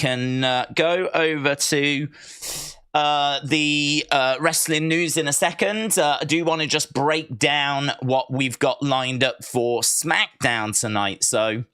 can go over to the wrestling news in a second. I do want to just break down what we've got lined up for SmackDown tonight. So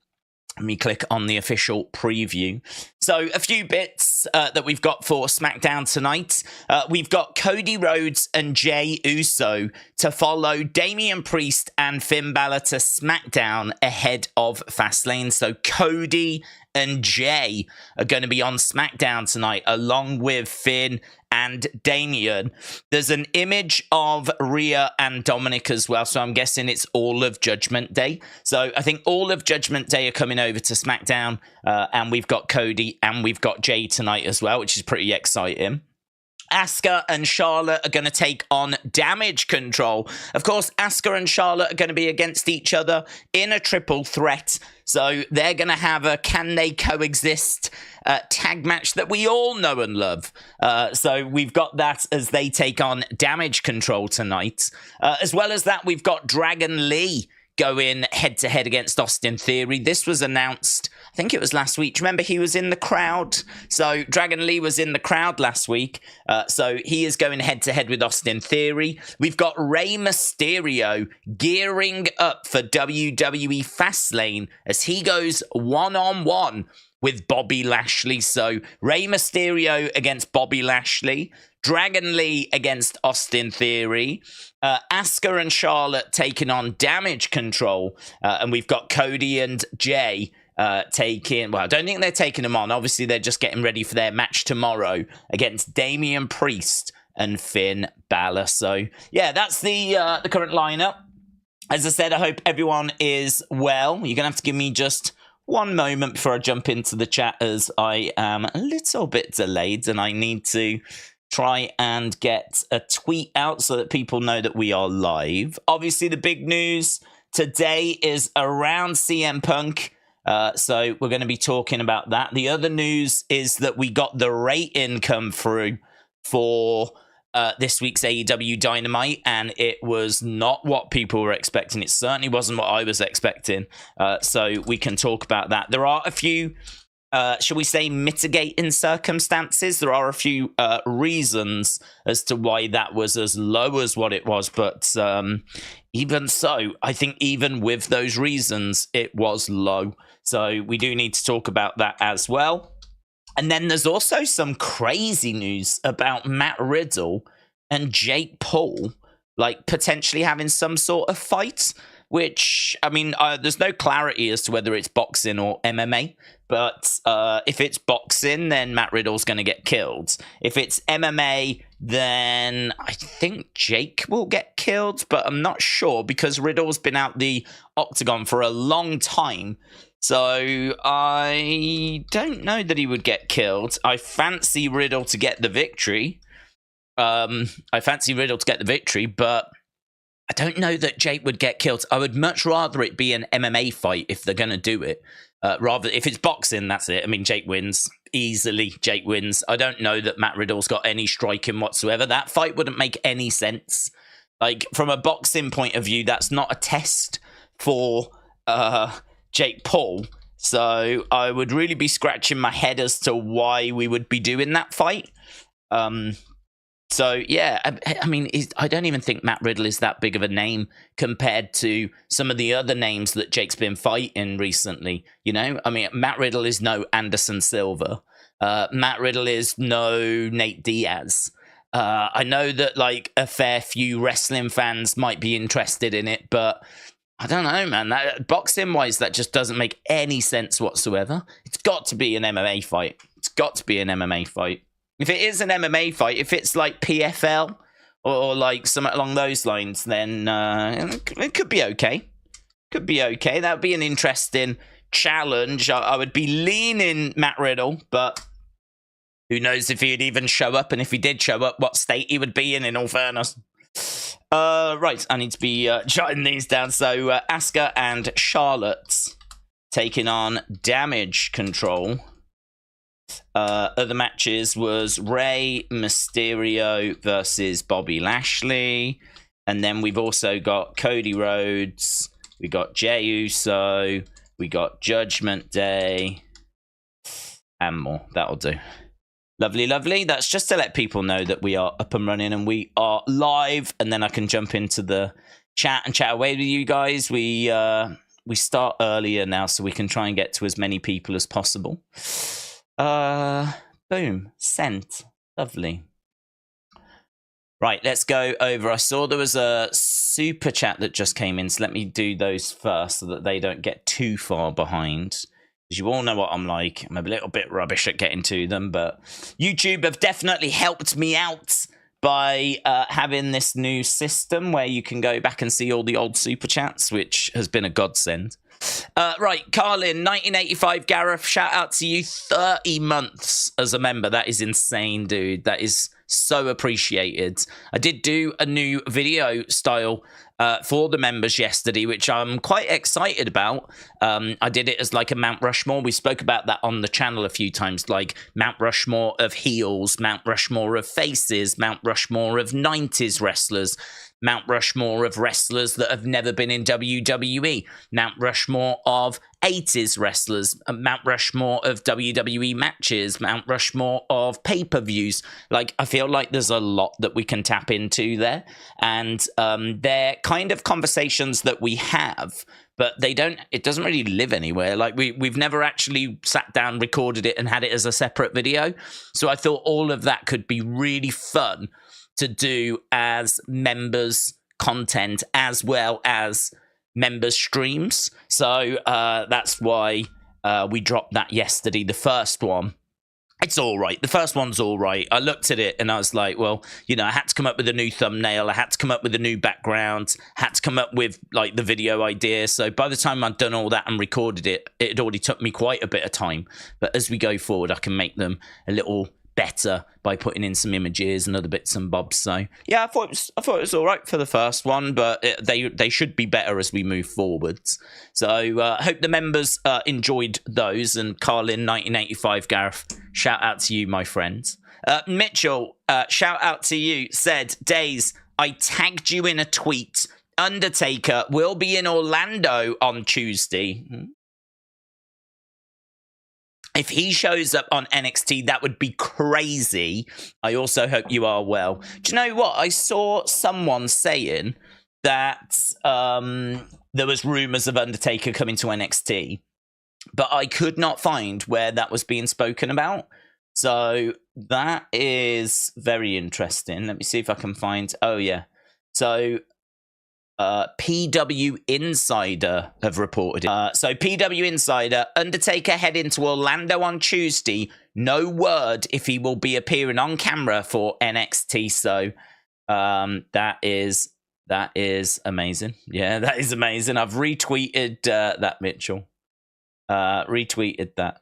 let me click on the official preview. So a few bits that we've got for SmackDown tonight. We've got Cody Rhodes and Jey Uso to follow Damian Priest and Finn Balor to SmackDown ahead of Fastlane. So Cody and Jey are going to be on SmackDown tonight, along with Finn and Damian. There's an image of Rhea and Dominic as well, so I'm guessing it's all of Judgment Day. So I think all of Judgment Day are coming over to SmackDown, and we've got Cody and we've got Jey tonight as well, which is pretty exciting. Asuka and Charlotte are going to take on Damage Control. Of course, Asuka and Charlotte are going to be against each other in a triple threat. So they're going to have a can they coexist tag match that we all know and love. So we've got that as they take on Damage Control tonight. As well as that, we've got Dragon Lee going head-to-head against Austin Theory. This was announced, I think it was last week. Remember, he was in the crowd. So Dragon Lee was in the crowd last week. So he is going head-to-head with Austin Theory. We've got Rey Mysterio gearing up for WWE Fastlane as he goes one-on-one with Bobby Lashley. So Rey Mysterio against Bobby Lashley. Dragon Lee against Austin Theory. Asuka and Charlotte taking on Damage Control. And we've got Cody and Jey taking... Well, I don't think they're taking them on. Obviously, they're just getting ready for their match tomorrow against Damian Priest and Finn Balor. So, yeah, that's the current lineup. As I said, I hope everyone is well. You're going to have to give me just one moment before I jump into the chat, as I am a little bit delayed and I need to try and get a tweet out so that people know that we are live. Obviously, the big news today is around CM Punk. So we're going to be talking about that. The other news is that we got the rating come through for this week's AEW Dynamite, and it was not what people were expecting. It certainly wasn't what I was expecting. So we can talk about that. There are a few... shall we say, mitigating circumstances. There are a few reasons as to why that was as low as what it was, but even so, I think even with those reasons, it was low. So we do need to talk about that as well. And then there's also some crazy news about Matt Riddle and Jake Paul, like potentially having some sort of fight. Which, I mean, there's no clarity as to whether it's boxing or MMA. But if it's boxing, then Matt Riddle's going to get killed. If it's MMA, then I think Jake will get killed. But I'm not sure because Riddle's been out the octagon for a long time. So I don't know that he would get killed. I fancy Riddle to get the victory. But I don't know that Jake would get killed. I would much rather it be an MMA fight if they're going to do it. Rather, if it's boxing, that's it. I mean, Jake wins. Easily, Jake wins. I don't know that Matt Riddle's got any striking whatsoever. That fight wouldn't make any sense. Like, from a boxing point of view, that's not a test for Jake Paul. So I would really be scratching my head as to why we would be doing that fight. So, yeah, I mean, I don't even think Matt Riddle is that big of a name compared to some of the other names that Jake's been fighting recently, you know? I mean, Matt Riddle is no Anderson Silva. Matt Riddle is no Nate Diaz. I know that, like, a fair few wrestling fans might be interested in it, but I don't know, man. Boxing-wise, that just doesn't make any sense whatsoever. It's got to be an MMA fight. It's got to be an MMA fight. If it is an MMA fight, if it's like PFL or like something along those lines, then it could be okay. Could be okay. That would be an interesting challenge. I would be leaning Matt Riddle, but who knows if he'd even show up, and if he did show up, what state he would be in all fairness. Right, I need to be jotting these down. So Asuka and Charlotte taking on Damage Control. Other matches was Rey Mysterio versus Bobby Lashley. And then we've also got Cody Rhodes. We got Jey Uso. We got Judgment Day. and more. That'll do. Lovely, lovely. That's just to let people know that we are up and running and we are live, and then I can jump into the chat and chat away with you guys. We start earlier now, so we can try and get to as many people as possible. Boom. Sent. Lovely. Right, let's go over. I saw there was a super chat that just came in, so let me do those first so that they don't get too far behind. Because you all know what I'm like. I'm a little bit rubbish at getting to them, but YouTube have definitely helped me out by having this new system where you can go back and see all the old super chats, which has been a godsend. Right, Carlin, 1985, Gareth, shout out to you. 30 months as a member. That is insane, dude. That is so appreciated. I did do a new video style for the members yesterday, which I'm quite excited about. I did it as like a Mount Rushmore. We spoke about that on the channel a few times, like Mount Rushmore of heels, Mount Rushmore of faces, Mount Rushmore of 90s wrestlers, Mount Rushmore of wrestlers that have never been in WWE, Mount Rushmore of 80s wrestlers, Mount Rushmore of WWE matches, Mount Rushmore of pay-per-views. Like, I feel like there's a lot that we can tap into there, and they're kind of conversations that we have, but it doesn't really live anywhere. Like, we've never actually sat down, recorded it, and had it as a separate video. So I thought all of that could be really fun to do as members content as well as members streams. So that's why we dropped that yesterday. The first one, it's all right. The first one's all right. I looked at it and I was like, well, you know, I had to come up with a new thumbnail. I had to come up with a new background. Had to come up with like the video idea. So by the time I'd done all that and recorded it, it already took me quite a bit of time. But as we go forward, I can make them a little better by putting in some images and other bits and bobs. So yeah, I thought it was all right for the first one, but they should be better as we move forwards. So I hope the members enjoyed those. And Carlin, 1985, Gareth, shout out to you, my friend. Mitchell, shout out to you, said, Days, I tagged you in a tweet. Undertaker will be in Orlando on Tuesday. If he shows up on NXT, that would be crazy. I also hope you are well. Do you know what? I saw someone saying that there was rumors of Undertaker coming to NXT, but I could not find where that was being spoken about. So that is very interesting. Let me see if I can find... Oh, yeah. So... PW Insider have reported it. So PW Insider, Undertaker heading to Orlando on Tuesday. No word if he will be appearing on camera for NXT. So that is amazing. Yeah, that is amazing. I've retweeted that, Mitchell. Retweeted that.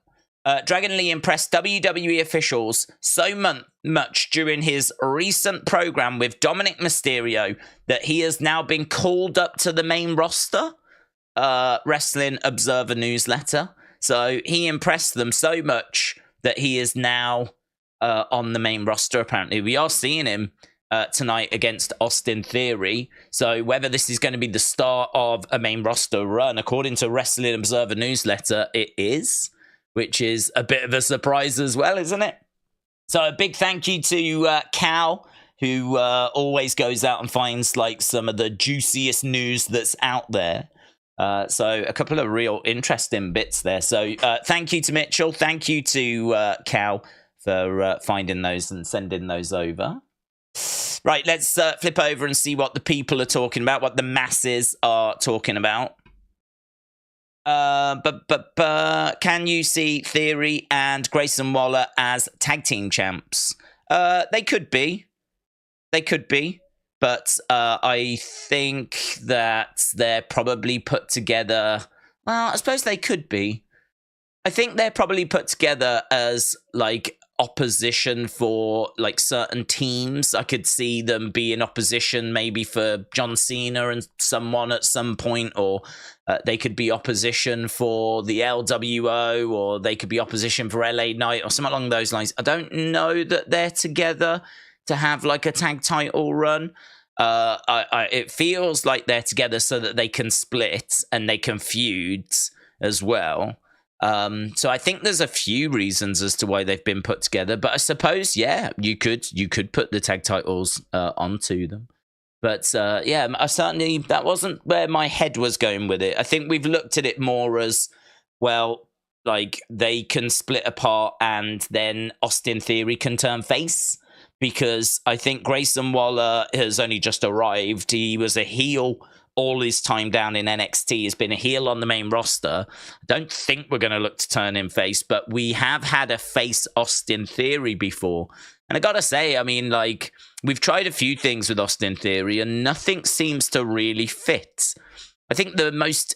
Dragon Lee impressed WWE officials so much during his recent program with Dominic Mysterio that he has now been called up to the main roster. Wrestling Observer newsletter. So he impressed them so much that he is now on the main roster, apparently. We are seeing him tonight against Austin Theory. So whether this is going to be the start of a main roster run, according to Wrestling Observer newsletter, it is, which is a bit of a surprise as well, isn't it? So a big thank you to Cal, who always goes out and finds like some of the juiciest news that's out there. So a couple of real interesting bits there. So thank you to Mitchell. Thank you to Cal for finding those and sending those over. Right, let's flip over and see what the people are talking about, what the masses are talking about. Can you see Theory and Grayson Waller as tag team champs? They could be. But I think that they're probably put together... Well, I suppose they could be. I think they're probably put together as, like, opposition for, like, certain teams. I could see them be in opposition maybe for John Cena and someone at some point, or they could be opposition for the LWO, or they could be opposition for LA Knight, or something along those lines. I don't know that they're together to have, like, a tag title run. It feels like they're together so that they can split and they can feud as well. So I think there's a few reasons as to why they've been put together, but I suppose, yeah, you could put the tag titles onto them. But yeah, I certainly, that wasn't where my head was going with it. I think we've looked at it more as, well, like they can split apart and then Austin Theory can turn face, because I think Grayson Waller has only just arrived. He was a heel all his time down in NXT. He's been a heel on the main roster. I don't think we're going to look to turn him face, but we have had a face Austin Theory before. And I got to say, I mean, like, we've tried a few things with Austin Theory and nothing seems to really fit. I think the most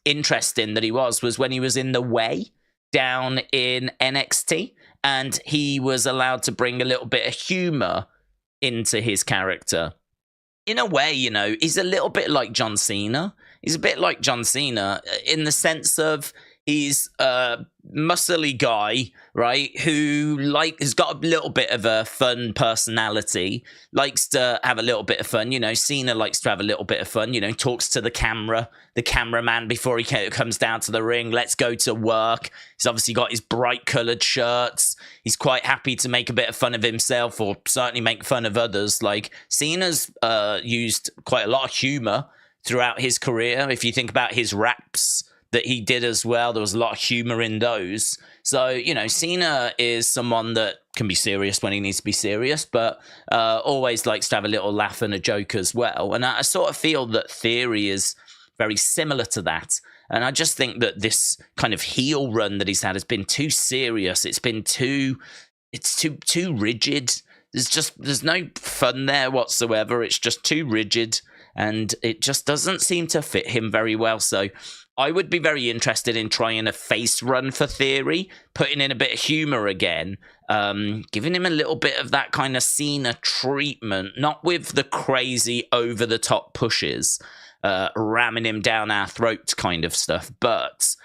interesting that he was when he was in the way down in NXT, and he was allowed to bring a little bit of humor into his character. In a way, you know, he's a little bit like John Cena. He's a bit like John Cena in the sense of he's a muscly guy, right, who has got a little bit of a fun personality, likes to have a little bit of fun. You know, Cena likes to have a little bit of fun, you know, talks to the cameraman before he comes down to the ring. Let's go to work. He's obviously got his bright coloured shirts. He's quite happy to make a bit of fun of himself, or certainly make fun of others. Like, Cena's used quite a lot of humour throughout his career. If you think about his raps that he did as well, there was a lot of humor in those. So, you know, Cena is someone that can be serious when he needs to be serious, but always likes to have a little laugh and a joke as well. And I sort of feel that Theory is very similar to that. And I just think that this kind of heel run that he's had has been too serious. It's too rigid. There's no fun there whatsoever. It's just too rigid, and it just doesn't seem to fit him very well. So I would be very interested in trying a face run for Theory, putting in a bit of humor again, giving him a little bit of that kind of Cena treatment, not with the crazy over-the-top pushes, ramming him down our throats kind of stuff, but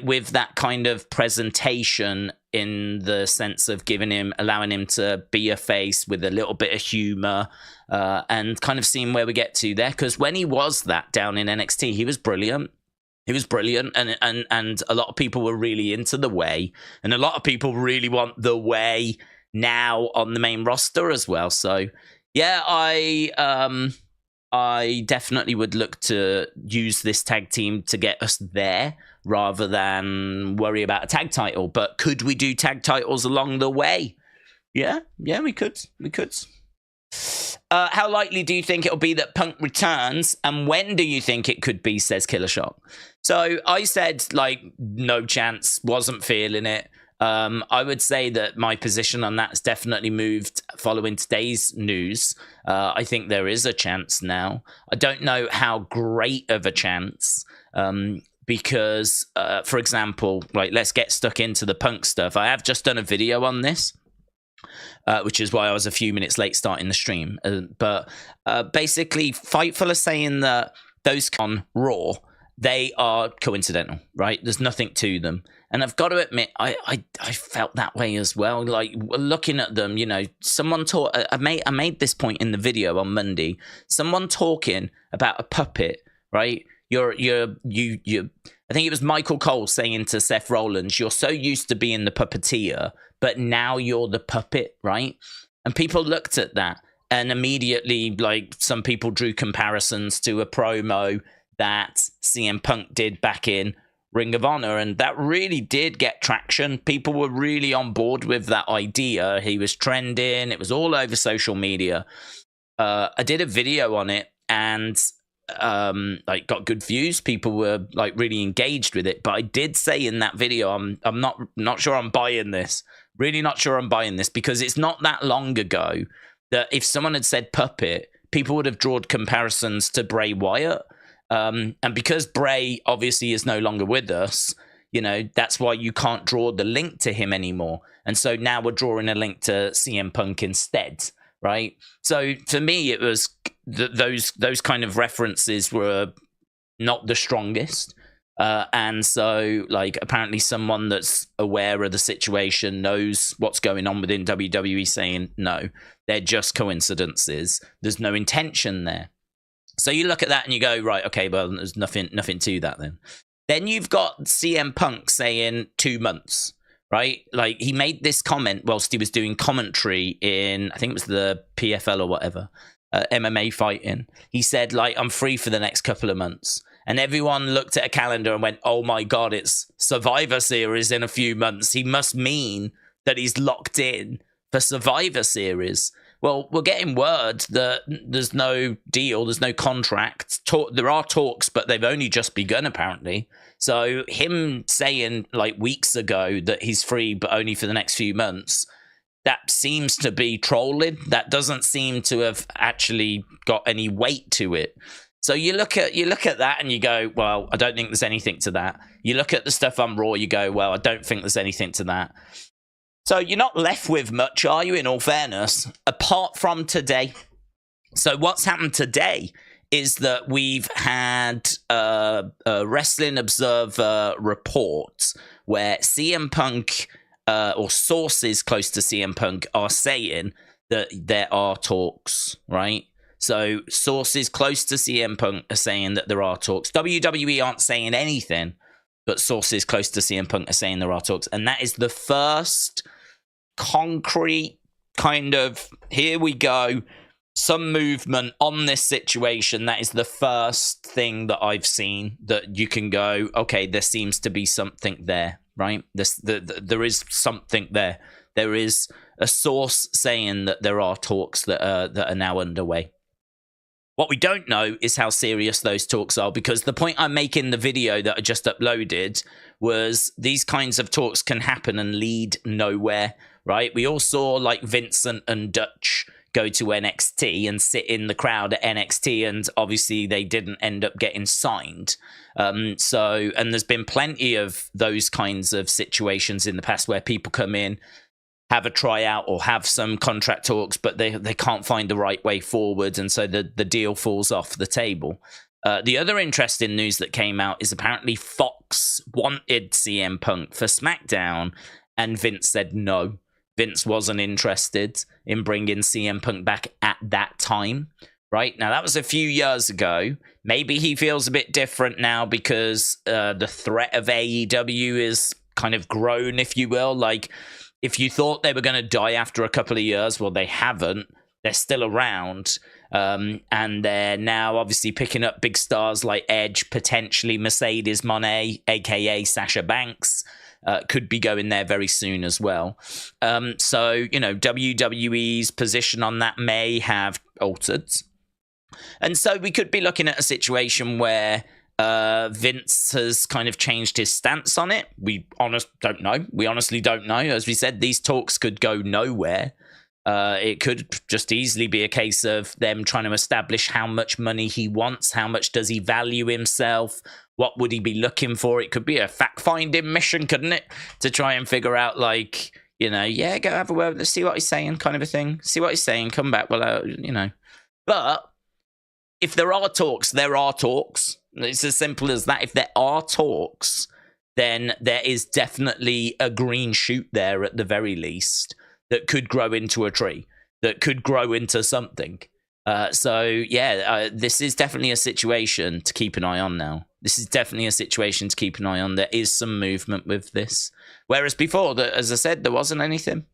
with that kind of presentation in the sense of allowing him to be a face with a little bit of humor, and kind of seeing where we get to there. Because when he was that down in NXT, he was brilliant. He was brilliant, and a lot of people were really into the way, and a lot of people really want the way now on the main roster as well. So, yeah, I definitely would look to use this tag team to get us there rather than worry about a tag title. But could we do tag titles along the way? Yeah, we could. How likely do you think it'll be that Punk returns, and when do you think it could be, says Killer Shot? So I said, like, no chance, wasn't feeling it. I would say that my position on that's definitely moved following today's news. I think there is a chance now. I don't know how great of a chance, because, for example, like, let's get stuck into the Punk stuff. I have just done a video on this, which is why I was a few minutes late starting the stream. But basically, Fightful are saying that those on Raw, they are coincidental, right? There's nothing to them. And I've got to admit, I felt that way as well. Like, looking at them, you know, someone I made this point in the video on Monday. Someone talking about a puppet, right? I think it was Michael Cole saying to Seth Rollins, "You're so used to being the puppeteer, but now you're the puppet," right? And people looked at that, and immediately, like, some people drew comparisons to a promo that CM Punk did back in Ring of Honor, and that really did get traction. People were really on board with that idea. He was trending. It was all over social media. I did a video on it, and like, got good views. People were, like, really engaged with it. But I did say in that video, I'm not sure I'm buying this. Really not sure I'm buying this, because it's not that long ago that if someone had said puppet, people would have drawn comparisons to Bray Wyatt. And because Bray obviously is no longer with us, you know, that's why you can't draw the link to him anymore. And so now we're drawing a link to CM Punk instead, right? So for me, it was those kind of references were not the strongest. And so, like, apparently someone that's aware of the situation knows what's going on within WWE, saying, no, they're just coincidences. There's no intention there. So you look at that and you go, right, okay, well, there's nothing to that then. Then you've got CM Punk saying 2 months, right? Like, he made this comment whilst he was doing commentary in, I think it was the PFL or whatever, MMA fighting. He said, like, I'm free for the next couple of months. And everyone looked at a calendar and went, oh my God, it's Survivor Series in a few months. He must mean that he's locked in for Survivor Series. Well, we're getting word that there's no deal, there's no contract. There are talks, but they've only just begun, apparently. So him saying, like, weeks ago that he's free, but only for the next few months, that seems to be trolling. That doesn't seem to have actually got any weight to it. So you look at that and you go, well, I don't think there's anything to that. You look at the stuff on Raw, you go, well, I don't think there's anything to that. So you're not left with much, are you, in all fairness, apart from today? So what's happened today is that we've had a Wrestling Observer report where CM Punk, or sources close to CM Punk, are saying that there are talks, right? So sources close to CM Punk are saying that there are talks. WWE aren't saying anything, but sources close to CM Punk are saying there are talks. And that is the first concrete kind of, here we go, some movement on this situation. That is the first thing that I've seen that you can go, okay, there seems to be something there, right? There is something there. There is a source saying that there are talks that are now underway. What we don't know is how serious those talks are, because the point I make in the video that I just uploaded was these kinds of talks can happen and lead nowhere, right? We all saw, like, Vincent and Dutch go to NXT and sit in the crowd at NXT, and obviously they didn't end up getting signed. And there's been plenty of those kinds of situations in the past where people come in, have a tryout or have some contract talks, but they can't find the right way forward, and so the deal falls off the table. The other interesting news that came out is apparently Fox wanted CM Punk for SmackDown, and Vince said no. Vince wasn't interested in bringing CM Punk back at that time, right? Now, that was a few years ago. Maybe he feels a bit different now because the threat of AEW is kind of grown, if you will. Like, if you thought they were going to die after a couple of years, well, they haven't. They're still around. And they're now obviously picking up big stars like Edge, potentially Mercedes Moné, a.k.a. Sasha Banks, could be going there very soon as well. So, you know, WWE's position on that may have altered. And so we could be looking at a situation where Vince has kind of changed his stance on it. We don't know. We honestly don't know. As we said, these talks could go nowhere. It could just easily be a case of them trying to establish how much money he wants, how much does he value himself, what would he be looking for. It could be a fact-finding mission, couldn't it? To try and figure out, like, you know, yeah, go have a word, let's see what he's saying, kind of a thing. See what he's saying, come back, well, you know. But if there are talks, there are talks. It's as simple as that. If there are talks, then there is definitely a green shoot there at the very least that could grow into a tree, that could grow into something. This is definitely a situation to keep an eye on now. This is definitely a situation to keep an eye on. There is some movement with this. Whereas before, as I said, there wasn't anything.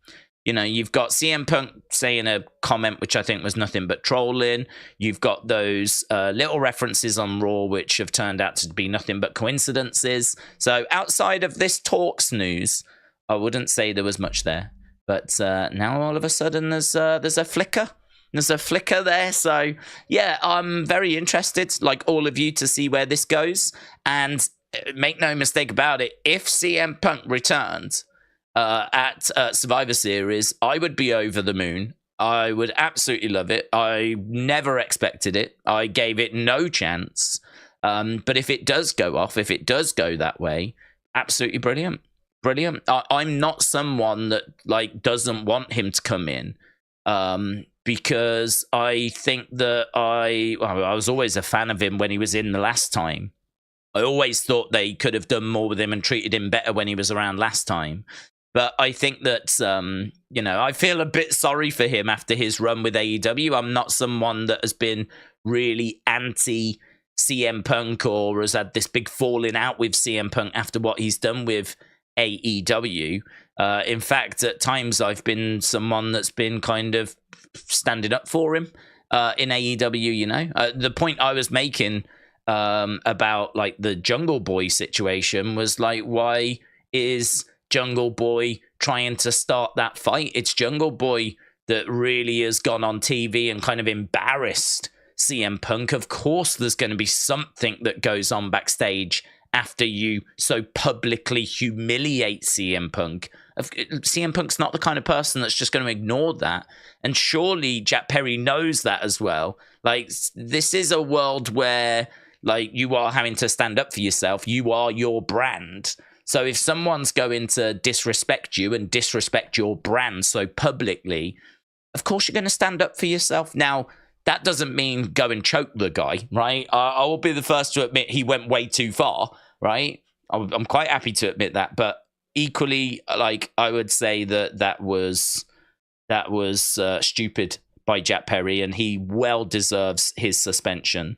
You know, you've got CM Punk saying a comment which I think was nothing but trolling. You've got those little references on Raw which have turned out to be nothing but coincidences. So outside of this talks news, I wouldn't say there was much there. But now all of a sudden there's a flicker. There's a flicker there. So, yeah, I'm very interested, like all of you, to see where this goes. And make no mistake about it, if CM Punk returned at Survivor Series, I would be over the moon. I would absolutely love it. I never expected it. I gave it no chance. But if it does go off, if it does go that way, absolutely brilliant. Brilliant. I'm not someone that, like, doesn't want him to come in. Because I think that I was always a fan of him when he was in the last time. I always thought they could have done more with him and treated him better when he was around last time. But I think that, I feel a bit sorry for him after his run with AEW. I'm not someone that has been really anti-CM CM Punk or has had this big falling out with CM Punk after what he's done with AEW. In fact, at times I've been someone that's been kind of standing up for him in AEW, you know. The point I was making about like the Jungle Boy situation was like, why is Jungle Boy trying to start that fight? It's Jungle Boy that really has gone on TV and kind of embarrassed CM Punk. Of course, there's going to be something that goes on backstage after you so publicly humiliate CM Punk. CM Punk's not the kind of person that's just going to ignore that. And surely Jack Perry knows that as well. Like, this is a world where, like, you are having to stand up for yourself. You are your brand. So if someone's going to disrespect you and disrespect your brand so publicly, of course you're going to stand up for yourself. Now, that doesn't mean go and choke the guy, right? I will be the first to admit he went way too far, right? I'm quite happy to admit that. But equally, like, I would say that was stupid by Jack Perry, and he well deserves his suspension.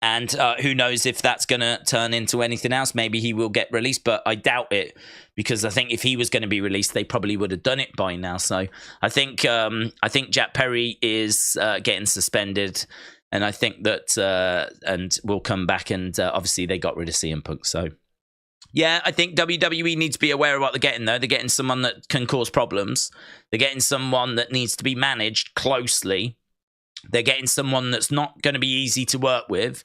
And who knows if that's going to turn into anything else. Maybe he will get released, but I doubt it, because I think if he was going to be released, they probably would have done it by now. So I think Jack Perry is getting suspended, and I think that and will come back. And obviously they got rid of CM Punk. So yeah, I think WWE needs to be aware of what they're getting, though. They're getting someone that can cause problems. They're getting someone that needs to be managed closely. They're getting someone that's not going to be easy to work with.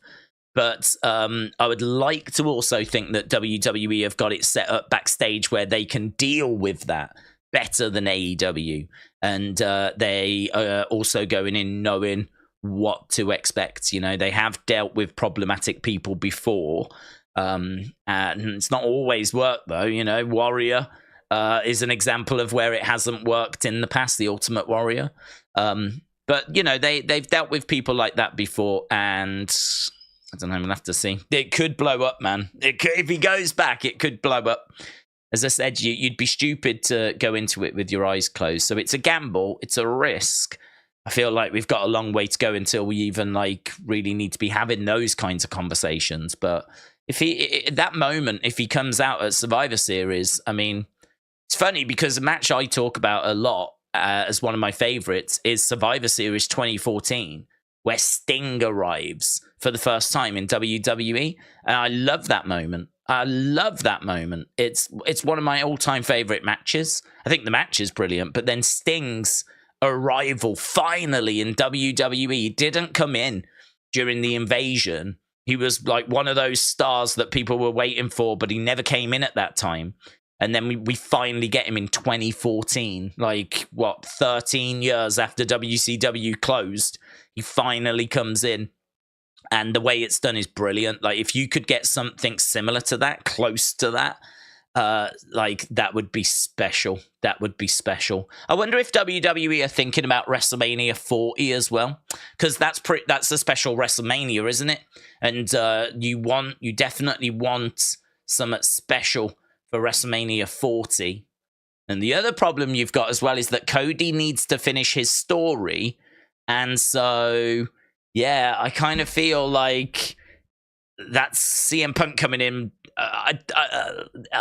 But I would like to also think that WWE have got it set up backstage where they can deal with that better than AEW. And they are also going in knowing what to expect. You know, they have dealt with problematic people before. And it's not always worked, though. You know, Warrior is an example of where it hasn't worked in the past, the Ultimate Warrior. But, you know, they've dealt with people like that before, and I don't know, we'll have to see. It could blow up, man. If he goes back, it could blow up. As I said, you'd be stupid to go into it with your eyes closed. So it's a gamble. It's a risk. I feel like we've got a long way to go until we even, like, really need to be having those kinds of conversations. But if at that moment, if he comes out at Survivor Series, I mean, it's funny because a match I talk about a lot, as one of my favorites, is Survivor Series 2014, where Sting arrives for the first time in WWE. And I love that moment. It's one of my all-time favorite matches. I think the match is brilliant, but then Sting's arrival finally in WWE didn't come in during the invasion. He was like one of those stars that people were waiting for, but he never came in at that time. And then we finally get him in 2014, like, 13 years after WCW closed. He finally comes in, and the way it's done is brilliant. Like, if you could get something similar to that, close to that, like, that would be special. That would be special. I wonder if WWE are thinking about WrestleMania 40 as well, because that's a special WrestleMania, isn't it? And you definitely want something special for WrestleMania 40. And the other problem you've got as well is that Cody needs to finish his story. And so, yeah, I kind of feel like that's CM Punk coming in. I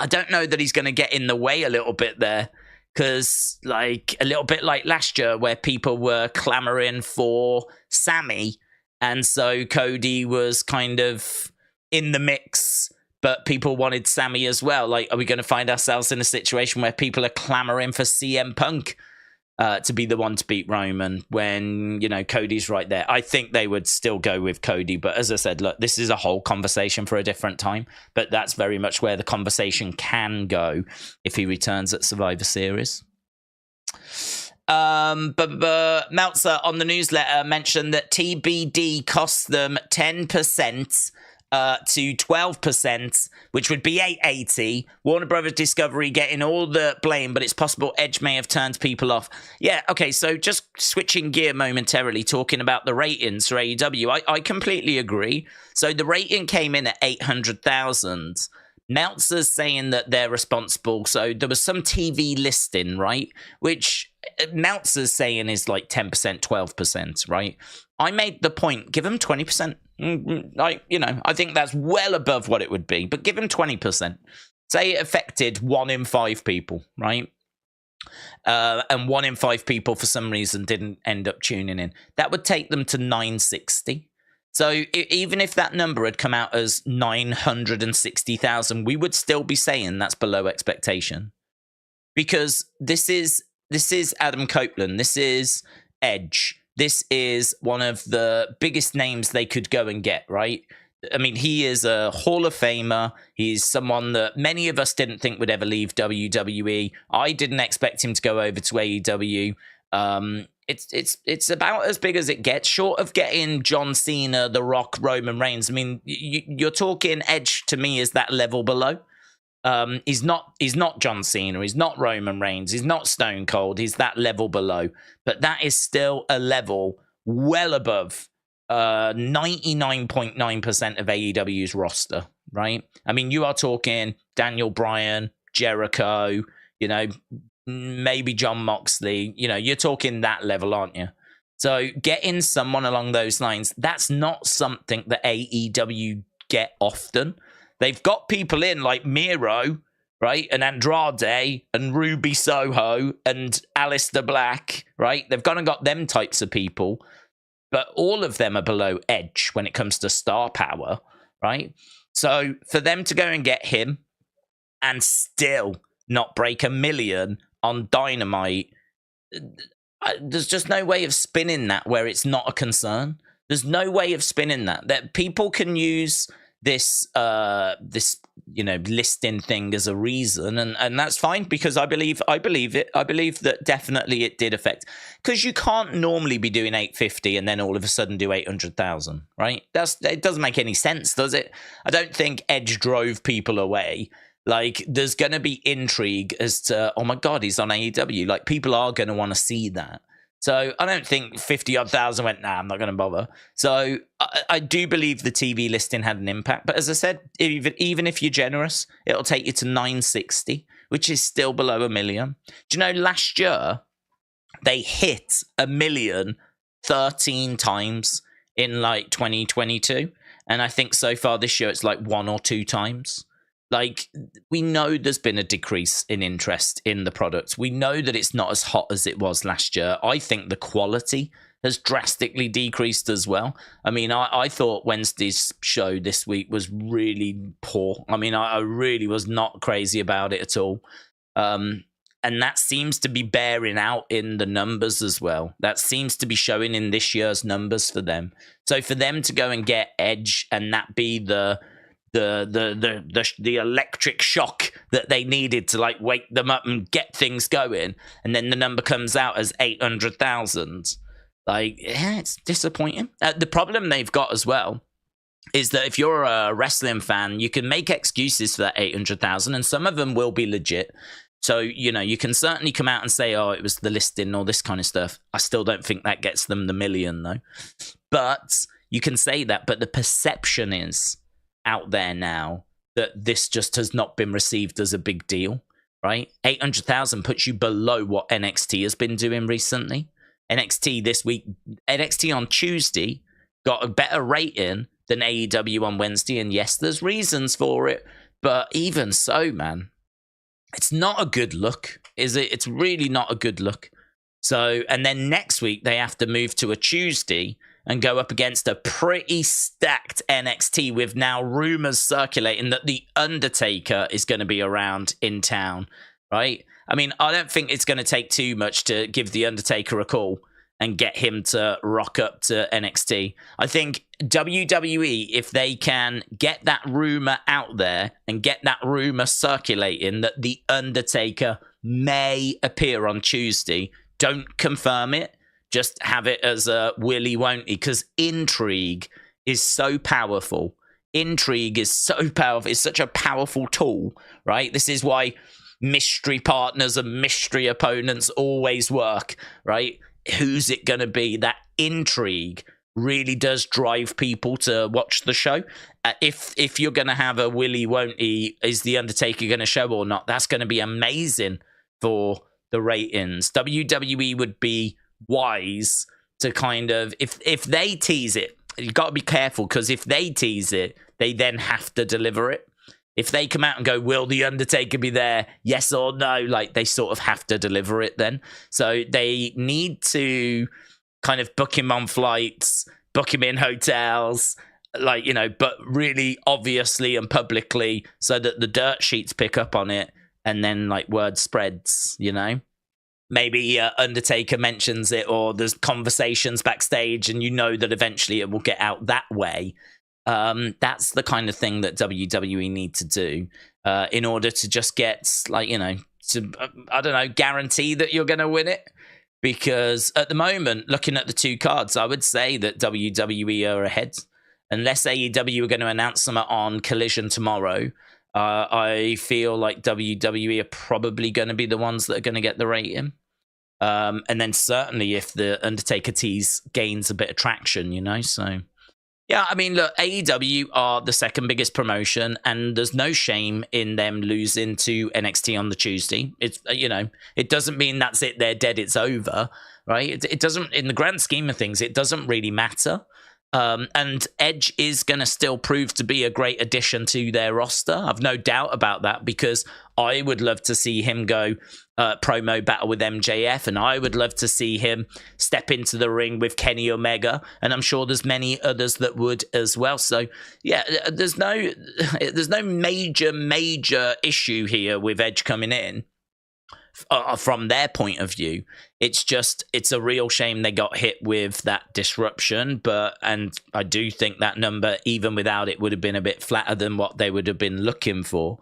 don't know that he's going to get in the way a little bit there. Because, like, a little bit like last year where people were clamoring for Sammy. And so Cody was kind of in the mix, but people wanted Sammy as well. Like, are we going to find ourselves in a situation where people are clamoring for CM Punk to be the one to beat Roman when, you know, Cody's right there? I think they would still go with Cody. But as I said, look, this is a whole conversation for a different time. But that's very much where the conversation can go if he returns at Survivor Series. But Meltzer on the newsletter mentioned that TBD cost them 10% to 12%, which would be $880. Warner Brothers Discovery getting all the blame, but it's possible Edge may have turned people off. Yeah, okay, so just switching gear momentarily, talking about the ratings for AEW, I completely agree. So the rating came in at 800,000. Meltzer's saying that they're responsible. So there was some TV listing, right? Which Meltzer's saying is like 10%, 12%, right? I made the point, give them 20%. Like, you know, I think that's well above what it would be. But give him 20%. Say it affected 1 in 5 people, right? And 1 in 5 people for some reason didn't end up tuning in. That would take them to 960. So even if that number had come out as 960,000, we would still be saying that's below expectation. Because this is Adam Copeland. This is Edge. This is one of the biggest names they could go and get, right? I mean, he is a Hall of Famer. He's someone that many of us didn't think would ever leave WWE. I didn't expect him to go over to AEW. It's about as big as it gets, short of getting John Cena, The Rock, Roman Reigns. I mean, you're talking Edge to me is that level below. He's not John Cena. He's not Roman Reigns. He's not Stone Cold. He's that level below. But that is still a level well above 99.9% of AEW's roster, right? I mean, you are talking Daniel Bryan, Jericho, you know, maybe John Moxley. You know, you're talking that level, aren't you? So getting someone along those lines, that's not something that AEW get often. They've got people in like Miro, right? And Andrade and Ruby Soho and Aleister Black, right? They've gone and got them types of people. But all of them are below Edge when it comes to star power, right? So for them to go and get him and still not break 1 million on Dynamite, there's just no way of spinning that where it's not a concern. There's no way of spinning that people can use this listing thing as a reason, and that's fine, because I believe it. I believe that definitely it did affect, because you can't normally be doing 850 and then all of a sudden do 800,000, right? It doesn't make any sense, does it? I don't think Edge drove people away. Like, there's going to be intrigue as to, oh my God, he's on AEW. Like, people are going to want to see that. So I don't think 50-odd thousand went, nah, I'm not going to bother. So I do believe the TV listing had an impact. But as I said, even if you're generous, it'll take you to 960, which is still below 1 million. Do you know, last year, they hit 1 million 13 times in like 2022. And I think so far this year, it's like 1 or 2 times. Like, we know there's been a decrease in interest in the product. We know that it's not as hot as it was last year. I think the quality has drastically decreased as well. I mean, I thought Wednesday's show this week was really poor. I mean, I really was not crazy about it at all. And that seems to be bearing out in the numbers as well. That seems to be showing in this year's numbers for them. So for them to go and get Edge and that be the electric shock that they needed to like wake them up and get things going, and then the number comes out as 800,000. Like, yeah, it's disappointing. The problem they've got as well is that if you're a wrestling fan, you can make excuses for that 800,000, and some of them will be legit. So, you know, you can certainly come out and say, oh, it was the listing or this kind of stuff. I still don't think that gets them the million, though. But you can say that, but the perception is out there now that this just has not been received as a big deal, right? 800,000 puts you below what NXT has been doing recently. NXT this week, NXT on Tuesday got a better rating than AEW on Wednesday, and yes, there's reasons for it, but even so, man, it's not a good look, is it? It's really not a good look. So, and then next week they have to move to a Tuesday and go up against a pretty stacked NXT with now rumors circulating that The Undertaker is going to be around in town, right? I mean, I don't think it's going to take too much to give The Undertaker a call and get him to rock up to NXT. I think WWE, if they can get that rumor out there and get that rumor circulating that The Undertaker may appear on Tuesday, don't confirm it. Just have it as a willy won't he, because intrigue is so powerful. Intrigue is so powerful. It's such a powerful tool, right? This is why mystery partners and mystery opponents always work, right? Who's it going to be? That intrigue really does drive people to watch the show. If you're going to have a willy won't he, is The Undertaker going to show or not? That's going to be amazing for the ratings. WWE would be wise to kind of, if they tease it, you got to be careful, because if they tease it, they then have to deliver it. If they come out and go, will the Undertaker be there? Yes or no? Like, they sort of have to deliver it then. So they need to kind of book him on flights, book him in hotels, like, but really obviously and publicly, so that the dirt sheets pick up on it, and then like word spreads, Maybe Undertaker mentions it, or there's conversations backstage, and that eventually it will get out that way. That's the kind of thing that WWE need to do in order to just get, guarantee that you're going to win it. Because at the moment, looking at the two cards, I would say that WWE are ahead. Unless AEW are going to announce something on Collision tomorrow, I feel like WWE are probably going to be the ones that are going to get the rating. And then certainly if the Undertaker tease gains a bit of traction, so... Yeah, I mean, look, AEW are the second biggest promotion, and there's no shame in them losing to NXT on the Tuesday. It's, it doesn't mean that's it, they're dead, it's over, right? It doesn't, in the grand scheme of things, it doesn't really matter. And Edge is going to still prove to be a great addition to their roster. I've no doubt about that, because I would love to see him go promo battle with MJF, and I would love to see him step into the ring with Kenny Omega, and I'm sure there's many others that would as well. So yeah, there's no major issue here with Edge coming in. From their point of view, it's a real shame they got hit with that disruption, and I do think that number, even without it, would have been a bit flatter than what they would have been looking for.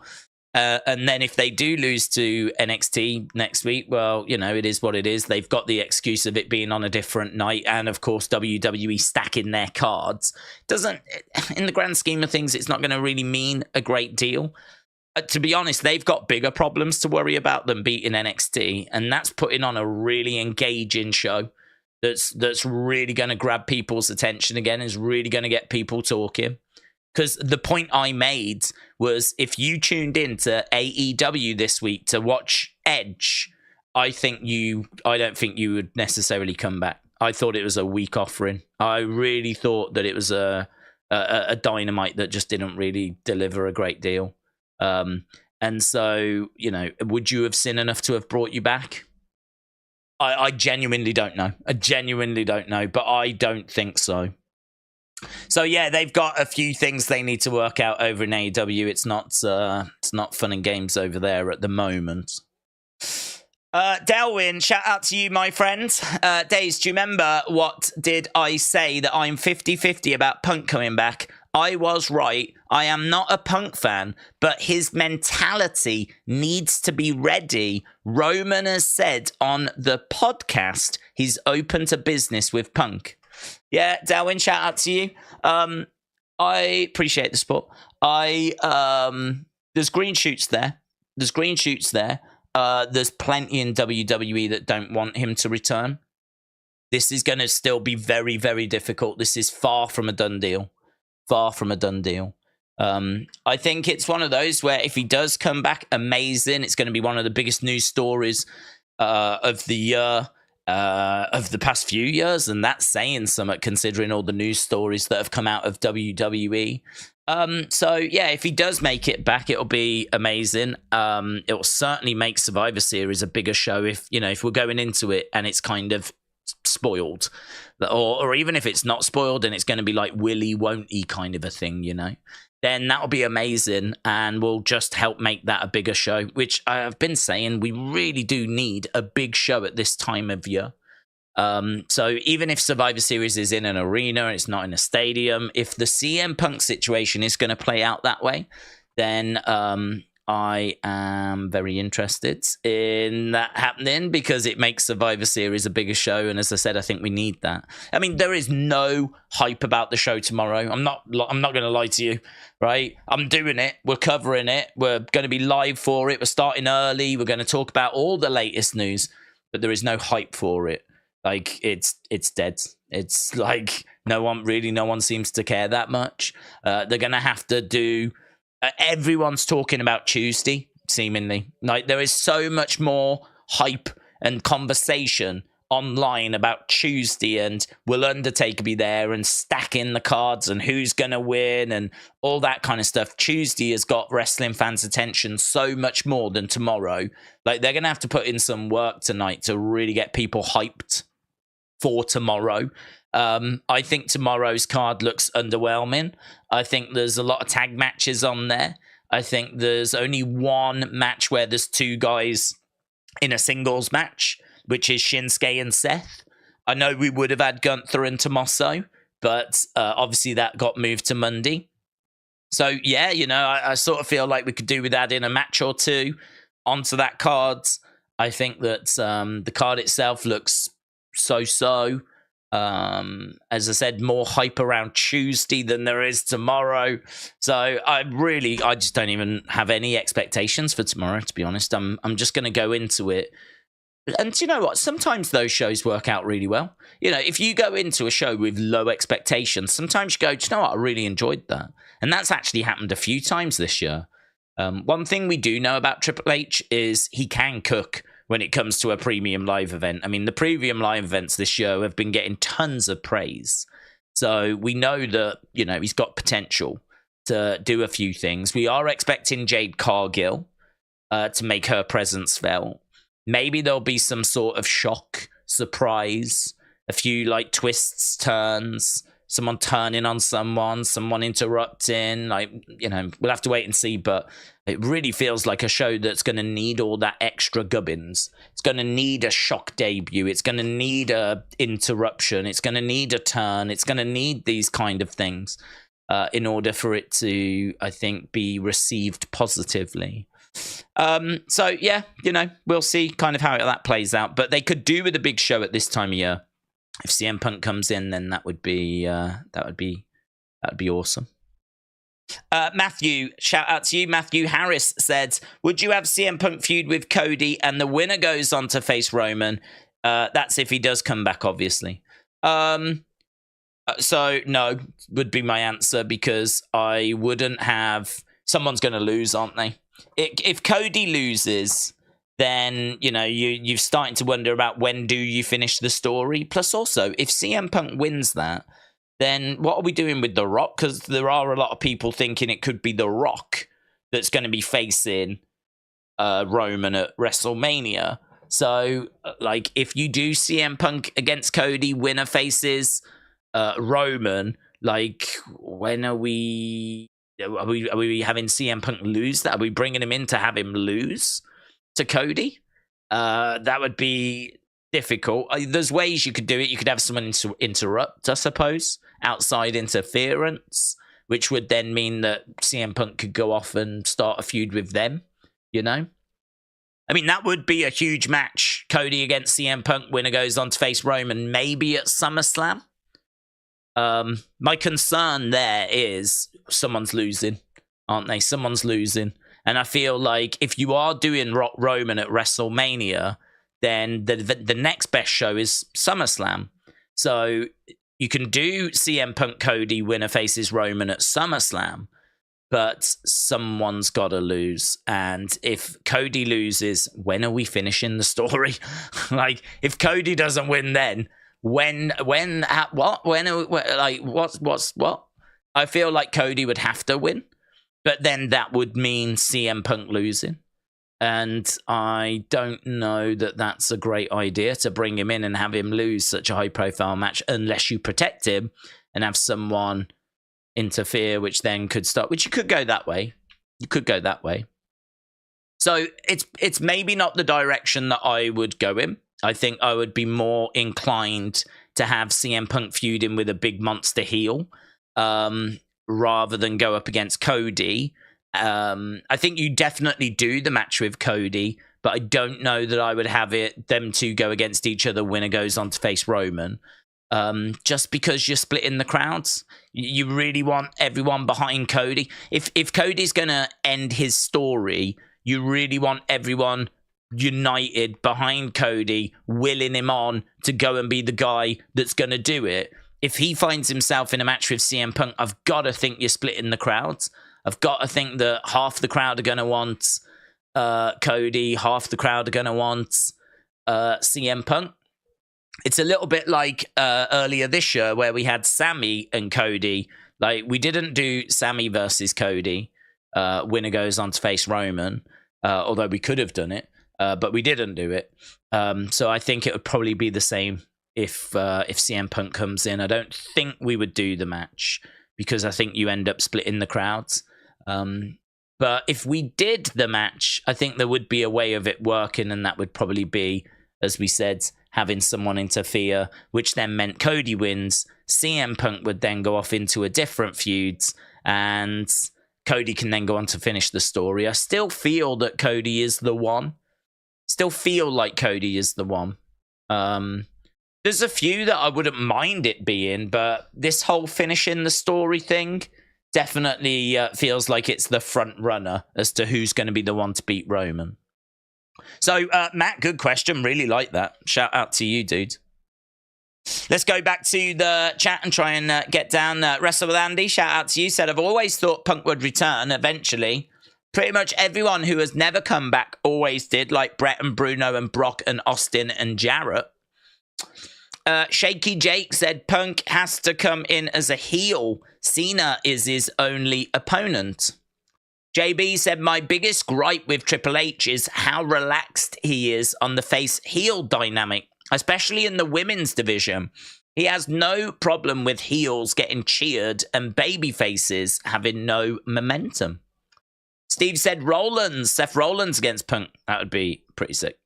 And then if they do lose to NXT next week, well, it is what it is. They've got the excuse of it being on a different night, and of course WWE stacking their cards. In the grand scheme of things, it's not going to really mean a great deal. To be honest, they've got bigger problems to worry about than beating NXT, and that's putting on a really engaging show that's really going to grab people's attention again, is really going to get people talking. Because the point I made was, if you tuned in to AEW this week to watch Edge, I don't think you would necessarily come back. I thought it was a weak offering. I really thought that it was a dynamite that just didn't really deliver a great deal. And so, would you have seen enough to have brought you back? I genuinely don't know. But I don't think so. So yeah, they've got a few things they need to work out over in AEW. It's not fun and games over there at the moment. Delwyn, shout out to you, my friend. Days, do you remember what did I say that I'm 50-50 about Punk coming back? I was right. I am not a Punk fan, but his mentality needs to be ready. Roman has said on the podcast he's open to business with Punk. Yeah, Darwin, shout out to you. I appreciate the support. There's green shoots there. There's plenty in WWE that don't want him to return. This is going to still be very, very difficult. This is far from a done deal. I think it's one of those where if he does come back, amazing. It's going to be one of the biggest news stories of the year, of the past few years, and that's saying something considering all the news stories that have come out of WWE. So yeah, if he does make it back, it'll be amazing. It will certainly make Survivor Series a bigger show if we're going into it and it's kind of spoiled, or even if it's not spoiled and it's going to be like willy won't he kind of a thing, then that'll be amazing and will just help make that a bigger show, which I've been saying we really do need a big show at this time of year. So even if Survivor Series is in an arena and it's not in a stadium, if the CM Punk situation is going to play out that way, then I am very interested in that happening because it makes Survivor Series a bigger show. And as I said, I think we need that. I mean, there is no hype about the show tomorrow. I'm not going to lie to you, right? I'm doing it. We're covering it. We're going to be live for it. We're starting early. We're going to talk about all the latest news, but there is no hype for it. Like it's dead. It's like no one seems to care that much. They're going to have to do. Everyone's talking about Tuesday, seemingly. Like there is so much more hype and conversation online about Tuesday and will Undertaker be there and stacking the cards and who's going to win and all that kind of stuff. Tuesday has got wrestling fans' attention so much more than tomorrow. Like, they're going to have to put in some work tonight to really get people hyped for tomorrow. I think tomorrow's card looks underwhelming. I think there's a lot of tag matches on there. I think there's only one match where there's two guys in a singles match, which is Shinsuke and Seth. I know we would have had Gunther and Tommaso, but obviously that got moved to Monday. So, yeah, you know, I sort of feel like we could do with adding a match or two onto that card. I think that the card itself looks so-so. As I said, more hype around Tuesday than there is tomorrow. So I just don't even have any expectations for tomorrow, to be honest. I'm just going to go into it. And you know what? Sometimes those shows work out really well. You know, if you go into a show with low expectations, sometimes you go, do you know what? I really enjoyed that. And that's actually happened a few times this year. One thing we do know about Triple H is he can cook when it comes to a premium live event. I mean, the premium live events this year have been getting tons of praise. So we know that, you know, he's got potential to do a few things. We are expecting Jade Cargill to make her presence felt. Maybe there'll be some sort of shock, surprise, a few like twists, turns, someone turning on someone interrupting. Like, you know, we'll have to wait and see, but it really feels like a show that's going to need all that extra gubbins. It's going to need a shock debut. It's going to need a interruption. It's going to need a turn. It's going to need these kind of things in order for it to, I think, be received positively. So yeah, you know, we'll see kind of how that plays out, but they could do with a big show at this time of year. If CM Punk comes in, then that would be awesome. Matthew, shout out to you. Matthew Harris said, would you have CM Punk feud with Cody and the winner goes on to face Roman? That's if he does come back, obviously. So no, would be my answer, because I wouldn't have, someone's going to lose, aren't they? If Cody loses, then, you know, you're starting to wonder about when do you finish the story. Plus also, if CM Punk wins that, then what are we doing with The Rock? Because there are a lot of people thinking it could be The Rock that's going to be facing Roman at WrestleMania. So, like, if you do CM Punk against Cody, winner faces Roman, like, when are we... Are we having CM Punk lose that? Are we bringing him in to have him lose to Cody? That would be difficult. There's ways you could do it. You could have someone interrupt, I suppose, outside interference, which would then mean that CM Punk could go off and start a feud with them, you know? I mean, that would be a huge match. Cody against CM Punk, winner goes on to face Roman, maybe at SummerSlam. My concern there is someone's losing, aren't they? Someone's losing. And I feel like if you are doing Roman at WrestleMania, then the next best show is SummerSlam. So you can do CM Punk Cody winner faces Roman at SummerSlam, but someone's got to lose. And if Cody loses, when are we finishing the story? Like, if Cody doesn't win, then what? I feel like Cody would have to win, but then that would mean CM Punk losing. And I don't know that that's a great idea to bring him in and have him lose such a high-profile match unless you protect him and have someone interfere, which then could start, which you could go that way. You could go that way. So it's maybe not the direction that I would go in. I think I would be more inclined to have CM Punk feuding with a big monster heel rather than go up against Cody. I think you definitely do the match with Cody, but I don't know that I would have them two go against each other. Winner goes on to face Roman. Just because you're splitting the crowds. You really want everyone behind Cody. If Cody's going to end his story, you really want everyone united behind Cody, willing him on to go and be the guy that's going to do it. If he finds himself in a match with CM Punk, I've got to think you're splitting the crowds. I've got to think that half the crowd are going to want Cody, half the crowd are going to want CM Punk. it's a little bit like earlier this year where we had Sammy and Cody. Like, we didn't do Sammy versus Cody. Winner goes on to face Roman, although we could have done it, but we didn't do it. So I think it would probably be the same if CM Punk comes in. I don't think we would do the match because I think you end up splitting the crowds. But if we did the match, I think there would be a way of it working, and that would probably be, as we said, having someone interfere, which then meant Cody wins. CM Punk would then go off into a different feud, and Cody can then go on to finish the story. I still feel that Cody is the one. Still feel like Cody is the one. There's a few that I wouldn't mind it being, but this whole finishing the story thing definitely feels like it's the front runner as to who's going to be the one to beat Roman. So, Matt, good question. Really like that. Shout out to you, dude. Let's go back to the chat and try and get down. Wrestle with Andy, shout out to you. Said, I've always thought Punk would return eventually. Pretty much everyone who has never come back always did, like Brett and Bruno and Brock and Austin and Jarrett. Shaky Jake said, Punk has to come in as a heel. Cena is his only opponent. JB said, my biggest gripe with Triple H is how relaxed he is on the face-heel dynamic, especially in the women's division. He has no problem with heels getting cheered and baby faces having no momentum. Steve said, Seth Rollins against Punk. That would be pretty sick.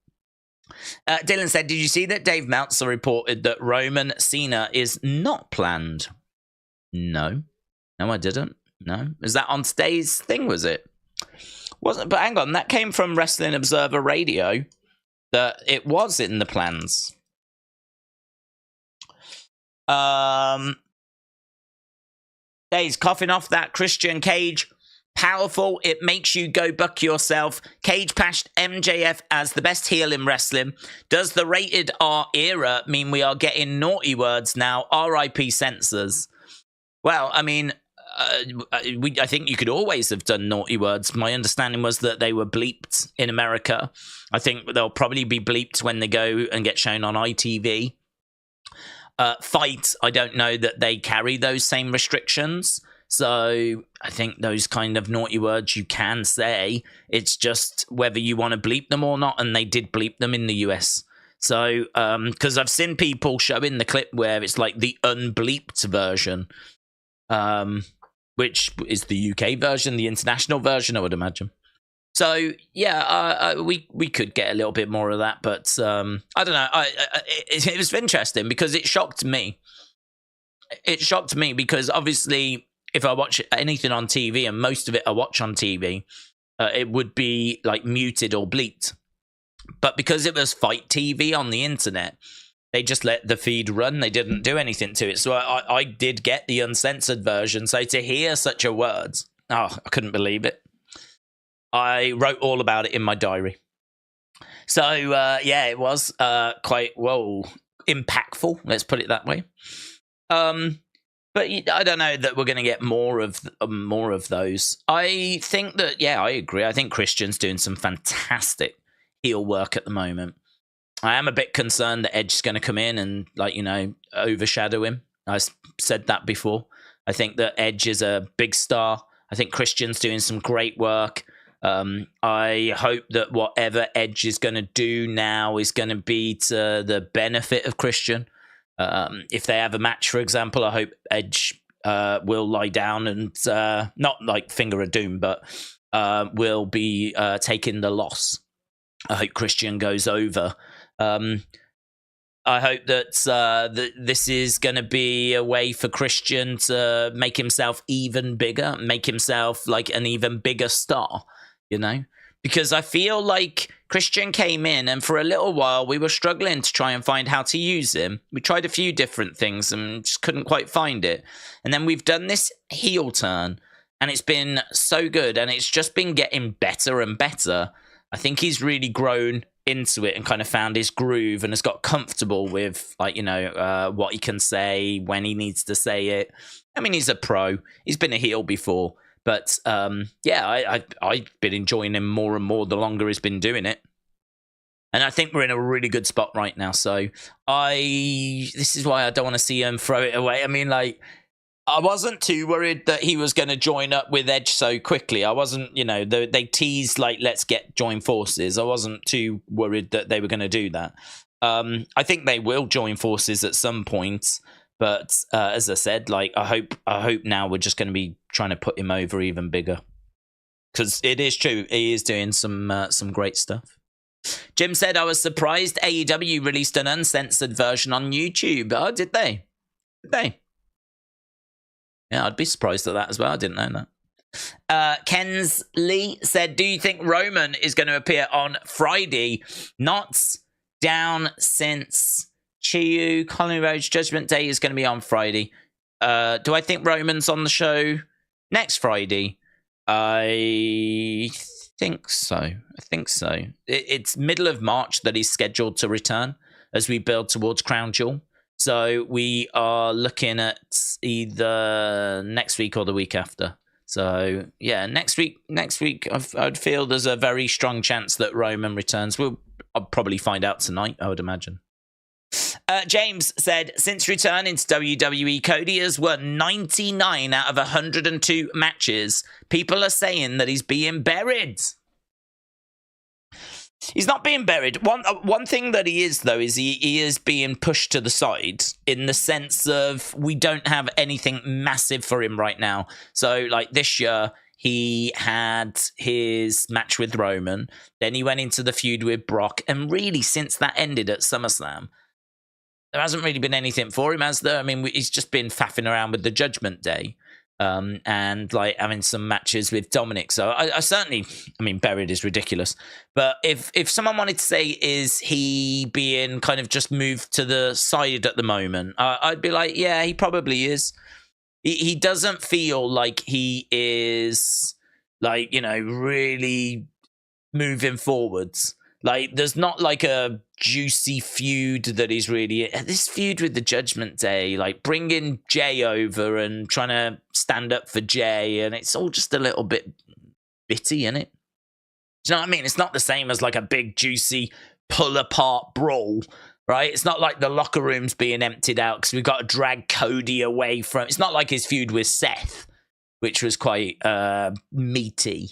Dylan said, did you see that Dave Meltzer reported that Roman Cena is not planned? No, I didn't. No. Was that on today's thing, was it? Wasn't, but hang on, that came from Wrestling Observer Radio, that it was in the plans. Dave's coughing off that Christian Cage. Powerful, it makes you go buck yourself. Cage passed MJF as the best heel in wrestling. Does the rated R era mean we are getting naughty words now? RIP censors. Well, I mean, I think you could always have done naughty words. My understanding was that they were bleeped in America. I think they'll probably be bleeped when they go and get shown on ITV. Fight, I don't know that they carry those same restrictions. So I think those kind of naughty words you can say. It's just whether you want to bleep them or not. And they did bleep them in the US. So, because I've seen people showing the clip where it's like the unbleeped version, which is the UK version, the international version, I would imagine. So, yeah, we could get a little bit more of that. But I don't know. It was interesting because it shocked me. It shocked me because obviously, if I watch anything on TV, and most of it I watch on TV, it would be like muted or bleeped. But because it was Fight TV on the internet, they just let the feed run. They didn't do anything to it. So I did get the uncensored version. So to hear such a word, I couldn't believe it. I wrote all about it in my diary. So, yeah, it was quite, impactful. Let's put it that way. But I don't know that we're going to get more of those. I think that, yeah, I agree. I think Christian's doing some fantastic heel work at the moment. I am a bit concerned that Edge is going to come in and, overshadow him. I said that before. I think that Edge is a big star. I think Christian's doing some great work. I hope that whatever Edge is going to do now is going to be to the benefit of Christian. If they have a match, for example, I hope Edge will lie down and not like finger of doom, but will be taking the loss. I hope Christian goes over. I hope that this is going to be a way for Christian to make himself even bigger, make himself like an even bigger star, you know? Because I feel like Christian came in and for a little while we were struggling to try and find how to use him. We tried a few different things and just couldn't quite find it. And then we've done this heel turn and it's been so good and it's just been getting better and better. I think he's really grown into it and kind of found his groove and has got comfortable with what he can say, when he needs to say it. I mean, he's a pro. He's been a heel before. But, I've been enjoying him more and more the longer he's been doing it. And I think we're in a really good spot right now. So this is why I don't want to see him throw it away. I mean, like, I wasn't too worried that he was going to join up with Edge so quickly. I wasn't, they teased, like, let's join forces. I wasn't too worried that they were going to do that. I think they will join forces at some point. But as I said, like, I hope now we're just going to be trying to put him over even bigger. Because it is true. He is doing some great stuff. Jim said, I was surprised AEW released an uncensored version on YouTube. Oh, did they? Did they? Yeah, I'd be surprised at that as well. I didn't know that. Ken's Lee said, do you think Roman is going to appear on Friday? Not down since Chiyu. Colin Rhodes Judgment Day is going to be on Friday. Do I think Roman's on the show next Friday? I think so. It's middle of March that he's scheduled to return as we build towards Crown Jewel. So we are looking at either next week or the week after. So yeah, next week, I'd feel there's a very strong chance that Roman returns. I'll probably find out tonight, I would imagine. James said, since returning to WWE, Cody has won 99 out of 102 matches. People are saying that he's being buried. He's not being buried. One thing that he is, though, is he is being pushed to the side in the sense of we don't have anything massive for him right now. So, like, this year, he had his match with Roman. Then he went into the feud with Brock. And really, since that ended at SummerSlam, there hasn't really been anything for him, has there? I mean, he's just been faffing around with the Judgment Day. And like having some matches with Dominic. So I certainly, buried is ridiculous. But if someone wanted to say, is he being kind of just moved to the side at the moment? I'd be like, yeah, he probably is. He doesn't feel like he is, like, really moving forwards. Like, there's not like a juicy feud that is really... This feud with the Judgment Day, like bringing Jay over and trying to stand up for Jay, and it's all just a little bit bitty, isn't it? Do you know what I mean? It's not the same as like a big, juicy, pull-apart brawl, right? It's not like the locker room's being emptied out because we've got to drag Cody away from... It's not like his feud with Seth, which was quite meaty.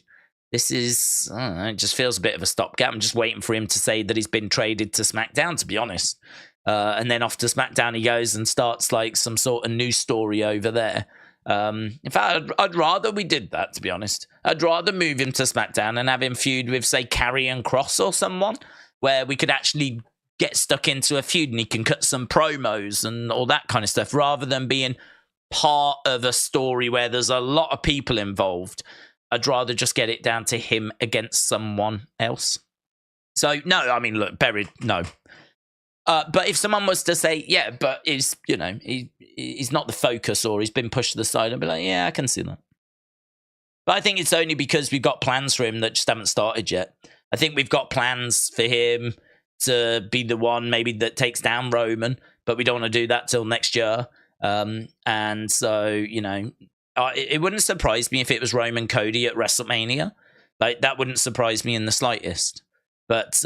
This is, I don't know, it just feels a bit of a stopgap. I'm just waiting for him to say that he's been traded to SmackDown, to be honest. And then off to SmackDown he goes and starts like some sort of news story over there. In fact, I'd rather we did that, to be honest. I'd rather move him to SmackDown and have him feud with, say, Karrion Kross or someone, where we could actually get stuck into a feud and he can cut some promos and all that kind of stuff, rather than being part of a story where there's a lot of people involved. I'd rather just get it down to him against someone else. So, no, I mean, look, buried, no. But if someone was to say, yeah, but he's not the focus or he's been pushed to the side, I'd be like, yeah, I can see that. But I think it's only because we've got plans for him that just haven't started yet. I think we've got plans for him to be the one maybe that takes down Roman, but we don't want to do that till next year. And so, it wouldn't surprise me if it was Roman Cody at WrestleMania. Like, that wouldn't surprise me in the slightest. But,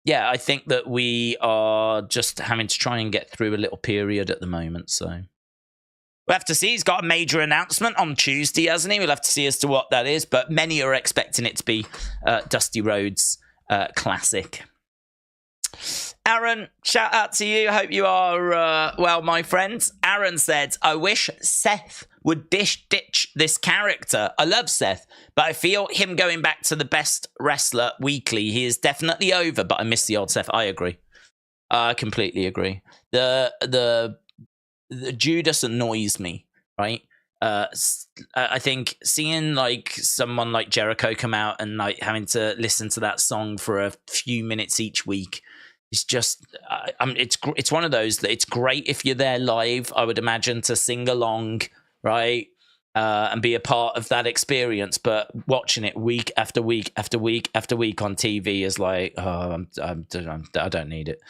yeah, I think that we are just having to try and get through a little period at the moment. So we'll have to see. He's got a major announcement on Tuesday, hasn't he? We'll have to see as to what that is. But many are expecting it to be Dusty Rhodes Classic. Aaron, shout out to you. Hope you are well, my friends. Aaron said, I wish Seth would ditch this character. I love Seth, but I feel him going back to the best wrestler weekly. He is definitely over, but I miss the old Seth. I agree. I completely agree. The Judas annoys me, right? I think seeing like someone like Jericho come out and like having to listen to that song for a few minutes each week, it's just, it's one of those that it's great if you're there live, I would imagine, to sing along, right? And be a part of that experience. But watching it week after week after week after week on TV is like, oh, I don't need it.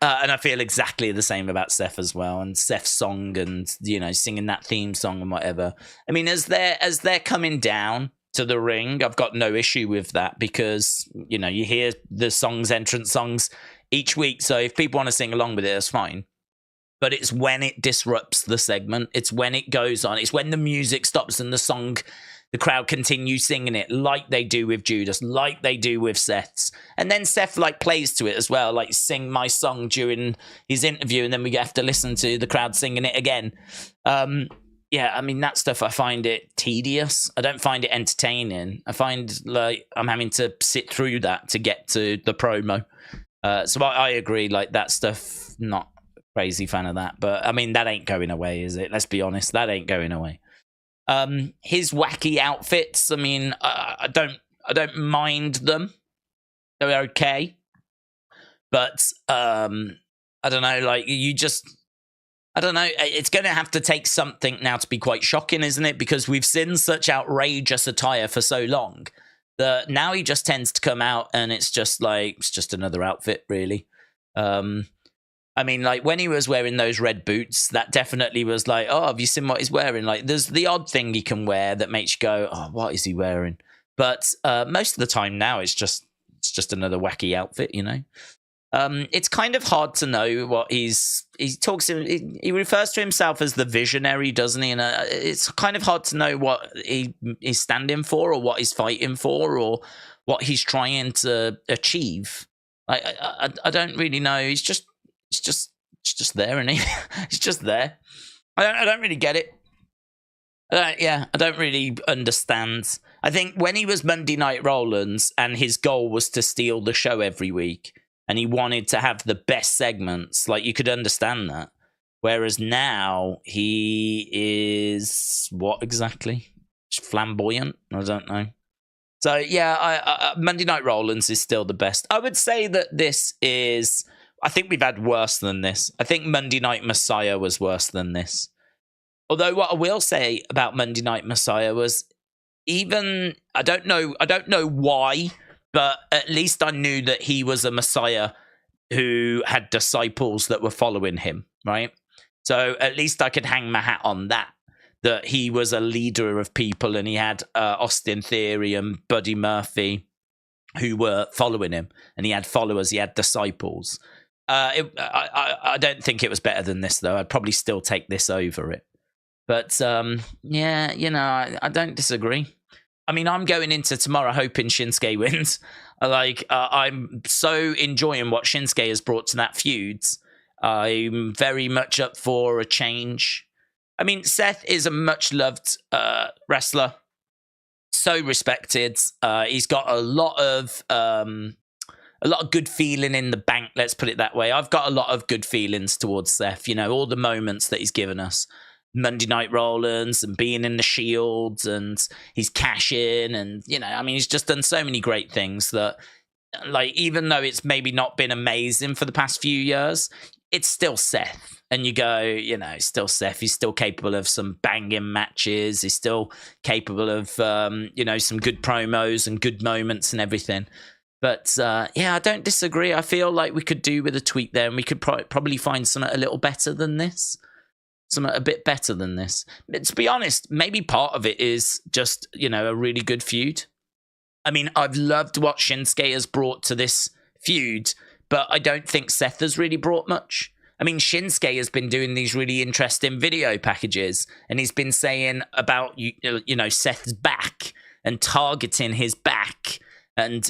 And I feel exactly the same about Seth as well. And Seth's song and, singing that theme song and whatever. I mean, as they're coming down, to the ring, I've got no issue with that because, you know, you hear the songs, entrance songs each week. So if people want to sing along with it, that's fine. But it's when it disrupts the segment. It's when it goes on. It's when the music stops and the crowd continues singing it like they do with Judas, like they do with Seth's. And then Seth like plays to it as well, like sing my song during his interview. And then we have to listen to the crowd singing it again. Yeah, I mean, that stuff, I find it tedious. I don't find it entertaining. I find like I'm having to sit through that to get to the promo. So I agree, like that stuff, not a crazy fan of that. But I mean, that ain't going away, is it? Let's be honest, that ain't going away. His wacky outfits, I mean, I don't mind them. They're okay. But I don't know, like I don't know. It's going to have to take something now to be quite shocking, isn't it? Because we've seen such outrageous attire for so long that now he just tends to come out and it's just another outfit, really. I mean, like when he was wearing those red boots, that definitely was like, oh, have you seen what he's wearing? Like there's the odd thing he can wear that makes you go, oh, what is he wearing? But most of the time now it's just another wacky outfit, you know? It's kind of hard to know what he refers to himself as the visionary, doesn't he? And it's kind of hard to know what he's standing for or what he's fighting for or what he's trying to achieve. I don't really know. It's just there, isn't he? It's just there. I don't really get it. I don't really understand. I think when he was Monday Night Rollins and his goal was to steal the show every week, and he wanted to have the best segments, like you could understand that. Whereas now he is what exactly? Flamboyant? I don't know. So yeah, Monday Night Rollins is still the best. I would say that this is. I think we've had worse than this. I think Monday Night Messiah was worse than this. Although what I will say about Monday Night Messiah was even I don't know why. But at least I knew that he was a Messiah who had disciples that were following him, right? So at least I could hang my hat on that he was a leader of people and he had Austin Theory and Buddy Murphy who were following him. And he had followers, he had disciples. I don't think it was better than this, though. I'd probably still take this over it. But, yeah, you know, I don't disagree. I mean, I'm going into tomorrow hoping Shinsuke wins. I'm so enjoying what Shinsuke has brought to that feud. I'm very much up for a change. I mean, Seth is a much-loved wrestler. So respected. He's got a lot of good feeling in the bank, let's put it that way. I've got a lot of good feelings towards Seth. You know, all the moments that he's given us. Monday Night Rollins and being in the Shield and he's cashing and, you know, I mean, he's just done so many great things that, like, even though it's maybe not been amazing for the past few years, it's still Seth. And you go, you know, it's still Seth. He's still capable of some banging matches. He's still capable of, you know, some good promos and good moments and everything. But, yeah, I don't disagree. I feel like we could do with a tweak there and we could probably find something a little better than this. Something a bit better than this. But to be honest, maybe part of it is just, you know, a really good feud. I mean, I've loved what Shinsuke has brought to this feud, but I don't think Seth has really brought much. I mean, Shinsuke has been doing these really interesting video packages, and he's been saying about, you know, Seth's back and targeting his back. And,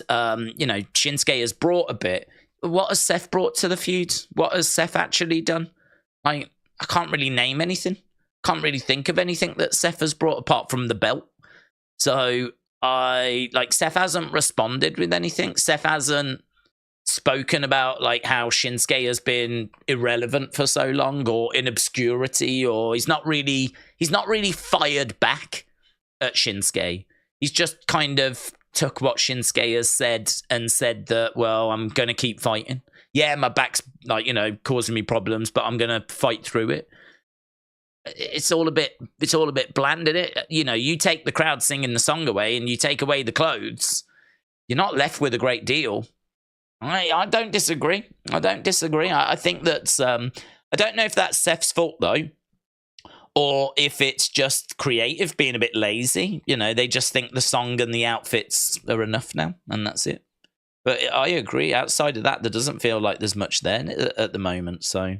you know, Shinsuke has brought a bit. What has Seth brought to the feud? What has Seth actually done? I can't really name anything. Can't really think of anything that Seth has brought apart from the belt. So Seth hasn't responded with anything. Seth hasn't spoken about like how Shinsuke has been irrelevant for so long or in obscurity, or he's not really fired back at Shinsuke. He's just kind of took what Shinsuke has said and said that, well, I'm going to keep fighting. Yeah, my back's like, you know, causing me problems, but I'm going to fight through it. It's all a bit bland, isn't it? You know, you take the crowd singing the song away and you take away the clothes, you're not left with a great deal. I don't disagree. I think that's, I don't know if that's Seth's fault though, or if it's just creative being a bit lazy. You know, they just think the song and the outfits are enough now, and that's it. But I agree. Outside of that, there doesn't feel like there's much there at the moment. So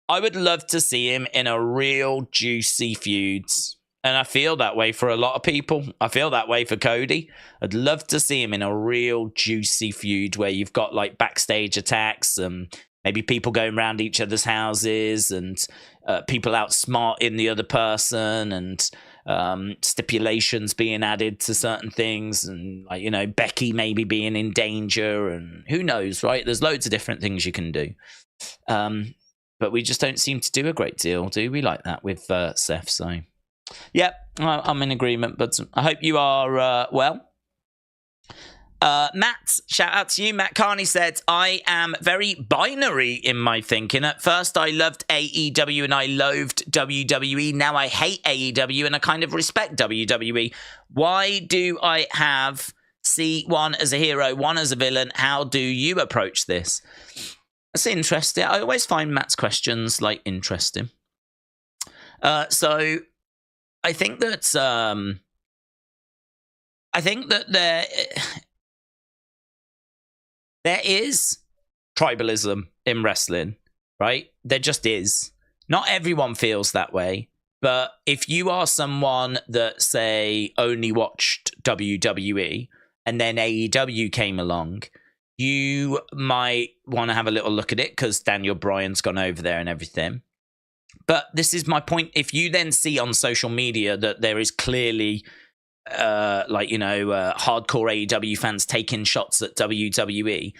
I would love to see him in a real juicy feuds. And I feel that way for a lot of people. I feel that way for Cody. I'd love to see him in a real juicy feud where you've got like backstage attacks and maybe people going around each other's houses and people outsmarting the other person and stipulations being added to certain things, and like, you know, Becky maybe being in danger, and who knows, right? There's loads of different things you can do, but we just don't seem to do a great deal, do we, like that with Seth? So yeah, I'm in agreement, but I hope you are well. Matt, shout out to you. Matt Carney said, I am very binary in my thinking. At first, I loved AEW and I loathed WWE. Now I hate AEW and I kind of respect WWE. Why do I see one as a hero, one as a villain? How do you approach this? That's interesting. I always find Matt's questions like interesting. So I think that there is tribalism in wrestling, right? There just is. Not everyone feels that way, but if you are someone that, say, only watched WWE and then AEW came along, you might want to have a little look at it because Daniel Bryan's gone over there and everything. But this is my point. If you then see on social media that there is clearly hardcore AEW fans taking shots at WWE,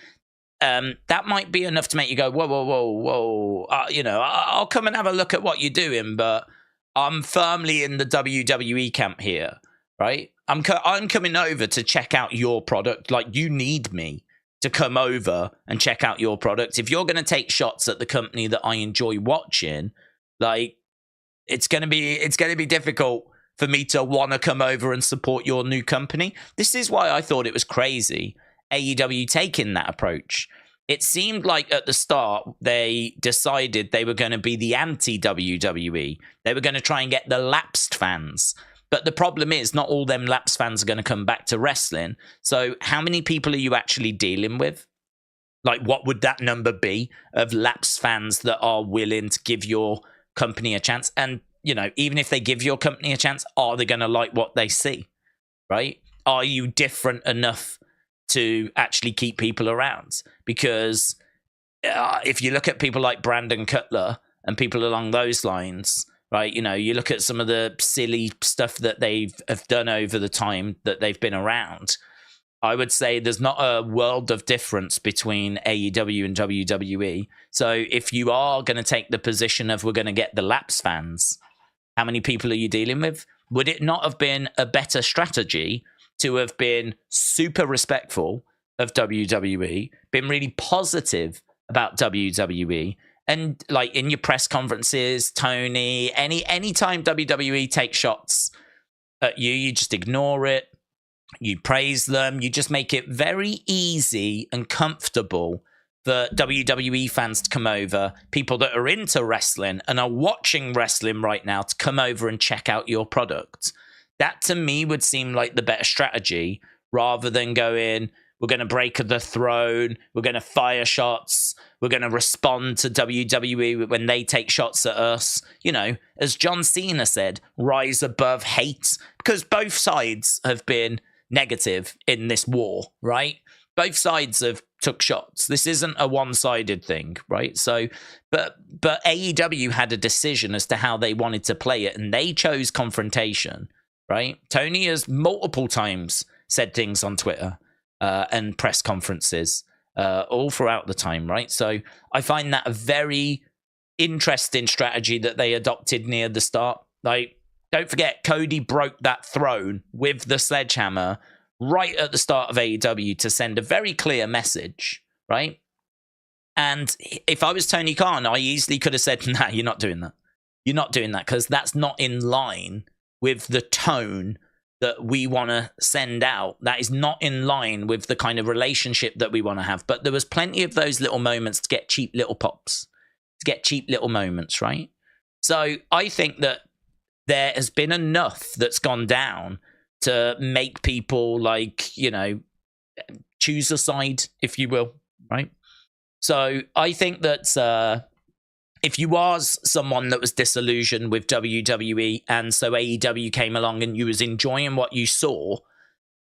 that might be enough to make you go, whoa. I'll come and have a look at what you're doing, but I'm firmly in the WWE camp here, right? I'm coming over to check out your product. Like, you need me to come over and check out your product. If you're going to take shots at the company that I enjoy watching, like, it's going to be difficult for me to want to come over and support your new company. This is why I thought it was crazy, AEW taking that approach. It seemed like at the start, they decided they were going to be the anti-WWE. They were going to try and get the lapsed fans. But the problem is, not all them lapsed fans are going to come back to wrestling. So how many people are you actually dealing with? Like, what would that number be of lapsed fans that are willing to give your company a chance? And you know, even if they give your company a chance, are they going to like what they see, right? Are you different enough to actually keep people around? Because if you look at people like Brandon Cutler and people along those lines, right, you know, you look at some of the silly stuff that have done over the time that they've been around, I would say there's not a world of difference between AEW and WWE. So if you are going to take the position of we're going to get the lapsed fans, how many people are you dealing with? Would it not have been a better strategy to have been super respectful of WWE, been really positive about WWE, and like in your press conferences, Tony, any time WWE takes shots at you, you just ignore it, you praise them, you just make it very easy and comfortable for WWE fans to come over, people that are into wrestling and are watching wrestling right now to come over and check out your product. That to me would seem like the better strategy, rather than going, we're going to break the throne, we're going to fire shots, we're going to respond to WWE when they take shots at us. You know, as John Cena said, rise above hate, because both sides have been negative in this war, right? Both sides have took shots. This isn't a one-sided thing, right? So, but AEW had a decision as to how they wanted to play it, and they chose confrontation, right? Tony has multiple times said things on Twitter and press conferences all throughout the time, right? So I find that a very interesting strategy that they adopted near the start. Like, don't forget, Cody broke that throne with the sledgehammer right at the start of AEW to send a very clear message, right? And if I was Tony Khan, I easily could have said, nah, you're not doing that. You're not doing that, because that's not in line with the tone that we want to send out. That is not in line with the kind of relationship that we want to have. But there was plenty of those little moments to get cheap little pops, to get cheap little moments, right? So I think that there has been enough that's gone down to make people, like, you know, choose a side, if you will, right? So I think that if you was someone that was disillusioned with WWE and so AEW came along and you was enjoying what you saw,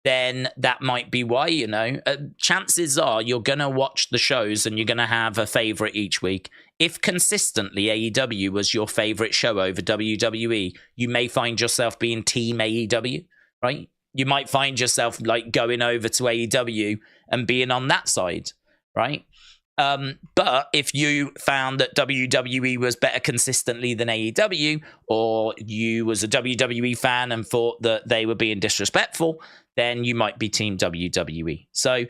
then that might be why, you know. Chances are you're going to watch the shows and you're going to have a favorite each week. If consistently AEW was your favorite show over WWE, you may find yourself being team AEW, right? You might find yourself like going over to AEW and being on that side, right? But if you found that WWE was better consistently than AEW, or you was a WWE fan and thought that they were being disrespectful, then you might be team WWE. So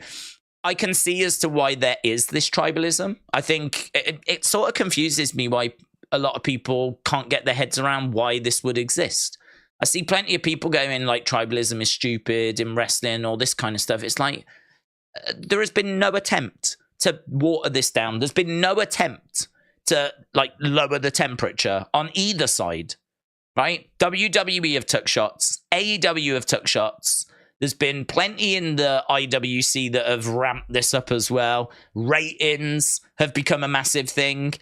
I can see as to why there is this tribalism. I think it sort of confuses me why a lot of people can't get their heads around why this would exist. I see plenty of people going like tribalism is stupid in wrestling, all this kind of stuff. It's like there has been no attempt to water this down. There's been no attempt to like lower the temperature on either side, right? WWE have took shots. AEW have took shots. There's been plenty in the IWC that have ramped this up as well. Ratings have become a massive thing.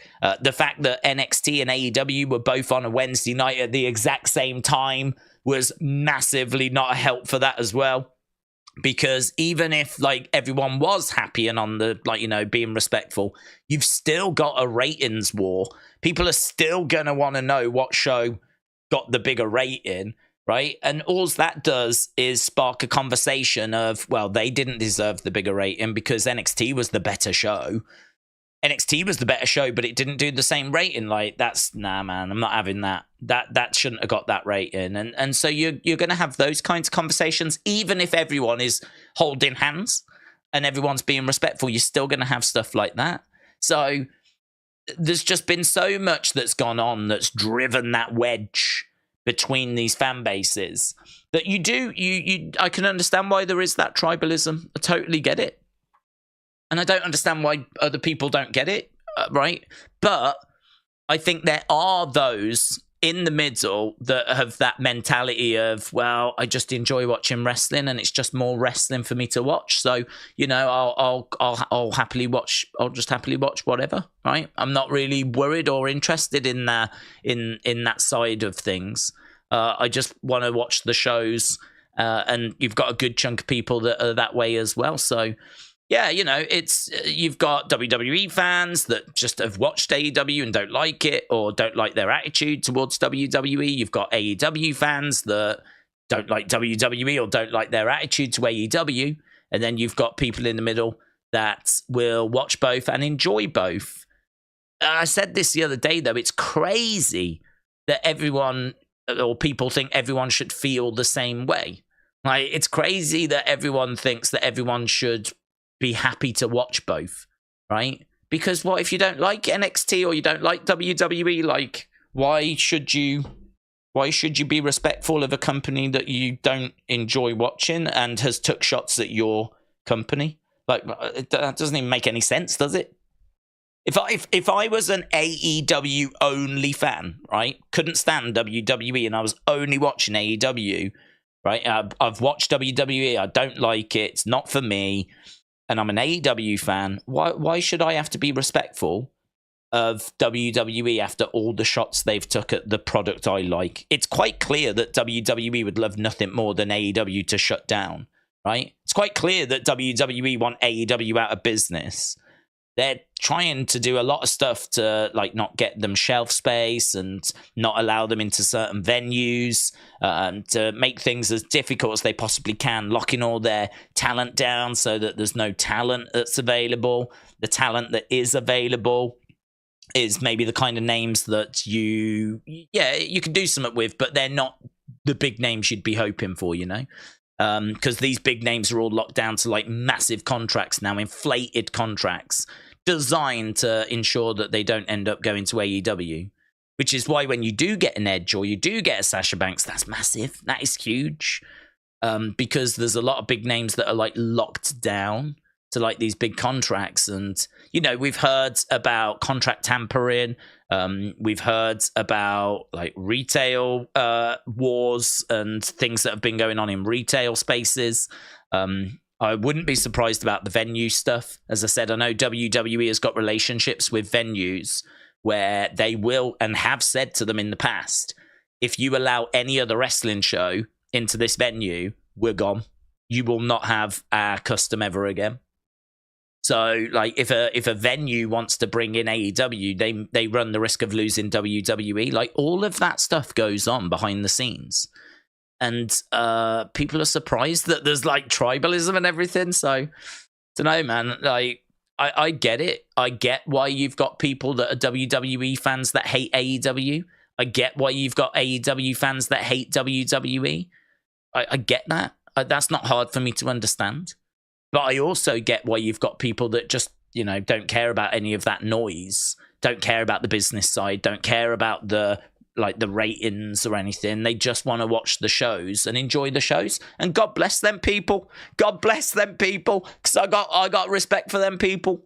The fact that NXT and AEW were both on a Wednesday night at the exact same time was massively not a help for that as well. Because even if like everyone was happy and on the, like, you know, being respectful, you've still got a ratings war. People are still going to want to know what show got the bigger rating, right? And all that does is spark a conversation of, well, they didn't deserve the bigger rating because NXT was the better show. NXT was the better show, but it didn't do the same rating. Like, that's, nah, man, I'm not having that. That shouldn't have got that rating. And so you're going to have those kinds of conversations, even if everyone is holding hands and everyone's being respectful, you're still going to have stuff like that. So there's just been so much that's gone on that's driven that wedge between these fan bases that I can understand why there is that tribalism. I totally get it. And I don't understand why other people don't get it, right? But I think there are those in the middle that have that mentality of, well, I just enjoy watching wrestling and it's just more wrestling for me to watch. So, you know, I'll happily watch. I'll just happily watch whatever, right? I'm not really worried or interested in that side of things. I just want to watch the shows, and you've got a good chunk of people that are that way as well. So, yeah, you know, it's you've got WWE fans that just have watched AEW and don't like it or don't like their attitude towards WWE. You've got AEW fans that don't like WWE or don't like their attitude to AEW. And then you've got people in the middle that will watch both and enjoy both. I said this the other day, though. It's crazy that everyone or people think everyone should feel the same way. Like, it's crazy that everyone thinks that everyone should be happy to watch both, right? Because what if you don't like NXT or you don't like WWE? Like, why should you be respectful of a company that you don't enjoy watching and has took shots at your company? Like, that doesn't even make any sense, does it? If I was an AEW only fan, right, couldn't stand WWE and I was only watching AEW, right? I've watched WWE, I don't like it, it's not for me, and I'm an AEW fan, why should I have to be respectful of WWE after all the shots they've took at the product I like? It's quite clear that WWE would love nothing more than AEW to shut down, right? It's quite clear that WWE want AEW out of business. They're trying to do a lot of stuff to, like, not get them shelf space and not allow them into certain venues, to make things as difficult as they possibly can, locking all their talent down so that there's no talent that's available. The talent that is available is maybe the kind of names that you can do something with, but they're not the big names you'd be hoping for, you know? Because these big names are all locked down to like massive contracts now, inflated contracts designed to ensure that they don't end up going to AEW, which is why when you do get an Edge or you do get a Sasha Banks, that's massive. That is huge, because there's a lot of big names that are like locked down to like these big contracts. And, you know, we've heard about contract tampering. We've heard about like retail wars and things that have been going on in retail spaces. I wouldn't be surprised about the venue stuff. As I said, I know WWE has got relationships with venues where they will and have said to them in the past, if you allow any other wrestling show into this venue, we're gone. You will not have our custom ever again. So, like, if a venue wants to bring in AEW, they run the risk of losing WWE. Like, all of that stuff goes on behind the scenes. And people are surprised that there's, like, tribalism and everything. So, don't know, man. Like, I get it. I get why you've got people that are WWE fans that hate AEW. I get why you've got AEW fans that hate WWE. I get that. That's not hard for me to understand. But I also get why you've got people that just, you know, don't care about any of that noise, don't care about the business side, don't care about the ratings or anything. They just want to watch the shows and enjoy the shows. And God bless them people. God bless them people. Because I got respect for them people.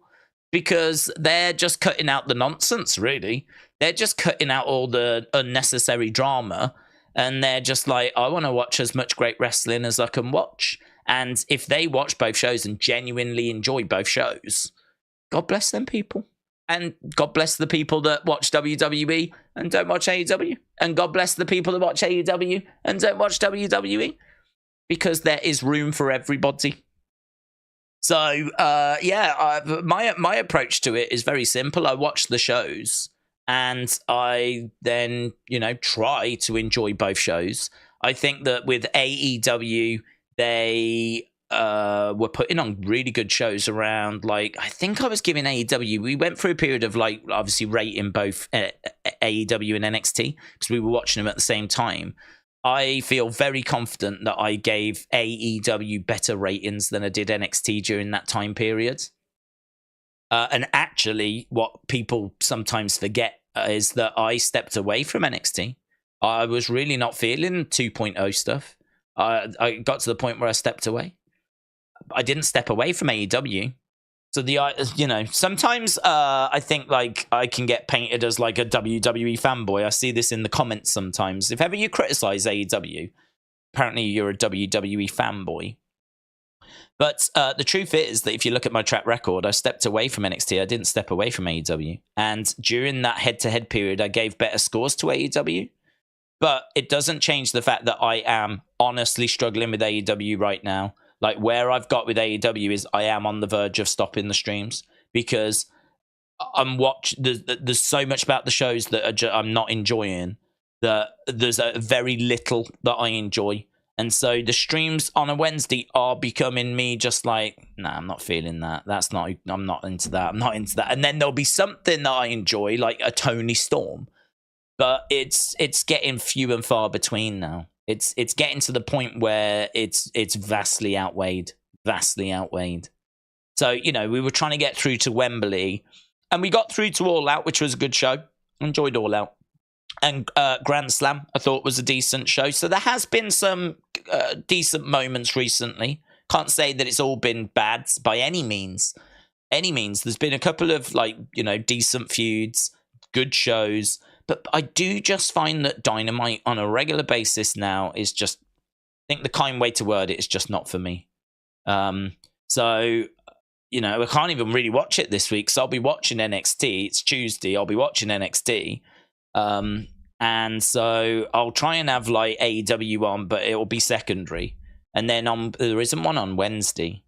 Because they're just cutting out the nonsense, really. They're just cutting out all the unnecessary drama. And they're just like, I want to watch as much great wrestling as I can watch. And if they watch both shows and genuinely enjoy both shows, God bless them people. And God bless the people that watch WWE and don't watch AEW. And God bless the people that watch AEW and don't watch WWE. Because there is room for everybody. So, my approach to it is very simple. I watch the shows and I then, you know, try to enjoy both shows. I think that with AEW, they were putting on really good shows around, like, I think I was giving AEW, we went through a period of, like, obviously rating both AEW and NXT because we were watching them at the same time. I feel very confident that I gave AEW better ratings than I did NXT during that time period. And actually, what people sometimes forget is that I stepped away from NXT. I was really not feeling 2.0 stuff. I got to the point where I stepped away. I didn't step away from AEW. So sometimes I think like I can get painted as like a WWE fanboy. I see this in the comments sometimes. If ever you criticize AEW, apparently you're a WWE fanboy. But the truth is that if you look at my track record, I stepped away from NXT. I didn't step away from AEW. And during that head-to-head period, I gave better scores to AEW. But it doesn't change the fact that I am honestly struggling with AEW right now. Like, where I've got with AEW is I am on the verge of stopping the streams because there's so much about the shows that I'm not enjoying that there's a very little that I enjoy. And so the streams on a Wednesday are becoming me just like, nah, I'm not feeling that. I'm not into that. I'm not into that. And then there'll be something that I enjoy, like a Tony Storm. But it's getting few and far between now. It's getting to the point where it's vastly outweighed. So, you know, we were trying to get through to Wembley, and we got through to All Out, which was a good show. Enjoyed All Out. And Grand Slam, I thought, was a decent show. So there has been some decent moments recently. Can't say that it's all been bad by any means. There's been a couple of, like, you know, decent feuds, good shows. But I do just find that Dynamite on a regular basis now is just, I think the kind way to word it is just not for me. So, you know, I can't even really watch it this week. So I'll be watching NXT. It's Tuesday. I'll be watching NXT. And so I'll try and have like AEW on, but it'll be secondary. And then there isn't one on Wednesday.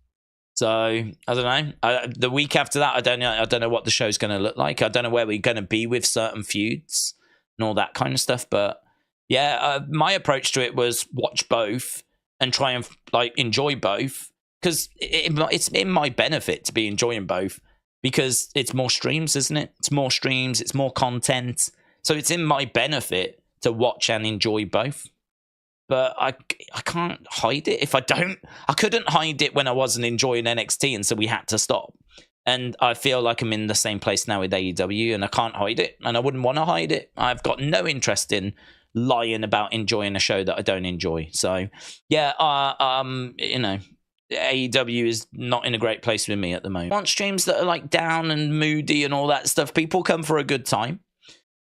So I don't know. The week after that, I don't know what the show's going to look like. I don't know where we're going to be with certain feuds and all that kind of stuff. But yeah, my approach to it was watch both and try and like enjoy both because it's in my benefit to be enjoying both because it's more streams, isn't it? It's more streams. It's more content. So it's in my benefit to watch and enjoy both. But I can't hide it if I don't. I couldn't hide it when I wasn't enjoying NXT, and so we had to stop. And I feel like I'm in the same place now with AEW, and I can't hide it, and I wouldn't want to hide it. I've got no interest in lying about enjoying a show that I don't enjoy. So, yeah, you know, AEW is not in a great place with me at the moment. I want streams that are like down and moody and all that stuff. People come for a good time.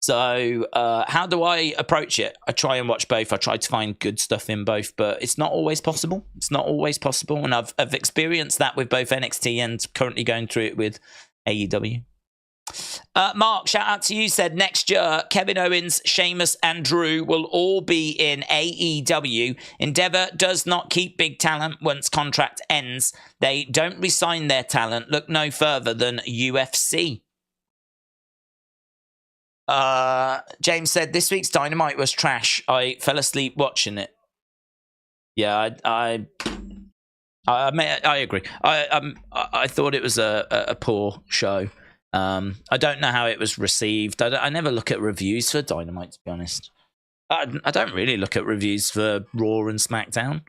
So how do I approach it? I try and watch both. I try to find good stuff in both, but it's not always possible. It's not always possible, and I've experienced that with both NXT and currently going through it with AEW. Mark, shout out to you, said next year Kevin Owens, Sheamus and Drew will all be in AEW. Endeavor does not keep big talent once contract ends. They don't resign their talent. Look no further than UFC. James said this week's Dynamite was trash. I fell asleep watching it. Yeah, I agree. I thought it was a poor show. I don't know how it was received. I never look at reviews for Dynamite, to be honest. I don't really look at reviews for Raw and SmackDown.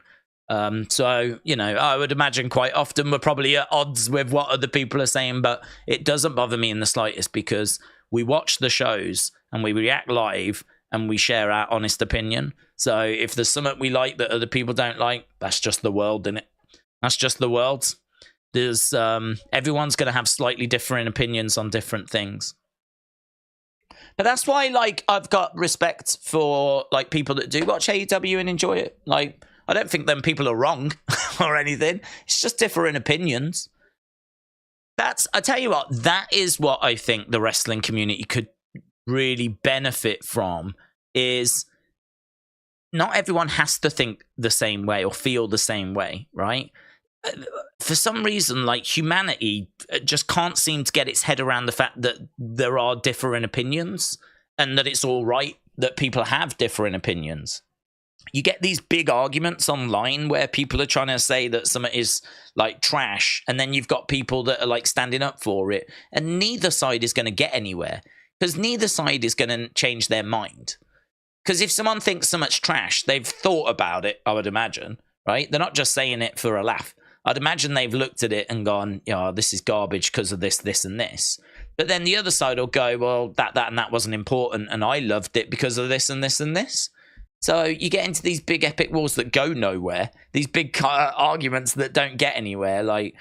So, you know, I would imagine quite often we're probably at odds with what other people are saying, but it doesn't bother me in the slightest because we watch the shows and we react live and we share our honest opinion. So if there's something we like that other people don't like, that's just the world, innit? That's just the world. There's everyone's going to have slightly different opinions on different things. But that's why, like, I've got respect for, like, people that do watch AEW and enjoy it. Like, I don't think them people are wrong or anything. It's just different opinions. I tell you what, that is what I think the wrestling community could really benefit from, is not everyone has to think the same way or feel the same way, right? For some reason, like, humanity just can't seem to get its head around the fact that there are different opinions and that it's all right that people have different opinions. You get these big arguments online where people are trying to say that something is like trash, and then you've got people that are like standing up for it, and neither side is going to get anywhere because neither side is going to change their mind. Because if someone thinks something's trash, they've thought about it, I would imagine, right? They're not just saying it for a laugh. I'd imagine they've looked at it and gone, oh, this is garbage because of this, this, and this. But then the other side will go, well, that, and that wasn't important, and I loved it because of this, and this, and this. So you get into these big epic wars that go nowhere, these big arguments that don't get anywhere. Like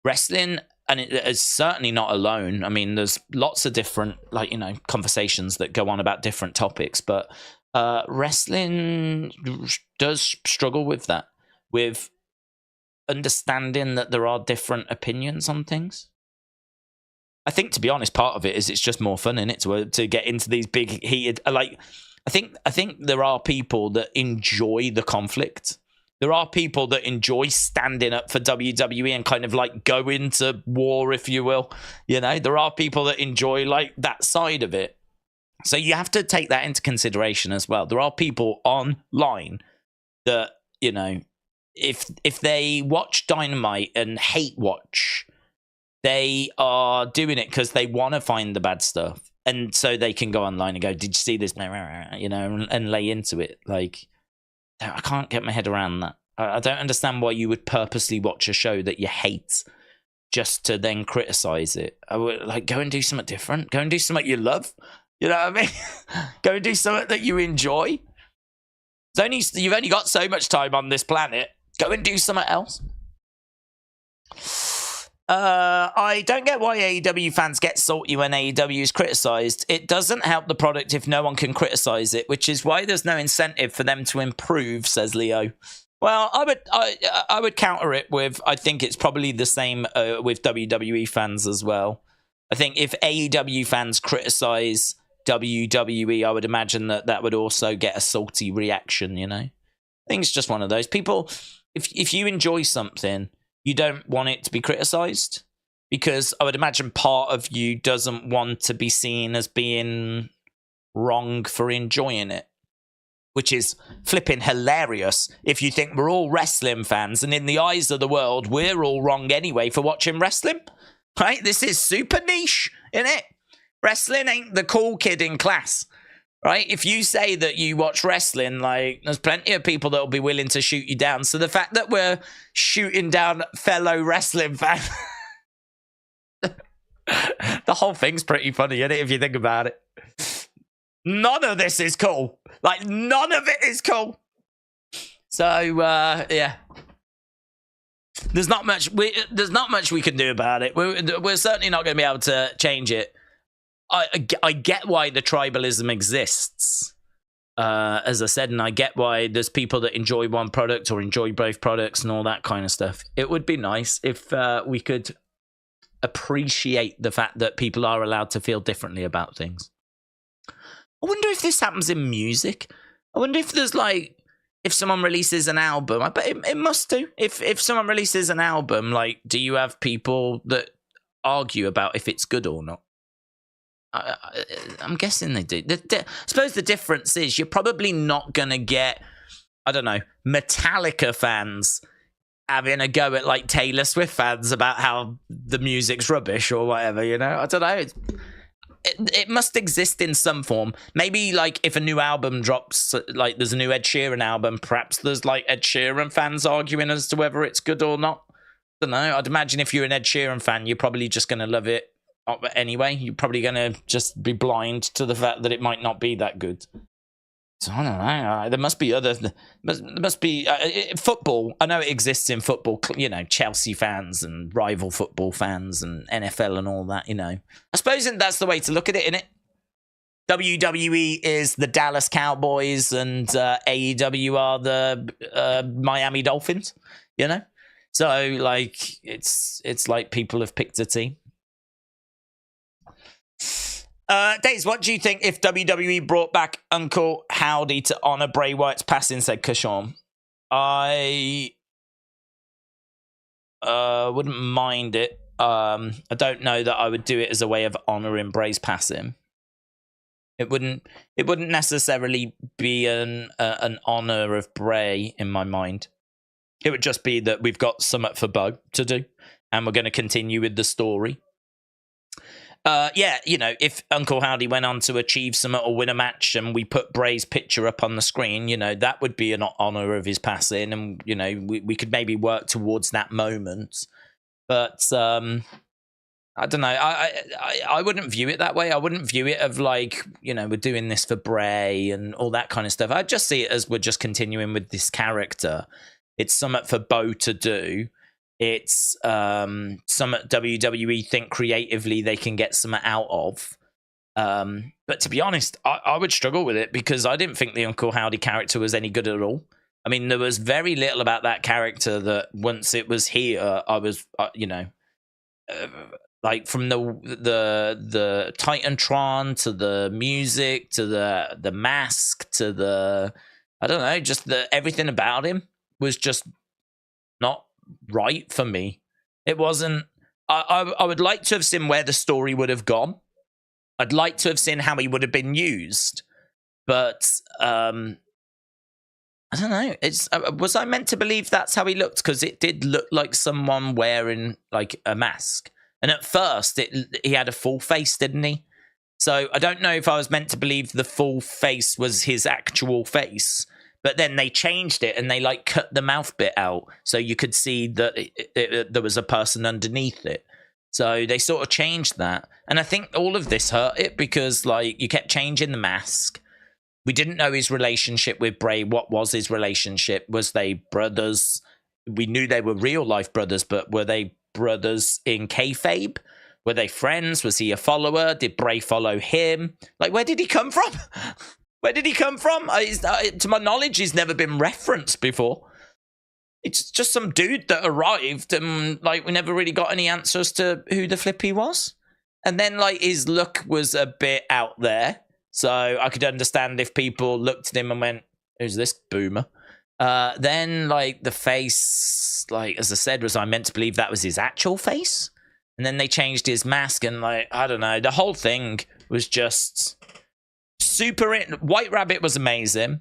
wrestling, and it is certainly not alone. I mean, there's lots of different, like, you know, conversations that go on about different topics, but wrestling does struggle with that, with understanding that there are different opinions on things. I think, to be honest, part of it is it's just more fun in it to get into these big heated, like, I think there are people that enjoy the conflict. There are people that enjoy standing up for WWE and kind of like go into war, if you will. You know, there are people that enjoy like that side of it. So you have to take that into consideration as well. There are people online that, you know, if they watch Dynamite and hate watch, they are doing it because they want to find the bad stuff. And so they can go online and go, did you see this? You know, and lay into it. Like, I can't get my head around that. I don't understand why you would purposely watch a show that you hate just to then criticize it. I would, like, go and do something different. Go and do something you love. You know what I mean? Go and do something that you enjoy. You've only got so much time on this planet. Go and do something else. I don't get why AEW fans get salty when AEW is criticised. It doesn't help the product if no one can criticise it, which is why there's no incentive for them to improve, says Leo. Well, I would counter it with, I think it's probably the same with WWE fans as well. I think if AEW fans criticise WWE, I would imagine that would also get a salty reaction, you know? I think it's just one of those. People, if you enjoy something, you don't want it to be criticised, because I would imagine part of you doesn't want to be seen as being wrong for enjoying it, which is flipping hilarious if you think we're all wrestling fans and in the eyes of the world, we're all wrong anyway for watching wrestling, right? This is super niche, isn't it? Wrestling ain't the cool kid in class, right? If you say that you watch wrestling, like, there's plenty of people that will be willing to shoot you down. So the fact that we're shooting down fellow wrestling fans, the whole thing's pretty funny, isn't it, if you think about it? None of this is cool. Like, none of it is cool. So, yeah. there's not much we can do about it. We're certainly not going to be able to change it. I get why the tribalism exists, as I said, and I get why there's people that enjoy one product or enjoy both products and all that kind of stuff. It would be nice if we could appreciate the fact that people are allowed to feel differently about things. I wonder if this happens in music. I wonder if there's like, if someone releases an album, I bet it must do. If someone releases an album, like, do you have people that argue about if it's good or not? I'm guessing they do. I suppose the difference is you're probably not going to get, I don't know, Metallica fans having a go at like Taylor Swift fans about how the music's rubbish or whatever, you know? I don't know. It must exist in some form. Maybe like if a new album drops, like there's a new Ed Sheeran album, perhaps there's like Ed Sheeran fans arguing as to whether it's good or not. I don't know. I'd imagine if you're an Ed Sheeran fan, you're probably just going to love it anyway. You're probably going to just be blind to the fact that it might not be that good. So I don't know. There must be other. There must be football. I know it exists in football. You know, Chelsea fans and rival football fans and NFL and all that. You know, I suppose that's the way to look at it, isn't it? WWE is the Dallas Cowboys and AEW are the Miami Dolphins. You know, so like it's like people have picked a team. Days, what do you think if WWE brought back Uncle Howdy to honor Bray Wyatt's passing, said Kashawn? I wouldn't mind it. I don't know that I would do it as a way of honoring Bray's passing. It wouldn't necessarily be an honor of Bray in my mind. It would just be that we've got something for Bug to do, and we're going to continue with the story. Yeah, you know, if Uncle Howdy went on to achieve something or win a match and we put Bray's picture up on the screen, you know, that would be an honor of his passing, and, you know, we could maybe work towards that moment. But I don't know. I wouldn't view it that way. I wouldn't view it of like, you know, we're doing this for Bray and all that kind of stuff. I'd just see it as we're just continuing with this character. It's something for Bo to do. It's some WWE think creatively they can get some out of. But to be honest, I would struggle with it because I didn't think the Uncle Howdy character was any good at all. I mean, there was very little about that character that once it was here, I was, you know, like from the Titantron to the music to the mask to the, I don't know, just everything about him was just not right for me. It wasn't. I would like to have seen where the story would have gone. I'd like to have seen how he would have been used, but I don't know. It's was I meant to believe that's how he looked? Because it did look like someone wearing like a mask, and at first he had a full face, didn't he? So I don't know if I was meant to believe the full face was his actual face. But then they changed it and they like cut the mouth bit out so you could see that there was a person underneath it. So they sort of changed that. And I think all of this hurt it because like you kept changing the mask. We didn't know his relationship with Bray. What was his relationship? Was they brothers? We knew they were real life brothers, but were they brothers in kayfabe? Were they friends? Was he a follower? Did Bray follow him? Like, where did he come from? Where did he come from? To my knowledge, he's never been referenced before. It's just some dude that arrived and, like, we never really got any answers to who the flip he was. And then, like, his look was a bit out there. So I could understand if people looked at him and went, who's this boomer? Then, like, the face, like, as I said, was I meant to believe that was his actual face? And then they changed his mask and, like, I don't know. The whole thing was just super. White Rabbit was amazing.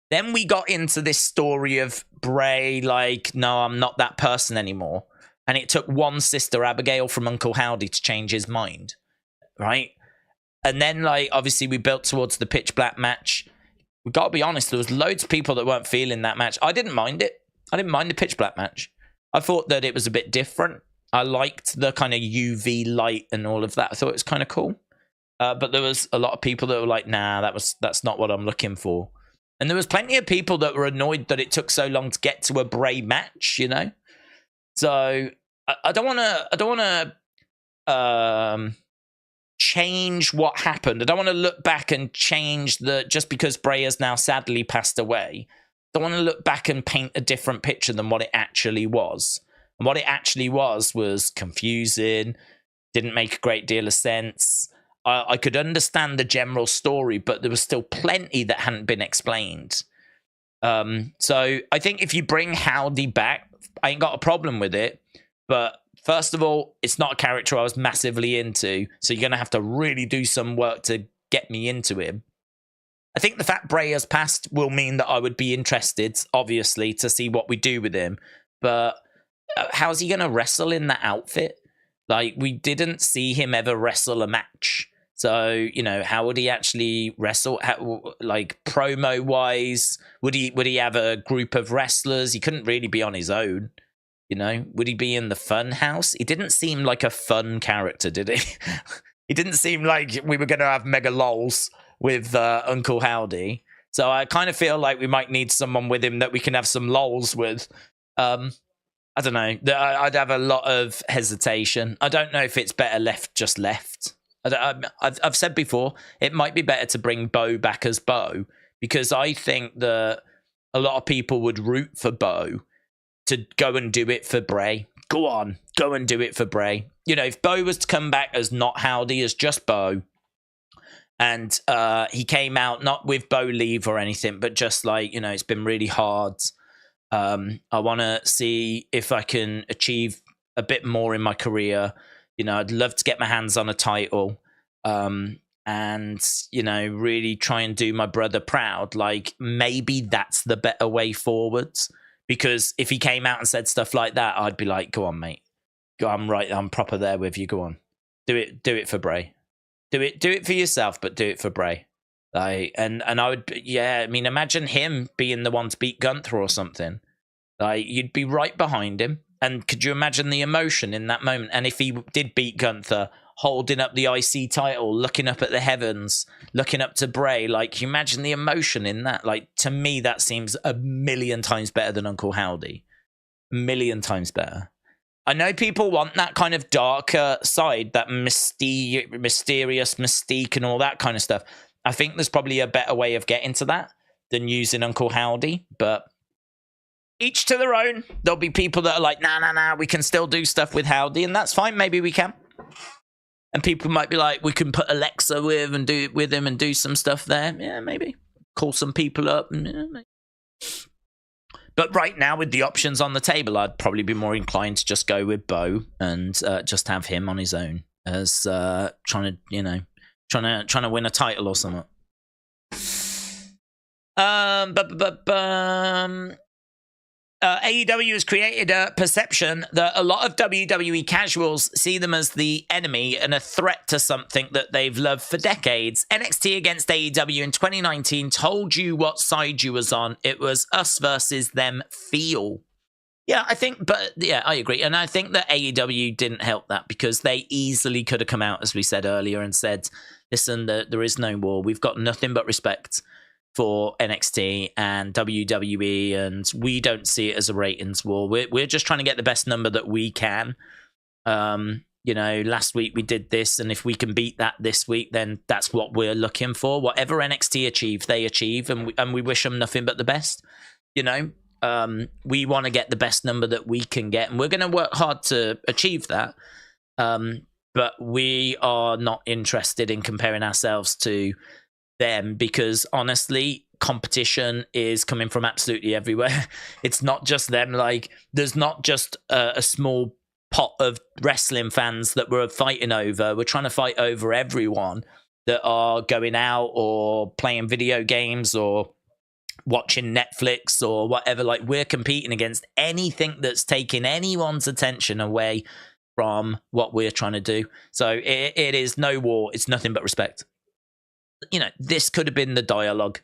Then we got into this story of Bray, like, no, I'm not that person anymore. And it took one Sister Abigail from Uncle Howdy to change his mind, right? And then, like, obviously we built towards the Pitch Black match. We got to be honest, there was loads of people that weren't feeling that match. I didn't mind it. I didn't mind the Pitch Black match. I thought that it was a bit different. I liked the kind of UV light and all of that. I thought it was kind of cool. But there was a lot of people that were like, nah, that's not what I'm looking for. And there was plenty of people that were annoyed that it took so long to get to a Bray match, you know? So I don't want to change what happened. I don't want to look back and change just because Bray has now sadly passed away. I don't want to look back and paint a different picture than what it actually was. And what it actually was confusing, didn't make a great deal of sense. I could understand the general story, but there was still plenty that hadn't been explained. So I think if you bring Howdy back, I ain't got a problem with it. But first of all, it's not a character I was massively into, so you're going to have to really do some work to get me into him. I think the fact Bray has passed will mean that I would be interested, obviously, to see what we do with him. But how's he going to wrestle in that outfit? Like, we didn't see him ever wrestle a match. So, how would he actually wrestle? Like, promo-wise, would he have a group of wrestlers? He couldn't really be on his own. Would he be in the fun house? He didn't seem like a fun character, did he? He didn't seem like we were going to have mega lols with Uncle Howdy. So I kind of feel like we might need someone with him that we can have some lols with. I don't know. I'd have a lot of hesitation. I don't know if it's better left just left. I've said before, it might be better to bring Bo back as Bo, because I think that a lot of people would root for Bo to go and do it for Bray. Go on, go and do it for Bray. If Bo was to come back as not Howdy, as just Bo, and he came out not with Bo leave or anything, but just like, it's been really hard. I want to see if I can achieve a bit more in my career. I'd love to get my hands on a title, and, really try and do my brother proud. Like, maybe that's the better way forwards. Because if he came out and said stuff like that, I'd be like, go on, mate. Go on, I'm proper there with you. Go on. Do it for Bray. Do it for yourself, but do it for Bray. Like, and I would, imagine him being the one to beat Gunther or something. Like, you'd be right behind him. And could you imagine the emotion in that moment? And if he did beat Gunther, holding up the IC title, looking up at the heavens, looking up to Bray, like, you imagine the emotion in that. Like, to me, that seems a million times better than Uncle Howdy. A million times better. I know people want that kind of darker side, that mysterious mystique and all that kind of stuff. I think there's probably a better way of getting to that than using Uncle Howdy, but each to their own. There'll be people that are like, nah, we can still do stuff with Howdy, and that's fine. Maybe we can. And people might be like, we can put Alexa with him and do some stuff there. Yeah, maybe. Call some people up. Yeah, maybe. But right now, with the options on the table, I'd probably be more inclined to just go with Bo and just have him on his own as trying to win a title or something. AEW has created a perception that a lot of WWE casuals see them as the enemy and a threat to something that they've loved for decades. NXT against AEW in 2019 told you what side you was on. It was us versus them feel. Yeah, I agree. And I think that AEW didn't help that, because they easily could have come out, as we said earlier, and said, listen, there is no war. We've got nothing but respect for NXT and WWE, and we don't see it as a ratings war. We're just trying to get the best number that we can. Last week we did this, and if we can beat that this week, then that's what we're looking for. Whatever NXT achieve, they achieve, and we wish them nothing but the best. We want to get the best number that we can get, and we're going to work hard to achieve that. But we are not interested in comparing ourselves to them, because honestly, competition is coming from absolutely everywhere. It's not just them. Like, there's not just a small pot of wrestling fans that we're fighting over. We're trying to fight over everyone that are going out or playing video games or watching Netflix or whatever. Like, we're competing against anything that's taking anyone's attention away from what we're trying to do. So it is no war. It's nothing but respect. This could have been the dialogue.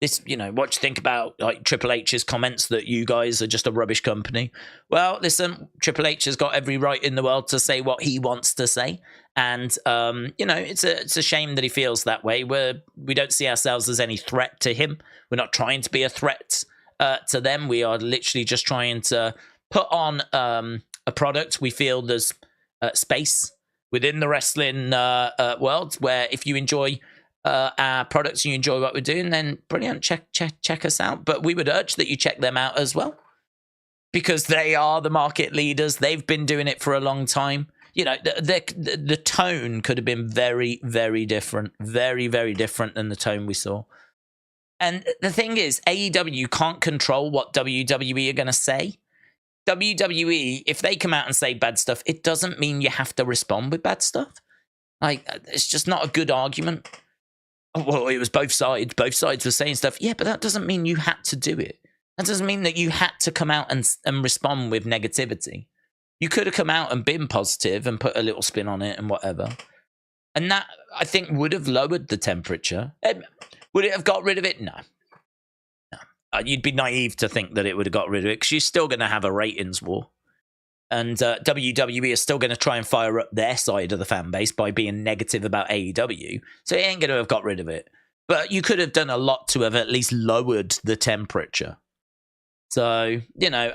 This, what do you think about like Triple H's comments that you guys are just a rubbish company? Well, listen, Triple H has got every right in the world to say what he wants to say. And, it's a shame that he feels that way. We don't see ourselves as any threat to him. We're not trying to be a threat to them. We are literally just trying to put on a product, we feel there's space within the wrestling world where if you enjoy our products, you enjoy what we're doing, then brilliant, check us out. But we would urge that you check them out as well, because they are the market leaders. They've been doing it for a long time. You know, the tone could have been very, very different. Very, very different than the tone we saw. And the thing is, AEW can't control what WWE are going to say. WWE, if they come out and say bad stuff, it doesn't mean you have to respond with bad stuff. Like, it's just not a good argument. Oh, well, it was both sides. Both sides were saying stuff. Yeah, but that doesn't mean you had to do it. That doesn't mean that you had to come out and respond with negativity. You could have come out and been positive and put a little spin on it and whatever. And that, I think, would have lowered the temperature. Would it have got rid of it? No. You'd be naive to think that it would have got rid of it, because you're still going to have a ratings war. And WWE is still going to try and fire up their side of the fan base by being negative about AEW. So it ain't going to have got rid of it. But you could have done a lot to have at least lowered the temperature. So, you know,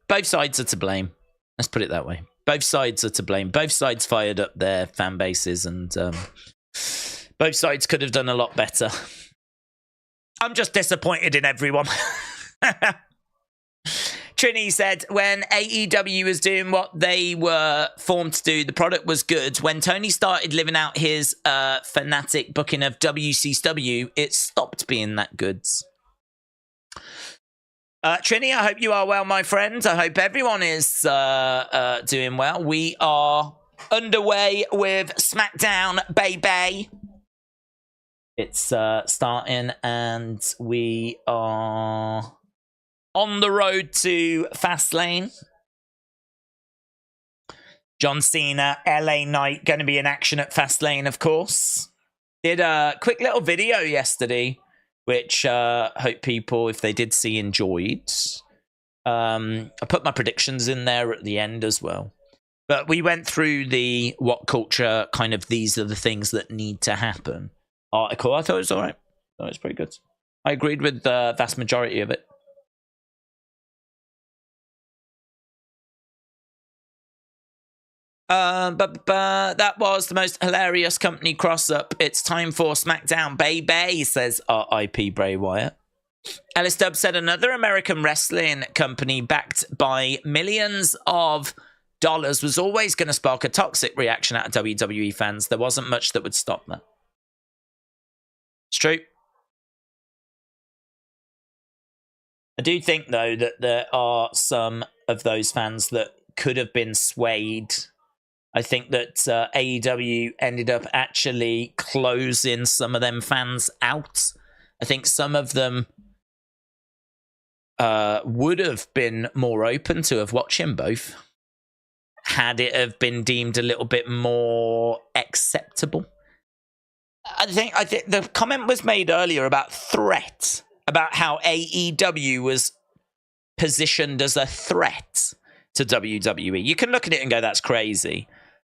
both sides are to blame. Let's put it that way. Both sides are to blame. Both sides fired up their fan bases, and both sides could have done a lot better. I'm just disappointed in everyone. Trini said, when AEW was doing what they were formed to do, the product was good. When Tony started living out his fanatic booking of WCW, it stopped being that good. Trini, I hope you are well, my friend. I hope everyone is doing well. We are underway with Smackdown, baby. It's starting, and we are on the road to Fastlane. John Cena, LA Knight, going to be in action at Fastlane, of course. Did a quick little video yesterday, which hope people, if they did see, enjoyed. I put my predictions in there at the end as well. But we went through the what culture, kind of these are the things that need to happen article. I thought it was all right. I thought it was pretty good. I agreed with the vast majority of it. But that was the most hilarious company cross-up. It's time for Smackdown, baby, says RIP Bray Wyatt. Ellis Dub said another American wrestling company backed by millions of dollars was always going to spark a toxic reaction out of WWE fans. There wasn't much that would stop that. It's true. I do think, though, that there are some of those fans that could have been swayed. I think that AEW ended up actually closing some of them fans out. I think some of them would have been more open to have watching both had it have been deemed a little bit more acceptable. I think the comment was made earlier about threat, about how AEW was positioned as a threat to WWE. You can look at it and go, that's crazy.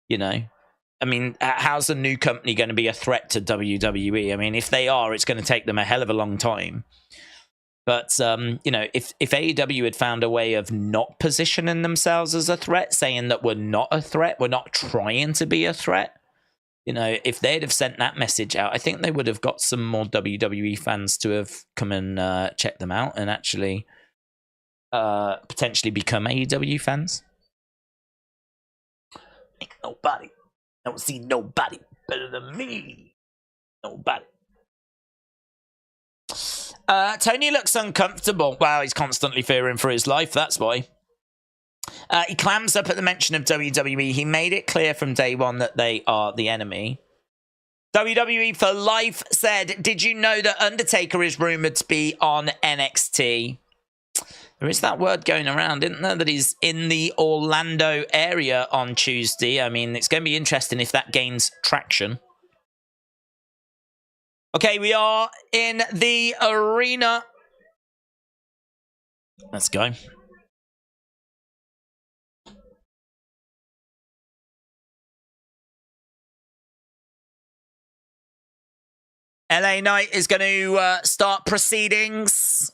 You know, I mean, how's a new company going to be a threat to WWE? I mean, if they are, it's going to take them a hell of a long time. But, you know, if AEW had found a way of not positioning themselves as a threat, saying that we're not a threat, we're not trying to be a threat, you know, if they'd have sent that message out, I think they would have got some more WWE fans to have come and check them out and actually potentially become AEW fans. Ain't nobody. Don't see nobody better than me. Nobody. Tony looks uncomfortable. Wow, he's constantly fearing for his life. That's why. He clams up at the mention of WWE. He made it clear from day one that they are the enemy. WWE for Life said, did you know that Undertaker is rumored to be on NXT? There is that word going around, isn't there, that he's in the Orlando area on Tuesday. I mean, it's going to be interesting if that gains traction. Okay, we are in the arena. Let's go. LA Knight is going to start proceedings.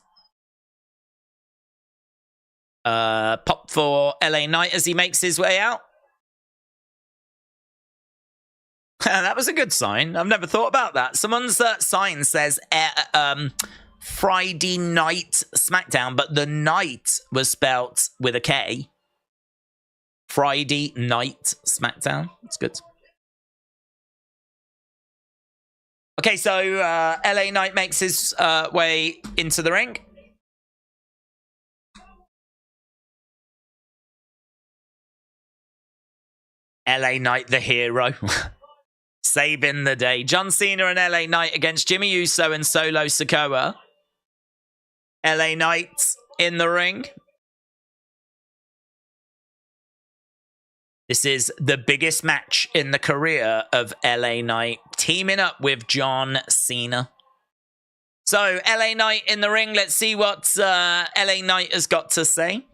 Pop for LA Knight as he makes his way out. That was a good sign. I've never thought about that. Someone's sign says Friday Night Smackdown, but the night was spelt with a K. Friday Night Smackdown. That's good. Okay, so LA Knight makes his way into the ring. LA Knight, the hero. Saving the day. John Cena and LA Knight against Jimmy Uso and Solo Sikoa. LA Knight in the ring. This is the biggest match in the career of LA Knight, teaming up with John Cena. So, LA Knight in the ring. Let's see what LA Knight has got to say.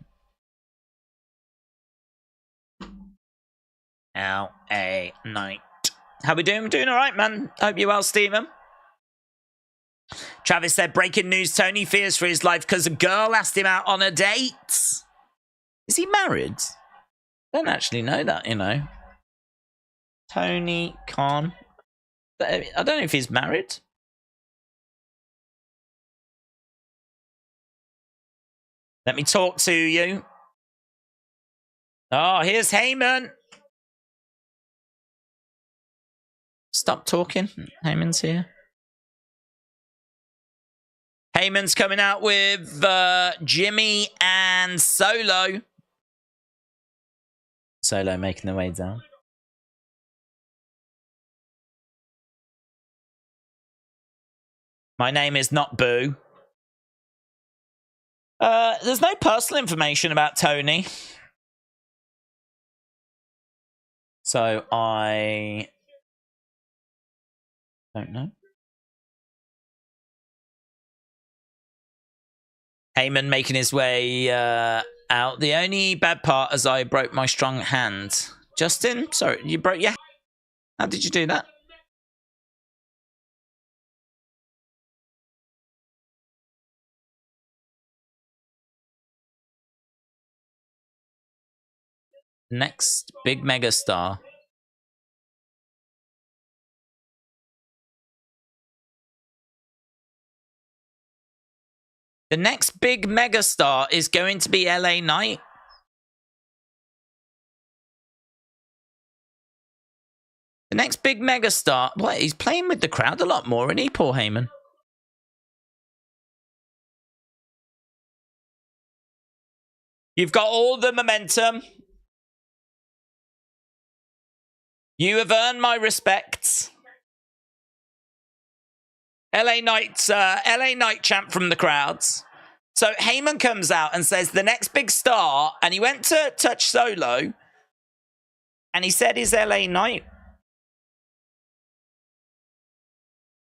LA Knight. How we doing? We're doing all right, man. Hope you're well, Steven. Travis said, breaking news, Tony fears for his life because a girl asked him out on a date. Is he married? I don't actually know that, you know. Tony Khan. I don't know if he's married. Let me talk to you. Oh, here's Heyman. Stop talking. Heyman's here. Heyman's coming out with Jimmy and Solo. Solo making their way down. My name is not Boo. There's no personal information about Tony. So I don't know. Heyman making his way out. The only bad part is I broke my strong hand. Justin, sorry, you broke your hand? How did you do that? Next big megastar. The next big megastar is going to be LA Knight. The next big megastar. What? He's playing with the crowd a lot more, isn't he, Paul Heyman? You've got all the momentum. You have earned my respect. LA Knight chant from the crowds. So Heyman comes out and says the next big star, and he went to touch Solo, and he said he's LA Knight.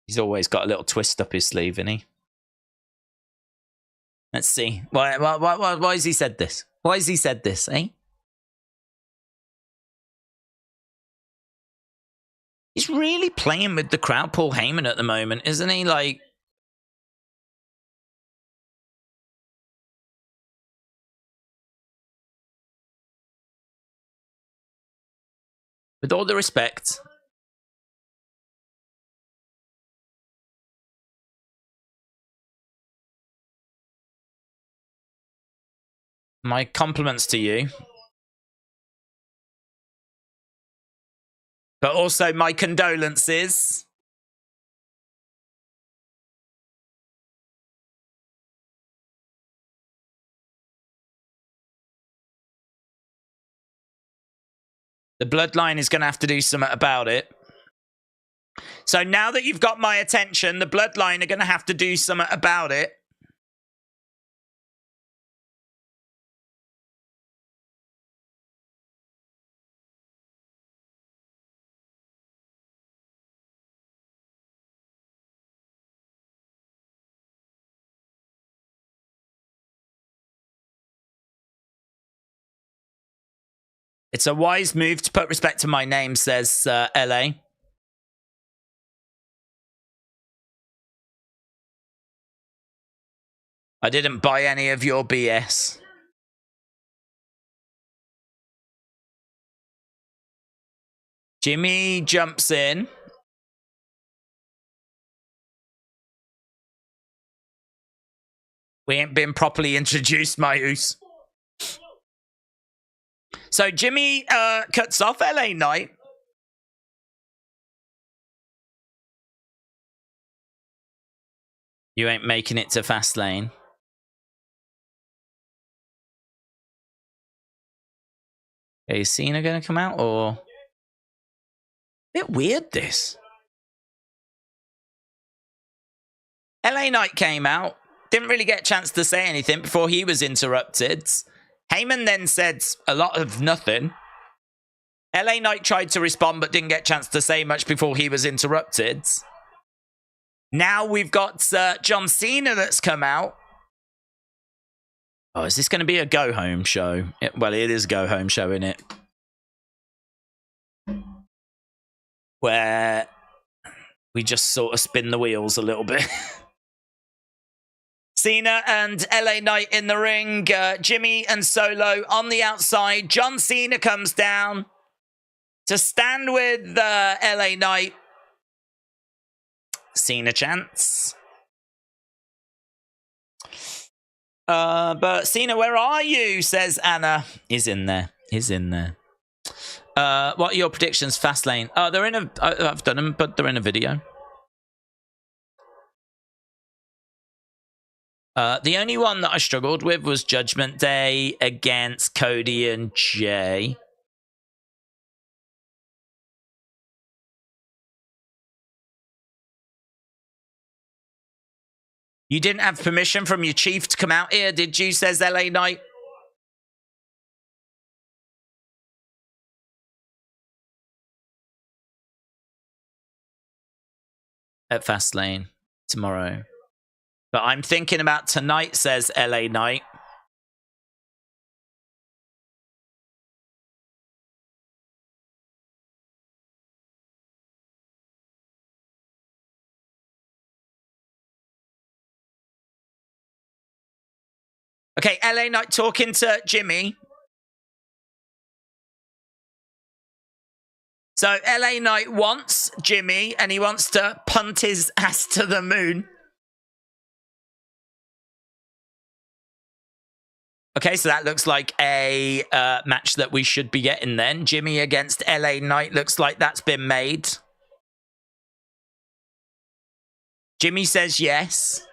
He's always got a little twist up his sleeve, isn't he? Let's see. Why has he said this? Why has he said this, eh? He's really playing with the crowd, Paul Heyman, at the moment, isn't he? Like, with all the respect. My compliments to you. But also my condolences. The Bloodline is going to have to do something about it. So now that you've got my attention, the Bloodline are going to have to do something about it. It's a wise move to put respect to my name, says LA. I didn't buy any of your BS. Jimmy jumps in. We ain't been properly introduced, my oos. So Jimmy cuts off LA Knight. You ain't making it to Fastlane. Okay, is Cena going to come out or? Bit weird, this. LA Knight came out. Didn't really get a chance to say anything before he was interrupted. Heyman then said a lot of nothing. LA Knight tried to respond but didn't get a chance to say much before he was interrupted. Now we've got John Cena that's come out. Oh, is this going to be a go-home show? Well, it is a go-home show, isn't it? Where we just sort of spin the wheels a little bit. Cena and LA Knight in the ring. Jimmy and Solo on the outside. John Cena comes down to stand with LA Knight. Cena chants. But Cena, where are you? Says Anna. He's in there. He's in there. What are your predictions, Fastlane? Oh, they're in a... I've done them, but they're in a video. The only one that I struggled with was Judgment Day against Cody and Jay. You didn't have permission from your chief to come out here, did you? Says LA Knight. At Fastlane tomorrow. But I'm thinking about tonight, says LA Knight. Okay, LA Knight talking to Jimmy. So LA Knight wants Jimmy and he wants to punt his ass to the moon. Okay, so that looks like a match that we should be getting then. Jimmy against LA Knight looks like that's been made. Jimmy says yes.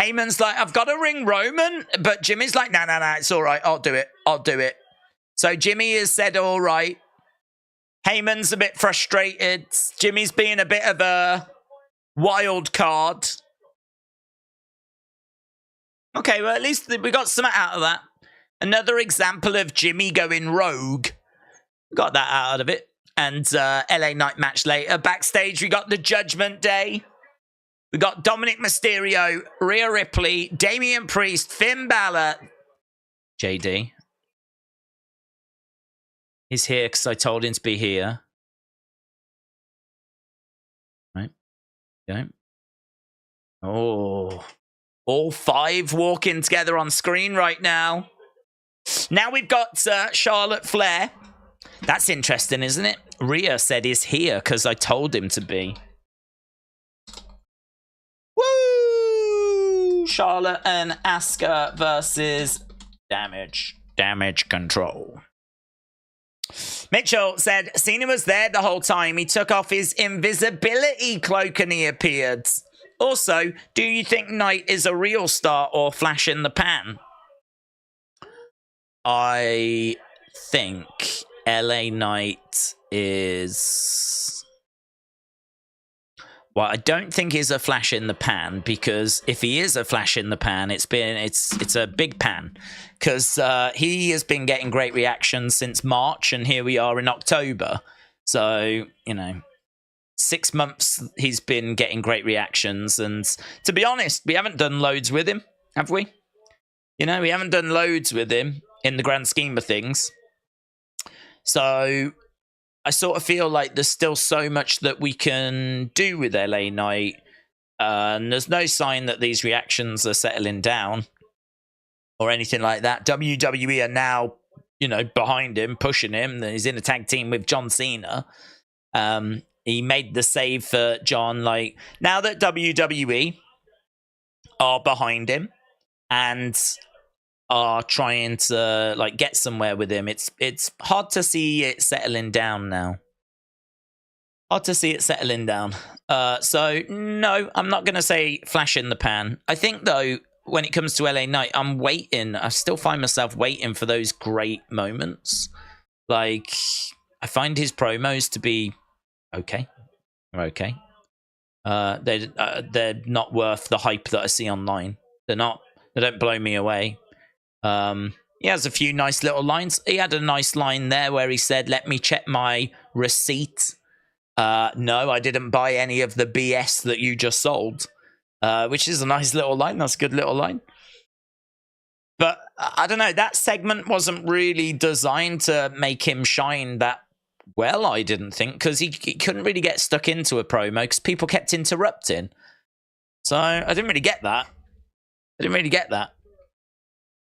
Heyman's like, I've got to ring Roman. But Jimmy's like, no, it's all right. I'll do it. I'll do it. So Jimmy has said, all right. Heyman's a bit frustrated. Jimmy's being a bit of a wild card. Okay, well, at least we got something out of that. Another example of Jimmy going rogue. Got that out of it. And LA Knight match later. Backstage, we got the Judgment Day. We got Dominic Mysterio, Rhea Ripley, Damian Priest, Finn Balor. JD. He's here because I told him to be here. Right. Okay. Oh. All five walking together on screen right now. Now we've got Charlotte Flair. That's interesting, isn't it? Rhea said he's here because I told him to be. Woo! Charlotte and Asuka versus Damage Control. Mitchell said Cena was there the whole time. He took off his invisibility cloak and he appeared. Also, do you think Knight is a real star or flash in the pan? I think LA Knight is... Well, I don't think he's a flash in the pan, because if he is a flash in the pan, it's a big pan, because he has been getting great reactions since March, and here we are in October. So, 6 months he's been getting great reactions, and to be honest, we haven't done loads with him, have we? We haven't done loads with him in the grand scheme of things. So I sort of feel like there's still so much that we can do with LA Knight. And there's no sign that these reactions are settling down. or anything like that. WWE are now, behind him, pushing him. He's in a tag team with John Cena. He made the save for John. Like, now that WWE are behind him and are trying to get somewhere with him, it's hard to see it settling down now. So no, I'm not going to say flash in the pan. I think though, when it comes to LA Knight, I'm waiting. I still find myself waiting for those great moments. Like, I find his promos to be okay. They're not worth the hype that I see online. They don't blow me away. He has a few nice little lines. He had a nice line there where he said, "Let me check my receipt. No, I didn't buy any of the BS that you just sold," which is a nice little line. That's a good little line. But I don't know, that segment wasn't really designed to make him shine that well, I didn't think, because he couldn't really get stuck into a promo because people kept interrupting. So I didn't really get that.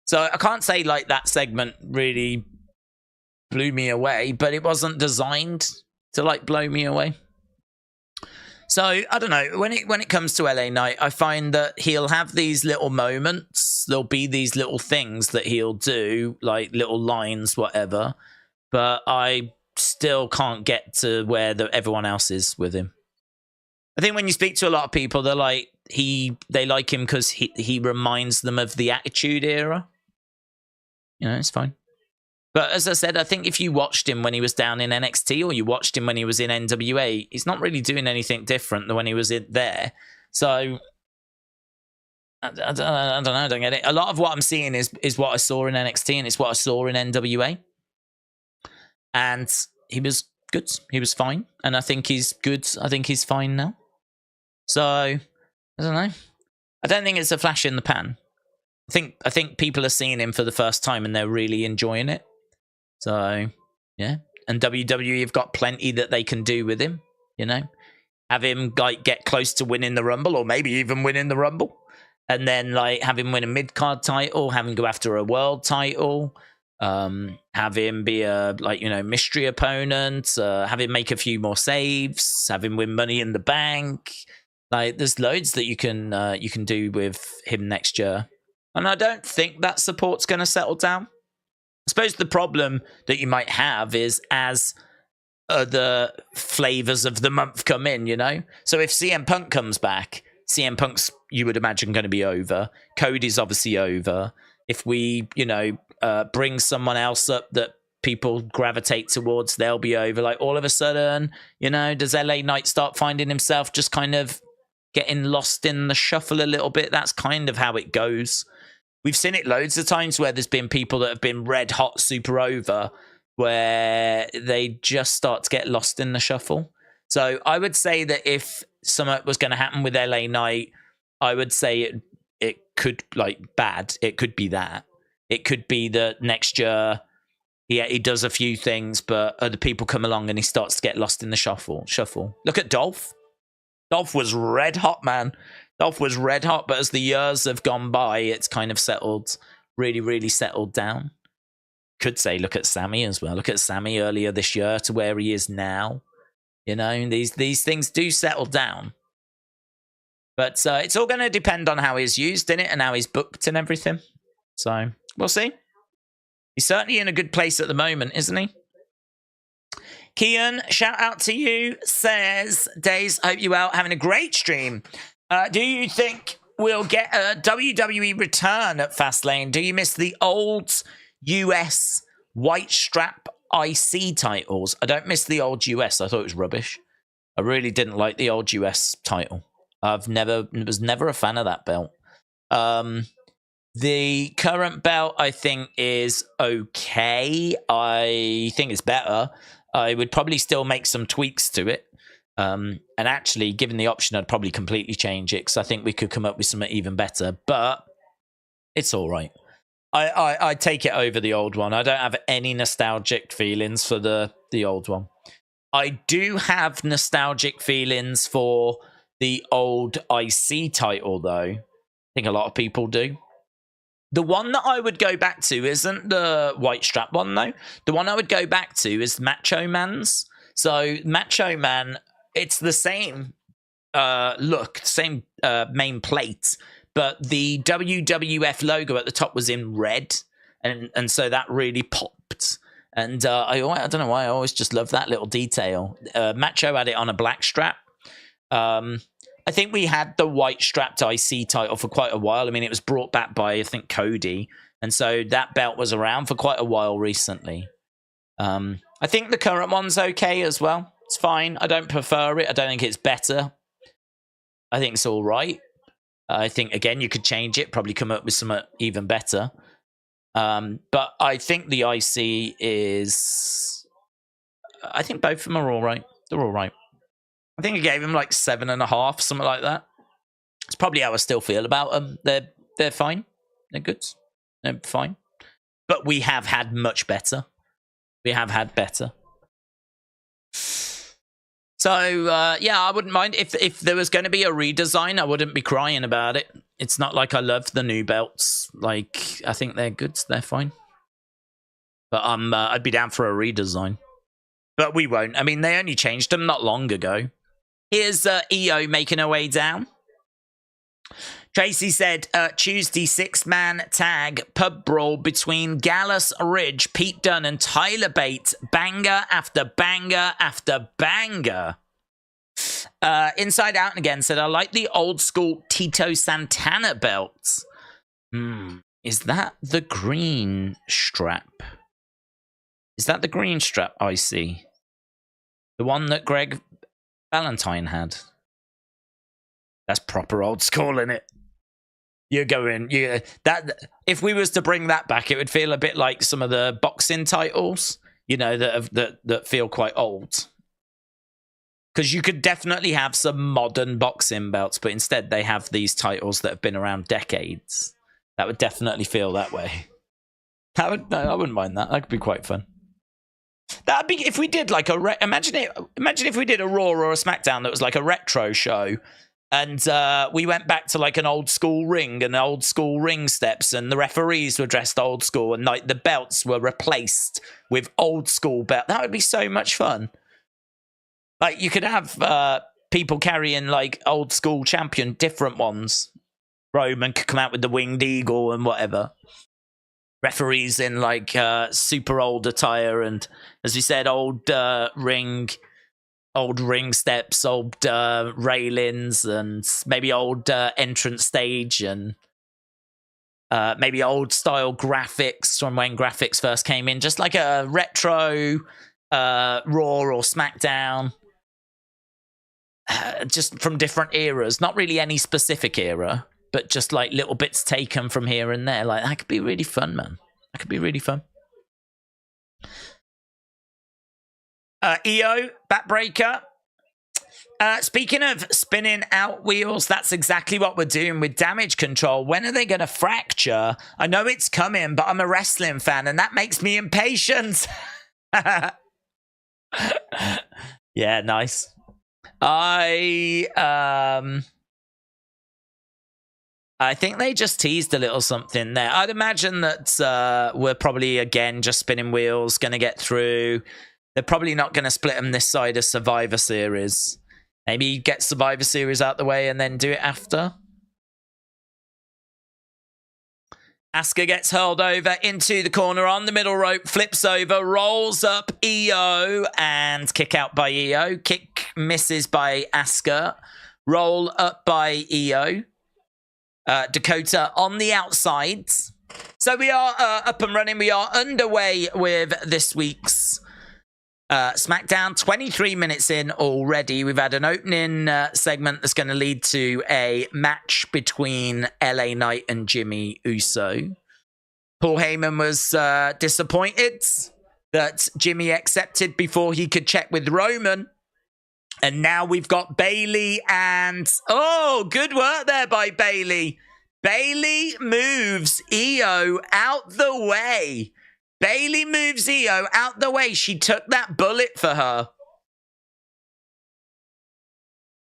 So I can't say that segment really blew me away, but it wasn't designed to blow me away. So I don't know, when it comes to LA Knight, I find that he'll have these little moments. There'll be these little things that he'll do, like little lines, whatever. But I still can't get to where everyone else is with him. I think when you speak to a lot of people, they're like they like him because he reminds them of the Attitude Era. It's fine. But as I said, I think if you watched him when he was down in NXT or you watched him when he was in NWA, he's not really doing anything different than when he was in there. So, I don't know, I don't get it. A lot of what I'm seeing is what I saw in NXT and it's what I saw in NWA. And he was good. He was fine. And I think he's good. I think he's fine now. So, I don't know. I don't think it's a flash in the pan. I think people are seeing him for the first time and they're really enjoying it. So, yeah. And WWE have got plenty that they can do with him, Have him, get close to winning the Rumble or maybe even winning the Rumble. And then, have him win a mid-card title, have him go after a world title, have him be a, mystery opponent, have him make a few more saves, have him win Money in the Bank. There's loads that you can do with him next year. And I don't think that support's going to settle down. I suppose the problem that you might have is as other flavors of the month come in, So if CM Punk comes back, CM Punk's, you would imagine, going to be over. Cody's obviously over. If we, bring someone else up that people gravitate towards, they'll be over. All of a sudden, does LA Knight start finding himself just kind of getting lost in the shuffle a little bit? That's kind of how it goes. We've seen it loads of times where there's been people that have been red hot, super over, where they just start to get lost in the shuffle. So I would say that if something was going to happen with LA Knight, I would say it could, bad. It could be that. It could be that next year he does a few things, but other people come along and he starts to get lost in the shuffle. Look at Dolph. Dolph was red hot, man. Dolph was red hot, but as the years have gone by, it's kind of settled, really, really settled down. Could say, look at Sammy as well. Look at Sammy earlier this year to where he is now. These things do settle down. But it's all going to depend on how he's used in it and how he's booked and everything. So, we'll see. He's certainly in a good place at the moment, isn't he? Kian, shout out to you, says, Days, hope you well, having a great stream. Do you think we'll get a WWE return at Fastlane? Do you miss the old US white strap IC titles? I don't miss the old US. I thought it was rubbish. I really didn't like the old US title. Was never a fan of that belt. The current belt, I think, is okay. I think it's better. I would probably still make some tweaks to it. And actually, given the option, I'd probably completely change it because I think we could come up with something even better. But it's all right. I take it over the old one. I don't have any nostalgic feelings for the old one. I do have nostalgic feelings for the old IC title, though. I think a lot of people do. The one that I would go back to isn't the white strap one, though. The one I would go back to is Macho Man's. So Macho Man, it's the same look, same main plate, but the WWF logo at the top was in red, and so that really popped. And I don't know why, I always just love that little detail. Macho had it on a black strap. I think we had the white strapped IC title for quite a while. I mean, it was brought back by, I think, Cody, and so that belt was around for quite a while recently. I think the current one's okay as well. It's fine. I don't prefer it. I don't think it's better. I think it's all right. I think, again, you could change it, probably come up with something even better. But I think the IC is... I think both of them are all right. They're all right. I think I gave them like 7.5, something like that. It's probably how I still feel about them. They're fine. They're good. They're fine. But we have had much better. We have had better. So, yeah, I wouldn't mind. If there was going to be a redesign, I wouldn't be crying about it. It's not like I love the new belts. Like, I think they're good. They're fine. But I'd be down for a redesign. But we won't. I mean, they only changed them not long ago. Here's EO making her way down. Tracy said, Tuesday 6-man tag pub brawl between Gallus Ridge, Pete Dunne and Tyler Bate. Banger after banger after banger. Inside Out again said, I like the old school Tito Santana belts. Is that the green strap? Is that the green strap I see? The one that Greg Valentine had? That's proper old school, isn't it? You're going, that if we was to bring that back, it would feel a bit like some of the boxing titles, you know, that feel quite old. Because you could definitely have some modern boxing belts, but instead they have these titles that have been around decades. That would definitely feel that way. I wouldn't mind that. That could be quite fun. That'd be if we did like imagine if we did a Raw or a SmackDown that was like a retro show. And we went back to like an old school ring and old school ring steps, and the referees were dressed old school, and like the belts were replaced with old school belts. That would be so much fun. Like you could have people carrying like old school champion, different ones. Roman could come out with the winged eagle and whatever. Referees in like super old attire, and as we said, old ring steps, old railings, and maybe old entrance stage, and maybe old style graphics from when graphics first came in, just like a retro Raw or SmackDown, just from different eras. Not really any specific era, but just like little bits taken from here and there. Like that could be really fun, man. That could be really fun. EO, backbreaker. Speaking of spinning out wheels, that's exactly what we're doing with Damage Control. When are they going to fracture? I know it's coming, but I'm a wrestling fan, and that makes me impatient. Yeah, nice. I think they just teased a little something there. I'd imagine that we're probably, again, just spinning wheels, going to get through. They're probably not going to split them this side of Survivor Series. Maybe get Survivor Series out the way and then do it after. Asuka gets hurled over into the corner on the middle rope, flips over, rolls up EO, and kick out by EO. Kick misses by Asuka. Roll up by EO. Dakota on the outside. So we are up and running. We are underway with this week's SmackDown. 23 minutes in already. We've had an opening segment that's going to lead to a match between LA Knight and Jimmy Uso. Paul Heyman was disappointed that Jimmy accepted before he could check with Roman. And now we've got Bayley and... Oh, good work there by Bayley. Bayley moves EO out the way. Bayley moves EO out the way. She took that bullet for her.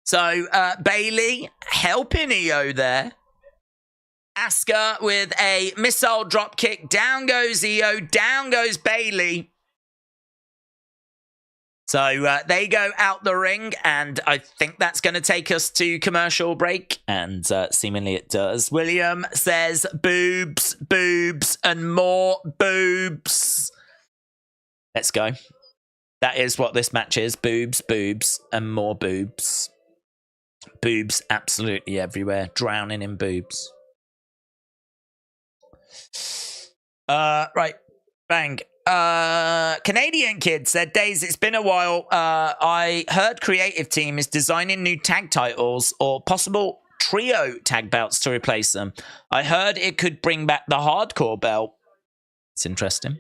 So, Bayley helping EO there. Asuka with a missile drop kick. Down goes Io. Down goes Bayley. So they go out the ring, and I think that's going to take us to commercial break, and seemingly it does. William says boobs, boobs, and more boobs. Let's go. That is what this match is. Boobs, boobs, and more boobs. Boobs absolutely everywhere. Drowning in boobs. Right. Bang. Canadian Kid said, Days, it's been a while. I heard Creative Team is designing new tag titles or possible trio tag belts to replace them. I heard it could bring back the hardcore belt. It's interesting.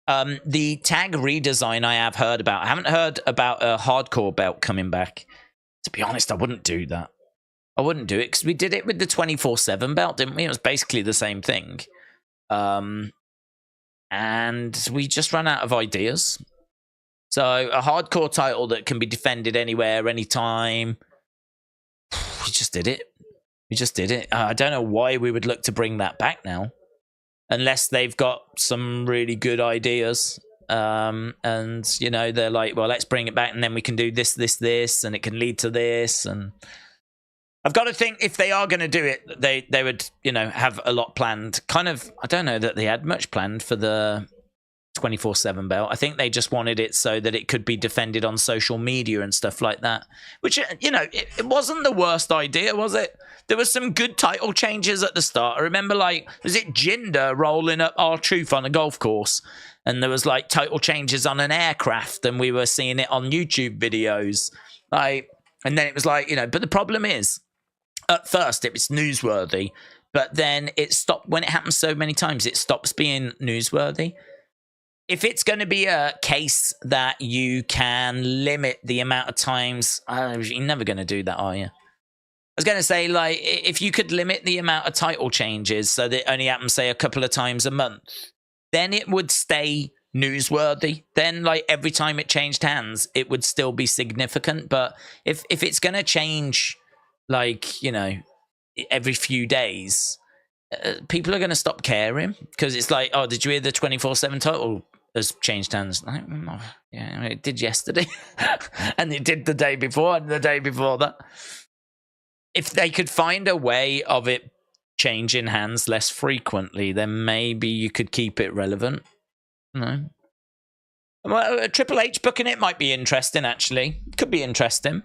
The tag redesign I have heard about. I haven't heard about a hardcore belt coming back. To be honest, I wouldn't do that. I wouldn't do it because we did it with the 24/7 belt, didn't we? It was basically the same thing. And we just ran out of ideas. So a hardcore title that can be defended anywhere, anytime. We just did it. We just did it. I don't know why we would look to bring that back now. Unless they've got some really good ideas. And, you know, they're like, well, let's bring it back and then we can do this, this, this, and it can lead to this. And I've got to think if they are going to do it, they would, you know, have a lot planned. Kind of, I don't know that they had much planned for the 24/7 belt. I think they just wanted it so that it could be defended on social media and stuff like that. Which, you know, it wasn't the worst idea, was it? There was some good title changes at the start. I remember, like, was it Jinder rolling up R-Truth on a golf course? And there was, like, title changes on an aircraft, and we were seeing it on YouTube videos. Like, and then it was like, you know, but the problem is, at first it was newsworthy, but then it stopped. When it happens so many times, it stops being newsworthy. If it's going to be a case that you can limit the amount of times, you're never going to do that, are you? I was going to say, like, if you could limit the amount of title changes so that it only happens, say, a couple of times a month, then it would stay newsworthy. Then, like, every time it changed hands, it would still be significant. But if it's going to change, like, you know, every few days, people are going to stop caring because it's like, oh, did you hear the 24/7 title has changed hands? Like, oh, yeah, it did yesterday. And it did the day before and the day before that. If they could find a way of it changing hands less frequently, then maybe you could keep it relevant. No. Well, Triple H booking it might be interesting, actually. Could be interesting.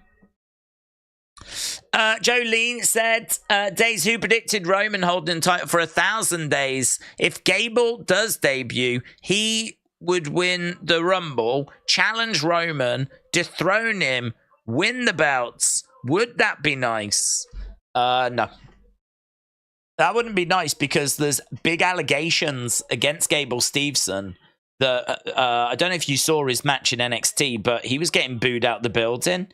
Jolene said, Days, who predicted Roman holding the title for 1,000 days? If Gable does debut, he would win the Rumble, challenge Roman, dethrone him, win the belts. Would that be nice? No. That wouldn't be nice because there's big allegations against Gable Steveson. I don't know if you saw his match in NXT, but he was getting booed out the building.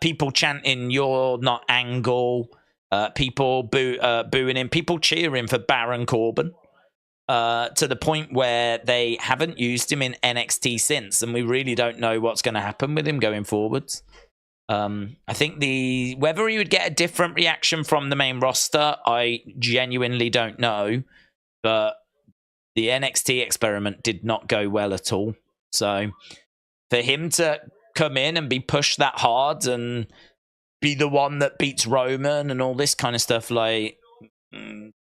People chanting, "You're not Angle." People booing him. People cheering for Baron Corbin. To the point where they haven't used him in NXT since, and we really don't know what's going to happen with him going forwards. I think whether he would get a different reaction from the main roster, I genuinely don't know. But the NXT experiment did not go well at all. So for him to come in and be pushed that hard and be the one that beats Roman and all this kind of stuff, like,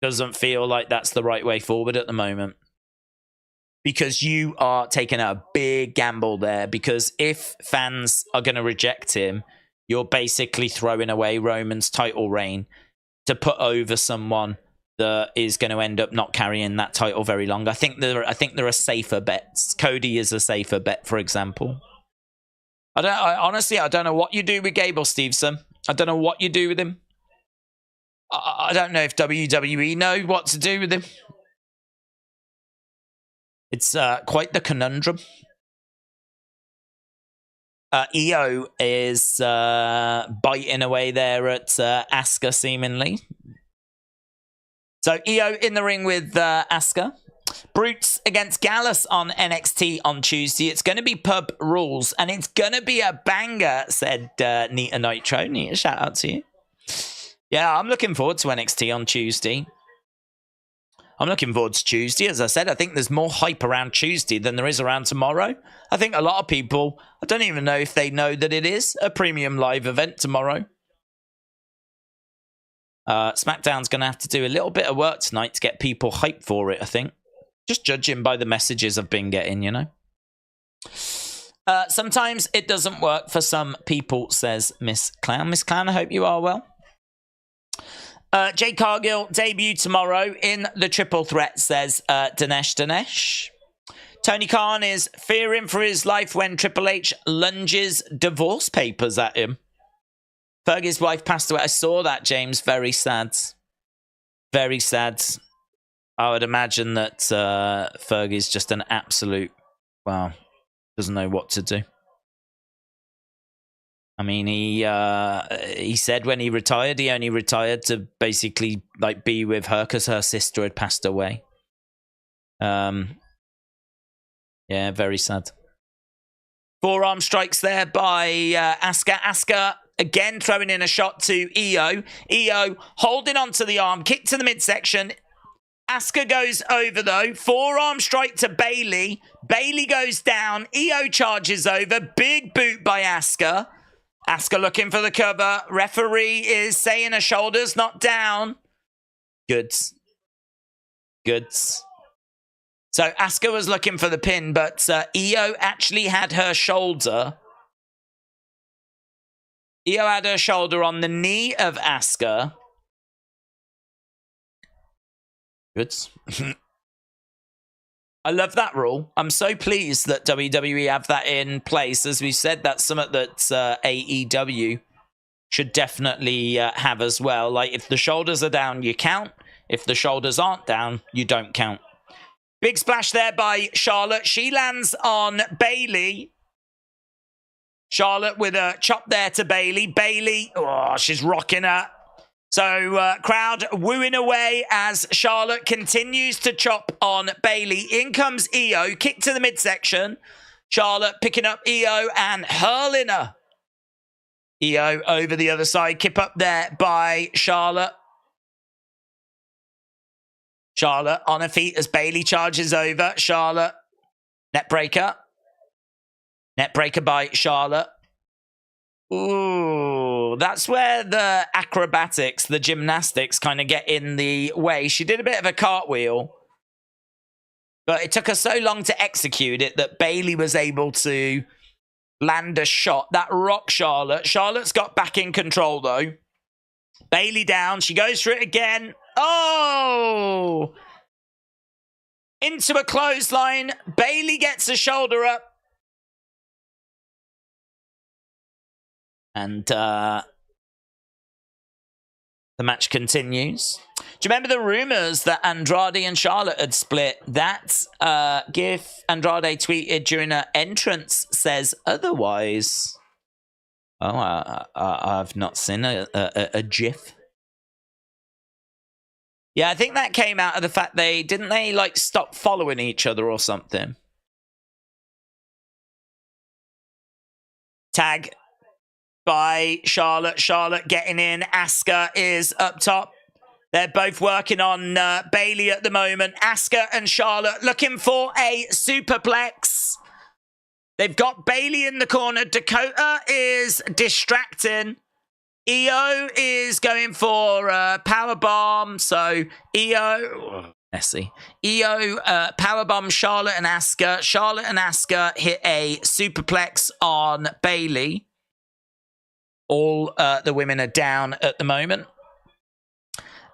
doesn't feel like that's the right way forward at the moment. Because you are taking a big gamble there. Because if fans are going to reject him, you're basically throwing away Roman's title reign to put over someone that is going to end up not carrying that title very long. I think there are safer bets. Cody is a safer bet, for example. Honestly, I don't know what you do with Gable Steveson. I don't know what you do with him. I don't know if WWE know what to do with him. It's quite the conundrum. Io is biting away there at Asuka, seemingly. So Io in the ring with Asuka. Brutes against Gallus on NXT on Tuesday. It's going to be pub rules, and it's going to be a banger, said Nita Nitro. Nita, shout out to you. Yeah, I'm looking forward to NXT on Tuesday. I'm looking forward to Tuesday. As I said, I think there's more hype around Tuesday than there is around tomorrow. I think a lot of people, I don't even know if they know that it is a premium live event tomorrow. SmackDown's going to have to do a little bit of work tonight to get people hyped for it, I think. Just judging by the messages I've been getting, you know. Sometimes it doesn't work for some people, says Miss Clown. Miss Clown, I hope you are well. Jay Cargill debut tomorrow in the triple threat, says Dinesh. Tony Khan is fearing for his life when Triple H lunges divorce papers at him. Fergie's wife passed away. I saw that, James. Very sad. Very sad. I would imagine that Fergie's just an absolute, wow, doesn't know what to do. I mean, he said when he retired, he only retired to basically like be with her because her sister had passed away. Yeah, very sad. Forearm strikes there by Asuka. Asuka again throwing in a shot to Io. Io holding onto the arm, kick to the midsection. Asuka goes over though. Forearm strike to Bayley. Bayley goes down. Io charges over. Big boot by Asuka. Asuka looking for the cover. Referee is saying her shoulder's not down. Goods. Goods. So Asuka was looking for the pin, but Io actually had her shoulder. Io had her shoulder on the knee of Asuka. Goods. I love that rule. I'm so pleased that WWE have that in place. As we said, that's something that AEW should definitely have as well. Like, if the shoulders are down, you count. If the shoulders aren't down, you don't count. Big splash there by Charlotte. She lands on Bayley. Charlotte with a chop there to Bayley. Bayley, oh, she's rocking her. So, crowd wooing away as Charlotte continues to chop on Bayley. In comes Io, kick to the midsection. Charlotte picking up Io and hurling her. Io over the other side, kip up there by Charlotte. Charlotte on her feet as Bayley charges over. Charlotte, neckbreaker. Neckbreaker by Charlotte. Ooh, that's where the acrobatics, the gymnastics kind of get in the way. She did a bit of a cartwheel, but it took her so long to execute it that Bayley was able to land a shot. That rocked Charlotte. Charlotte's got back in control, though. Bayley down. She goes for it again. Oh! Into a clothesline. Bayley gets a shoulder up. And the match continues. Do you remember the rumors that Andrade and Charlotte had split? That gif Andrade tweeted during her entrance says otherwise. Oh, I've not seen a gif. Yeah, I think that came out of the fact they like stop following each other or something. Tag by Charlotte. Charlotte getting in. Asuka is up top. They're both working on Bayley at the moment. Asuka and Charlotte looking for a superplex. They've got Bayley in the corner. Dakota is distracting. Io is going for a powerbomb. So Io, messy. Io powerbomb Charlotte and Asuka. Charlotte and Asuka hit a superplex on Bayley. All the women are down at the moment.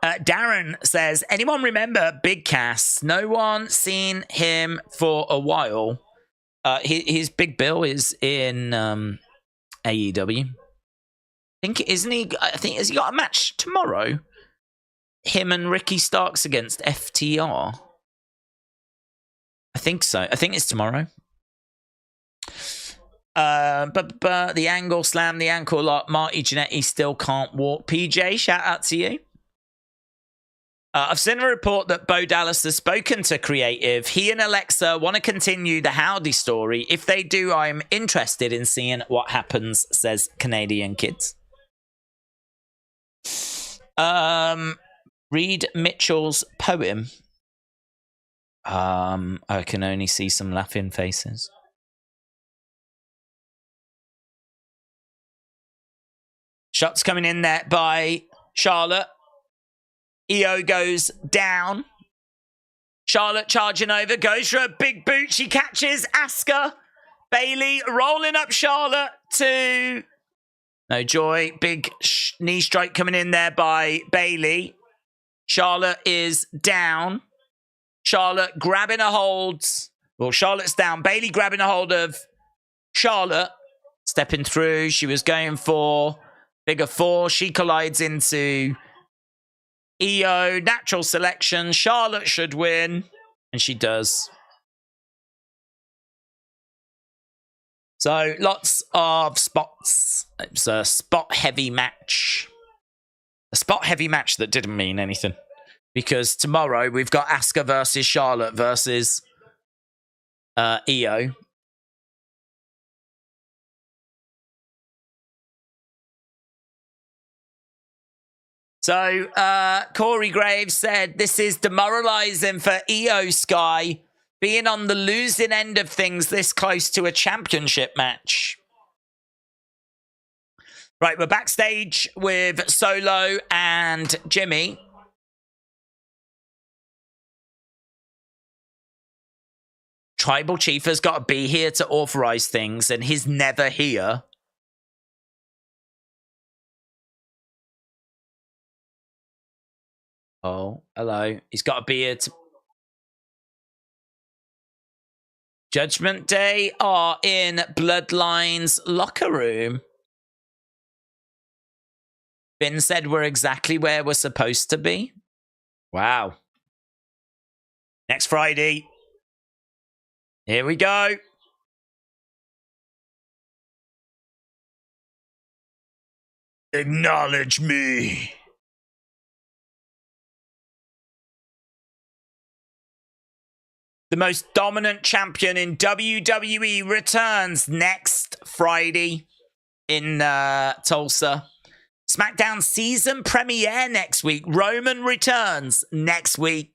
Darren says, anyone remember Big Cass? No one seen him for a while. His Big Bill is in AEW. Isn't he? I think has he got a match tomorrow? Him and Ricky Starks against FTR. I think so. I think it's tomorrow. But the angle slam, the ankle lock. Marty Jannetty still can't walk. PJ, shout out to you. I've seen a report that Bo Dallas has spoken to Creative. He and Alexa want to continue the Howdy story. If they do, I'm interested in seeing what happens, says Canadian Kids. Read Mitchell's poem. I can only see some laughing faces. Shots coming in there by Charlotte. Io goes down. Charlotte charging over, goes for a big boot. She catches Asuka. Bayley rolling up Charlotte to... No joy. Big knee strike coming in there by Bayley. Charlotte is down. Charlotte grabbing a hold. Well, Charlotte's down. Bayley grabbing a hold of Charlotte. Stepping through. She was going for figure four. She collides into Io. Natural selection. Charlotte should win. And she does. So, lots of spots. It's a spot-heavy match. A spot-heavy match that didn't mean anything. Because tomorrow, we've got Asuka versus Charlotte versus Io. So, Corey Graves said, this is demoralizing for Io Sky, being on the losing end of things this close to a championship match. Right, we're backstage with Solo and Jimmy. Tribal Chief has got to be here to authorize things, and he's never here. Oh, hello. He's got to be here to... Judgment Day are in Bloodline's locker room. Finn said we're exactly where we're supposed to be. Wow. Next Friday. Here we go. Acknowledge me. The most dominant champion in WWE returns next Friday in Tulsa. SmackDown season premiere next week. Roman returns next week.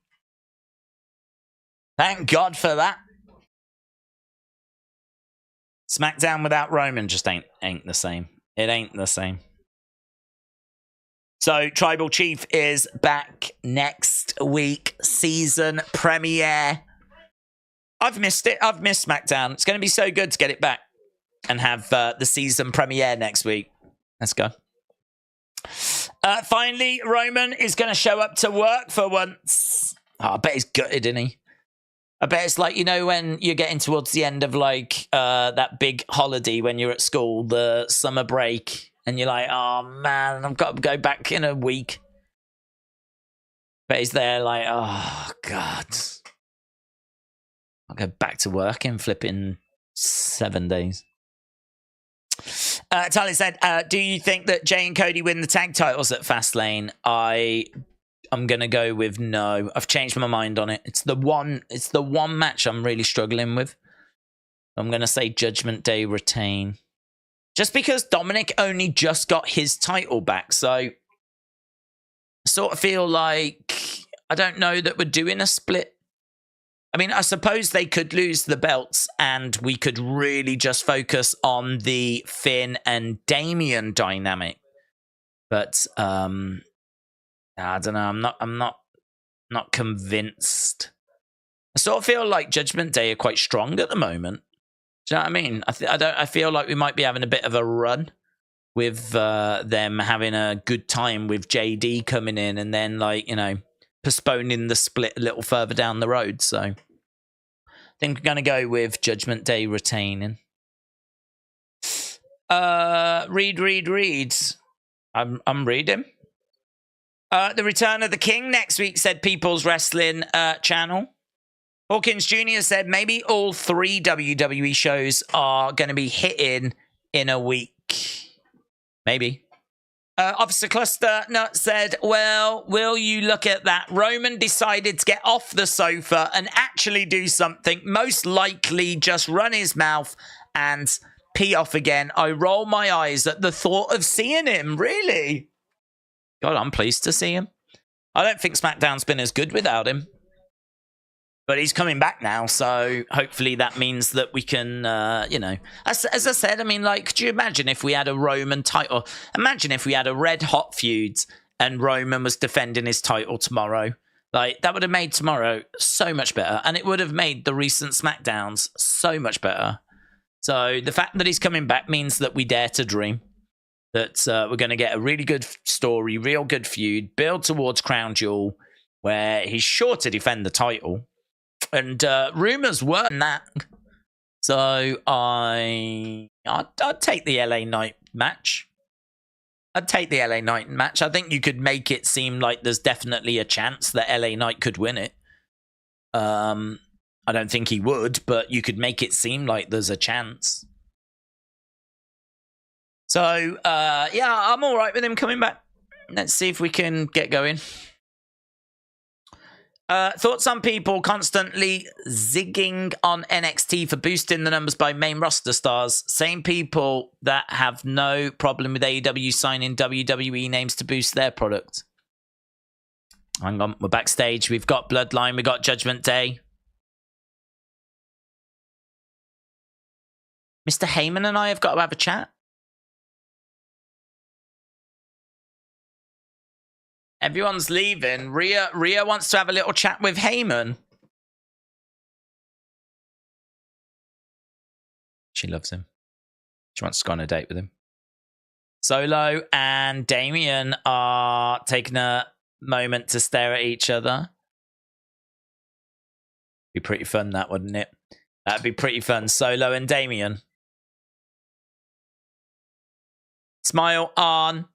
Thank God for that. SmackDown without Roman just ain't the same. It ain't the same. So Tribal Chief is back next week. Season premiere. I've missed it. I've missed SmackDown. It's going to be so good to get it back and have the season premiere next week. Let's go. Finally, Roman is going to show up to work for once. Oh, I bet he's gutted, isn't he? I bet it's like, you know, when you're getting towards the end of like that big holiday when you're at school, the summer break, and you're like, oh man, I've got to go back in a week. But he's there like, oh God. I'll go back to work in flipping 7 days. Tally said, do you think that Jay and Cody win the tag titles at Fastlane? I'm going to go with no. I've changed my mind on it. It's the one match I'm really struggling with. I'm going to say Judgment Day retain. Just because Dominic only just got his title back. So I sort of feel like I don't know that we're doing a split. I mean, I suppose they could lose the belts and we could really just focus on the Finn and Damian dynamic. But I don't know. I'm not convinced. I sort of feel like Judgment Day are quite strong at the moment. Do you know what I mean? I feel like we might be having a bit of a run with them having a good time with JD coming in and then, like, you know, postponing the split a little further down the road. So I think we're going to go with Judgment Day retaining. Read. I'm reading. The Return of the King next week, said People's Wrestling channel. Hawkins Jr. said maybe all 3 WWE shows are going to be hitting in a week. Maybe. Officer Cluster Nut said, well, will you look at that? Roman decided to get off the sofa and actually do something. Most likely just run his mouth and pee off again. I roll my eyes at the thought of seeing him. Really? God, I'm pleased to see him. I don't think SmackDown's been as good without him. But he's coming back now, so hopefully that means that we can, you know, as I said, I mean, like, could you imagine if we had a Roman title? Imagine if we had a red hot feud and Roman was defending his title tomorrow. Like, that would have made tomorrow so much better, and it would have made the recent Smackdowns so much better. So the fact that he's coming back means that we dare to dream that we're going to get a really good story, real good feud, build towards Crown Jewel, where he's sure to defend the title. And rumors were that. So I'd take the LA Knight match. I'd take the LA Knight match. I think you could make it seem like there's definitely a chance that LA Knight could win it. I don't think he would, but you could make it seem like there's a chance. So, yeah, I'm all right with him coming back. Let's see if we can get going. Thoughts on people constantly zigging on NXT for boosting the numbers by main roster stars? Same people that have no problem with AEW signing WWE names to boost their product. Hang on, we're backstage. We've got Bloodline. We've got Judgment Day. Mr. Heyman and I have got to have a chat. Everyone's leaving. Rhea wants to have a little chat with Heyman. She loves him. She wants to go on a date with him. Solo and Damian are taking a moment to stare at each other. Be pretty fun, that, wouldn't it? That'd be pretty fun. Solo and Damian. Smile on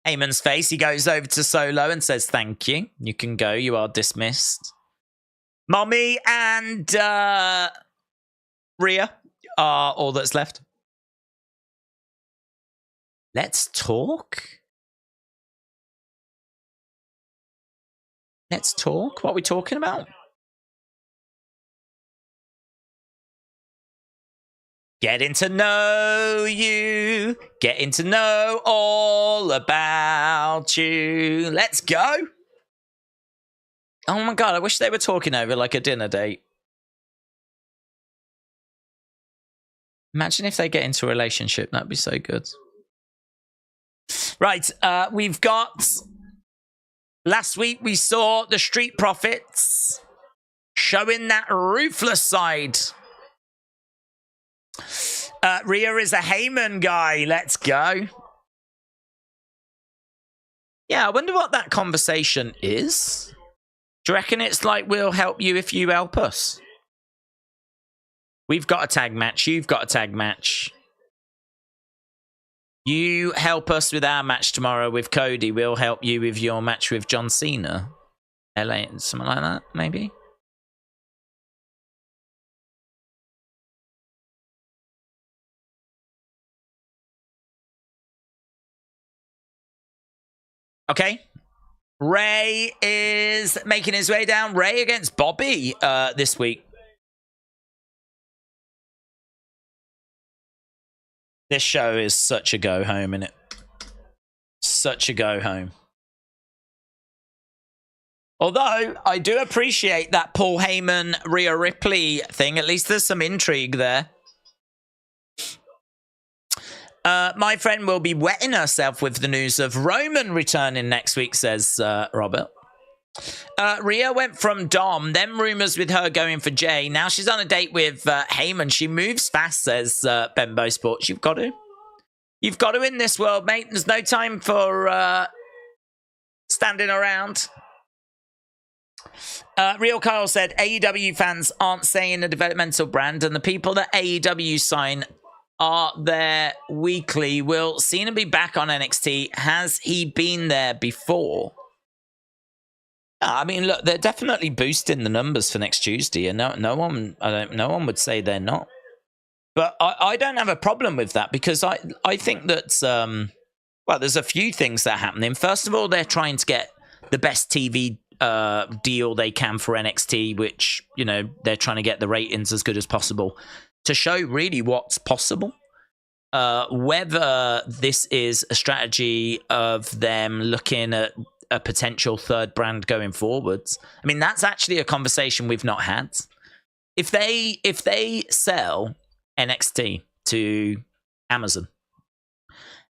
Heyman's face. He goes over to Solo and says, thank you. You can go. You are dismissed. Mommy and Rhea are all that's left. Let's talk. Let's talk. What are we talking about? Getting to know you. Getting to know all about you. Let's go. Oh my God, I wish they were talking over like a dinner date. Imagine if they get into a relationship. That'd be so good. Right, we've got... Last week we saw the Street Profits showing that ruthless side. Rhea is a Heyman guy. Let's go. Yeah, I wonder what that conversation is. Do you reckon it's like, we'll help you if you help us? We've got a tag match. You've got a tag match. You help us with our match tomorrow with Cody. We'll help you with your match with John Cena. LA, something like that, maybe? Okay. Ray is making his way down. Ray against Bobby this week. This show is such a go home, isn't it? Such a go home. Although I do appreciate that Paul Heyman Rhea Ripley thing. At least there's some intrigue there. My friend will be wetting herself with the news of Roman returning next week, says Robert. Rhea went from Dom, then rumors with her going for Jay. Now she's on a date with Heyman. She moves fast, says Bembo Sports. You've got to. You've got to in this world, mate. There's no time for standing around. Real Kyle said, AEW fans aren't saying a developmental brand, and the people that AEW sign are there weekly. Will Cena be back on NXT? Has he been there before? I mean, look, they're definitely boosting the numbers for next Tuesday, and no one would say they're not. But I don't have a problem with that, because I think that well, there's a few things that are happening. First of all, they're trying to get the best TV deal they can for NXT, which, you know, they're trying to get the ratings as good as possible to show really what's possible. Whether this is a strategy of them looking at a potential third brand going forwards. I mean, that's actually a conversation we've not had. If they sell NXT to Amazon,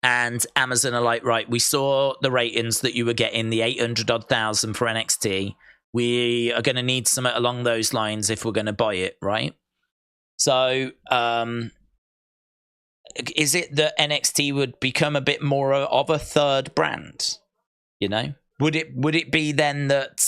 and Amazon are like, right, we saw the ratings that you were getting, the 800,000 for NXT. We are going to need something along those lines if we're going to buy it, right? So, is it that NXT would become a bit more of a third brand? You know, would it be then that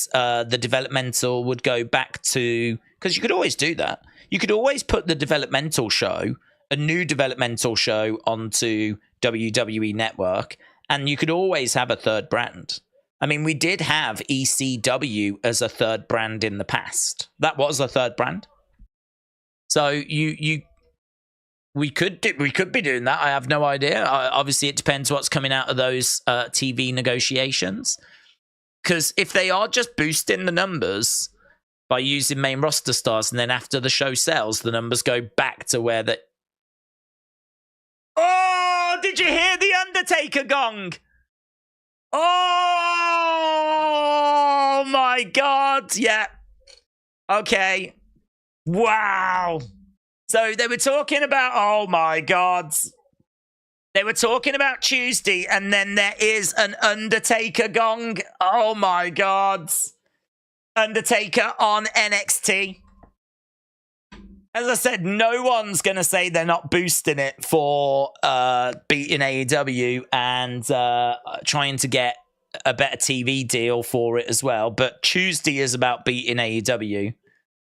the developmental would go back to, because you could always do that. You could always put the developmental show, a new developmental show, onto WWE Network, and you could always have a third brand. I mean, we did have ECW as a third brand in the past. That was a third brand. So we could be doing that. I have no idea. Obviously, it depends what's coming out of those TV negotiations. Because if they are just boosting the numbers by using main roster stars, and then after the show sells, the numbers go back to where they... Oh, did you hear the Undertaker gong? Oh my God. Yeah. Okay. Wow. So they were talking about, oh my God. They were talking about Tuesday, and then there is an Undertaker gong. Oh my God. Undertaker on NXT. As I said, no one's going to say they're not boosting it for beating AEW and trying to get a better TV deal for it as well. But Tuesday is about beating AEW.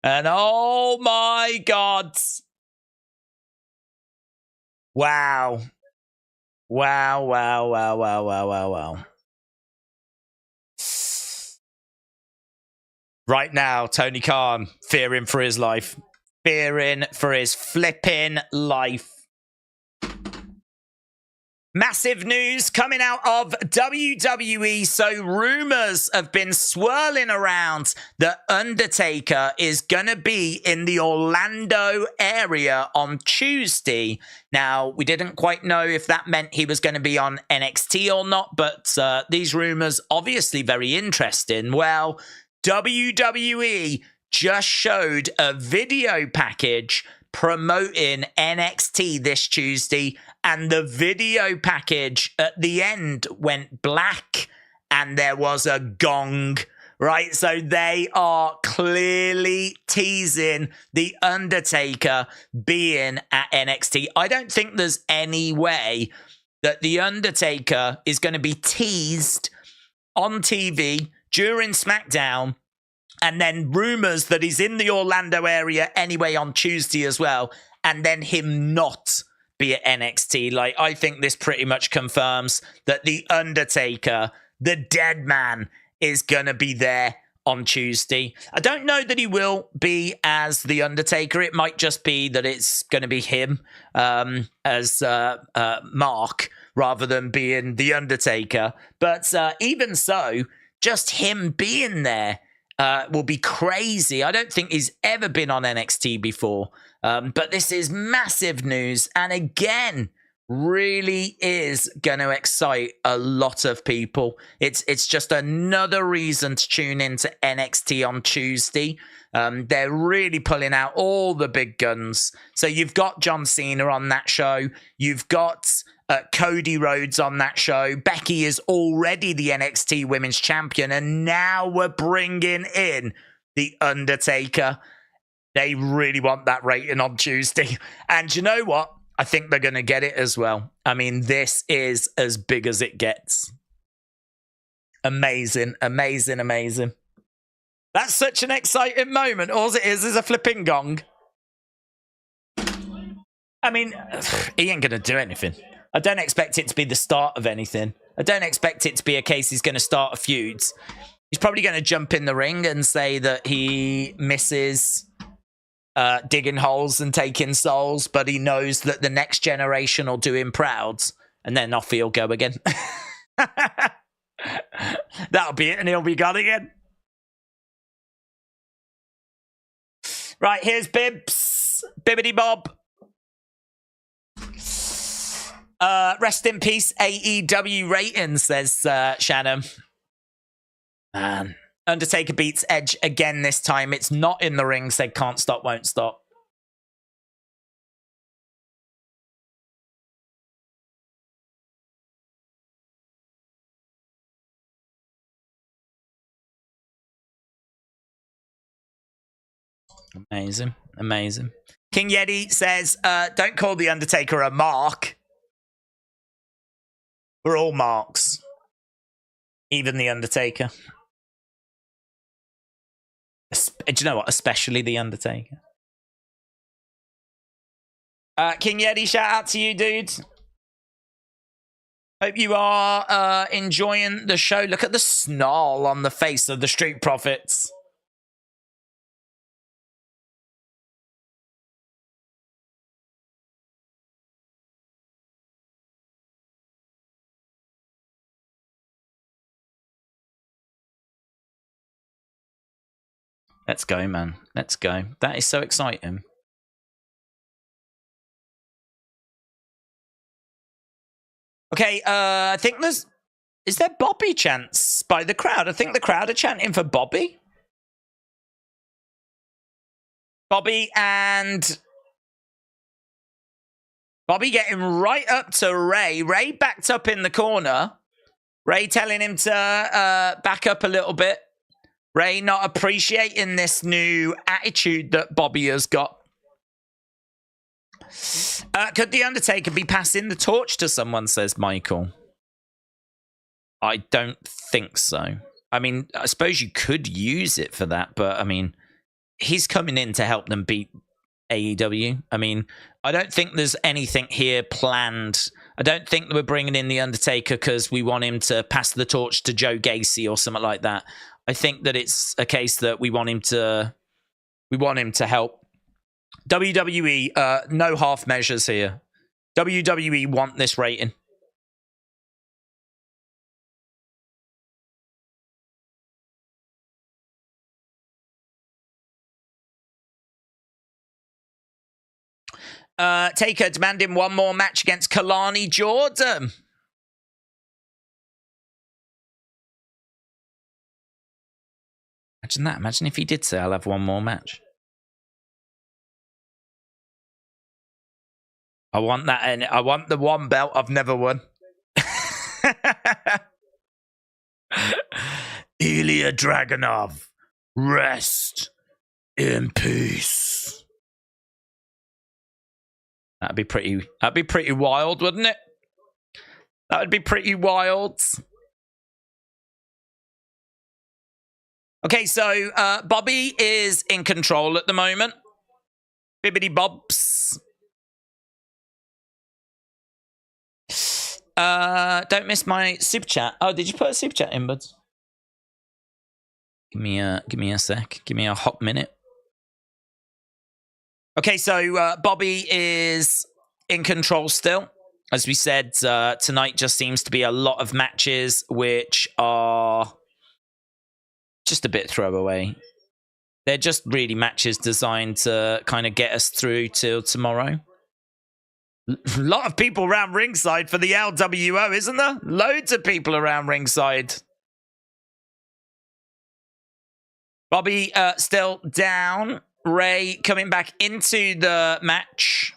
And oh my God. Wow. Wow, wow, wow, wow, wow, wow, wow. Right now, Tony Khan, fearing for his life. Fearing for his flipping life. Massive news coming out of WWE. So rumors have been swirling around that Undertaker is going to be in the Orlando area on Tuesday. Now, we didn't quite know if that meant he was going to be on NXT or not, but these rumors obviously very interesting. Well, WWE just showed a video package promoting NXT this Tuesday, and the video package at the end went black and there was a gong, right? So they are clearly teasing the Undertaker being at NXT. I don't think there's any way that the Undertaker is going to be teased on TV during SmackDown, and then rumors that he's in the Orlando area anyway on Tuesday as well, and then him not be at NXT. Like, I think this pretty much confirms that the Undertaker, the dead man, is going to be there on Tuesday. I don't know that he will be as the Undertaker. It might just be that it's going to be him as Mark rather than being the Undertaker. But even so, just him being there will be crazy. I don't think he's ever been on NXT before. But this is massive news. And again, really is going to excite a lot of people. It's just another reason to tune into NXT on Tuesday. They're really pulling out all the big guns. So you've got John Cena on that show. You've got Cody Rhodes on that show. Becky is already the NXT Women's Champion, and now we're bringing in the Undertaker. They really want that rating on Tuesday. And you know what? I think they're going to get it as well. I mean, this is as big as it gets. Amazing, amazing, amazing. That's such an exciting moment. All it is a flipping gong. I mean, he ain't going to do anything. I don't expect it to be the start of anything. I don't expect it to be a case he's going to start a feud. He's probably going to jump in the ring and say that he misses digging holes and taking souls, but he knows that the next generation will do him proud, and then off he'll go again. That'll be it, and he'll be gone again. Right, here's Bibbs. Bibbity Bob. Rest in peace, AEW ratings, says Shannon. Man. Undertaker beats Edge again this time. It's not in the ring. Said can't stop, won't stop. Amazing. Amazing. King Yeti says, don't call the Undertaker a mark. We're all marks. Even the Undertaker. Do you know what? Especially the Undertaker. King Yeti, shout out to you, dude. Hope you are enjoying the show. Look at the snarl on the face of the Street Profits. Let's go, man. Let's go. That is so exciting. Okay, I think there's... Is there Bobby chants by the crowd? I think the crowd are chanting for Bobby. Bobby and... Bobby getting right up to Ray. Ray backed up in the corner. Ray telling him to back up a little bit. Ray not appreciating this new attitude that Bobby has got. Could The Undertaker be passing the torch to someone, says Michael. I don't think so. I mean, I suppose you could use it for that, but I mean, he's coming in to help them beat AEW. I mean, I don't think there's anything here planned. I don't think that we're bringing in The Undertaker because we want him to pass the torch to Joe Gacy or something like that. I think that it's a case that we want him to help. WWE, no half measures here. WWE want this rating. Taker demanding one more match against Kalani Jordan. Imagine that. Imagine if he did say, I'll have one more match. I want that, and I want the one belt I've never won. Ilya Dragunov, rest in peace. That'd be pretty wild, wouldn't it? That would be pretty wild. Okay, so Bobby is in control at the moment. Bibbidi Bobs. Don't miss my super chat. Oh, did you put a super chat in, buds? Give me a sec. Give me a hot minute. Okay, so Bobby is in control still. As we said, tonight just seems to be a lot of matches which are just a bit throwaway. They're just really matches designed to kind of get us through till tomorrow. A lot of people around ringside for the LWO, isn't there? Loads of people around ringside. Bobby still down. Ray coming back into the match.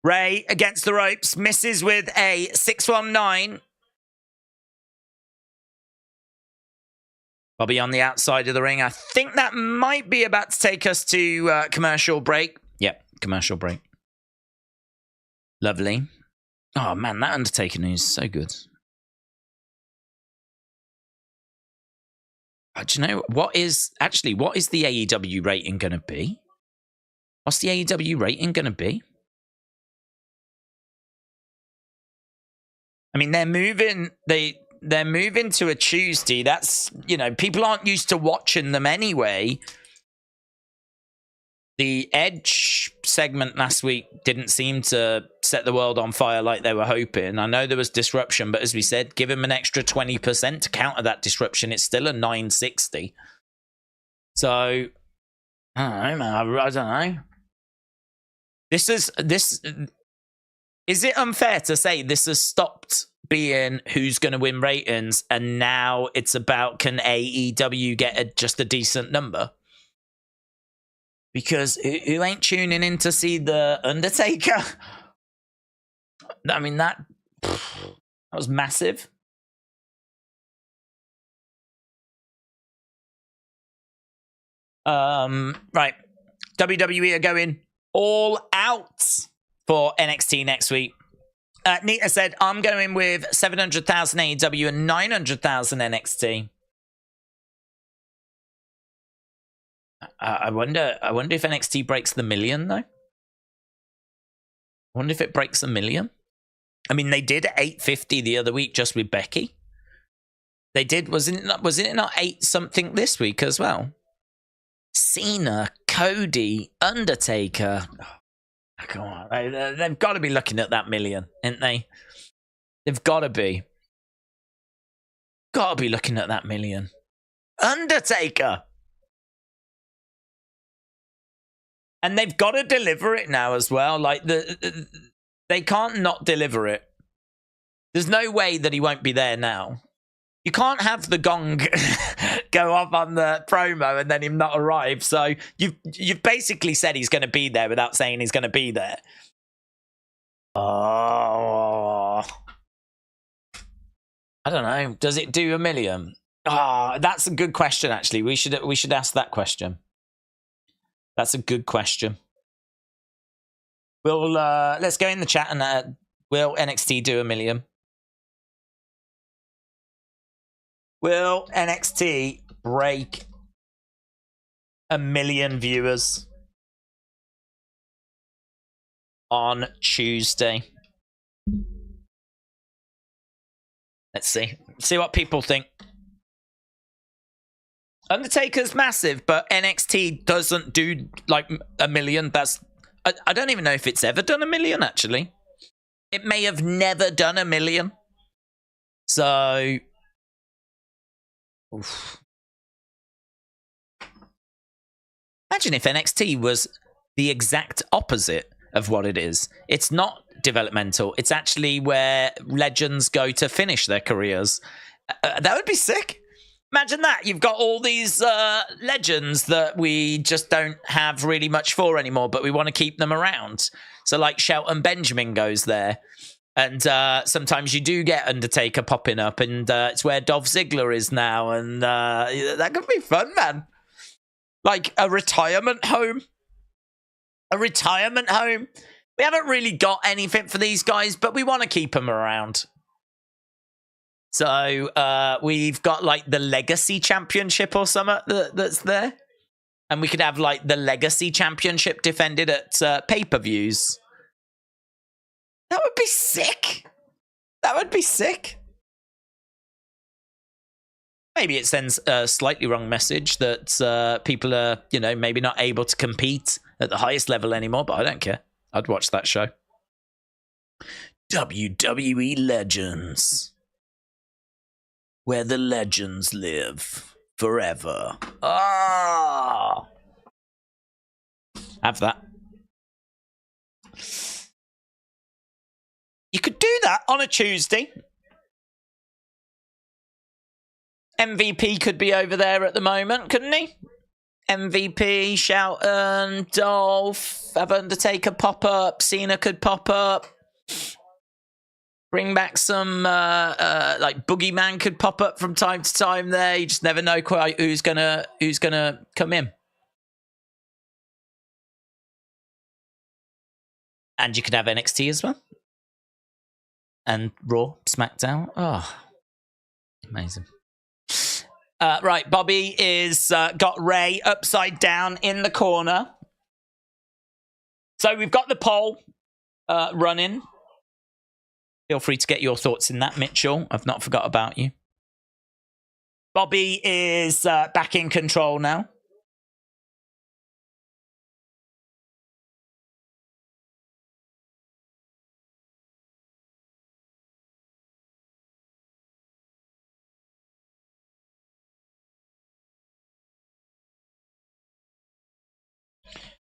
Ray against the ropes. Misses with a 619. Bobby on the outside of the ring. I think that might be about to take us to commercial break. Yep, commercial break. Lovely. Oh, man, that Undertaker news is so good. Do you know, what is the AEW rating going to be? What's the AEW rating going to be? I mean, they're moving to a Tuesday. That's, you know, people aren't used to watching them anyway. The Edge segment last week didn't seem to set the world on fire like they were hoping. I know there was disruption, but as we said, give him an extra 20% to counter that disruption. It's still a 960. So, I don't know, man. I don't know. Is it unfair to say this has stopped being who's going to win ratings, and now it's about can AEW get just a decent number? Because who ain't tuning in to see the Undertaker? I mean, that was massive. Right. WWE are going all out for NXT next week. Nita said, I'm going with 700,000 AEW and 900,000 NXT. I wonder if NXT breaks the million, though. I wonder if it breaks a million. I mean, they did 850 the other week just with Becky. They did, wasn't it not 8 something this week as well? Cena, Cody, Undertaker. Oh, come on. They've got to be looking at that million, ain't they? They've got to be. Got to be looking at that million. Undertaker! And they've got to deliver it now as well. Like, they can't not deliver it. There's no way that he won't be there now. You can't have the gong go off on the promo and then him not arrive. So you've basically said he's going to be there without saying he's going to be there. Oh, I don't know. Does it do 1 million? Ah, that's a good question. Actually, we should ask that question. That's a good question. We'll let's go in the chat and will NXT do 1 million? Will NXT break 1 million viewers on Tuesday? Let's see. See what people think. Undertaker's massive, but NXT doesn't do like 1 million. I don't even know if it's ever done 1 million, actually. It may have never done 1 million. So... Oof. Imagine if NXT was the exact opposite of what it is. It's not developmental. It's actually where legends go to finish their careers. That would be sick. Imagine that. You've got all these legends that we just don't have really much for anymore, but we want to keep them around. So like Shelton Benjamin goes there. And sometimes you do get Undertaker popping up, and it's where Dolph Ziggler is now, and that could be fun, man. Like a retirement home. A retirement home. We haven't really got anything for these guys, but we want to keep them around. So we've got like the Legacy Championship or something that's there. And we could have like the Legacy Championship defended at pay-per-views. That would be sick. That would be sick. Maybe it sends a slightly wrong message that people are, you know, maybe not able to compete at the highest level anymore, but I don't care. I'd watch that show. WWE Legends. Where the legends live forever. Ah! Have that. You could do that on a Tuesday. MVP could be over there at the moment, couldn't he? MVP, Shelton, Dolph, have Undertaker pop up, Cena could pop up. Bring back some, like Boogeyman could pop up from time to time there. You just never know quite who's gonna come in. And you could have NXT as well. And Raw, SmackDown. Oh, amazing. Right, Bobby is got Ray upside down in the corner. So we've got the poll running. Feel free to get your thoughts in that, Mitchell. I've not forgot about you. Bobby is back in control now.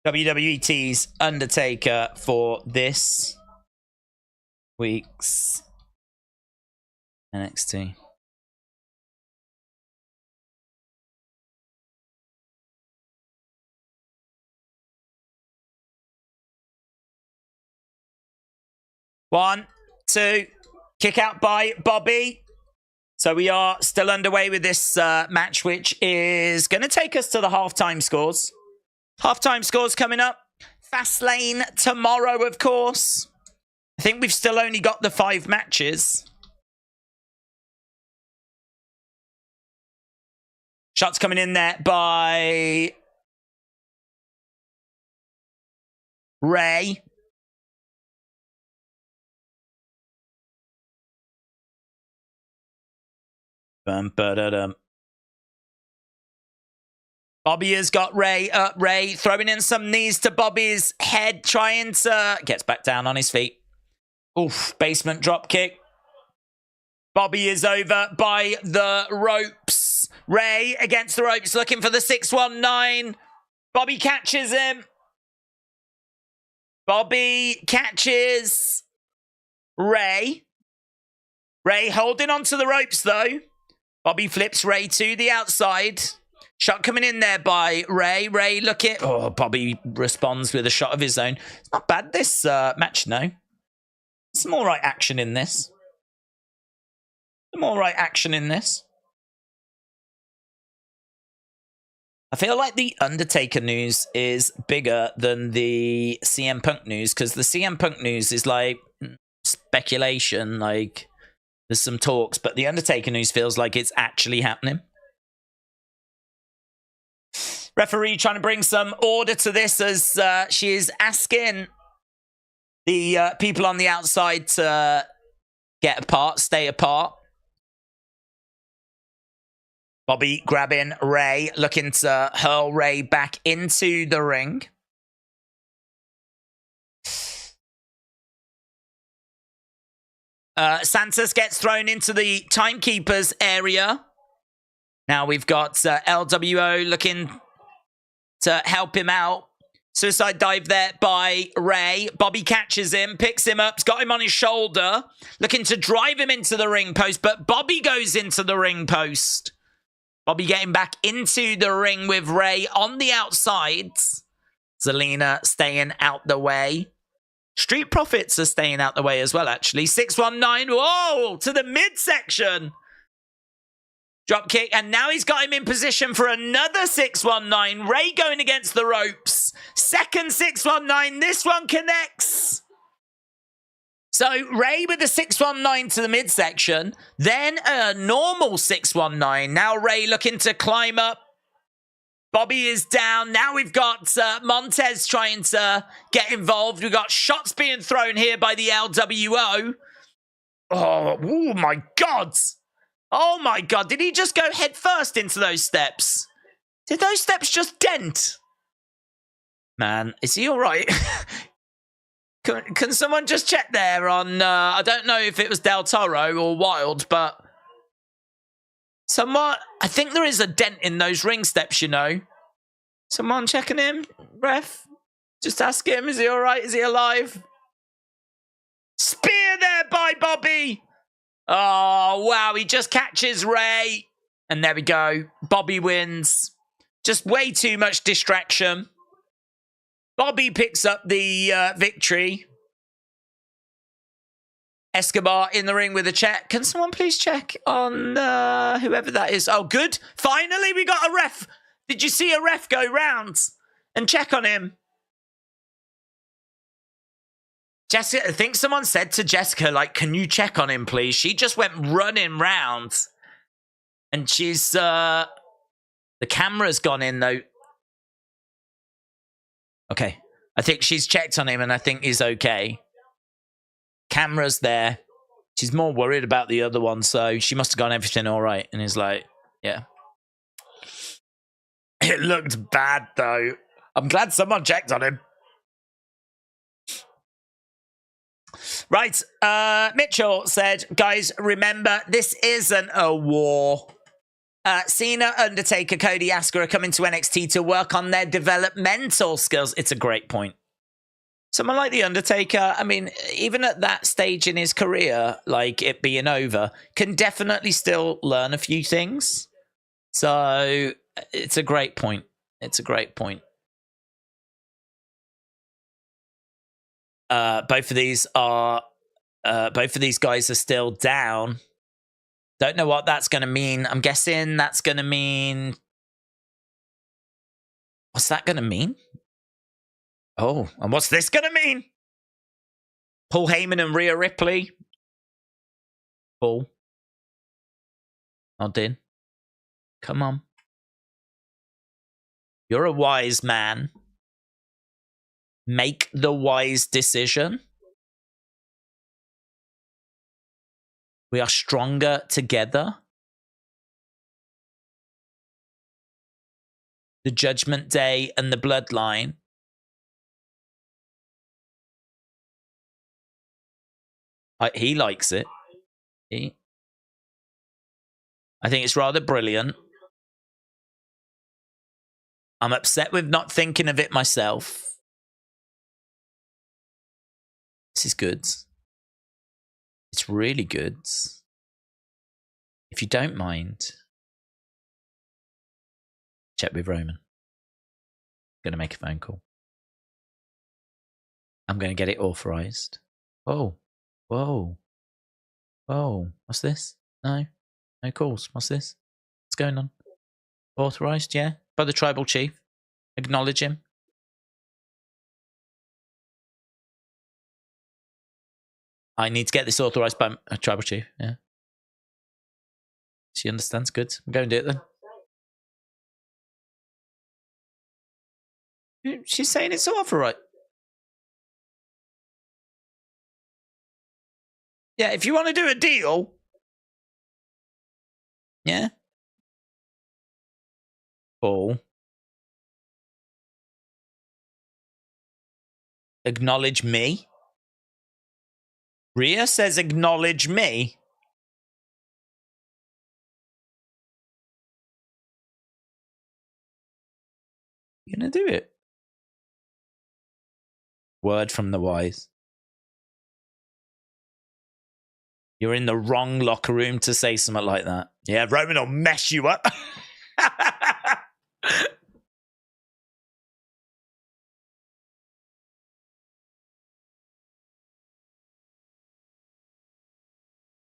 WWE tease Undertaker for this week's NXT. One, two, kick out by Bobby. So we are still underway with this match, which is going to take us to the halftime scores. Halftime scores coming up. Fastlane tomorrow, of course. I think we've still only got the 5 matches. Shots coming in there by Ray. Bobby has got Ray up. Ray throwing in some knees to Bobby's head, trying to... Gets back down on his feet. Oof, basement drop kick. Bobby is over by the ropes. Ray against the ropes, looking for the 619. Bobby catches him. Bobby catches Ray. Ray holding onto the ropes, though. Bobby flips Ray to the outside. Shot coming in there by Ray. Ray looking... Oh, Bobby responds with a shot of his own. It's not bad, this match, no. Some all right action in this. Some all right action in this. I feel like the Undertaker news is bigger than the CM Punk news, because the CM Punk news is like speculation, like there's some talks, but the Undertaker news feels like it's actually happening. Referee trying to bring some order to this as she is asking the people on the outside to get apart, stay apart. Bobby grabbing Ray, looking to hurl Ray back into the ring. Santos gets thrown into the timekeeper's area. Now we've got LWO looking to help him out. Suicide dive there by Ray. Bobby catches him, picks him up, has got him on his shoulder, looking to drive him into the ring post, but Bobby goes into the ring post. Bobby getting back into the ring with Ray on the outside. Zelina staying out the way. Street Profits are staying out the way as well, actually. 619, whoa, to the midsection. Drop kick, and now he's got him in position for another 619. Ray going against the ropes. Second 619, this one connects. So Ray with the 619 to the midsection, then a normal 619. Now Ray looking to climb up. Bobby is down. Now we've got Montez trying to get involved. We've got shots being thrown here by the LWO. Oh my God. Oh my God. Did he just go head first into those steps? Did those steps just dent? Man, is he all right? Can someone just check there on, I don't know if it was Del Toro or Wild, but someone, I think there is a dent in those ring steps, you know. Someone checking him, ref? Just ask him, is he all right? Is he alive? Spear there by Bobby. Oh, wow, he just catches Ray. And there we go. Bobby wins. Just way too much distraction. Bobby picks up the victory. Escobar in the ring with a check. Can someone please check on whoever that is? Oh, good. Finally, we got a ref. Did you see a ref go round and check on him? Jessica, I think someone said to Jessica, like, can you check on him, please? She just went running round. And she's, the camera's gone in, though. Okay. I think she's checked on him, and I think he's okay. Camera's there. She's more worried about the other one, so she must have gone everything all right. And he's like, yeah. It looked bad, though. I'm glad someone checked on him. Right. Mitchell said, guys, remember, this isn't a war. Cena, Undertaker, Cody, Asuka are coming to NXT to work on their developmental skills. It's a great point. Someone like The Undertaker, I mean, even at that stage in his career, like it being over, can definitely still learn a few things. So it's a great point. It's a great point. Both of these guys are still down. Don't know what that's going to mean. I'm guessing that's going to mean... What's that going to mean? Oh, and what's this going to mean? Paul Heyman and Rhea Ripley. Paul. Nod in. Come on. You're a wise man. Make the wise decision. We are stronger together. The Judgment Day and the Bloodline. He likes it. I think it's rather brilliant. I'm upset with not thinking of it myself. This is good. It's really good. If you don't mind, check with Roman. I'm going to make a phone call. I'm going to get it authorized. Oh. Whoa. Whoa. What's this? No. No calls. What's this? What's going on? Authorized, yeah. By the tribal chief. Acknowledge him. I need to get this authorized by a tribal chief, yeah. She understands. Good. I'm going to do it then. She's saying it's authorized. Yeah, if you want to do a deal. Yeah. Paul. Acknowledge me. Rhea says acknowledge me. You're going to do it. Word from the wise. You're in the wrong locker room to say something like that. Yeah, Roman will mess you up.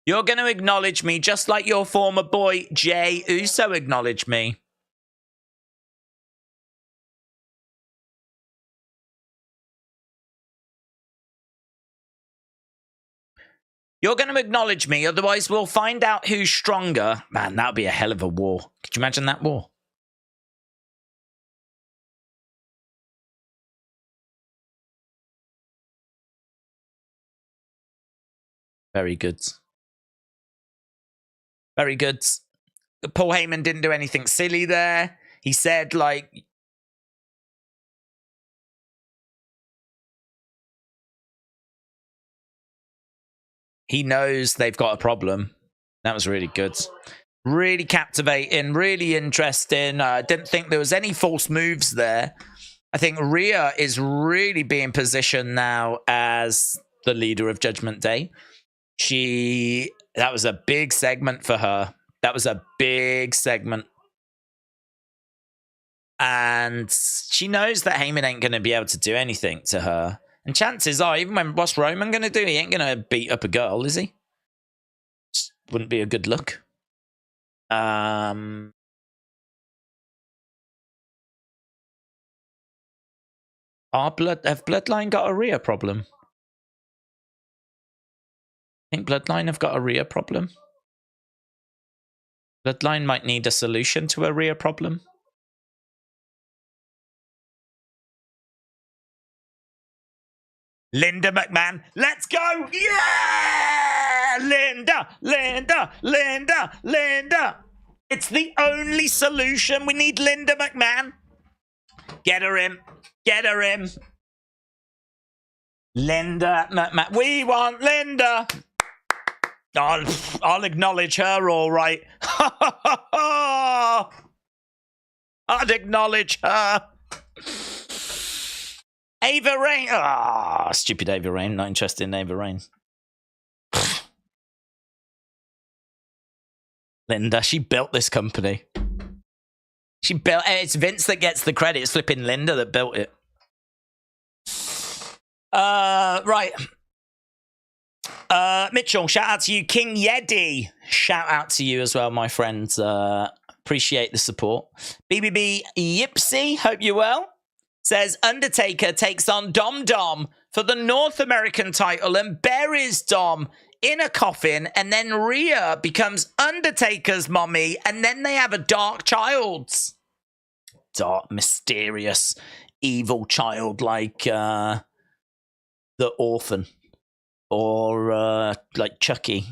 You're going to acknowledge me just like your former boy, Jay Uso, acknowledged me. You're going to acknowledge me, otherwise we'll find out who's stronger. Man, that would be a hell of a war. Could you imagine that war? Very good. Very good. Paul Heyman didn't do anything silly there. He said, like... He knows they've got a problem. That was really good. Really captivating, really interesting. Didn't think there was any false moves there. I think Rhea is really being positioned now as the leader of Judgment Day. That was a big segment for her. That was a big segment. And she knows that Heyman ain't going to be able to do anything to her. And chances are, even when what's Roman going to do? He ain't going to beat up a girl, is he? Just wouldn't be a good look. Have Bloodline got a Rhea problem? I think Bloodline have got a Rhea problem. Bloodline might need a solution to a Rhea problem. Linda McMahon, let's go! Yeah! Linda, Linda, Linda, Linda. It's the only solution. We need Linda McMahon. Get her in. Get her in. Linda McMahon. We want Linda. I'll acknowledge her, all right. I'd acknowledge her. Ava Rain. Ah, stupid Ava Rain. Not interested in Ava Rain. Linda, she built this company. She built it. It's Vince that gets the credit. It's flipping Linda that built it. Right. Mitchell, shout out to you. King Yeti, shout out to you as well, my friends. Appreciate the support. BBB Yipsy, hope you're well. Says Undertaker takes on Dom Dom for the North American title and buries Dom in a coffin, and then Rhea becomes Undertaker's mommy, and then they have a dark child. Dark, mysterious, evil child like the orphan. Or like Chucky,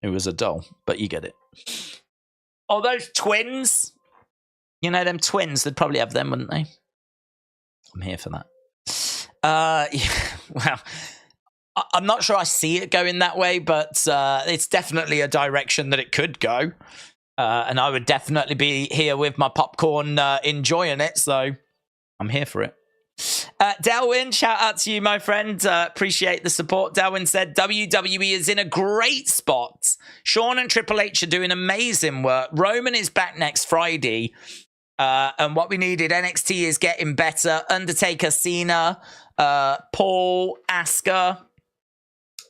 who was a doll, but you get it. Oh, those twins. You know, them twins, they'd probably have them, wouldn't they? I'm here for that. Yeah, well, I'm not sure I see it going that way, but it's definitely a direction that it could go. And I would definitely be here with my popcorn enjoying it, so I'm here for it. Delwyn, shout out to you, my friend. Appreciate the support. Delwyn said WWE is in a great spot. Shawn and Triple H are doing amazing work. Roman is back next Friday. And what we needed, NXT is getting better. Undertaker, Cena, Paul, Asuka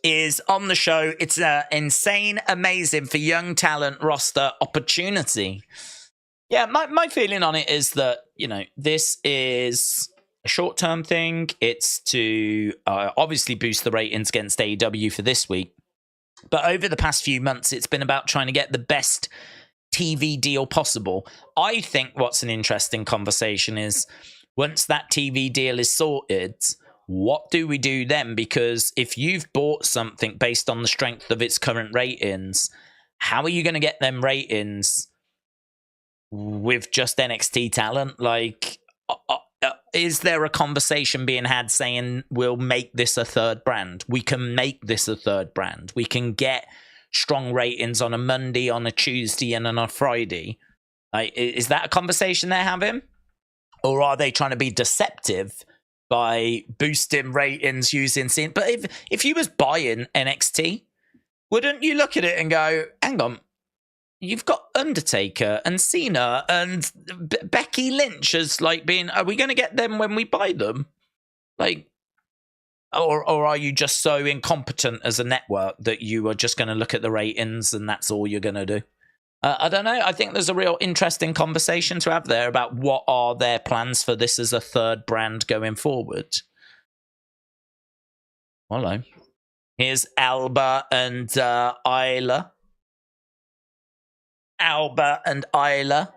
is on the show. It's insane, amazing for young talent roster opportunity. Yeah, my feeling on it is that, you know, this is a short-term thing. It's to obviously boost the ratings against AEW for this week. But over the past few months, it's been about trying to get the best TV deal possible. I think what's an interesting conversation is once that TV deal is sorted, what do we do then? Because if you've bought something based on the strength of its current ratings, how are you going to get them ratings with just NXT talent? Like, is there a conversation being had saying we'll make this a third brand? We can make this a third brand. We can get strong ratings on a Monday, on a Tuesday, and on a Friday. Is that a conversation they're having? Or are they trying to be deceptive by boosting ratings using scene? But if you was buying NXT, wouldn't you look at it and go, hang on, you've got Undertaker and Cena and Becky Lynch as like being, are we going to get them when we buy them? Like, or are you just so incompetent as a network that you are just going to look at the ratings and that's all you're going to do? I don't know. I think there's a real interesting conversation to have there about what are their plans for this as a third brand going forward. Hello. Here's Alba and Isla. Alba and Isla.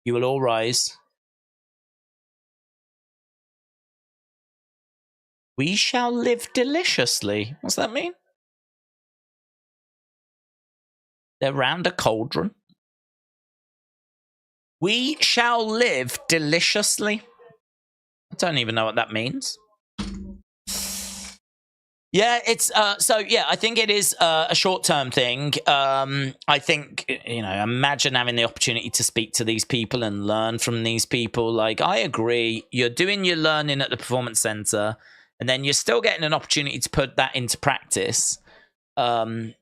You will all rise. We shall live deliciously. What's that mean? They're round a cauldron. We shall live deliciously. I don't even know what that means. Yeah, it's so yeah, I think it is a short-term thing. I think, you know, imagine having the opportunity to speak to these people and learn from these people. Like, I agree, you're doing your learning at the Performance Center, and then you're still getting an opportunity to put that into practice. Granted,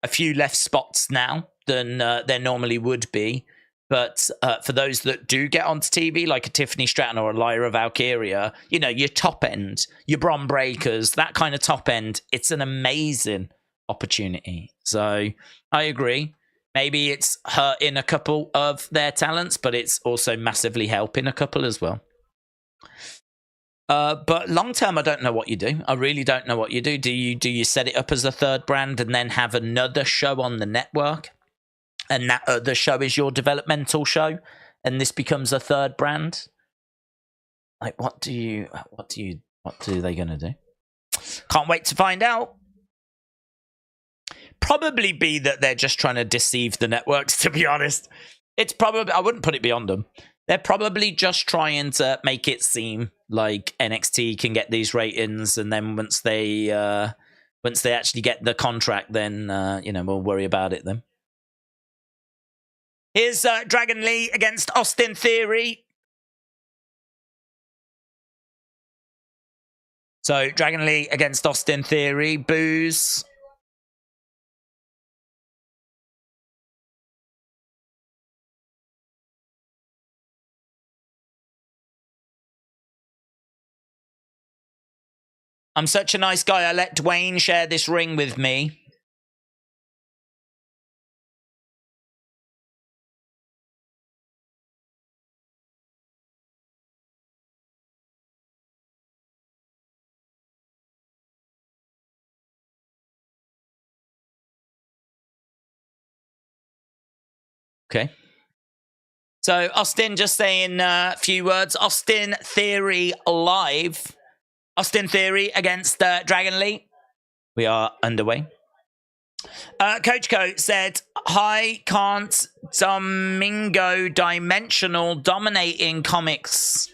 a few less spots now than there normally would be. But for those that do get onto TV, like a Tiffany Stratton or a Lyra Valkyria, you know, your top end, your Bron Breakers, that kind of top end, it's an amazing opportunity. So I agree. Maybe it's hurting a couple of their talents, but it's also massively helping a couple as well. But long term, I don't know what you do. I really don't know what you do. Do you set it up as a third brand and then have another show on the network? And that other show is your developmental show, and this becomes a third brand. Like, what are they gonna do? Can't wait to find out. Probably be that they're just trying to deceive the networks, to be honest. It's probably, I wouldn't put it beyond them. They're probably just trying to make it seem like NXT can get these ratings, and then once they actually get the contract, then we'll worry about it then. Here's Dragon Lee against Austin Theory. So Dragon Lee against Austin Theory. Boos. I'm such a nice guy. I let Dwayne share this ring with me. Okay. So Austin just saying a few words. Austin Theory live. Austin Theory against Dragon Lee. We are underway. Coach Co said, "Hi, can't Domingo Dimensional dominating comics."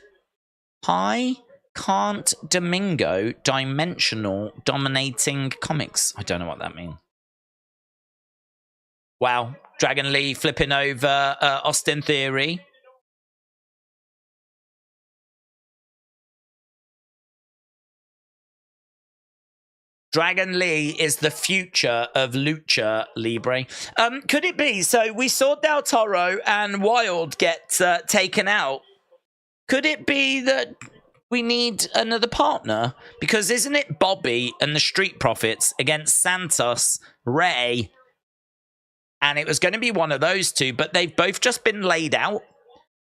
Hi, can't Domingo Dimensional dominating comics. I don't know what that means. Wow, Dragon Lee flipping over Austin Theory. Dragon Lee is the future of Lucha Libre. Could it be? So we saw Del Toro and Wild get taken out. Could it be that we need another partner? Because isn't it Bobby and the Street Profits against Santos, Ray? And it was going to be one of those two, but they've both just been laid out.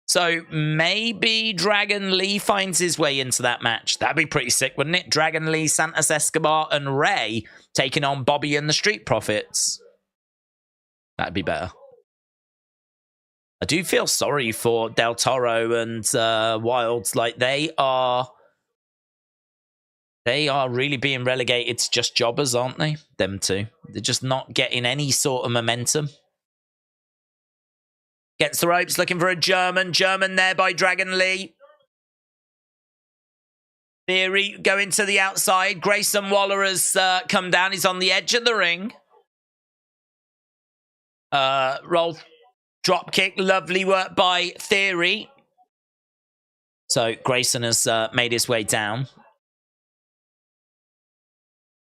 So maybe Dragon Lee finds his way into that match. That'd be pretty sick, wouldn't it? Dragon Lee, Santos Escobar, and Ray taking on Bobby and the Street Profits. That'd be better. I do feel sorry for Del Toro and Wilds. Like, they are really being relegated to just jobbers, aren't they? Them two. They're just not getting any sort of momentum. Gets the ropes, looking for a German. German there by Dragon Lee. Theory going to the outside. Grayson Waller has come down. He's on the edge of the ring. Roll, drop kick. Lovely work by Theory. So Grayson has made his way down.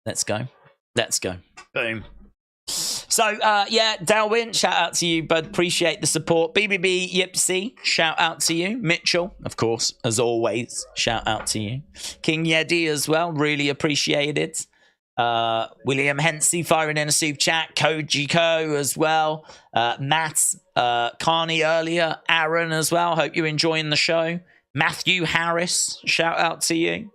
Let's go. Let's go. Boom. So, yeah, Dalwin, shout out to you, bud. Appreciate the support. BBB Yipsy, shout out to you. Mitchell, of course, as always, shout out to you. King Yeti as well, really appreciate it. William Hensey firing in a super chat. Koji Ko as well. Matt, Carney earlier. Aaron as well. Hope you're enjoying the show. Matthew Harris, shout out to you.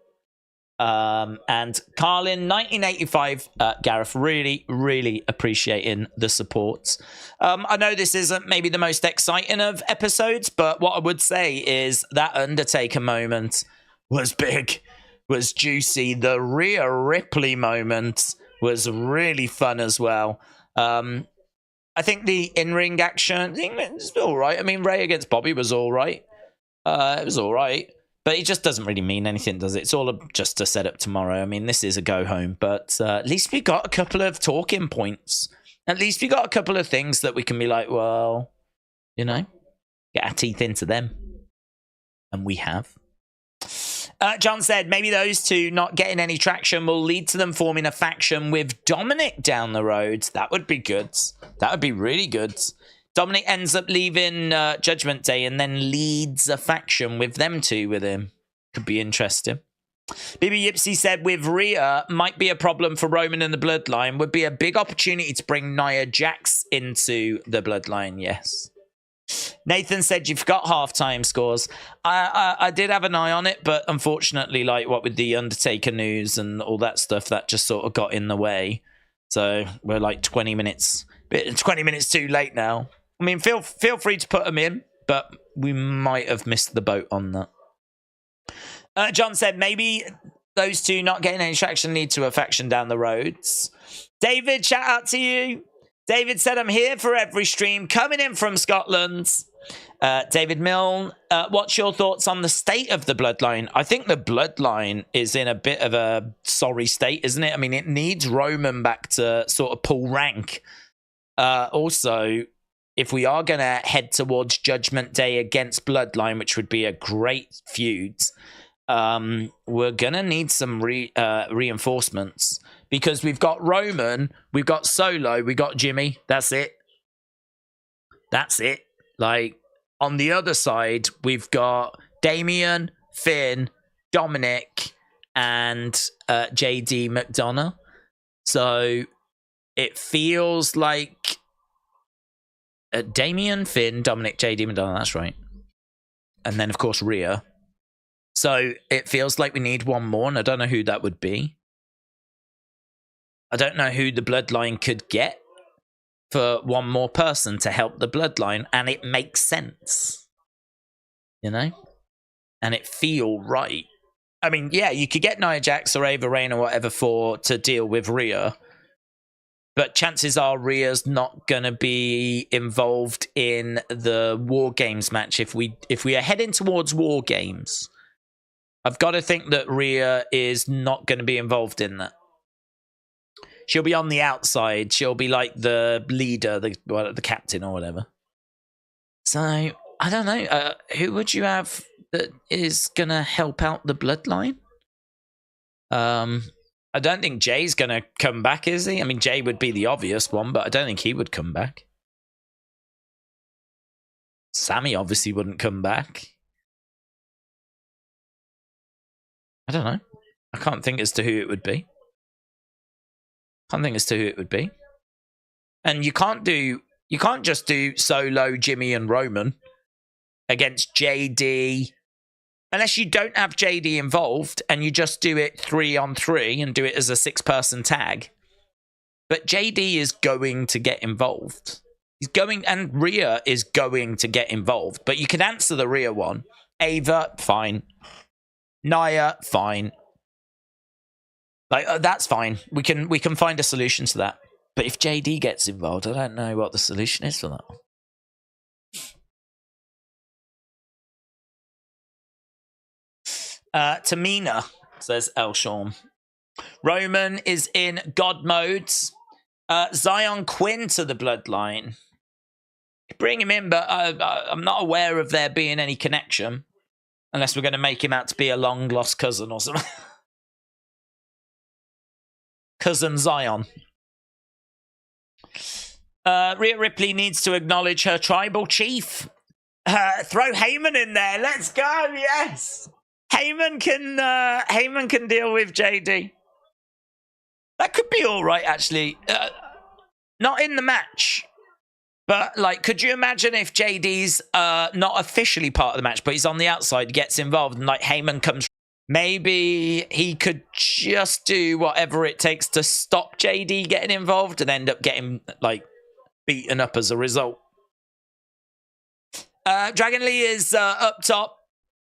And Carlin, 1985, Gareth, really, really appreciating the support. I know this isn't maybe the most exciting of episodes, but what I would say is that Undertaker moment was big, was juicy. The Rhea Ripley moment was really fun as well. I think the in-ring action, it's all right. I mean, Ray against Bobby was all right. It was all right. But it just doesn't really mean anything, does it? It's all just to set up tomorrow. I mean, this is a go-home. But at least we got a couple of talking points. At least we got a couple of things that we can be like, well, get our teeth into them. And we have. John said, maybe those two not getting any traction will lead to them forming a faction with Dominic down the road. That would be good. That would be really good. Dominic ends up leaving Judgment Day and then leads a faction with them two with him. Could be interesting. BB Yipsy said, with Rhea, might be a problem for Roman and the Bloodline. Would be a big opportunity to bring Nia Jax into the Bloodline, yes. Nathan said, you forgot halftime scores. I did have an eye on it, but unfortunately, like what with the Undertaker news and all that stuff, that just sort of got in the way. So we're like 20 minutes too late now. I mean, feel free to put them in, but we might have missed the boat on that. John said, maybe those two not getting any traction lead to a faction down the roads. David, shout out to you. David said, I'm here for every stream, coming in from Scotland. David Milne, what's your thoughts on the state of the Bloodline? I think the Bloodline is in a bit of a sorry state, isn't it? I mean, it needs Roman back to sort of pull rank. Also, if we are going to head towards Judgment Day against Bloodline, which would be a great feud, we're going to need some reinforcements. Because we've got Roman, we've got Solo, we got Jimmy. That's it. That's it. Like, on the other side, we've got Damian, Finn, Dominic, and JD McDonough. So it feels like Damian, Finn, Dominic, JD McDonough. That's right. And then, of course, Rhea. So it feels like we need one more, and I don't know who that would be. I don't know who the Bloodline could get for one more person to help the Bloodline, and it makes sense, you know, and it feel right. I mean, yeah, you could get Nia Jax or Ava Raine or whatever to deal with Rhea, but chances are Rhea's not gonna be involved in the War Games match. If we are heading towards War Games, I've got to think that Rhea is not going to be involved in that. She'll be on the outside. She'll be like the leader, the captain or whatever. So, I don't know. Who would you have that is going to help out the Bloodline? I don't think Jay's going to come back, is he? I mean, Jay would be the obvious one, but I don't think he would come back. Sammy obviously wouldn't come back. I don't know. I can't think as to who it would be. And you can't just do Solo, Jimmy, and Roman against JD, unless you don't have JD involved and you just do it 3-on-3 and do it as a 6-person tag. But JD is going to get involved. And Rhea is going to get involved. But you can answer the Rhea one. Ava, fine. Nia, fine. Like, that's fine. We can find a solution to that. But if JD gets involved, I don't know what the solution is for that one. Tamina, says Elshawn. Roman is in God modes. Zion Quinn to the Bloodline. Bring him in, but I'm not aware of there being any connection. Unless we're going to make him out to be a long-lost cousin or something. Cousin Zion. Rhea Ripley needs to acknowledge her tribal chief. Throw Heyman in there. Let's go. Yes. Heyman can deal with JD. That could be all right, actually. Not in the match. But, like, could you imagine if JD's not officially part of the match, but he's on the outside, gets involved, and, like, Heyman comes... Maybe he could just do whatever it takes to stop JD getting involved and end up getting, like, beaten up as a result. Dragon Lee is up top.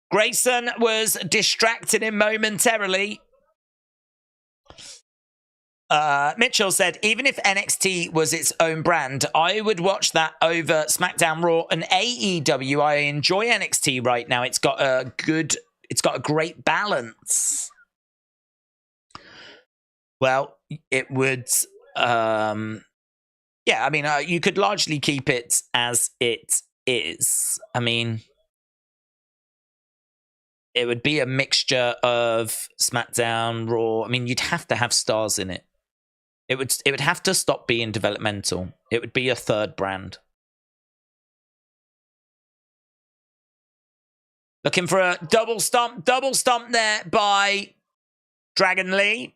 Grayson was distracting him momentarily. Mitchell said, even if NXT was its own brand, I would watch that over SmackDown, Raw, and AEW. I enjoy NXT right now. It's got a great balance. Well, it would, yeah, I mean, you could largely keep it as it is. I mean, it would be a mixture of SmackDown, Raw. I mean, you'd have to have stars in it. It would have to stop being developmental. It would be a third brand. Looking for a double stomp there by Dragon Lee.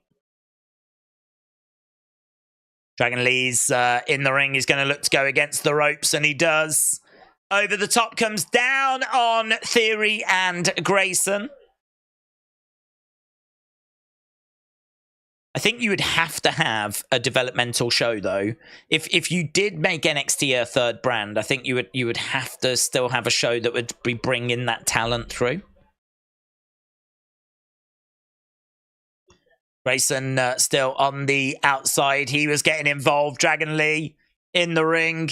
Dragon Lee's in the ring. He's going to look to go against the ropes, and he does. Over the top comes down on Theory and Grayson. I think you would have to have a developmental show, though. If you did make NXT a third brand, I think you would have to still have a show that would be bringing that talent through. Grayson still on the outside. He was getting involved. Dragon Lee in the ring.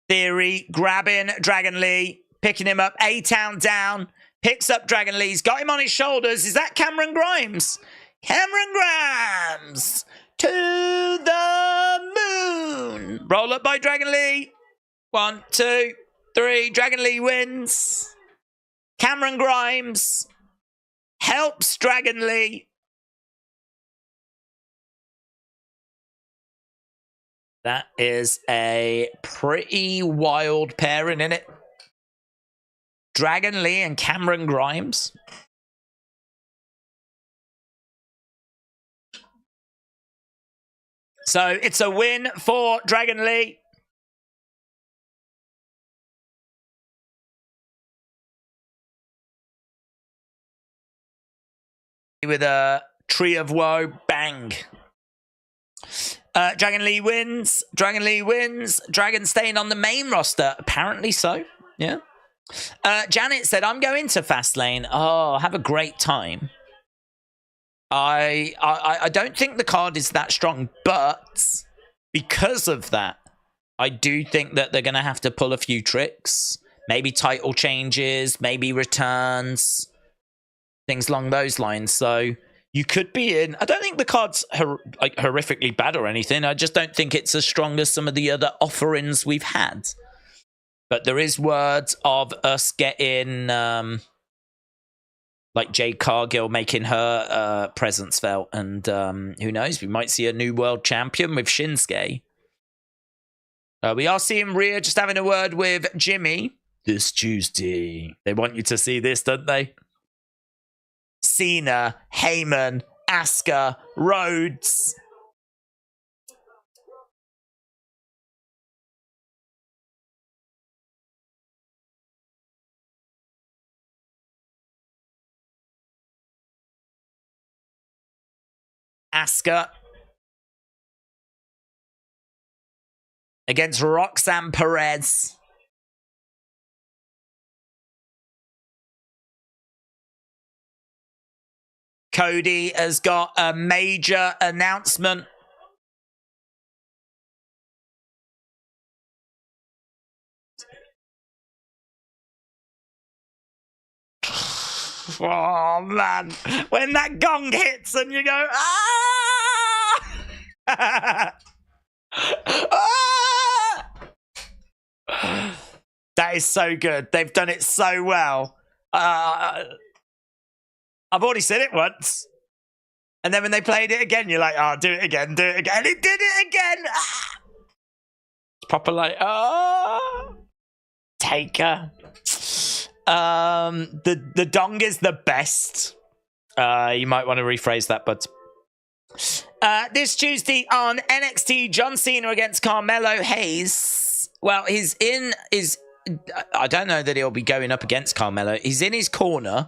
Theory grabbing Dragon Lee, picking him up. A-Town down, picks up Dragon Lee. He's got him on his shoulders. Is that Cameron Grimes? Cameron Grimes to the moon. Roll up by Dragon Lee. 1, 2, 3. Dragon Lee wins. Cameron Grimes helps Dragon Lee. That is a pretty wild pairing, isn't it? Dragon Lee and Cameron Grimes. So it's a win for Dragon Lee. With a Tree of Woe, bang. Dragon Lee wins. Dragon Lee wins. Dragon staying on the main roster. Apparently so. Yeah. Janet said, I'm going to Fastlane. Oh, have a great time. I don't think the card is that strong, but because of that, I do think that they're going to have to pull a few tricks. Maybe title changes, maybe returns, things along those lines. So you could be in. I don't think the card's horrifically bad or anything. I just don't think it's as strong as some of the other offerings we've had. But there is words of us getting, like Jade Cargill making her presence felt. And who knows, we might see a new world champion with Shinsuke. We are seeing Rhea just having a word with Jimmy this Tuesday. They want you to see this, don't they? Cena, Heyman, Asuka, Rhodes. Asuka against Roxanne Perez. Cody has got a major announcement. Oh, man. When that gong hits and you go, ah! Ah! That is so good. They've done it so well. I've already said it once. And then when they played it again, you're like, oh, do it again, do it again. And it did it again. Ah! It's proper like, oh, Taker. The dong is the best. You might want to rephrase that, but this Tuesday on NXT, John Cena against Carmelo Hayes. Well, I don't know that he'll be going up against Carmelo. He's in his corner.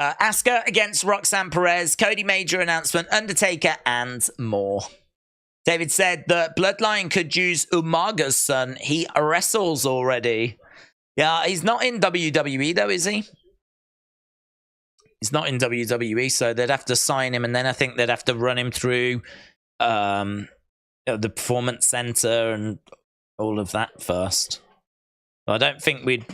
Asuka against Roxanne Perez, Cody major announcement, Undertaker, and more. David said that Bloodline could use Umaga's son. He wrestles already. Yeah, he's not in WWE though, is he? He's not in WWE, so they'd have to sign him, and then I think they'd have to run him through the Performance Center and all of that first. I don't think we'd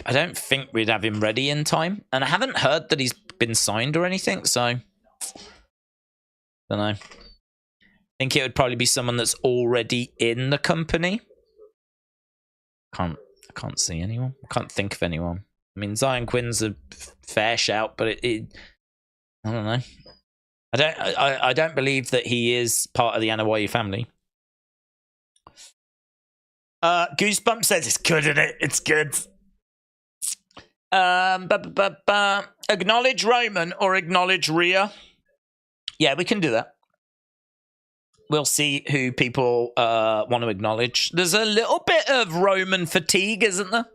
have him ready in time, and I haven't heard that he's been signed or anything, so I don't know. I think it would probably be someone that's already in the company. I can't see anyone. I can't think of anyone. I mean, Zion Quinn's a fair shout, but I don't know. I don't believe that he is part of the Anoa'i family. Goosebump says it's good, isn't it? It's good. Acknowledge Roman or acknowledge Rhea. Yeah, we can do that. We'll see who people want to acknowledge. There's a little bit of Roman fatigue, isn't there?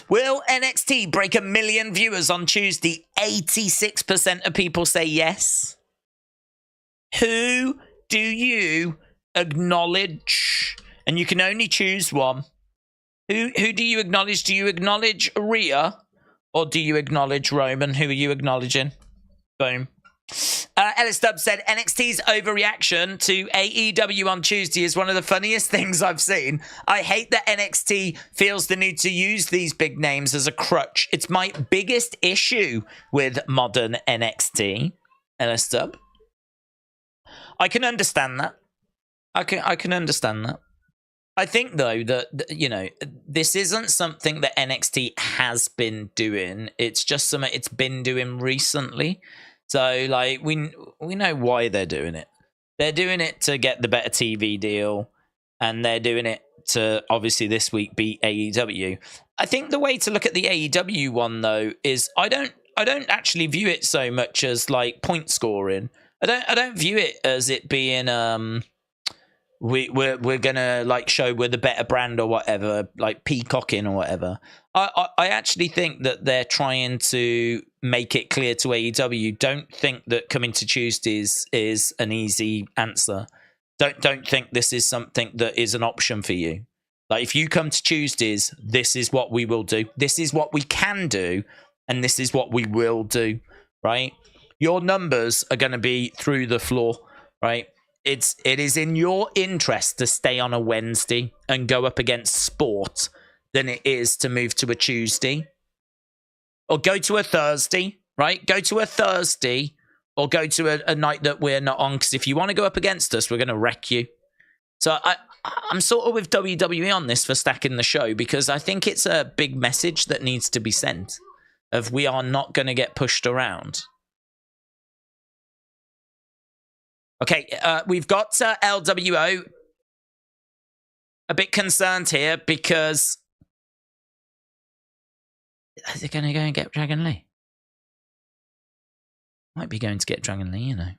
Will NXT break 1 million viewers on Tuesday? 86% of people say yes. Who do you acknowledge? And you can only choose one. Who do you acknowledge? Do you acknowledge Rhea or do you acknowledge Roman? Who are you acknowledging? Boom. Ellis Stubbs said NXT's overreaction to AEW on Tuesday is one of the funniest things I've seen. I hate that NXT feels the need to use these big names as a crutch. It's my biggest issue with modern NXT. Ellis Stubbs. I can understand that. I can understand that. I think, though, that, you know, this isn't something that NXT has been doing. It's just something it's been doing recently. So, like, we know why they're doing it. They're doing it to get the better TV deal, and they're doing it to, obviously, this week beat AEW. I think the way to look at the AEW one, though, is I don't actually view it so much as, like, point scoring. I don't view it as it being we're gonna like show we're the better brand or whatever, like peacocking or whatever. I actually think that they're trying to make it clear to AEW. Don't think that coming to Tuesdays is an easy answer. Don't think this is something that is an option for you. Like, if you come to Tuesdays, this is what we will do. This is what we can do, and this is what we will do. Right? Your numbers are going to be through the floor. Right? It is in your interest to stay on a Wednesday and go up against sport than it is to move to a Tuesday. Or go to a Thursday, right? Go to a Thursday or go to a night that we're not on, because if you want to go up against us, we're going to wreck you. So I'm sort of with WWE on this for stacking the show, because I think it's a big message that needs to be sent of we are not going to get pushed around. Okay, we've got LWO a bit concerned here because are they going to go and get Dragon Lee? Might be going to get Dragon Lee, you know.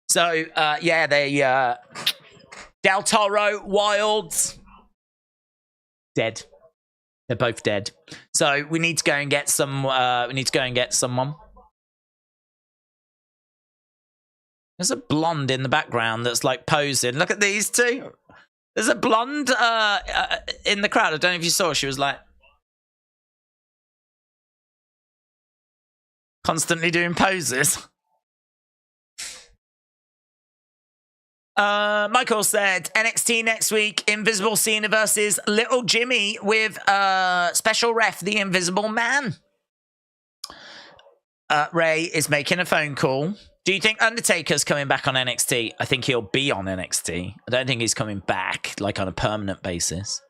So, yeah, they Del Toro, Wilds, dead. They're both dead. So we need to go and get some. We need to go and get someone. There's a blonde in the background that's like posing. Look at these two. There's a blonde in the crowd. I don't know if you saw. She was like constantly doing poses. Michael said NXT next week. Invisible Cena versus Little Jimmy with special ref, the Invisible Man. Ray is making a phone call. Do you think Undertaker's coming back on NXT? I think he'll be on NXT. I don't think he's coming back, like, on a permanent basis.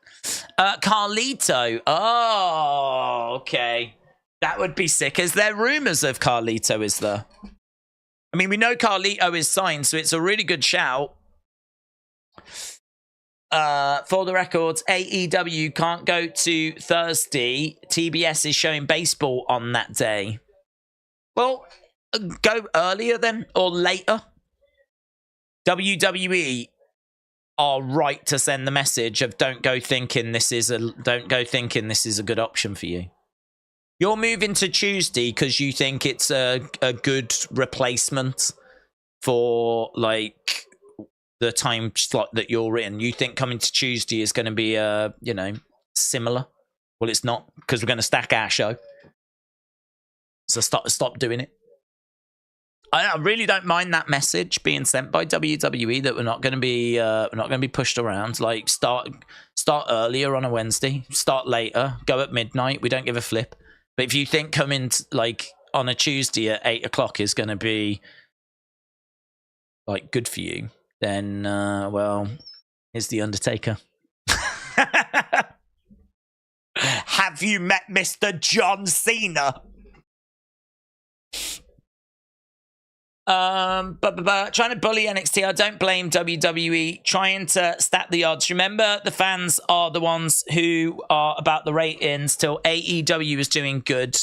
Carlito. Oh, okay. That would be sick. Is there rumors of Carlito, is there? I mean, we know Carlito is signed, so it's a really good shout. For the records, AEW can't go to Thursday. TBS is showing baseball on that day. Well, go earlier then, or later. WWE are right to send the message of don't go thinking this is a good option for you. You're moving to Tuesday because you think it's a good replacement for, like, the time slot that you're in. You think coming to Tuesday is going to be similar. Well, it's not, because we're going to stack our show. So stop doing it. I really don't mind that message being sent by WWE that we're not going to be pushed around. Like, start earlier on a Wednesday, start later, go at midnight. We don't give a flip. But if you think coming like on a Tuesday at 8 o'clock is going to be like good for you, then well, here's the Undertaker. Have you met Mr. John Cena? Trying to bully NXT. I don't blame WWE trying to stack the odds. Remember, the fans are the ones who are about the ratings till AEW is doing good.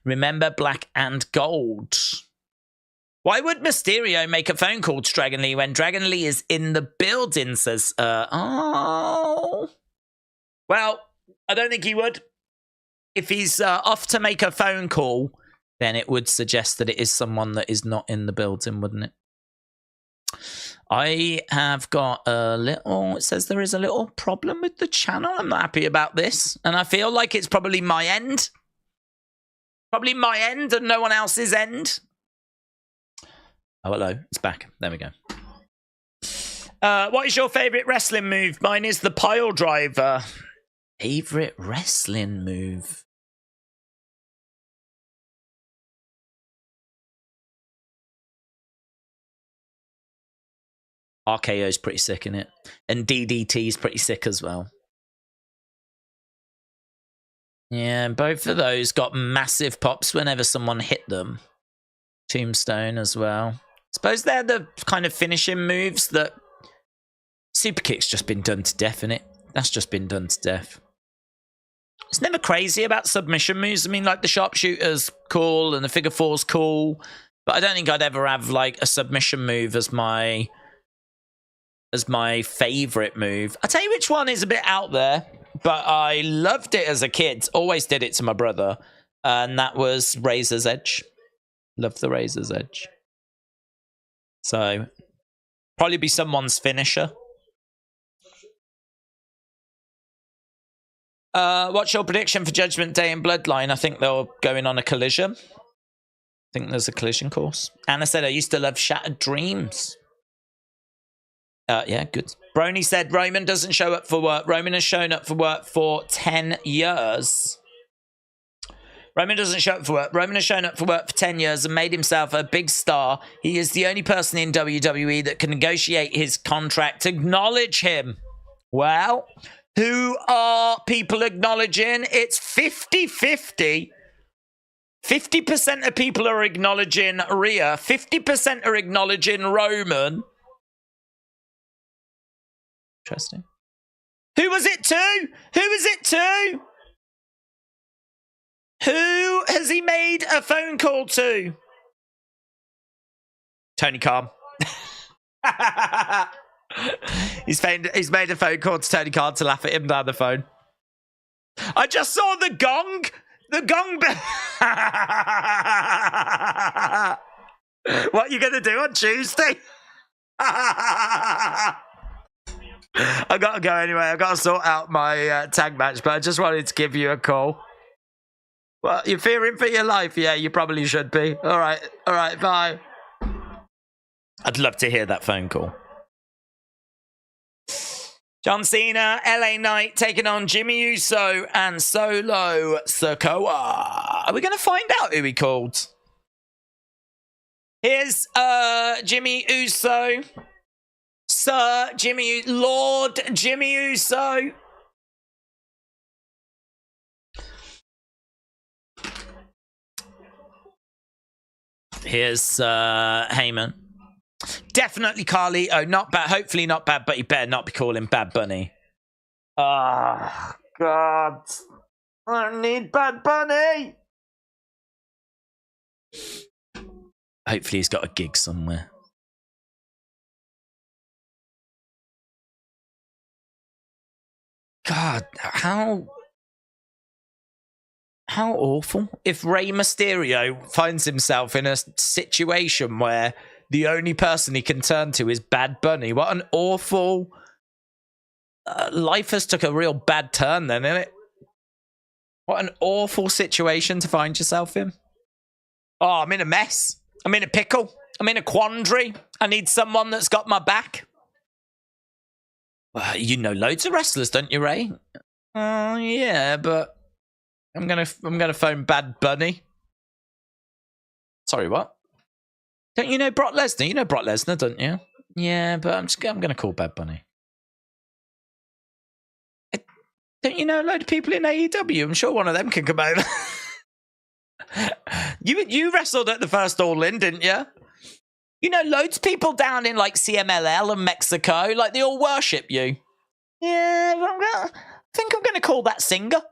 Remember Black and Gold. Why would Mysterio make a phone call to Dragon Lee when Dragon Lee is in the building, says, oh. Well, I don't think he would. If he's off to make a phone call, then it would suggest that it is someone that is not in the building, wouldn't it? I have got it says there is a little problem with the channel. I'm not happy about this. And I feel like it's probably my end. Probably my end and no one else's end. Oh, hello. It's back. There we go. What is your favorite wrestling move? Mine is the pile driver. Favorite wrestling move? RKO is pretty sick in it. And DDT is pretty sick as well. Yeah, both of those got massive pops whenever someone hit them. Tombstone as well. Suppose they're the kind of finishing moves that... Superkick's just been done to death, innit? That's just been done to death. It's never crazy about submission moves. I mean, like the sharpshooter's cool and the figure four's cool. But I don't think I'd ever have like a submission move as my favorite move. I'll tell you which one is a bit out there. But I loved it as a kid. Always did it to my brother. And that was Razor's Edge. Loved the Razor's Edge. So, probably be someone's finisher. What's your prediction for Judgment Day and Bloodline? I think they're going on a collision. I think there's a collision course. Anna said, I used to love Shattered Dreams. Yeah, good. Brony said Roman doesn't show up for work. Roman has shown up for work for 10 years. Roman doesn't show up for work. Roman has shown up for work for 10 years and made himself a big star. He is the only person in WWE that can negotiate his contract. Acknowledge him. Well, who are people acknowledging? It's 50-50. 50% of people are acknowledging Rhea. 50% are acknowledging Roman. Interesting. Who was it to? Who was it to? Who has he made a phone call to? Tony Khan. He's made a phone call to Tony Khan to laugh at him down the phone. I just saw the gong. The gong bell. What are you going to do on Tuesday? I got to go anyway. I got to sort out my tag match, but I just wanted to give you a call. Well, you're fearing for your life? Yeah, you probably should be. All right, bye. I'd love to hear that phone call. John Cena, LA Knight taking on Jimmy Uso and Solo Sikoa. Are we going to find out who he called? Here's Jimmy Uso. Sir Jimmy, Lord Jimmy Uso. Here's Heyman. Definitely Carlito. Not bad. Hopefully not bad, but you better not be calling Bad Bunny. Oh, God. I don't need Bad Bunny. Hopefully he's got a gig somewhere. God, how awful. If Rey Mysterio finds himself in a situation where the only person he can turn to is Bad Bunny, what an awful... life has took a real bad turn then, innit? What an awful situation to find yourself in. Oh, I'm in a mess. I'm in a pickle. I'm in a quandary. I need someone that's got my back. You know loads of wrestlers, don't you, Ray? Yeah, but I'm gonna phone Bad Bunny. Sorry, what? Don't you know Brock Lesnar? You know Brock Lesnar, don't you? Yeah, but I'm gonna call Bad Bunny. Don't you know a load of people in AEW? I'm sure one of them can come over. You wrestled at the first All In, didn't you? You know loads of people down in like CMLL and Mexico, like they all worship you. Yeah, I think I'm gonna call that singer.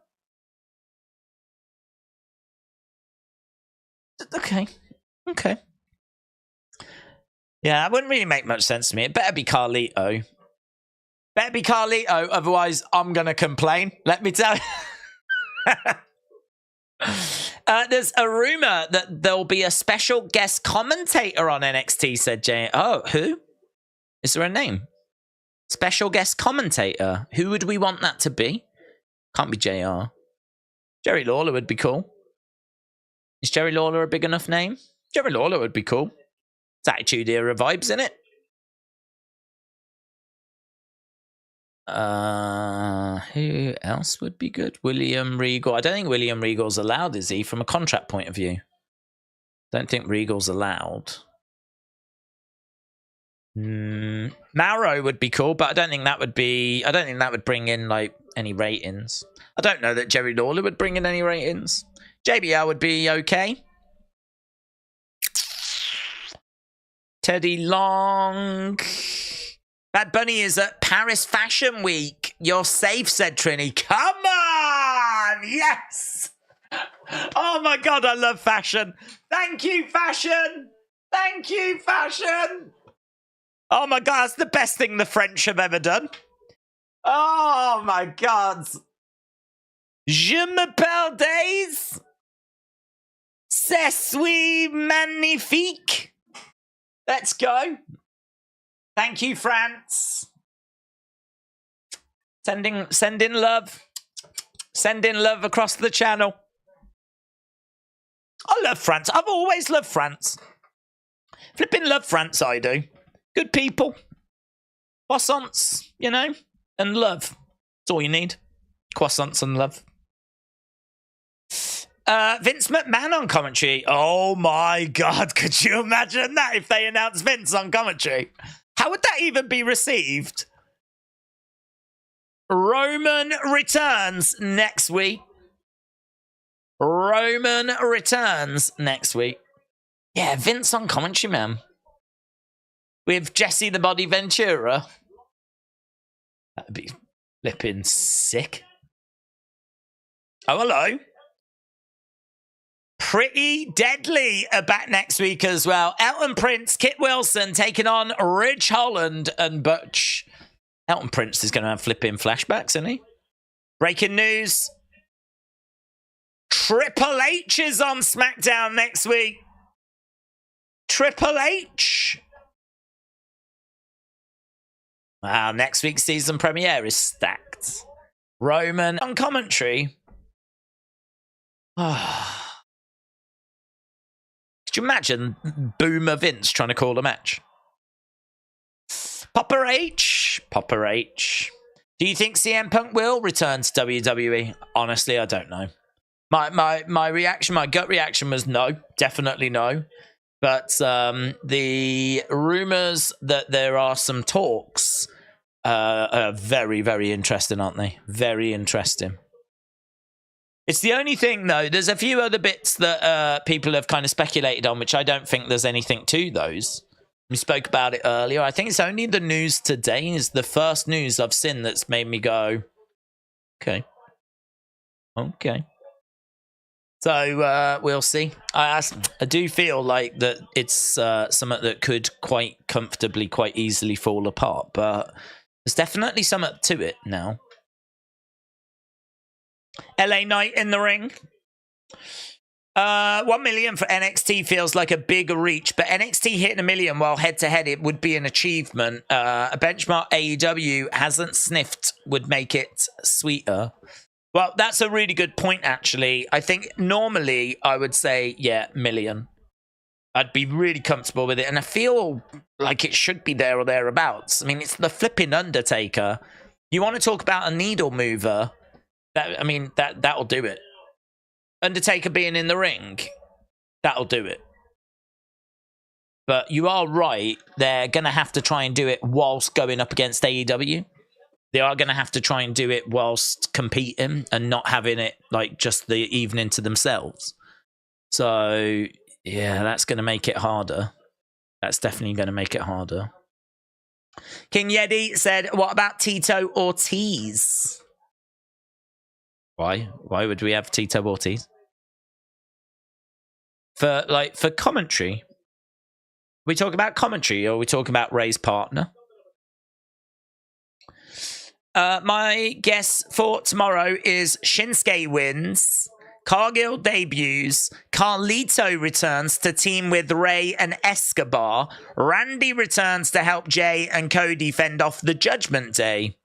Okay. Yeah, that wouldn't really make much sense to me. It better be Carlito. Otherwise I'm gonna complain. Let me tell you. There's a rumor that there'll be a special guest commentator on NXT, said Jay. Oh, who? Is there a name? Special guest commentator. Who would we want that to be? Can't be JR. Jerry Lawler would be cool. Is Jerry Lawler a big enough name? Jerry Lawler would be cool. It's Attitude Era vibes, in it. Who else would be good? William Regal. I don't think William Regal's allowed, is he? From a contract point of view, don't think Regal's allowed. Mauro would be cool, but I don't think that would be. I don't think that would bring in like any ratings. I don't know that Jerry Lawler would bring in any ratings. JBL would be okay. Teddy Long. Bad Bunny is at Paris Fashion Week. You're safe, said Trini. Come on! Yes! Oh my God, I love fashion. Thank you, fashion! Thank you, fashion! Oh my God, that's the best thing the French have ever done. Oh my God. Je m'appelle Days. C'est suis magnifique. Let's go. Thank you, France. Sending love. Sending love across the channel. I love France. I've always loved France. Flipping love France, I do. Good people. Croissants, you know, and love. That's all you need. Croissants and love. Vince McMahon on commentary. Oh my God, could you imagine that if they announced Vince on commentary? How would that even be received? Roman returns next week. Roman returns next week. Yeah, Vince on commentary, man. With Jesse the Body Ventura. That'd be flipping sick. Oh, hello. Pretty Deadly are back next week as well. Elton Prince, Kit Wilson taking on Ridge Holland and Butch. Elton Prince is going to have flipping flashbacks, isn't he? Breaking news. Triple H is on SmackDown next week. Triple H. Wow, next week's season premiere is stacked. Roman on commentary. Could you imagine Boomer Vince trying to call a match? Papa H. Papa H. Do you think CM Punk will return to WWE? Honestly, I don't know. My reaction, my gut reaction was no. Definitely no. But the rumors that there are some talks are very, very interesting, aren't they? Very interesting. It's the only thing, though. There's a few other bits that people have kind of speculated on, which I don't think there's anything to those. We spoke about it earlier. I think it's only the news today is the first news I've seen that's made me go, okay. Okay. So we'll see. I do feel like that it's something that could quite comfortably, quite easily fall apart, but there's definitely something to it now. LA Knight in the ring. 1 million for NXT feels like a big reach, but NXT hitting 1 million while head-to-head, it would be an achievement. A benchmark AEW hasn't sniffed would make it sweeter. Well, that's a really good point, actually. I think normally I would say, yeah, 1 million. I'd be really comfortable with it, and I feel like it should be there or thereabouts. I mean, it's the flipping Undertaker. You want to talk about a needle mover? That'll do it. Undertaker being in the ring, that'll do it. But you are right, they're going to have to try and do it whilst going up against AEW. They are going to have to try and do it whilst competing and not having it like just the evening to themselves. So, yeah, that's going to make it harder. That's definitely going to make it harder. King Yeti said, what about Tito Ortiz? Why? Why would we have Tito Ortiz? For commentary? We talk about commentary or we talk about Ray's partner? My guess for tomorrow is Shinsuke wins, Cargill debuts, Carlito returns to team with Ray and Escobar, Randy returns to help Jay and Cody fend off the Judgment Day.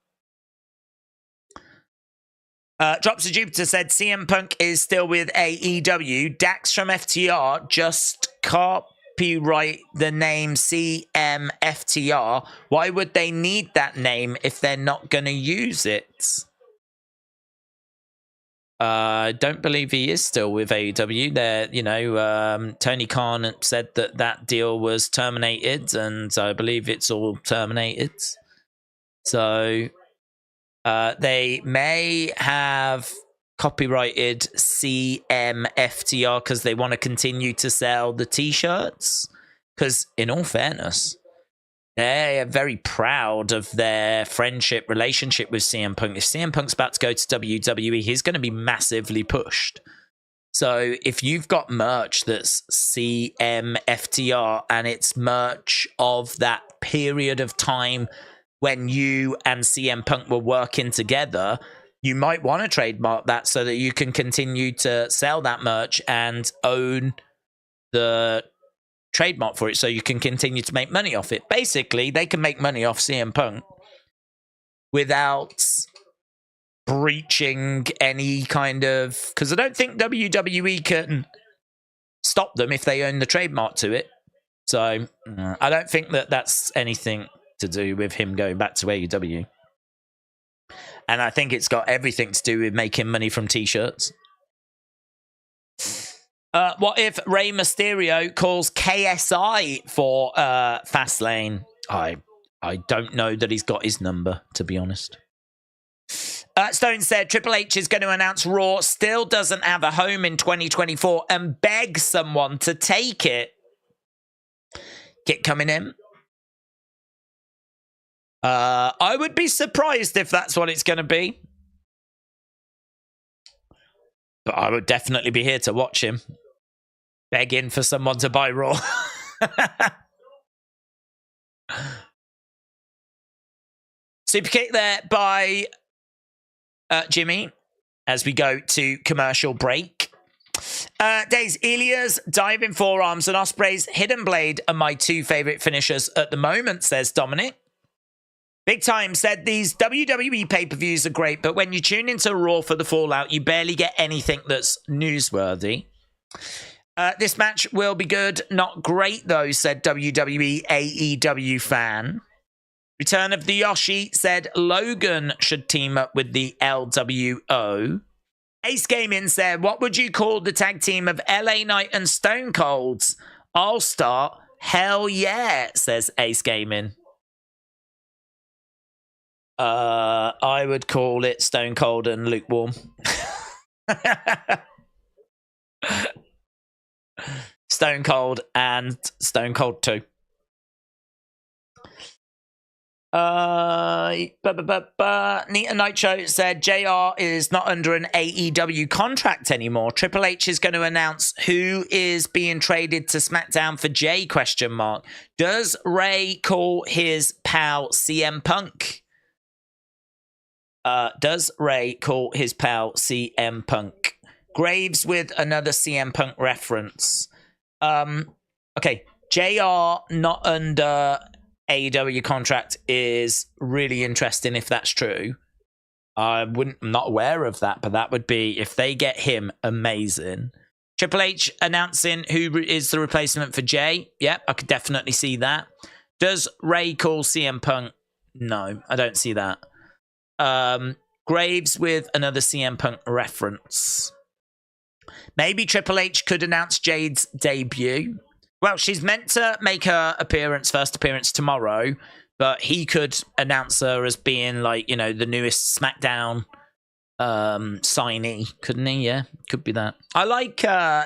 Drops of Jupiter said CM Punk is still with AEW. Dax from FTR just copyright the name CMFTR. Why would they need that name if they're not going to use it? I don't believe he is still with AEW. Tony Khan said that deal was terminated, and I believe it's all terminated. So they may have copyrighted CMFTR because they want to continue to sell the t-shirts. Because in all fairness, they're very proud of their relationship with CM Punk. If CM Punk's about to go to WWE, he's going to be massively pushed. So if you've got merch that's CMFTR and it's merch of that period of time when you and CM Punk were working together, you might want to trademark that so that you can continue to sell that merch and own the trademark for it so you can continue to make money off it. Basically, they can make money off CM Punk without breaching any kind of... Because I don't think WWE can stop them if they own the trademark to it. So I don't think that's anything to do with him going back to AEW. And I think it's got everything to do with making money from t-shirts. What if Rey Mysterio calls KSI for Fastlane? I don't know that he's got his number, to be honest. Stone said Triple H is going to announce Raw still doesn't have a home in 2024 and beg someone to take it. Get coming in. I would be surprised if that's what it's going to be. But I would definitely be here to watch him. Begging for someone to buy Raw. Super kick there by Jimmy as we go to commercial break. Days, Elias, diving forearms, and Osprey's hidden blade are my two favorite finishers at the moment, says Dominic. Big Time said these WWE pay-per-views are great, but when you tune into Raw for the Fallout, you barely get anything that's newsworthy. This match will be good, not great though, said WWE AEW fan. Return of the Yoshi said Logan should team up with the LWO. Ace Gaming said, what would you call the tag team of LA Knight and Stone Colds? I'll start. Hell yeah, says Ace Gaming. I would call it Stone Cold and Lukewarm. Stone Cold and Stone Cold 2. Nita Nitro said JR is not under an AEW contract anymore. Triple H is going to announce who is being traded to SmackDown for Jay ? Does Ray call his pal CM Punk? Does Ray call his pal CM Punk? Graves with another CM Punk reference. Okay, JR not under AEW contract is really interesting if that's true. I'm not aware of that, but that would be, if they get him, amazing. Triple H announcing who is the replacement for Jay. Yep, I could definitely see that. Does Ray call CM Punk? No, I don't see that. Graves with another CM Punk reference. Maybe Triple H could announce Jade's debut. Well, she's meant to make her first appearance tomorrow, but he could announce her as being like, you know, the newest SmackDown signee, couldn't he? Yeah, could be that. I like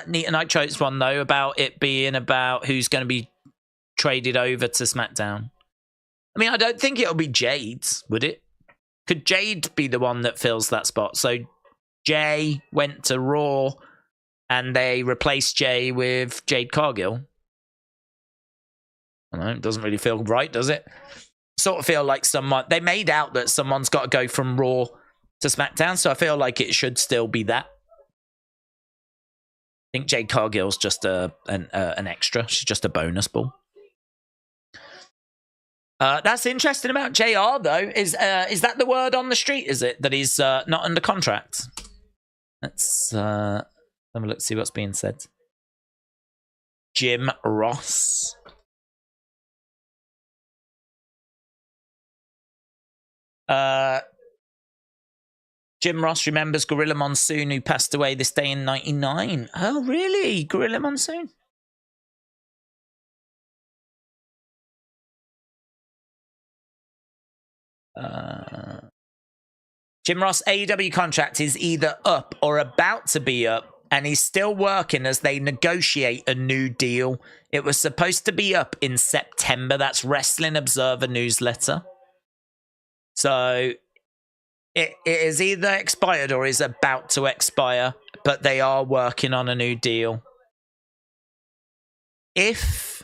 Nita Nitro's one though, about it being about who's going to be traded over to SmackDown. I mean, I don't think it'll be Jade's, would it? Could Jade be the one that fills that spot? So Jay went to Raw and they replaced Jay with Jade Cargill. I don't know, it doesn't really feel right, does it? Sort of feel like they made out that someone's got to go from Raw to SmackDown, so I feel like it should still be that. I think Jade Cargill's just an extra. She's just a bonus ball. That's interesting about JR though. Is that the word on the street? Is it that he's not under contract? Let's have a look, see what's being said. Jim Ross. Jim Ross remembers Gorilla Monsoon, who passed away this day in 99. Oh, really? Gorilla Monsoon? Jim Ross' AEW contract is either up or about to be up, and he's still working as they negotiate a new deal. It was supposed to be up in September. That's Wrestling Observer newsletter. So it is either expired or is about to expire, but they are working on a new deal. If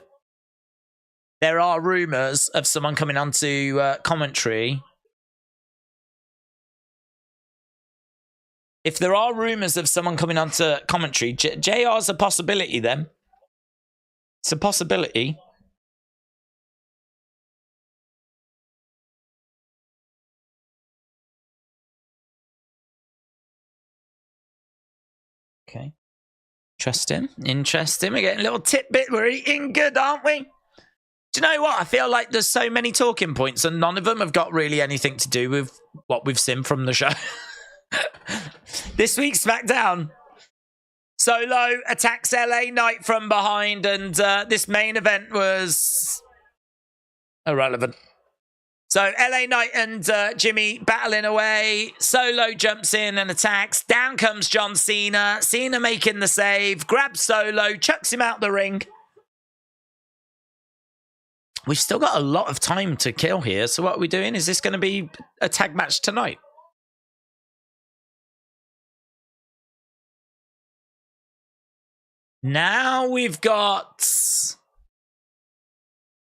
there are rumors of someone coming onto commentary, if there are rumors of someone coming onto commentary, JR's a possibility then. It's a possibility. Okay. Interesting. We're getting a little tidbit. We're eating good, aren't we? Do you know what? I feel like there's so many talking points and none of them have got really anything to do with what we've seen from the show. This week's SmackDown. Solo attacks LA Knight from behind, and this main event was irrelevant. So LA Knight and Jimmy battling away. Solo jumps in and attacks. Down comes John Cena. Cena making the save. Grabs Solo. Chucks him out the ring. We've still got a lot of time to kill here. So what are we doing? Is this going to be a tag match tonight? Now we've got...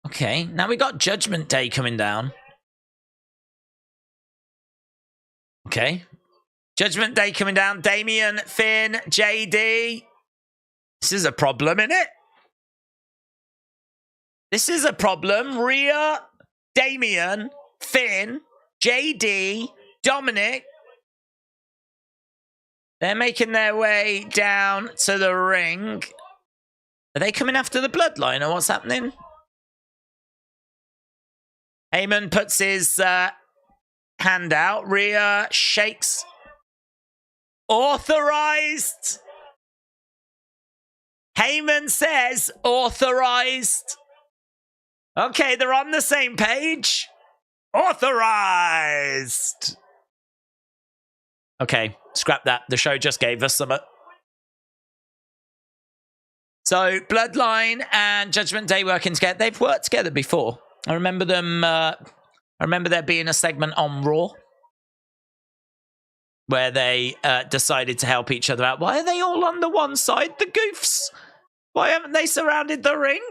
Okay, now we've got Judgment Day coming down. Okay. Judgment Day coming down. Damian, Finn, JD. This is a problem, isn't it? This is a problem. Rhea, Damian, Finn, JD, Dominic. They're making their way down to the ring. Are they coming after the Bloodline or what's happening? Heyman puts his hand out. Rhea shakes. Authorized. Heyman says authorized. Okay, they're on the same page. Authorized. Okay, scrap that. The show just gave us some. So, Bloodline and Judgment Day working together. They've worked together before. I remember them. I remember there being a segment on Raw where they decided to help each other out. Why are they all on the one side? The goofs. Why haven't they surrounded the ring?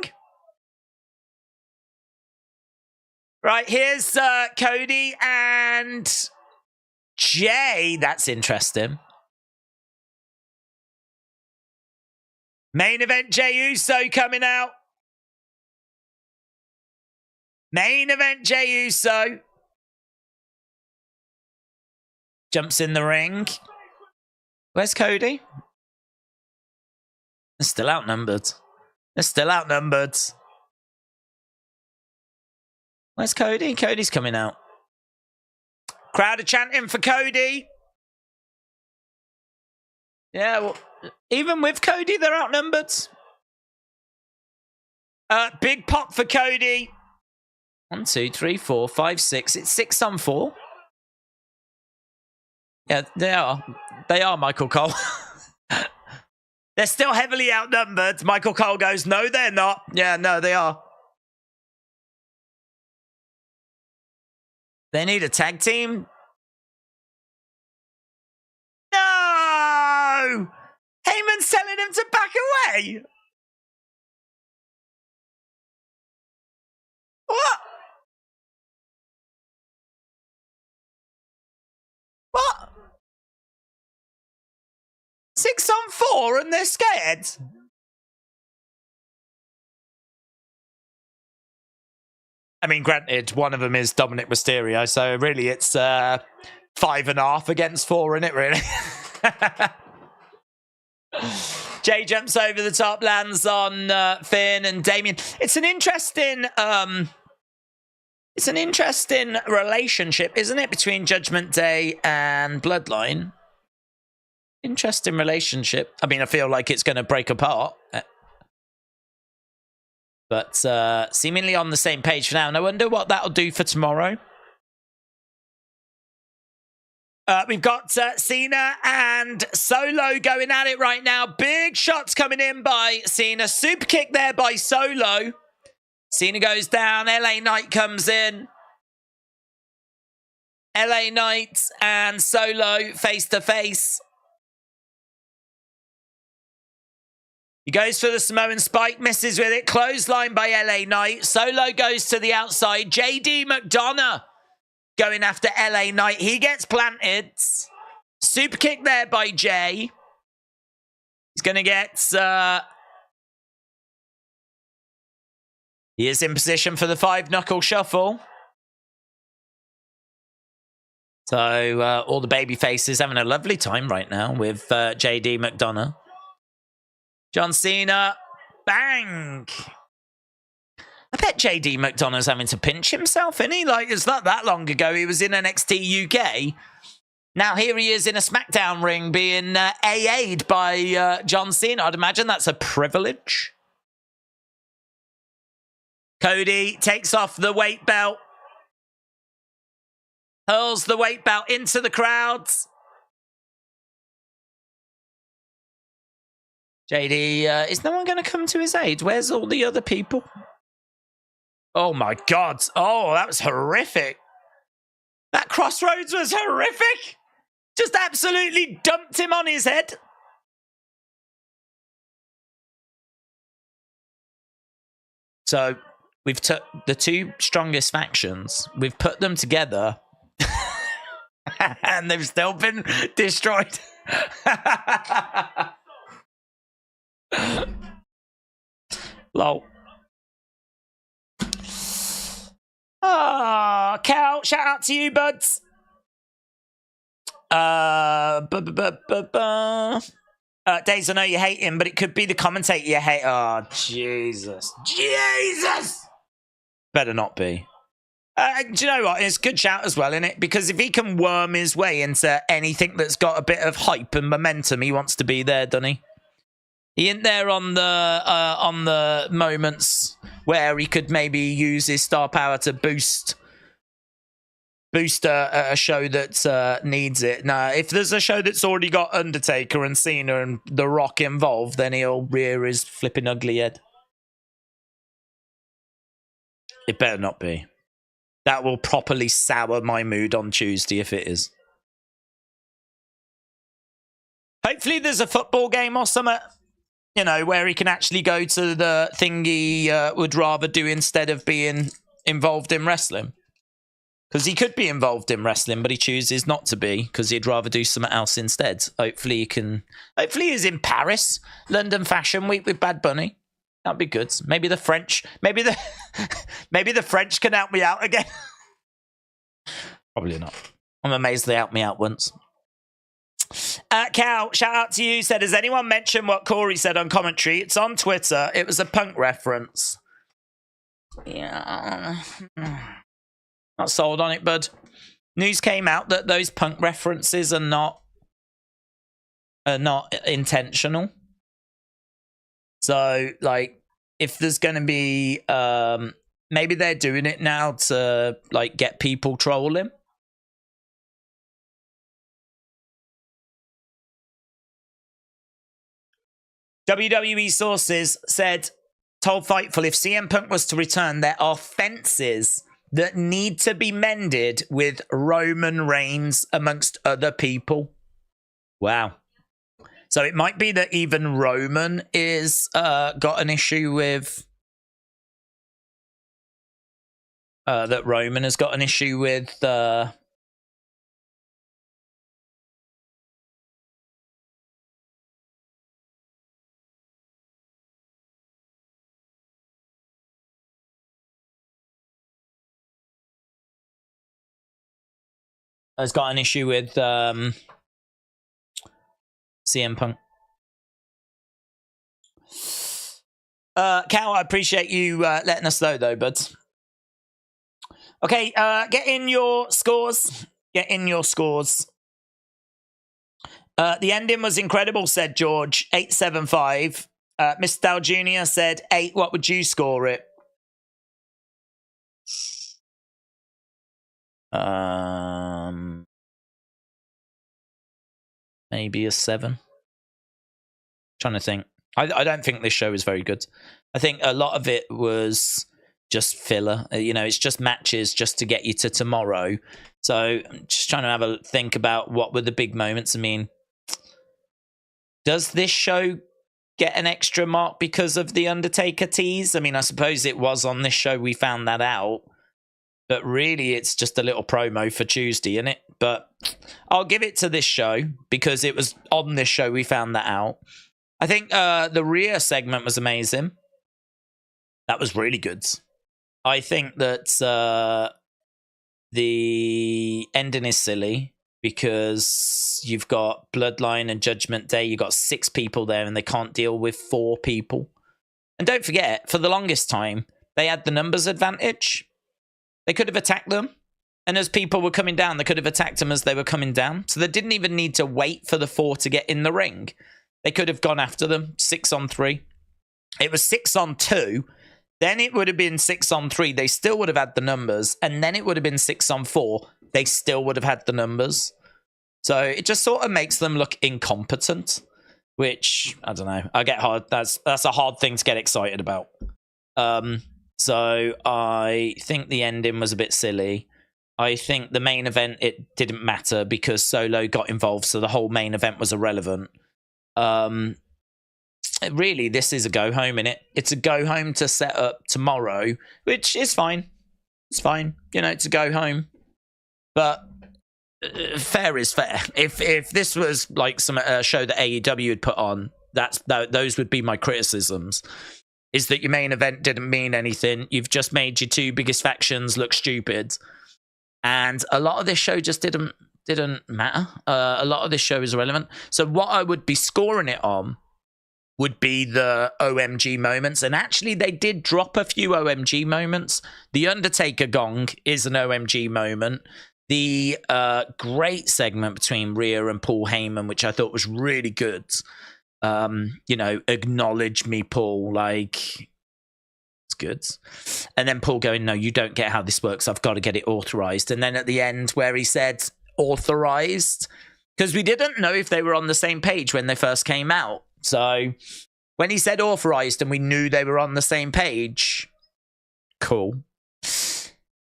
Right, here's Cody and Jay. That's interesting. Main event, Jey Uso coming out. Main event, Jey Uso. Jumps in the ring. Where's Cody? They're still outnumbered. They're still outnumbered. Where's Cody? Cody's coming out. Crowd are chanting for Cody. Yeah, well, even with Cody, they're outnumbered. Big pop for Cody. 1, 2, 3, 4, 5, 6. It's 6 on 4. Yeah, they are. They are, Michael Cole. They're still heavily outnumbered. Michael Cole goes, no, they're not. Yeah, no, they are. They need a tag team. No! Heyman's telling him to back away. What? What? 6 on 4 and they're scared? I mean, granted, one of them is Dominic Mysterio, so really it's 5.5 against 4, isn't it, really? Jay jumps over the top, lands on Finn and Damien. It's an interesting relationship, isn't it, between Judgment Day and Bloodline? Interesting relationship. I mean, I feel like it's going to break apart. But seemingly on the same page for now. And I wonder what that'll do for tomorrow. We've got Cena and Solo going at it right now. Big shots coming in by Cena. Super kick there by Solo. Cena goes down. LA Knight comes in. LA Knight and Solo face to face. He goes for the Samoan spike, misses with it. Clothesline by LA Knight. Solo goes to the outside. JD McDonough going after LA Knight. He gets planted. Super kick there by Jay. He's going to get... he is in position for the 5-knuckle shuffle. So all the baby faces having a lovely time right now with JD McDonough. John Cena, bang! I bet JD McDonough's having to pinch himself, isn't he? Like, it's not that long ago he was in NXT UK. Now here he is in a SmackDown ring being AA'd by John Cena. I'd imagine that's a privilege. Cody takes off the weight belt. Hurls the weight belt into the crowds. JD, is no one going to come to his aid? Where's all the other people? Oh my God. Oh, that was horrific. That crossroads was horrific. Just absolutely dumped him on his head. So we've took the two strongest factions, we've put them together, and they've still been destroyed. Lol. Ah, Cal, shout out to you, buds. Days, I know you hate him, but it could be the commentator you hate. Oh, Jesus. Jesus! Better not be. Do you know what? It's a good shout as well, isn't it? Because if he can worm his way into anything that's got a bit of hype and momentum, he wants to be there, doesn't he? He ain't there on the moments where he could maybe use his star power to boost a show that needs it. Now, if there's a show that's already got Undertaker and Cena and The Rock involved, then he'll rear his flipping ugly head. It better not be. That will properly sour my mood on Tuesday if it is. Hopefully there's a football game or something, you know, where he can actually go to the thing he would rather do instead of being involved in wrestling. Because he could be involved in wrestling, but he chooses not to be because he'd rather do something else instead. Hopefully he can... Hopefully he's in Paris, London Fashion Week with Bad Bunny. That'd be good. Maybe the French... Maybe the French can help me out again. Probably not. I'm amazed they helped me out once. Cal, shout out to you. Said, has anyone mentioned what Corey said on commentary? It's on Twitter. It was a Punk reference. Yeah... Not sold on it, bud. News came out that those Punk references are not intentional. So, like, if there's going to be... maybe they're doing it now to, like, get people trolling. WWE sources said, told Fightful, if CM Punk was to return, there are fences that need to be mended with Roman Reigns amongst other people. Wow. So it might be that even Roman is got an issue with... that Roman has got an issue with... has got an issue with CM Punk. Cal, I appreciate you letting us know, though, bud. Okay, get in your scores. Get in your scores. The ending was incredible, said George. 875. Mr. Dow Jr. said 8. What would you score it? Maybe a 7. Trying to think. I don't think this show is very good. I think a lot of it was just filler. You know, it's just matches just to get you to tomorrow. So I'm just trying to have a think about what were the big moments. I mean, does this show get an extra mark because of the Undertaker tease? I mean, I suppose it was on this show we found that out. But really, it's just a little promo for Tuesday, isn't it? But I'll give it to this show because it was on this show we found that out. I think the Rhea segment was amazing. That was really good. I think that the ending is silly because you've got Bloodline and Judgment Day. You've got 6 people there and they can't deal with 4 people. And don't forget, for the longest time, they had the numbers advantage. They could have attacked them. And as people were coming down, they could have attacked them as they were coming down. So they didn't even need to wait for the 4 to get in the ring. They could have gone after them 6-on-3. It was 6-on-2. Then it would have been 6-on-3. They still would have had the numbers. And then it would have been 6-on-4. They still would have had the numbers. So it just sort of makes them look incompetent. Which, I don't know. I get hard. That's a hard thing to get excited about. So I think the ending was a bit silly. I think the main event, it didn't matter because Solo got involved. So the whole main event was irrelevant. Really, this is a go home, innit? It's a go home to set up tomorrow, which is fine. It's fine. You know, it's a go home. But fair is fair. If this was like some show that AEW had put on, those would be my criticisms. Is that your main event didn't mean anything. You've just made your 2 biggest factions look stupid. And a lot of this show just didn't matter. A lot of this show is irrelevant. So what I would be scoring it on would be the OMG moments. And actually, they did drop a few OMG moments. The Undertaker gong is an OMG moment. The great segment between Rhea and Paul Heyman, which I thought was really good. You know, acknowledge me, Paul. Like, it's good. And then Paul going, no, you don't get how this works. I've got to get it authorized. And then at the end where he said authorized, because we didn't know if they were on the same page when they first came out. So when he said authorized and we knew they were on the same page, cool.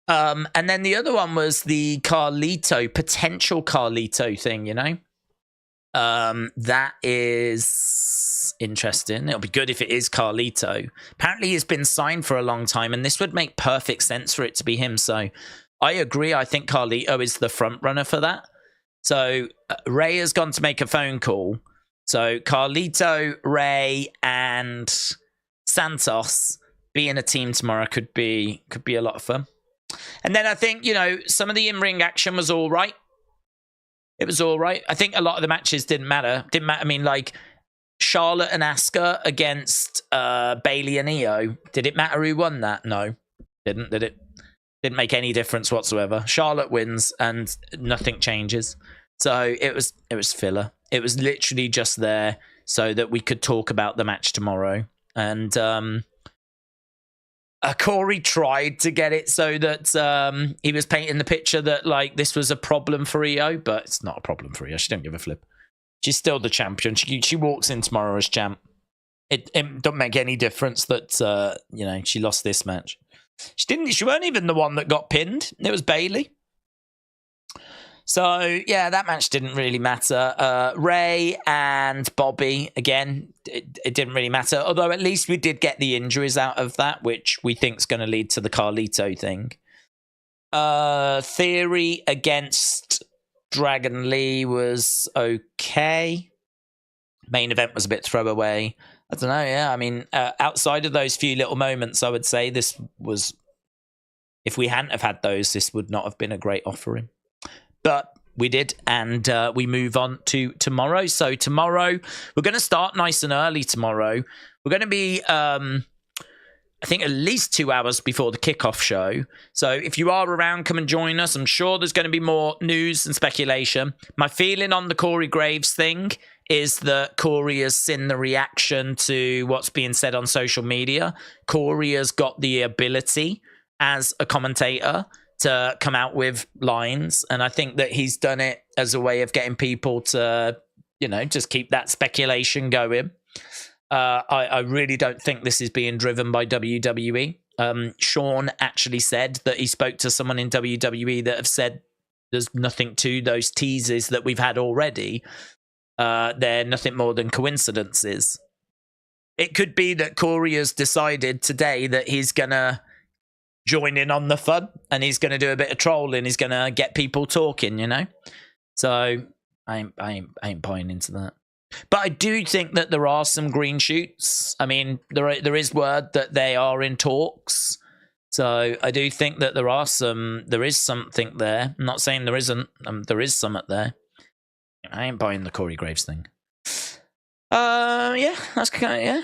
And then the other one was the potential Carlito thing, you know? That is interesting. It'll be good if it is Carlito. Apparently he's been signed for a long time and this would make perfect sense for it to be him. So I agree. I think Carlito is the front runner for that. So Ray has gone to make a phone call. So Carlito, Ray, and Santos being a team tomorrow could be a lot of fun. And then I think, you know, some of the in-ring action was all right. It was all right. I think a lot of the matches didn't matter. I mean, like Charlotte and Asuka against Bayley and Io. Did it matter who won that? No, didn't. Did it? Didn't make any difference whatsoever. Charlotte wins and nothing changes. So it was filler. It was literally just there so that we could talk about the match tomorrow. And Corey tried to get it so that he was painting the picture that like this was a problem for Io, but it's not a problem for Io. She don't give a flip. She's still the champion. She walks in tomorrow as champ. It don't make any difference that you know, she lost this match. She weren't even the one that got pinned. It was Bayley. So, yeah, that match didn't really matter. Ray and Bobby, again, it didn't really matter. Although at least we did get the injuries out of that, which we think is going to lead to the Carlito thing. Theory against Dragon Lee was okay. Main event was a bit throwaway. I don't know, yeah. I mean, outside of those few little moments, I would say this was... If we hadn't have had those, this would not have been a great offering. But we did, and we move on to tomorrow. So tomorrow, we're going to start nice and early tomorrow. We're going to be, I think, at least 2 hours before the kickoff show. So if you are around, come and join us. I'm sure there's going to be more news and speculation. My feeling on the Corey Graves thing is that Corey has seen the reaction to what's being said on social media. Corey has got the ability as a commentator to come out with lines, and I think that he's done it as a way of getting people to, just keep that speculation going. I really don't think this is being driven by WWE. Sean actually said that he spoke to someone in WWE that have said there's nothing to those teases that we've had already. They're nothing more than coincidences. It could be that Corey has decided today that he's going to join in on the fun, and he's going to do a bit of trolling. He's going to get people talking, So I ain't buying into that. But I do think that there are some green shoots. I mean, there is word that they are in talks. So I do think that there is something there. I'm not saying there isn't. There is something there. I ain't buying the Corey Graves thing. Yeah, that's kind of, yeah.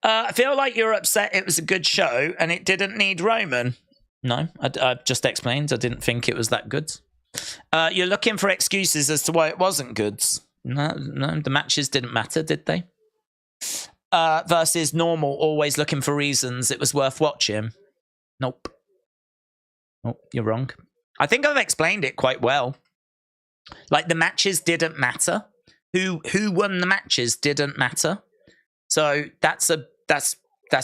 I feel like you're upset it was a good show and it didn't need Roman. No, I just explained. I didn't think it was that good. You're looking for excuses as to why it wasn't good. No, the matches didn't matter, did they? Versus normal, always looking for reasons it was worth watching. Nope. Oh, you're wrong. I think I've explained it quite well. Like, the matches didn't matter. Who won the matches didn't matter. So that's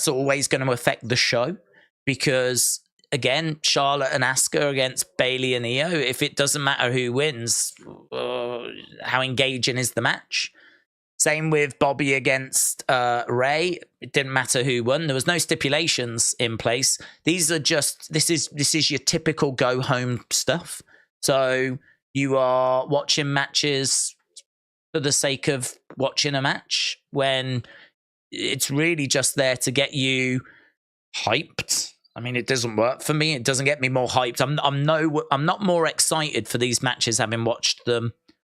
always going to affect the show, because again, Charlotte and Asuka against Bayley and Io. If it doesn't matter who wins, how engaging is the match? Same with Bobby against Ray. It didn't matter who won. There was no stipulations in place. These are just this is your typical go home stuff. So you are watching matches for the sake of watching a match when it's really just there to get you hyped. I mean, it doesn't work for me. It doesn't get me more hyped. I'm not more excited for these matches having watched them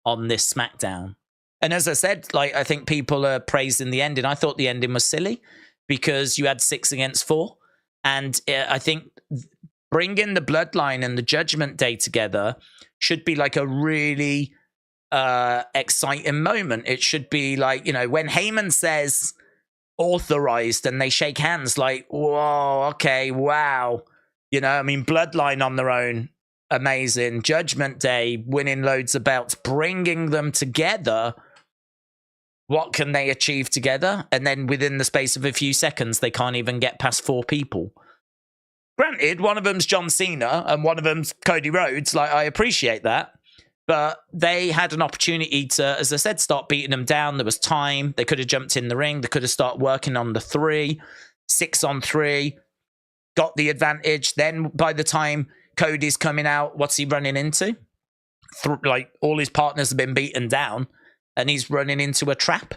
on this SmackDown. And as I said, like, I think people are praising the ending. I thought the ending was silly because you had 6 against 4. And I think bringing the Bloodline and the Judgment Day together should be like a really exciting moment. It should be like, when Heyman says authorized and they shake hands, like, whoa, okay, wow. I mean, Bloodline on their own, amazing. Judgment Day, winning loads of belts, bringing them together. What can they achieve together? And then within the space of a few seconds, they can't even get past 4 people. Granted, one of them's John Cena and one of them's Cody Rhodes. Like, I appreciate that. But they had an opportunity to, as I said, start beating them down. There was time. They could have jumped in the ring. They could have started working on the 3, 6 on 3, got the advantage. Then by the time Cody's coming out, what's he running into? Like, all his partners have been beaten down and he's running into a trap.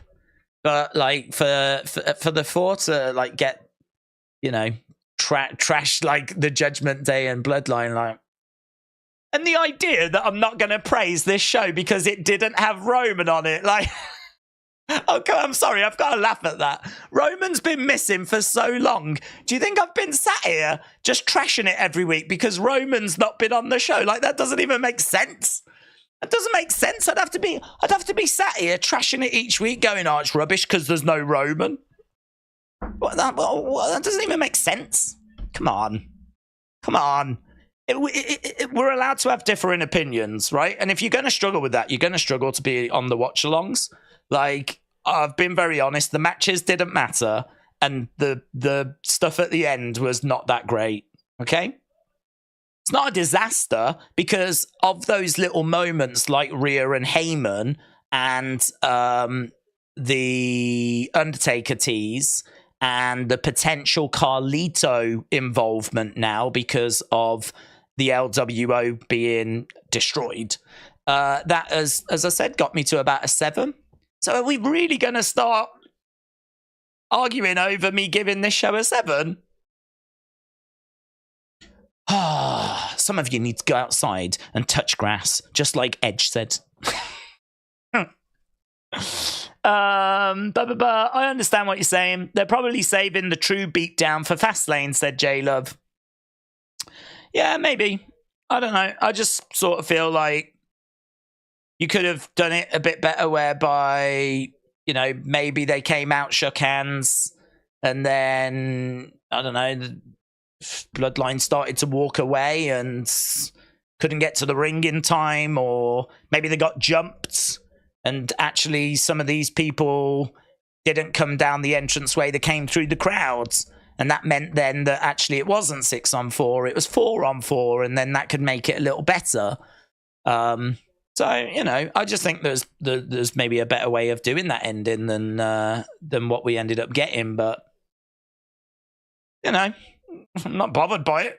But like for the 4 to like get, trash like the Judgment Day and Bloodline, like. And the idea that I'm not going to praise this show because it didn't have Roman on it. Like, okay, I'm sorry, I've got to laugh at that. Roman's been missing for so long. Do you think I've been sat here just trashing it every week because Roman's not been on the show? Like, that doesn't even make sense. That doesn't make sense. I'd have to be sat here trashing it each week going, oh, it's rubbish because there's no Roman. That doesn't even make sense. Come on. We're allowed to have differing opinions, right? And if you're going to struggle with that, you're going to struggle to be on the watch-alongs. Like, I've been very honest, the matches didn't matter, and the stuff at the end was not that great, okay? It's not a disaster because of those little moments like Rhea and Heyman and the Undertaker tease and the potential Carlito involvement now because of the LWO being destroyed. That, as I said, got me to about a 7. So are we really going to start arguing over me giving this show a 7? some of you need to go outside and touch grass, just like Edge said. I understand what you're saying. They're probably saving the true beatdown for Fastlane, said J-Love. Yeah, maybe. I don't know. I just sort of feel like you could have done it a bit better, whereby, you know, maybe they came out, shook hands, and then, I don't know, the Bloodline started to walk away and couldn't get to the ring in time, or maybe they got jumped and actually some of these people didn't come down the entranceway, they came through the crowds. And that meant then that actually it wasn't 6-on-4, it was 4-on-4, and then that could make it a little better. So, you know, I just think there's maybe a better way of doing that ending than what we ended up getting. But, you know, I'm not bothered by it.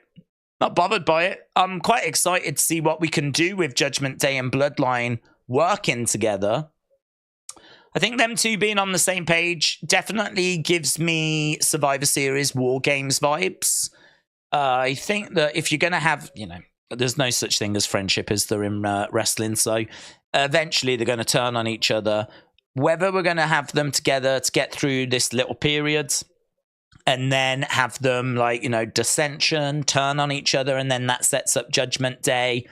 Not bothered by it. I'm quite excited to see what we can do with Judgment Day and Bloodline working together. I think them two being on the same page definitely gives me Survivor Series War Games vibes. I think that if you're going to have, you know, there's no such thing as friendship as there in wrestling. So eventually they're going to turn on each other. Whether we're going to have them together to get through this little period and then have them, like, you know, dissension, turn on each other, and then that sets up Judgment Day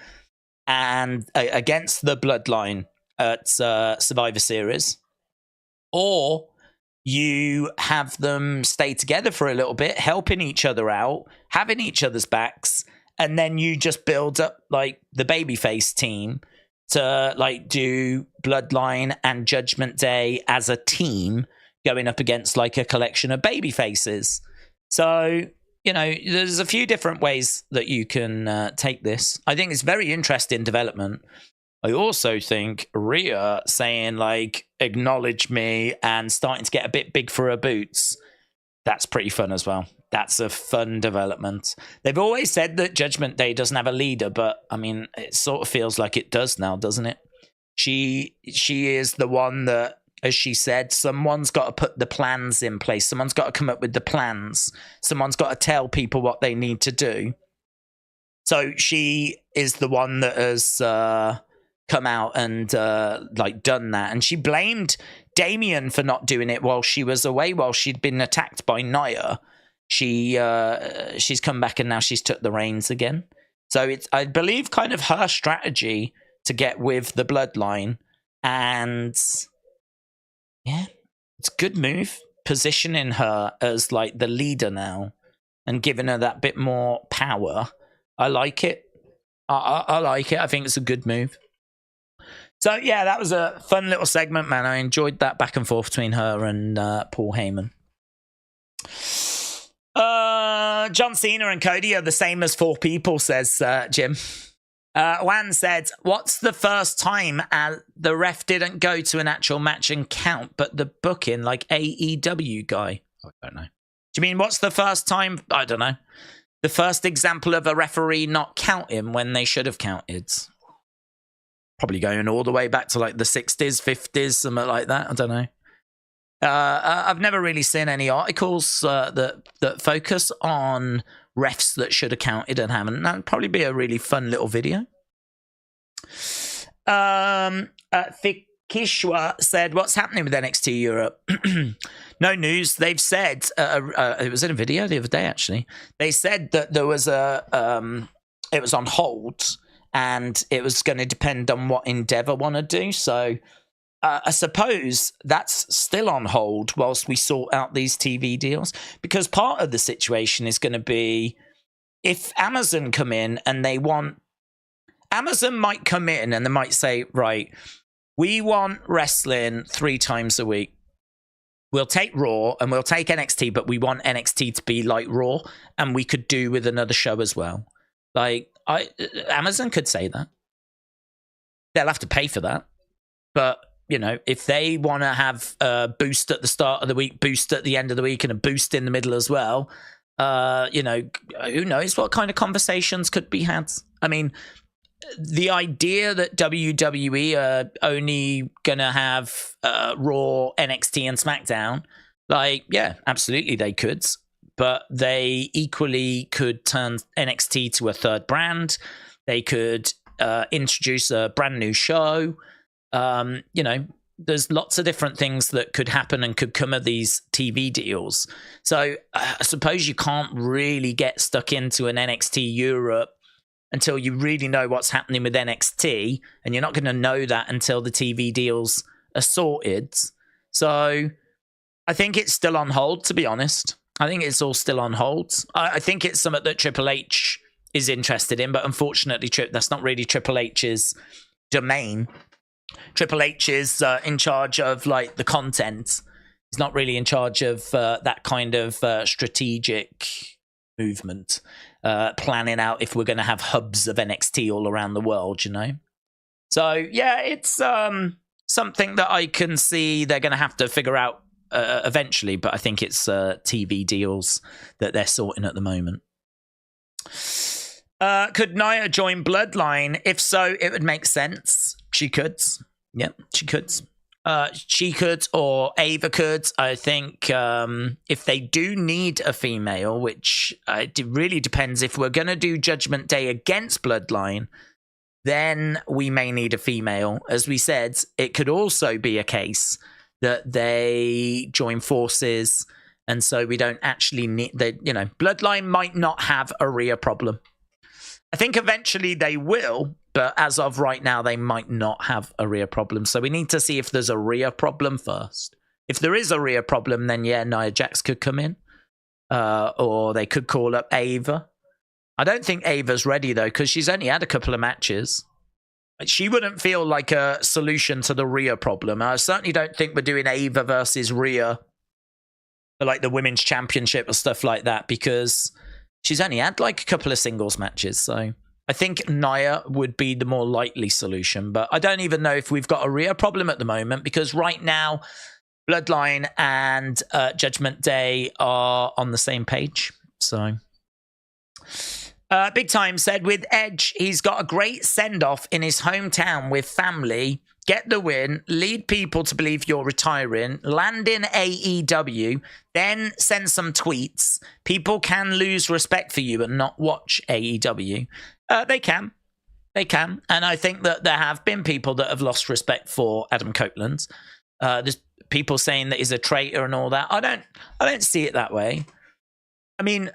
and against the Bloodline at Survivor Series. Or you have them stay together for a little bit, helping each other out, having each other's backs, and then you just build up, like, the babyface team to, like, do Bloodline and Judgment Day as a team going up against, like, a collection of babyfaces. So, you know, there's a few different ways that you can take this. I think it's very interesting development. I also think Rhea saying, like, acknowledge me and starting to get a bit big for her boots, that's pretty fun as well. That's a fun development. They've always said that Judgment Day doesn't have a leader, but, I mean, it sort of feels like it does now, doesn't it? She is the one that, as she said, someone's got to put the plans in place. Someone's got to come up with the plans. Someone's got to tell people what they need to do. So she is the one that has come out and like done that, and she blamed Damien for not doing it while she was away, while she'd been attacked by Nia. She's come back and now she's took the reins again. So it's, I believe, kind of her strategy to get with the Bloodline, and yeah, it's a good move, positioning her as, like, the leader now and giving her that bit more power. I like it. I like it. I think it's a good move. So, yeah, that was a fun little segment, man. I enjoyed that back and forth between her and Paul Heyman. John Cena and Cody are the same as 4 people, says Jim. Juan said, what's the first time the ref didn't go to an actual match and count, but the booking, like AEW guy? I don't know. Do you mean what's the first time? I don't know. The first example of a referee not counting when they should have counted. Probably going all the way back to, like, the 60s, 50s, something like that. I don't know. I've never really seen any articles that focus on refs that should have counted and haven't. That'd probably be a really fun little video. Fikishwa said, what's happening with NXT Europe? No news. They've said, it was in a video the other day, actually. They said that there was it was on hold, and it was going to depend on what Endeavour want to do. So I suppose that's still on hold whilst we sort out these TV deals, because part of the situation is going to be if Amazon come in and they want, Amazon might come in and they might say, right, we want wrestling 3 times a week. We'll take Raw and we'll take NXT, but we want NXT to be like Raw, and we could do with another show as well. Like, Amazon could say that. They'll have to pay for that. But, you know, if they want to have a boost at the start of the week, boost at the end of the week, and a boost in the middle as well, you know, who knows what kind of conversations could be had. I mean, the idea that WWE are only going to have Raw, NXT, and SmackDown, like, yeah, absolutely they could. but they equally could turn NXT to a third brand. They could introduce a brand new show. There's lots of different things that could happen and could come of these TV deals. So I suppose you can't really get stuck into an NXT Europe until you really know what's happening with NXT, and you're not going to know that until the TV deals are sorted. So I think it's still on hold, to be honest. I think it's all still on hold. I think it's something that Triple H is interested in, but unfortunately, that's not really Triple H's domain. Triple H is in charge of like the content. He's not really in charge of that kind of strategic movement, planning out if we're going to have hubs of NXT all around the world, So yeah, it's something that I can see they're going to have to figure out eventually, but I think it's TV deals that they're sorting at the moment. Could Nia join Bloodline? If so, it would make sense. She could. Yep, she could. She could, or Ava could. I think if they do need a female, which it really depends. If we're going to do Judgment Day against Bloodline, then we may need a female. As we said, it could also be a case that they join forces, and so we don't actually need... Bloodline might not have a Rhea problem. I think eventually they will, but as of right now, they might not have a Rhea problem. So we need to see if there's a Rhea problem first. If there is a Rhea problem, then yeah, Nia Jax could come in. Or they could call up Ava. I don't think Ava's ready, though, because she's only had a couple of matches. She wouldn't feel like a solution to the Rhea problem. I certainly don't think we're doing Ava versus Rhea for like the Women's Championship or stuff like that, because she's only had like a couple of singles matches. So I think Nia would be the more likely solution. But I don't even know if we've got a Rhea problem at the moment, because right now Bloodline and Judgment Day are on the same page. So... Big Time said, with Edge, he's got a great send-off in his hometown with family. Get the win, lead people to believe you're retiring, land in AEW, then send some tweets. People can lose respect for you and not watch AEW. They can. And I think that there have been people that have lost respect for Adam Copeland. There's people saying that he's a traitor and all that. I don't see it that way. I mean...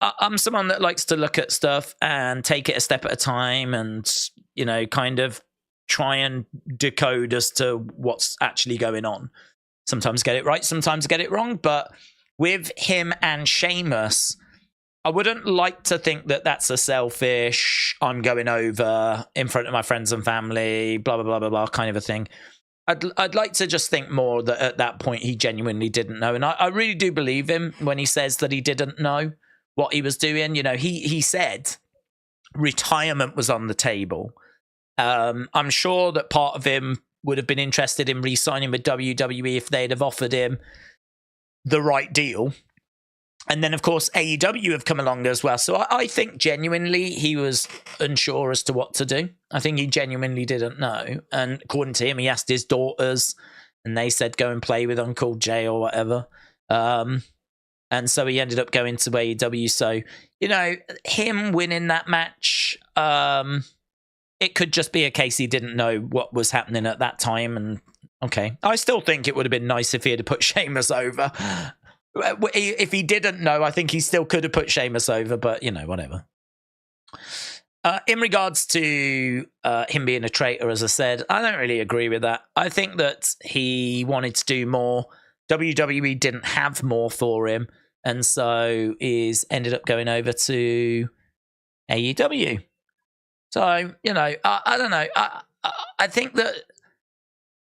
I'm someone that likes to look at stuff and take it a step at a time and, kind of try and decode as to what's actually going on. Sometimes get it right, sometimes get it wrong. But with him and Sheamus, I wouldn't like to think that that's a selfish, I'm going over in front of my friends and family, blah, blah, blah, blah, blah, kind of a thing. I'd like to just think more that at that point he genuinely didn't know. And I really do believe him when he says that he didn't know what he was doing. He said retirement was on the table. I'm sure that part of him would have been interested in re-signing with WWE if they'd have offered him the right deal. And then, of course, AEW have come along as well. So I think genuinely he was unsure as to what to do. I think he genuinely didn't know. And according to him, he asked his daughters and they said, go and play with Uncle Jay or whatever. And so he ended up going to AEW. So, him winning that match, it could just be a case he didn't know what was happening at that time. And okay, I still think it would have been nice if he had put Sheamus over. If he didn't know, I think he still could have put Sheamus over, but, whatever. In regards to him being a traitor, as I said, I don't really agree with that. I think that he wanted to do more. WWE didn't have more for him, and so is ended up going over to AEW. So, I don't know. I think that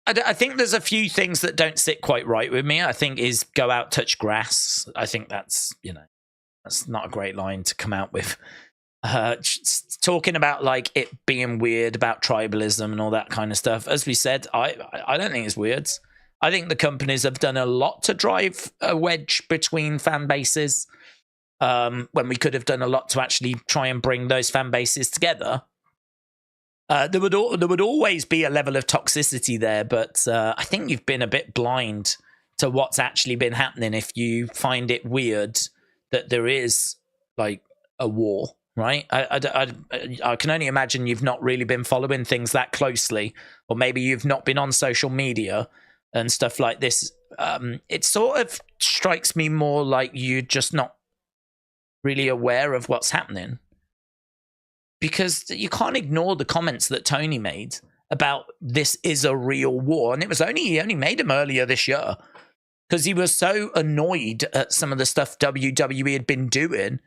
I think there's a few things that don't sit quite right with me. I think is go out, touch grass. I think that's not a great line to come out with. Talking about like it being weird about tribalism and all that kind of stuff. As we said, I don't think it's weird. I think the companies have done a lot to drive a wedge between fan bases, when we could have done a lot to actually try and bring those fan bases together. There would always be a level of toxicity there, but I think you've been a bit blind to what's actually been happening if you find it weird that there is like a war, right? I can only imagine you've not really been following things that closely, or maybe you've not been on social media and stuff like this. It sort of strikes me more like you're just not really aware of what's happening, because you can't ignore the comments that Tony made about this is a real war. And it was he only made them earlier this year because he was so annoyed at some of the stuff WWE had been doing,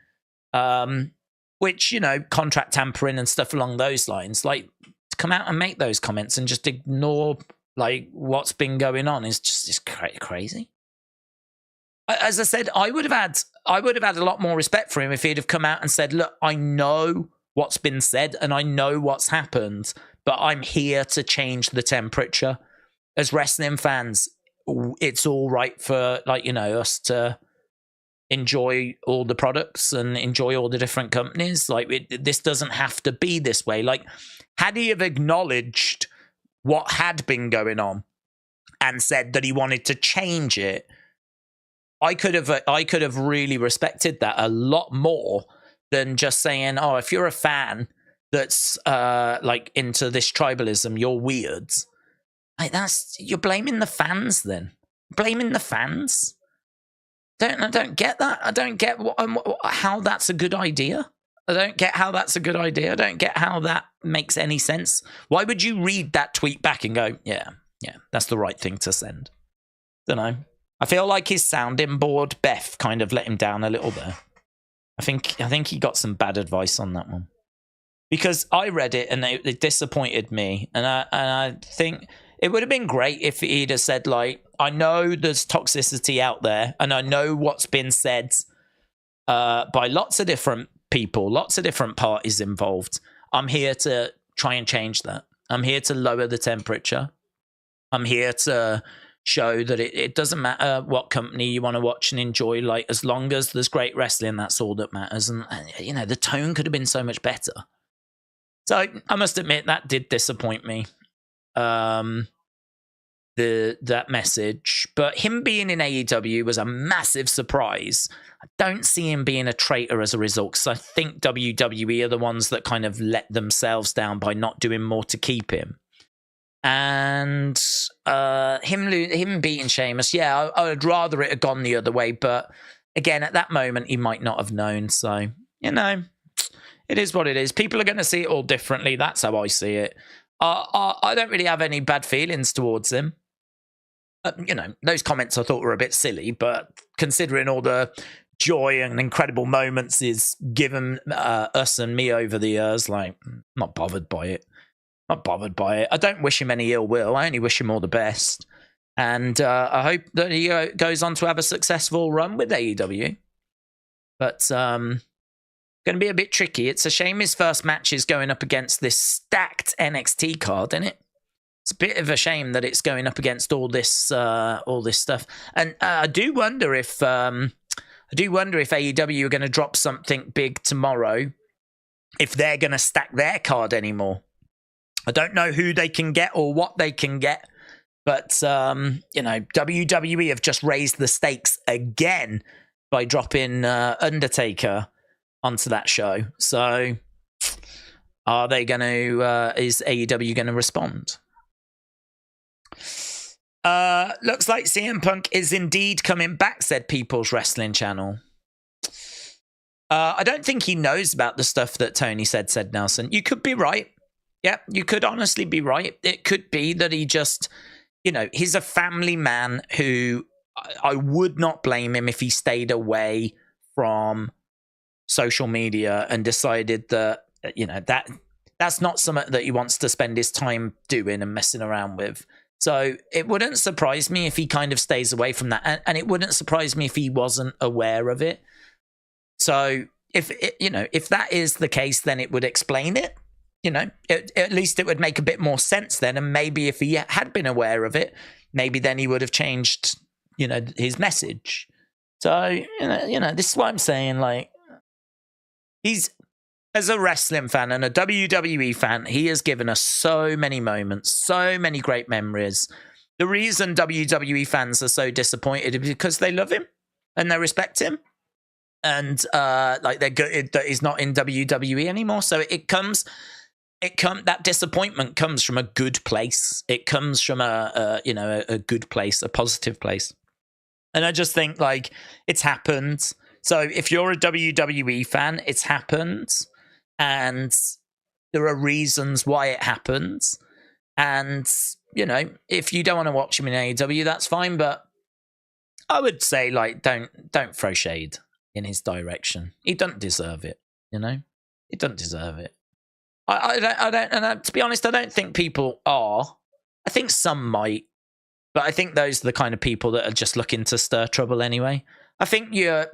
which, you know, contract tampering and stuff along those lines. Like, to come out and make those comments and just ignore like what's been going on is just crazy. As I said, I would have had a lot more respect for him if he'd have come out and said, look, I know what's been said and I know what's happened, but I'm here to change the temperature. As wrestling fans, it's all right for, like, you know, us to enjoy all the products and enjoy all the different companies. Like, this doesn't have to be this way. Like, had he have acknowledged what had been going on and said that he wanted to change it, I could have really respected that a lot more than just saying, oh, if you're a fan that's like into this tribalism, you're weird. Like, you're blaming the fans then. Blaming the fans? I don't get that. I don't get how that's a good idea. I don't get how that's a good idea. I don't get how that makes any sense. Why would you read that tweet back and go, yeah, that's the right thing to send? Don't know. I feel like his sounding board, Beth, kind of let him down a little bit. I think he got some bad advice on that one. Because I read it and it disappointed me. And I think it would have been great if he'd have said, like, I know there's toxicity out there and I know what's been said by lots of different people, lots of different parties involved. I'm here to try and change that. I'm here to lower the temperature. I'm here to show that it doesn't matter what company you want to watch and enjoy. Like, as long as there's great wrestling, that's all that matters. And you know, the tone could have been so much better. So I must admit that did disappoint me. That message, but him being in AEW was a massive surprise. I don't see him being a traitor as a result, because I think WWE are the ones that kind of let themselves down by not doing more to keep him. And him beating Sheamus, yeah, I would rather it had gone the other way, but again, at that moment, he might not have known. So, you know, it is what it is. People are going to see it all differently. That's how I see it. I don't really have any bad feelings towards him. You know, those comments I thought were a bit silly, but considering all the joy and incredible moments he's given us and me over the years, like, I'm not bothered by it. Not bothered by it. I don't wish him any ill will. I only wish him all the best. And I hope that he goes on to have a successful run with AEW. But going to be a bit tricky. It's a shame his first match is going up against this stacked NXT card, isn't it? It's a bit of a shame that it's going up against all this stuff. And I do wonder if AEW are going to drop something big tomorrow, if they're going to stack their card anymore. I don't know who they can get or what they can get, but you know, WWE have just raised the stakes again by dropping Undertaker onto that show. So, are they going to? Is AEW going to respond? Looks like CM Punk is indeed coming back, said People's Wrestling Channel. I don't think he knows about the stuff that Tony said Nelson. You could be right. Yeah, you could honestly be right. It could be that he just, you know, he's a family man who I would not blame him if he stayed away from social media and decided that, you know, that's not something that he wants to spend his time doing and messing around with. So it wouldn't surprise me if he kind of stays away from that. And it wouldn't surprise me if he wasn't aware of it. So if that is the case, then it would explain it. You know, at least it would make a bit more sense then. And maybe if he had been aware of it, maybe then he would have changed, you know, his message. So, you know, this is what I'm saying. Like, he's, as a wrestling fan and a WWE fan, he has given us so many moments, so many great memories. The reason WWE fans are so disappointed is because they love him and they respect him. And like they're good that he's not in WWE anymore. So that disappointment comes from a good place. It comes from a good place, a positive place. And I just think like it's happened. So if you're a WWE fan, it's happened, and there are reasons why it happens. And if you don't want to watch him in AEW, that's fine. But I would say like don't throw shade in his direction. He doesn't deserve it. He doesn't deserve it. I don't. And to be honest, I don't think people are. I think some might, but I think those are the kind of people that are just looking to stir trouble anyway. I think your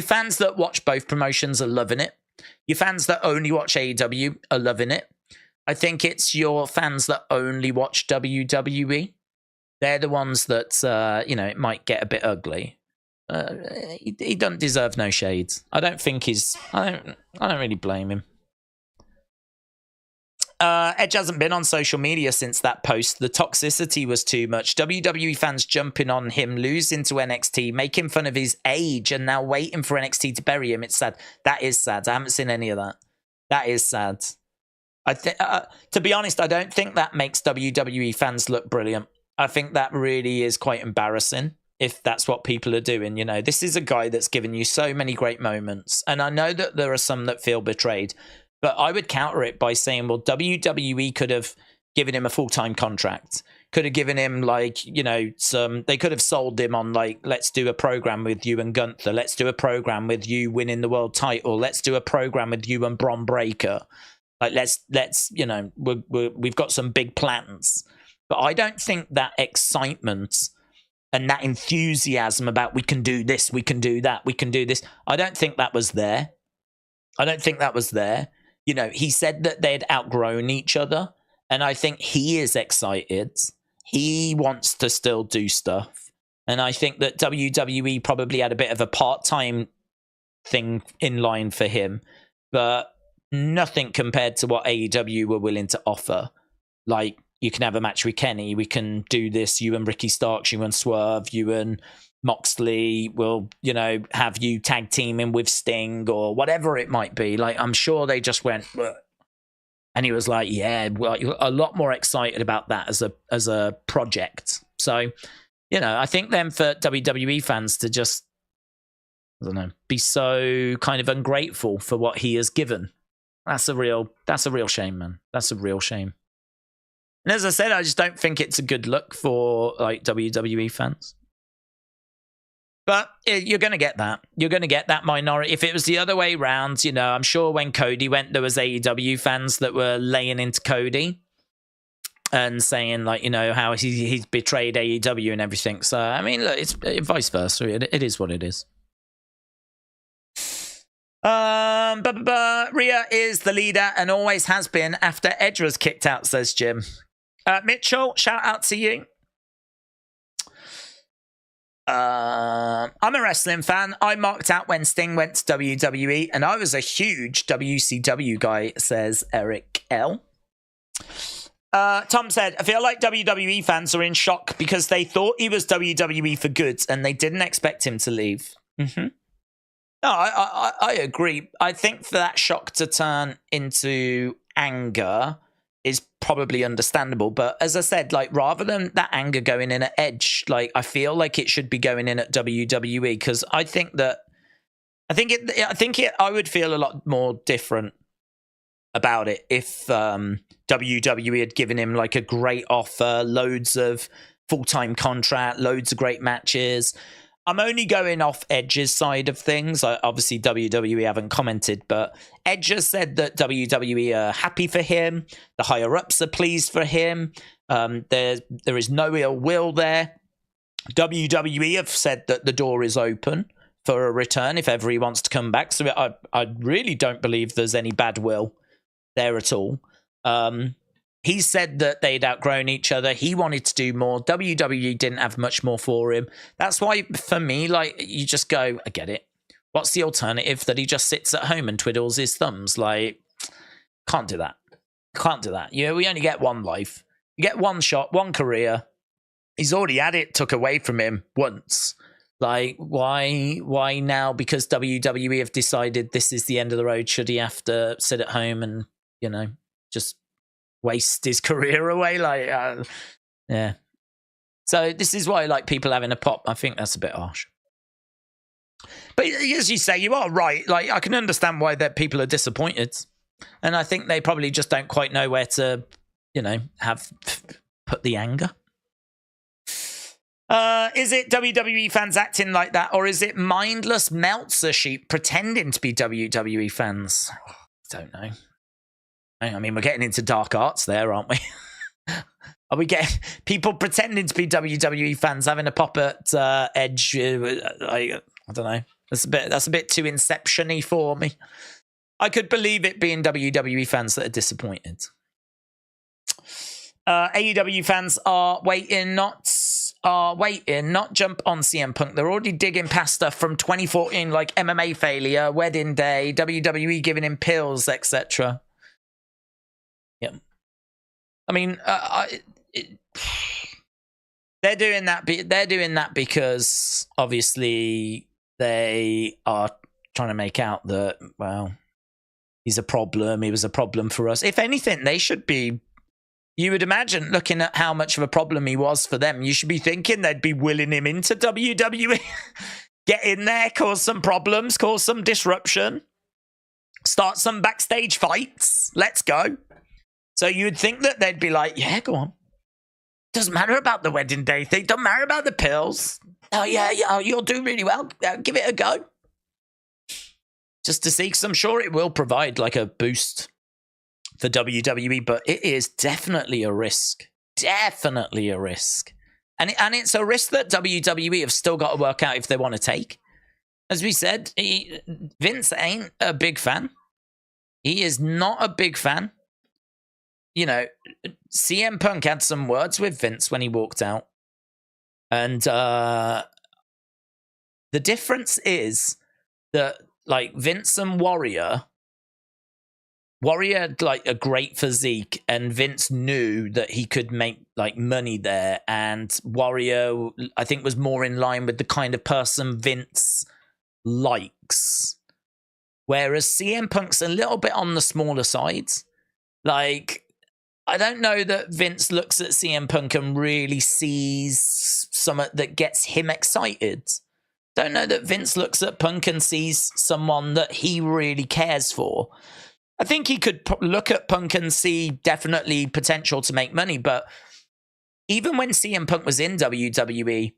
fans that watch both promotions are loving it. Your fans that only watch AEW are loving it. I think it's your fans that only watch WWE. They're the ones that it might get a bit ugly. He doesn't deserve no shades. I don't really blame him. Edge hasn't been on social media since that post. The toxicity was too much. WWE fans jumping on him, losing to NXT, making fun of his age, and now waiting for NXT to bury him. It's sad. That is sad. I haven't seen any of that. That is sad. To be honest, I don't think that makes WWE fans look brilliant. I think that really is quite embarrassing if that's what people are doing. This is a guy that's given you so many great moments. And I know that there are some that feel betrayed. But I would counter it by saying, well, WWE could have given him a full-time contract. Could have given him, they could have sold him on, let's do a program with you and Gunther. Let's do a program with you winning the world title. Let's do a program with you and Bron Breakker. We've got some big plans. But I don't think that excitement and that enthusiasm about we can do this, we can do that, we can do this, I don't think that was there. He said that they'd outgrown each other, and I think he is excited. He wants to still do stuff. And I think that WWE probably had a bit of a part-time thing in line for him, but nothing compared to what AEW were willing to offer. Like, you can have a match with Kenny, we can do this, you and Ricky Starks, you and Swerve, you and Moxley will, have you tag teaming with Sting or whatever it might be. Like, I'm sure they just went, ugh. And he was like, yeah, well, a lot more excited about that as a project. So, I think then for WWE fans to just, I don't know, be so kind of ungrateful for what he has given. That's a real shame, man. That's a real shame. And as I said, I just don't think it's a good look for WWE fans. But you're going to get that. You're going to get that minority. If it was the other way around, I'm sure when Cody went, there was AEW fans that were laying into Cody and saying, how he's betrayed AEW and everything. So, I mean, look, it's vice versa. It is what it is. Rhea is the leader and always has been after Edge was kicked out, says Jim. Mitchell, shout out to you. I'm a wrestling fan. I marked out when Sting went to WWE, and I was a huge WCW guy, says Eric L. Tom said, I feel like WWE fans are in shock because they thought he was WWE for good, and they didn't expect him to leave. Mm-hmm. No, I agree. I think for that shock to turn into anger is probably understandable. But as I said, rather than that anger going in at Edge, I feel like it should be going in at WWE, because I would feel a lot more different about it if WWE had given him a great offer, loads of full-time contract, loads of great matches. I'm only going off Edge's side of things. Obviously, WWE haven't commented, but Edge has said that WWE are happy for him. The higher-ups are pleased for him. There is no ill will there. WWE have said that the door is open for a return if ever he wants to come back. So I really don't believe there's any bad will there at all. He said that they'd outgrown each other. He wanted to do more. WWE didn't have much more for him. That's why, for me, you just go, I get it. What's the alternative? That he just sits at home and twiddles his thumbs? Can't do that. Can't do that. We only get one life. You get one shot, one career. He's already had it took away from him once. Like, why now? Because WWE have decided this is the end of the road. Should he have to sit at home and, just waste his career away? Yeah. So this is why, people having a pop, I think that's a bit harsh. But as you say, you are right. I can understand why that people are disappointed. And I think they probably just don't quite know where to, have put the anger. Is it WWE fans acting like that, or is it mindless Meltzer sheep pretending to be WWE fans? Don't know. I mean, we're getting into dark arts there, aren't we? Are we getting people pretending to be WWE fans having a pop at Edge? I don't know. That's a bit too Inception-y for me. I could believe it being WWE fans that are disappointed. AEW fans are waiting, not jump on CM Punk. They're already digging past stuff from 2014, like MMA failure, wedding day, WWE giving him pills, etc. Yeah, I mean, they're doing that. They're doing that because obviously they are trying to make out that, well, he's a problem. He was a problem for us. If anything, they should be. You would imagine, looking at how much of a problem he was for them, you should be thinking they'd be willing him into WWE. Get in there, cause some problems, cause some disruption, start some backstage fights. Let's go. So you would think that they'd be like, yeah, go on. Doesn't matter about the wedding day thing. Don't matter about the pills. Oh, yeah, you'll do really well. Give it a go. Just to see, because I'm sure it will provide a boost for WWE, but it is definitely a risk. Definitely a risk. And it's a risk that WWE have still got to work out if they want to take. As we said, Vince ain't a big fan. He is not a big fan. CM Punk had some words with Vince when he walked out. And the difference is that, Vince and Warrior had a great physique, and Vince knew that he could make money there, and Warrior, I think, was more in line with the kind of person Vince likes, whereas CM Punk's a little bit on the smaller side. I don't know that Vince looks at CM Punk and really sees something that gets him excited. Don't know that Vince looks at Punk and sees someone that he really cares for. I think he could look at Punk and see definitely potential to make money, but even when CM Punk was in WWE,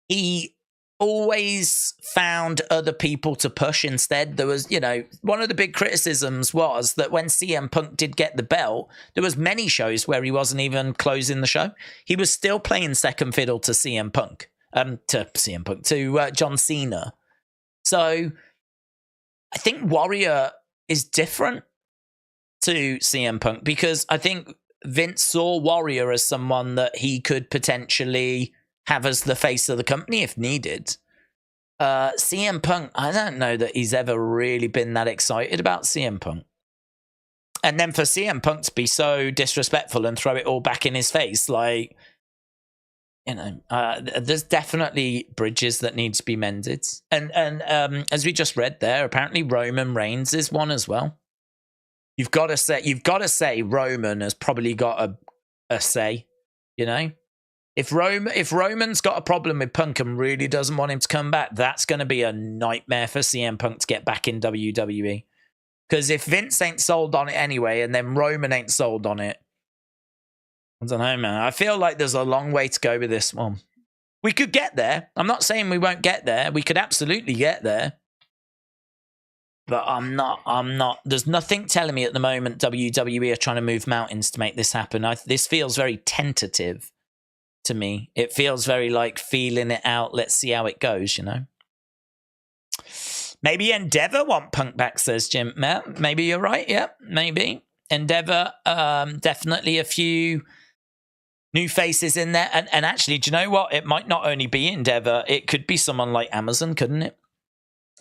he always found other people to push instead. There was, one of the big criticisms was that when CM Punk did get the belt, there was many shows where he wasn't even closing the show. He was still playing second fiddle to CM Punk, to John Cena. So I think Warrior is different to CM Punk because I think Vince saw Warrior as someone that he could potentially have as the face of the company if needed. CM Punk, I don't know that he's ever really been that excited about CM Punk. And then for CM Punk to be so disrespectful and throw it all back in his face, there's definitely bridges that need to be mended. And as we just read there, apparently Roman Reigns is one as well. You've got to say Roman has probably got a say, If Roman's got a problem with Punk and really doesn't want him to come back, that's going to be a nightmare for CM Punk to get back in WWE. Because if Vince ain't sold on it anyway, and then Roman ain't sold on it, I don't know, man. I feel like there's a long way to go with this one. We could get there. I'm not saying we won't get there. We could absolutely get there. But I'm not. There's nothing telling me at the moment WWE are trying to move mountains to make this happen. This feels very tentative to me. It feels very like feeling it out. Let's see how it goes, Maybe Endeavor want Punk back, says Jim. Yeah, maybe you're right. Yeah, maybe. Endeavor, definitely a few new faces in there. And actually, do you know what? It might not only be Endeavor. It could be someone like Amazon, couldn't it?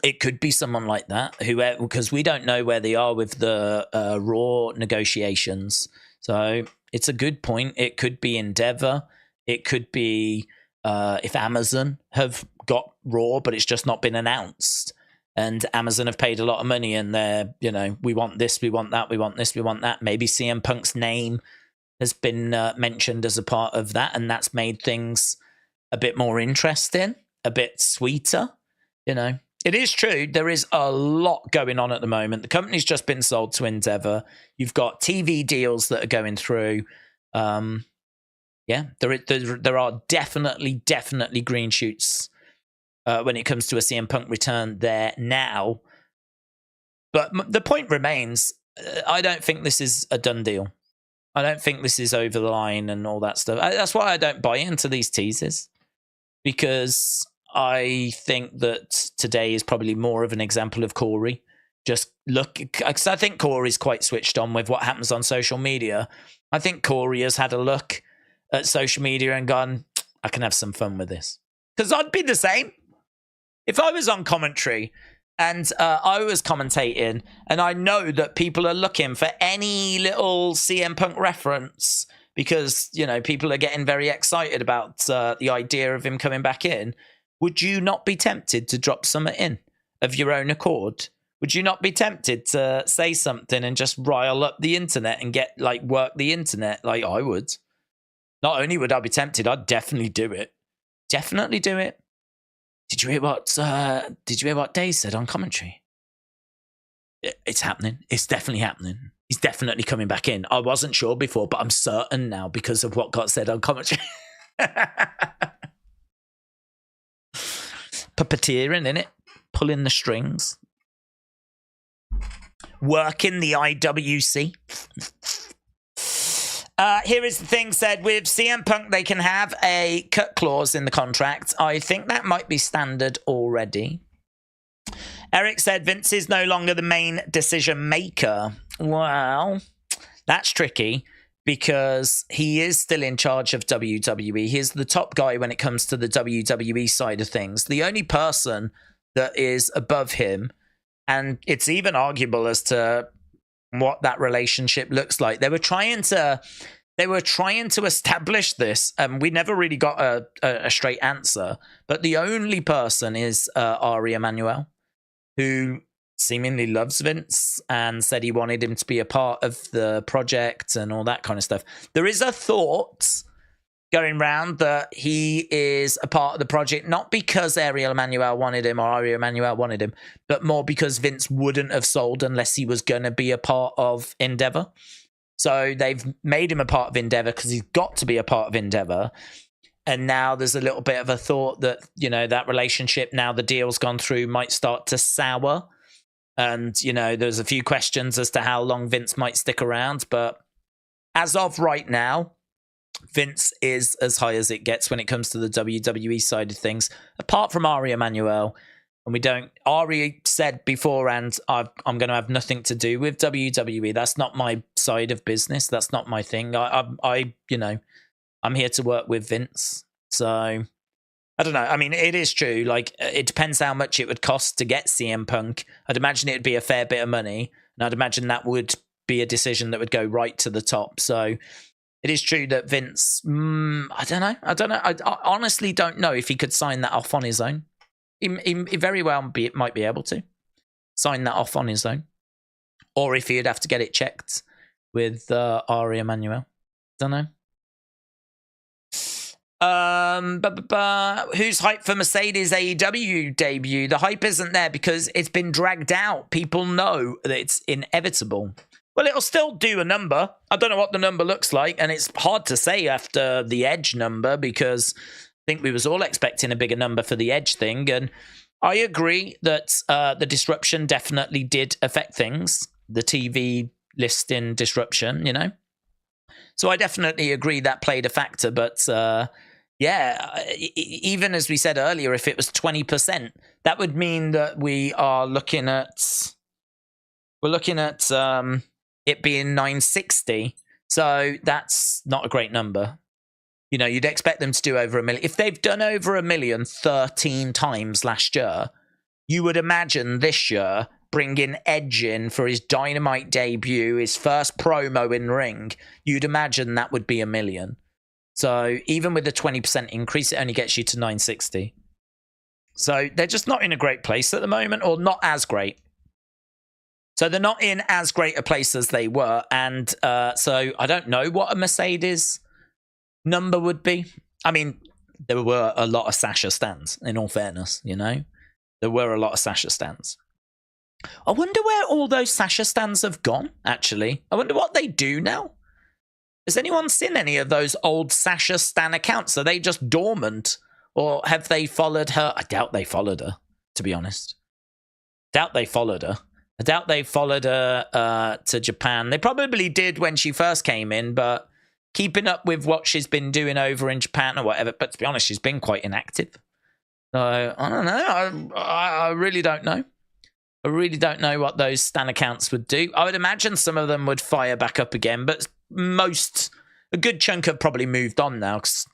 It could be someone like that, because we don't know where they are with the Raw negotiations. So it's a good point. It could be Endeavor. It could be if Amazon have got Raw, but it's just not been announced. And Amazon have paid a lot of money and they're, we want this, we want that, we want this, we want that. Maybe CM Punk's name has been mentioned as a part of that, and that's made things a bit more interesting, a bit sweeter, It is true. There is a lot going on at the moment. The company's just been sold to Endeavor. You've got TV deals that are going through. There are definitely green shoots when it comes to a CM Punk return there now. But the point remains, I don't think this is a done deal. I don't think this is over the line and all that stuff. That's why I don't buy into these teases, because I think that today is probably more of an example of Corey. Just look, because I think Corey's quite switched on with what happens on social media. I think Corey has had a look at social media and gone, I can have some fun with this. Because I'd be the same. If I was on commentary and I was commentating and I know that people are looking for any little CM Punk reference because, people are getting very excited about the idea of him coming back in, would you not be tempted to drop something in of your own accord? Would you not be tempted to say something and just rile up the internet and work the internet like I would? Not only would I be tempted, I'd definitely do it. Definitely do it. Did you hear what Dave said on commentary? It's happening. It's definitely happening. He's definitely coming back in. I wasn't sure before, but I'm certain now because of what got said on commentary. Puppeteering, innit? Pulling the strings. Working the IWC. Here is the thing said, with CM Punk, they can have a cut clause in the contract. I think that might be standard already. Eric said, Vince is no longer the main decision maker. Well, that's tricky because he is still in charge of WWE. He's the top guy when it comes to the WWE side of things. The only person that is above him, and it's even arguable as to what that relationship looks like. They were trying to establish this, and we never really got a straight answer. But the only person is Ari Emanuel, who seemingly loves Vince and said he wanted him to be a part of the project and all that kind of stuff. There is a thought going round that he is a part of the project, not because Ariel Emanuel wanted him or Ari Emanuel wanted him, but more because Vince wouldn't have sold unless he was going to be a part of Endeavor. So they've made him a part of Endeavor because he's got to be a part of Endeavor. And now there's a little bit of a thought that, that relationship, now the deal's gone through, might start to sour. And, there's a few questions as to how long Vince might stick around. But as of right now, Vince is as high as it gets when it comes to the WWE side of things, apart from Ari Emanuel. And Ari said beforehand, I'm going to have nothing to do with WWE. That's not my side of business. That's not my thing. I'm here to work with Vince. So I don't know. I mean, it is true. It depends how much it would cost to get CM Punk. I'd imagine it'd be a fair bit of money. And I'd imagine that would be a decision that would go right to the top. So it is true that Vince, I don't know. I honestly don't know if he could sign that off on his own. He very well might be able to sign that off on his own. Or if he'd have to get it checked with Ari Emanuel. Don't know. Who's hyped for Mercedes AEW debut? The hype isn't there because it's been dragged out. People know that it's inevitable. Well, it'll still do a number. I don't know what the number looks like, and it's hard to say after the Edge number because I think we was all expecting a bigger number for the Edge thing, and I agree that the disruption definitely did affect things. The TV listing disruption, So I definitely agree that played a factor, but even as we said earlier, if it was 20%, that would mean that we're looking at it being 960. So that's not a great number. You'd expect them to do over 1 million. If they've done over 1 million 13 times last year, you would imagine this year bringing Edge in for his Dynamite debut, his first promo in ring. You'd imagine that would be 1 million. So even with a 20% increase, it only gets you to 960. So they're just not in a great place at the moment, or not as great. So they're not in as great a place as they were. And so I don't know what a Mercedes number would be. I mean, there were a lot of Sasha stands, in all fairness, you know? There were a lot of Sasha stands. I wonder where all those Sasha stands have gone, actually. I wonder what they do now. Has anyone seen any of those old Sasha stan accounts? Are they just dormant? Or have they followed her? I doubt they followed her, to be honest. I doubt they followed her to Japan. They probably did when she first came in, but keeping up with what she's been doing over in Japan or whatever. But to be honest, she's been quite inactive. So, I don't know. I really don't know. I really don't know what those stan accounts would do. I would imagine some of them would fire back up again, but a good chunk have probably moved on now, because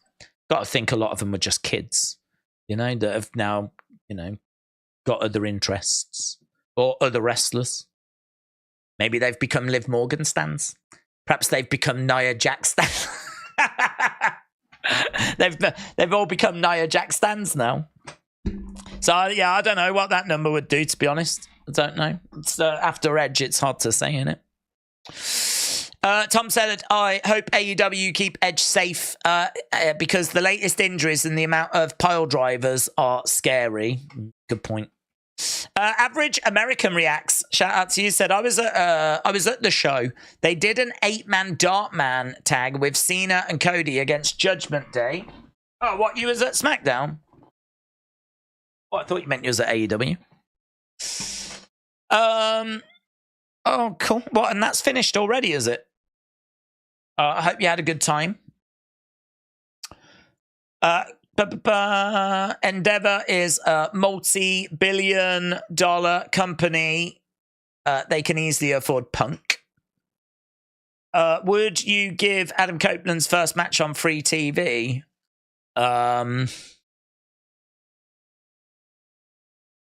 got to think a lot of them were just kids, you know, that have now, you know, got other interests or other wrestlers. Maybe they've become Liv Morgan stans. Perhaps they've become Nia Jax stans. they've all become Nia Jax stans now. So, yeah, I don't know what that number would do, to be honest. I don't know. It's, after Edge, it's hard to say, isn't it? Tom said, I hope AEW keep Edge safe because the latest injuries and the amount of pile drivers are scary. Good point. Average American reacts. Shout out to you. Said I was at the show. They did an 8-man Dartman tag with Cena and Cody against Judgment Day. Oh, what? You was at SmackDown? Oh, I thought you meant you was at AEW. Oh, cool. What? And that's finished already, is it? I hope you had a good time. Endeavor is a multi-billion-dollar company. They can easily afford Punk. Would you give Adam Copeland's first match on free TV? Do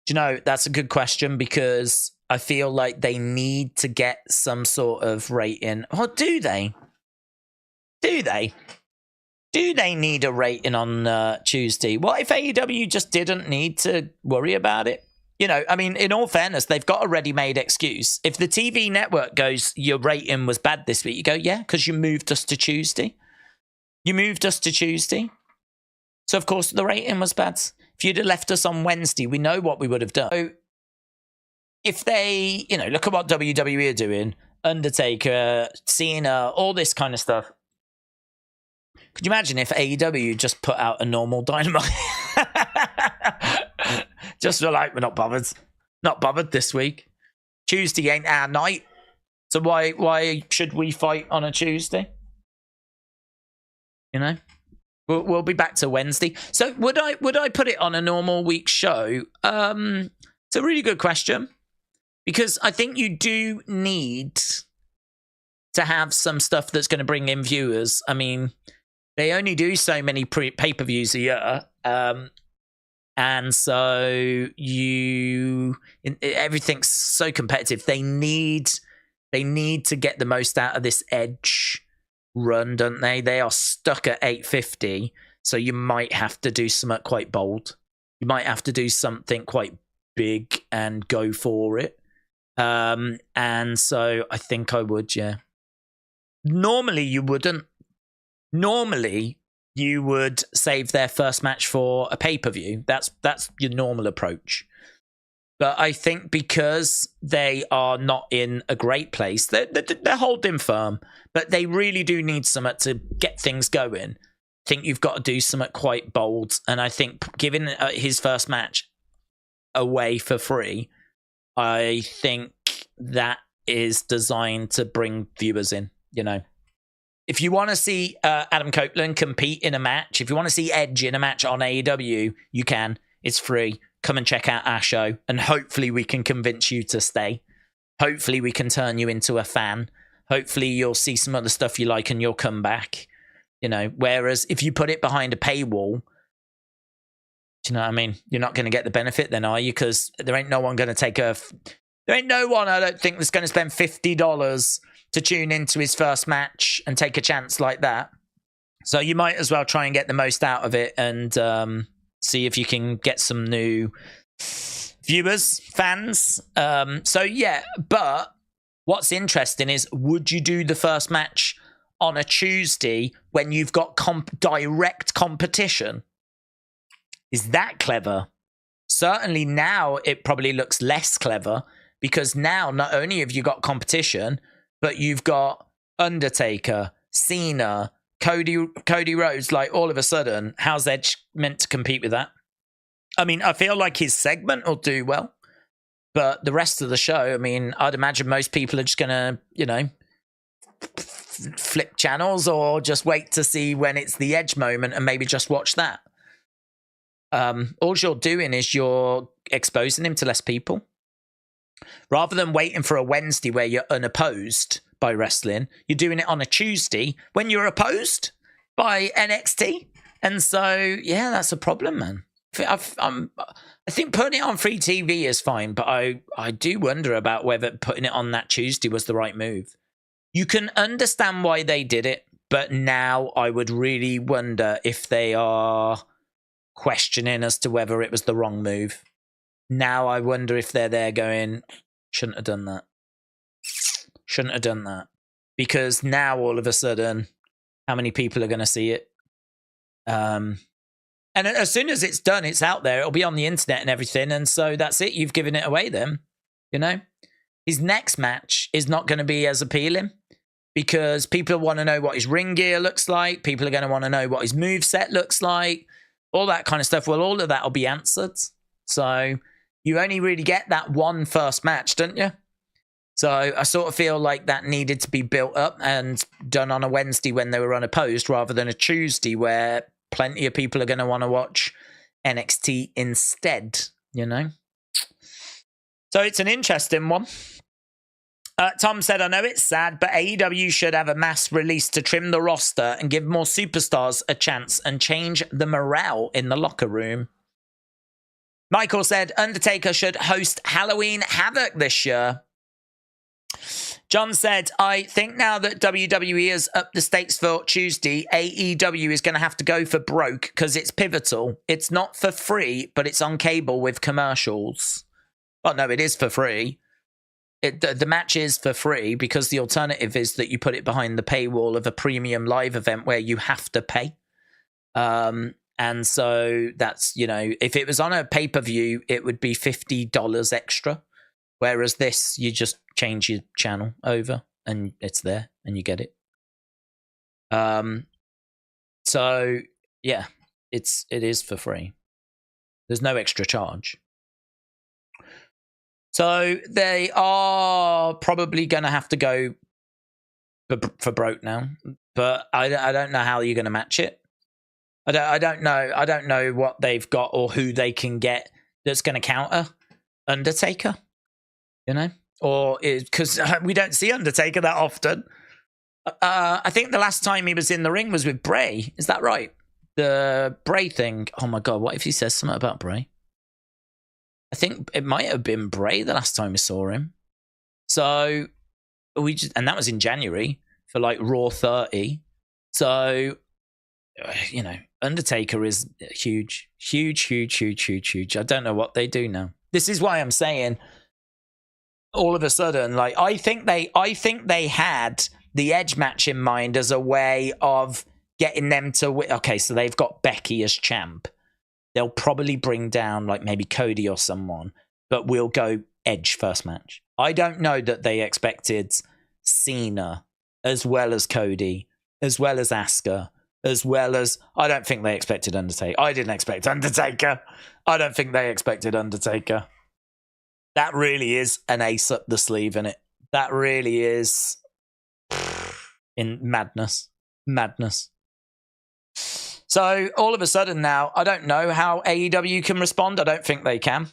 you know, that's a good question, because I feel like they need to get some sort of rating. Or do they? Do they need a rating on Tuesday? What if AEW just didn't need to worry about it? You know, I mean, in all fairness, they've got a ready-made excuse. If the TV network goes, your rating was bad this week, you go, yeah, because you moved us to Tuesday. You moved us to Tuesday. So, of course, the rating was bad. If you'd have left us on Wednesday, we know what we would have done. So, if they, you know, look at what WWE are doing, Undertaker, Cena, all this kind of stuff. Could you imagine if AEW just put out a normal Dynamite? Just feel like we're not bothered. Not bothered this week. Tuesday ain't our night. So why should we fight on a Tuesday? You know? We'll be back to Wednesday. So would I put it on a normal week show? It's a really good question. Because I think you do need to have some stuff that's going to bring in viewers. I mean, they only do so many pay-per-views a year. And so everything's so competitive. They need to get the most out of this Edge run, don't they? They are stuck at 850. So you might have to do something quite bold. You might have to do something quite big and go for it. And so I think I would, yeah. Normally you wouldn't. Normally, you would save their first match for a pay-per-view. That's your normal approach. But I think because they are not in a great place, they're holding firm, but they really do need something to get things going. I think you've got to do something quite bold. And I think giving his first match away for free, I think that is designed to bring viewers in, you know. If you want to see Adam Copeland compete in a match, if you want to see Edge in a match on AEW, you can. It's free. Come and check out our show, and hopefully we can convince you to stay. Hopefully we can turn you into a fan. Hopefully you'll see some other stuff you like and you'll come back. You know, whereas if you put it behind a paywall, do you know what I mean? You're not going to get the benefit then, are you? Because there ain't no one going to there ain't no one, I don't think, that's going to spend $50 to tune into his first match and take a chance like that. So you might as well try and get the most out of it and see if you can get some new viewers, fans. So yeah, but what's interesting is, would you do the first match on a Tuesday when you've got direct competition? Is that clever? Certainly now it probably looks less clever, because now not only have you got competition, but you've got Undertaker, Cena, Cody Rhodes. Like, all of a sudden, how's Edge meant to compete with that? I mean, I feel like his segment will do well, but the rest of the show, I mean, I'd imagine most people are just going to, you know, flip channels or just wait to see when it's the Edge moment and maybe just watch that. All you're doing is you're exposing him to less people. Rather than waiting for a Wednesday where you're unopposed by wrestling, you're doing it on a Tuesday when you're opposed by NXT. And so, yeah, that's a problem, man. I think putting it on free TV is fine, but I do wonder about whether putting it on that Tuesday was the right move. You can understand why they did it, but now I would really wonder if they are questioning as to whether it was the wrong move. Now I wonder if they're there going, shouldn't have done that. Shouldn't have done that. Because now all of a sudden, how many people are going to see it? And as soon as it's done, it's out there. It'll be on the internet and everything. And so that's it. You've given it away then. You know? His next match is not going to be as appealing, because people want to know what his ring gear looks like. People are going to want to know what his moveset looks like. All that kind of stuff. Well, all of that will be answered. So you only really get that one first match, don't you? So I sort of feel like that needed to be built up and done on a Wednesday when they were unopposed, rather than a Tuesday where plenty of people are going to want to watch NXT instead, you know? So it's an interesting one. Tom said, I know it's sad, but AEW should have a mass release to trim the roster and give more superstars a chance and change the morale in the locker room. Michael said, Undertaker should host Halloween Havoc this year. John said, I think now that WWE has upped the stakes for Tuesday, AEW is going to have to go for broke because it's pivotal. It's not for free, but it's on cable with commercials. Oh, no, it is for free. The match is for free, because the alternative is that you put it behind the paywall of a premium live event where you have to pay. And so that's, you know, if it was on a pay-per-view, it would be $50 extra. Whereas this, you just change your channel over and it's there and you get it. So yeah, it is for free. There's no extra charge. So they are probably going to have to go for broke now, but I don't know how you're going to match it. I don't know. I don't know what they've got or who they can get that's going to counter Undertaker. You know, or because we don't see Undertaker that often. I think the last time he was in the ring was with Bray. Is that right? The Bray thing. Oh my God! What if he says something about Bray? I think it might have been Bray the last time we saw him. So and that was in January for like Raw 30. So, you know, Undertaker is huge. I don't know what they do now. This is why I'm saying all of a sudden, like, I think they had the Edge match in mind as a way of getting them to win. Okay, so they've got Becky as champ. They'll probably bring down like maybe Cody or someone, but we'll go Edge first match. I don't know that they expected Cena as well as Cody, as well as Asuka, as well as, I don't think they expected Undertaker. I didn't expect Undertaker. I don't think they expected Undertaker. That really is an ace up the sleeve, isn't it? That really is in madness. So all of a sudden now, I don't know how AEW can respond. I don't think they can.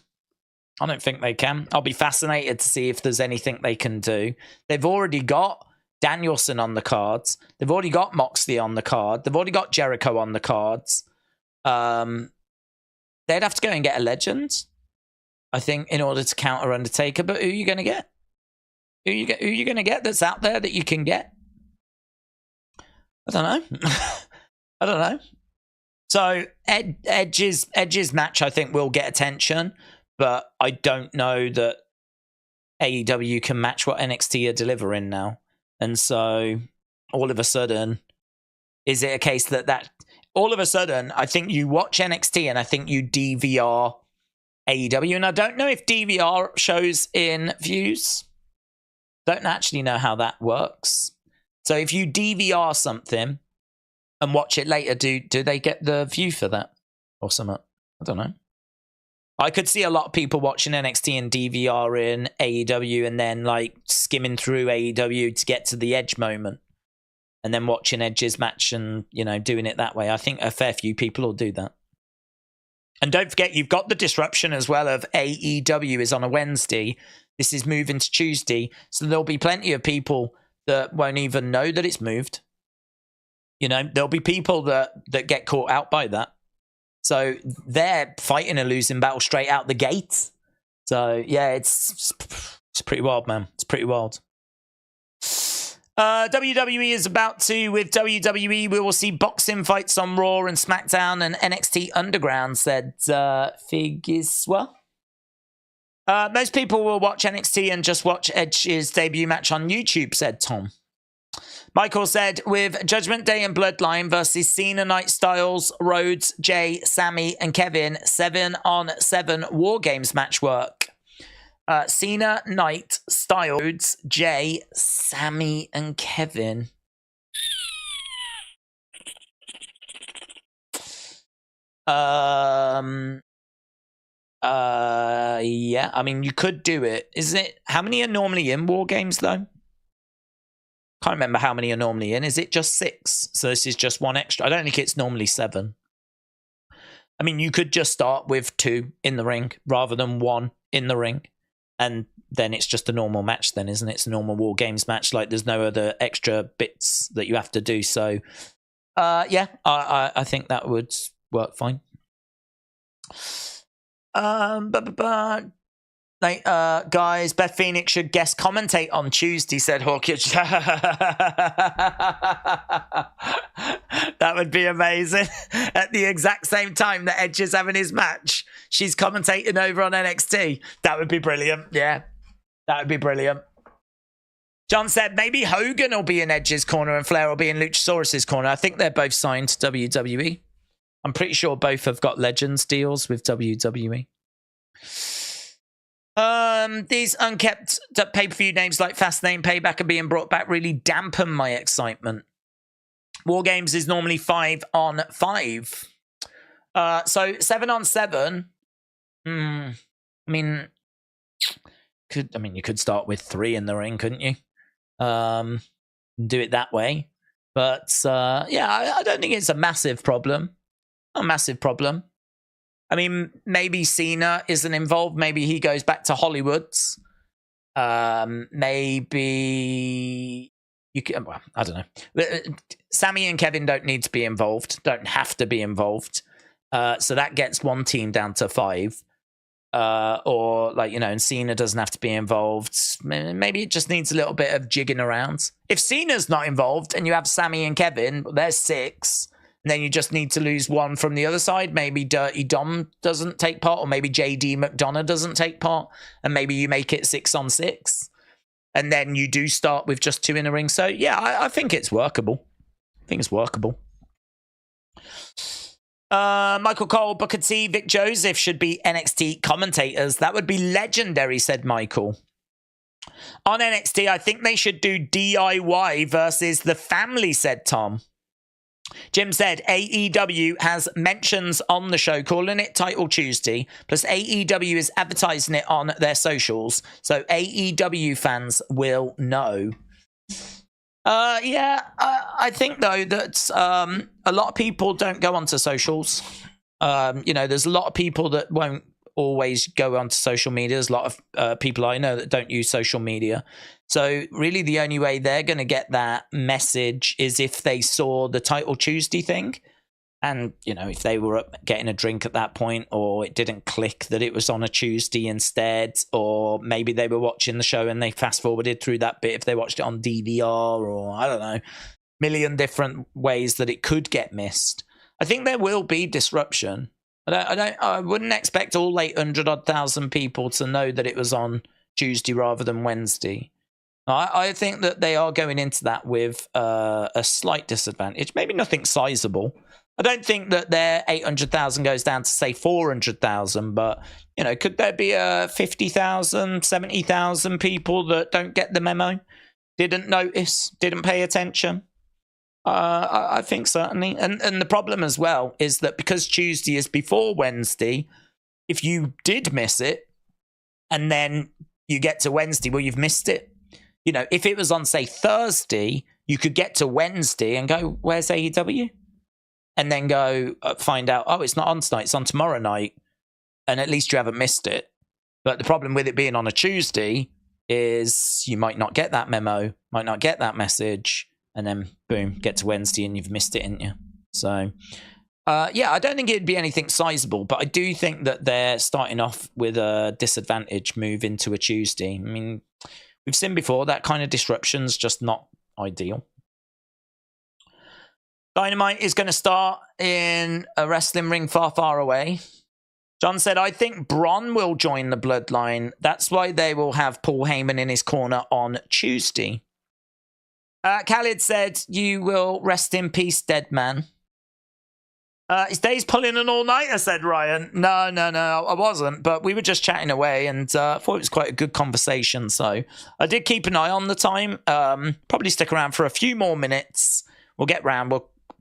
I'll be fascinated to see if there's anything they can do. They've already got Danielson on the cards. They've already got Moxley on the card. They've already got Jericho on the cards. They'd have to go and get a legend, I think, in order to counter Undertaker. But who are you going to get? Who are you going to get that's out there that you can get? I don't know. I don't know. So Edge's match, I think, will get attention, but I don't know that AEW can match what NXT are delivering now. And so all of a sudden, is it a case that all of a sudden, I think you watch NXT and I think you DVR AEW. And I don't know if DVR shows in views. Don't actually know how that works. So if you DVR something and watch it later, do they get the view for that or something? I don't know. I could see a lot of people watching NXT and DVR in AEW and then like skimming through AEW to get to the Edge moment and then watching Edge's match and, you know, doing it that way. I think a fair few people will do that. And don't forget, you've got the disruption as well of AEW is on a Wednesday. This is moving to Tuesday. So there'll be plenty of people that won't even know that it's moved. You know, there'll be people that get caught out by that. So they're fighting a losing battle straight out the gate. So yeah, it's pretty wild, man. It's pretty wild. WWE is about to, with WWE, we will see boxing fights on Raw and SmackDown and NXT Underground, said Figiswa. Most people will watch NXT and just watch Edge's debut match on YouTube, said Tom. Michael said, with Judgment Day and Bloodline versus Cena, Knight, Styles, Rhodes, Jay, Sammy, and Kevin, 7-on-7 War Games match work. Cena, Knight, Styles, Jay, Sammy, and Kevin. Yeah, I mean, you could do it. Is it, how many are normally in War Games, though? Can't remember how many are normally in. Is it just 6? So this is just one extra. I don't think it's normally 7. I mean, you could just start with 2 in the ring rather than 1 in the ring. And then it's just a normal match then, isn't it? It's a normal War Games match. Like, there's no other extra bits that you have to do. So, yeah, I think that would work fine. Like, guys, Beth Phoenix should guest commentate on Tuesday, said Hawkins. That would be amazing. At the exact same time that Edge is having his match, she's commentating over on NXT. That would be brilliant. Yeah, that would be brilliant. John said maybe Hogan will be in Edge's corner and Flair will be in Luchasaurus's corner. I think they're both signed to WWE. I'm pretty sure both have got Legends deals with WWE. These unkept pay-per-view names like Fastlane, Payback are being brought back really dampen my excitement. War Games is normally 5-on-5. So 7-on-7. I mean, you could start with 3 in the ring, couldn't you? Do it that way. But yeah, I don't think it's a massive problem. Not a massive problem. I mean, maybe Cena isn't involved. Maybe he goes back to Hollywood's. Maybe you can. Well, I don't know. Sammy and Kevin don't need to be involved. Don't have to be involved. So that gets one team down to 5. Or like, you know, and Cena doesn't have to be involved. Maybe it just needs a little bit of jigging around. If Cena's not involved and you have Sammy and Kevin, there's 6. And then you just need to lose 1 from the other side. Maybe Dirty Dom doesn't take part, or maybe JD McDonough doesn't take part, and maybe you make it 6-on-6. And then you do start with just 2 in a ring. So, yeah, I think it's workable. I think it's workable. Michael Cole, Booker T, Vic Joseph should be NXT commentators. That would be legendary, said Michael. On NXT, I think they should do DIY versus The Family, said Tom. Jim said AEW has mentions on the show calling it Title Tuesday, plus AEW is advertising it on their socials, so AEW fans will know. Yeah, I think, though, that a lot of people don't go onto socials. You know, there's a lot of people that won't always go onto social media. There's a lot of people I know that don't use social media. So really the only way they're going to get that message is if they saw the Title Tuesday thing. And, you know, if they were up getting a drink at that point, or it didn't click that it was on a Tuesday instead, or maybe they were watching the show and they fast forwarded through that bit if they watched it on DVR, or I don't know. million different ways that it could get missed. I think there will be disruption. I wouldn't expect all 800,000 people to know that it was on Tuesday rather than Wednesday. I think that they are going into that with a slight disadvantage. Maybe nothing sizable. I don't think that their 800,000 goes down to, say, 400,000, but, you know, could there be 50,000, 70,000 people that don't get the memo, didn't notice, didn't pay attention? I think certainly. And the problem as well is that because Tuesday is before Wednesday, if you did miss it and then you get to Wednesday, well, you've missed it. You know, if it was on, say, Thursday, you could get to Wednesday and go, where's AEW? And then go find out, oh, it's not on tonight, it's on tomorrow night. And at least you haven't missed it. But the problem with it being on a Tuesday is you might not get that memo, might not get that message, and then, boom, get to Wednesday and you've missed it, ain't you? So, yeah, I don't think it'd be anything sizable, but I do think that they're starting off with a disadvantage move into a Tuesday. I mean, we've seen before that kind of disruption's just not ideal. Dynamite is going to start in a wrestling ring far, far away. John said, I think Braun will join the Bloodline. That's why they will have Paul Heyman in his corner on Tuesday. Khalid said, you will rest in peace, dead man. Is Dave's pulling an all-nighter, said Ryan. No, I wasn't. But we were just chatting away and I thought it was quite a good conversation. So I did keep an eye on the time. Probably stick around for a few more minutes. We'll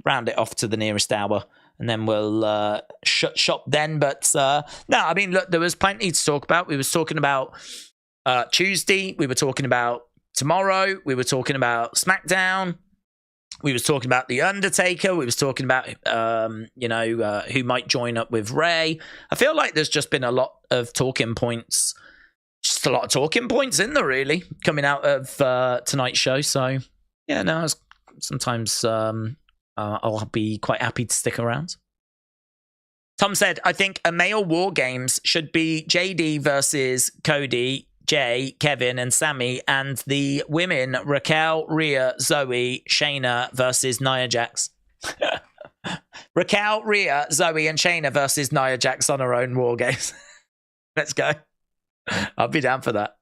round it off to the nearest hour and then we'll shut shop then. But no, I mean, look, there was plenty to talk about. We was talking about Tuesday. We were talking about tomorrow. We were talking about Smackdown. We was talking about The Undertaker. We was talking about, who might join up with Ray. I feel like there's just been a lot of talking points. Just a lot of talking points in there, really, coming out of tonight's show. So, yeah, no, sometimes I'll be quite happy to stick around. Tom said, I think a male War Games should be JD versus Cody, Jay, Kevin, and Sammy, and the women, Raquel, Rhea, Zoe, Shayna versus Nia Jax. Raquel, Rhea, Zoe, and Shayna versus Nia Jax on her own War Games. Let's go. I'll be down for that.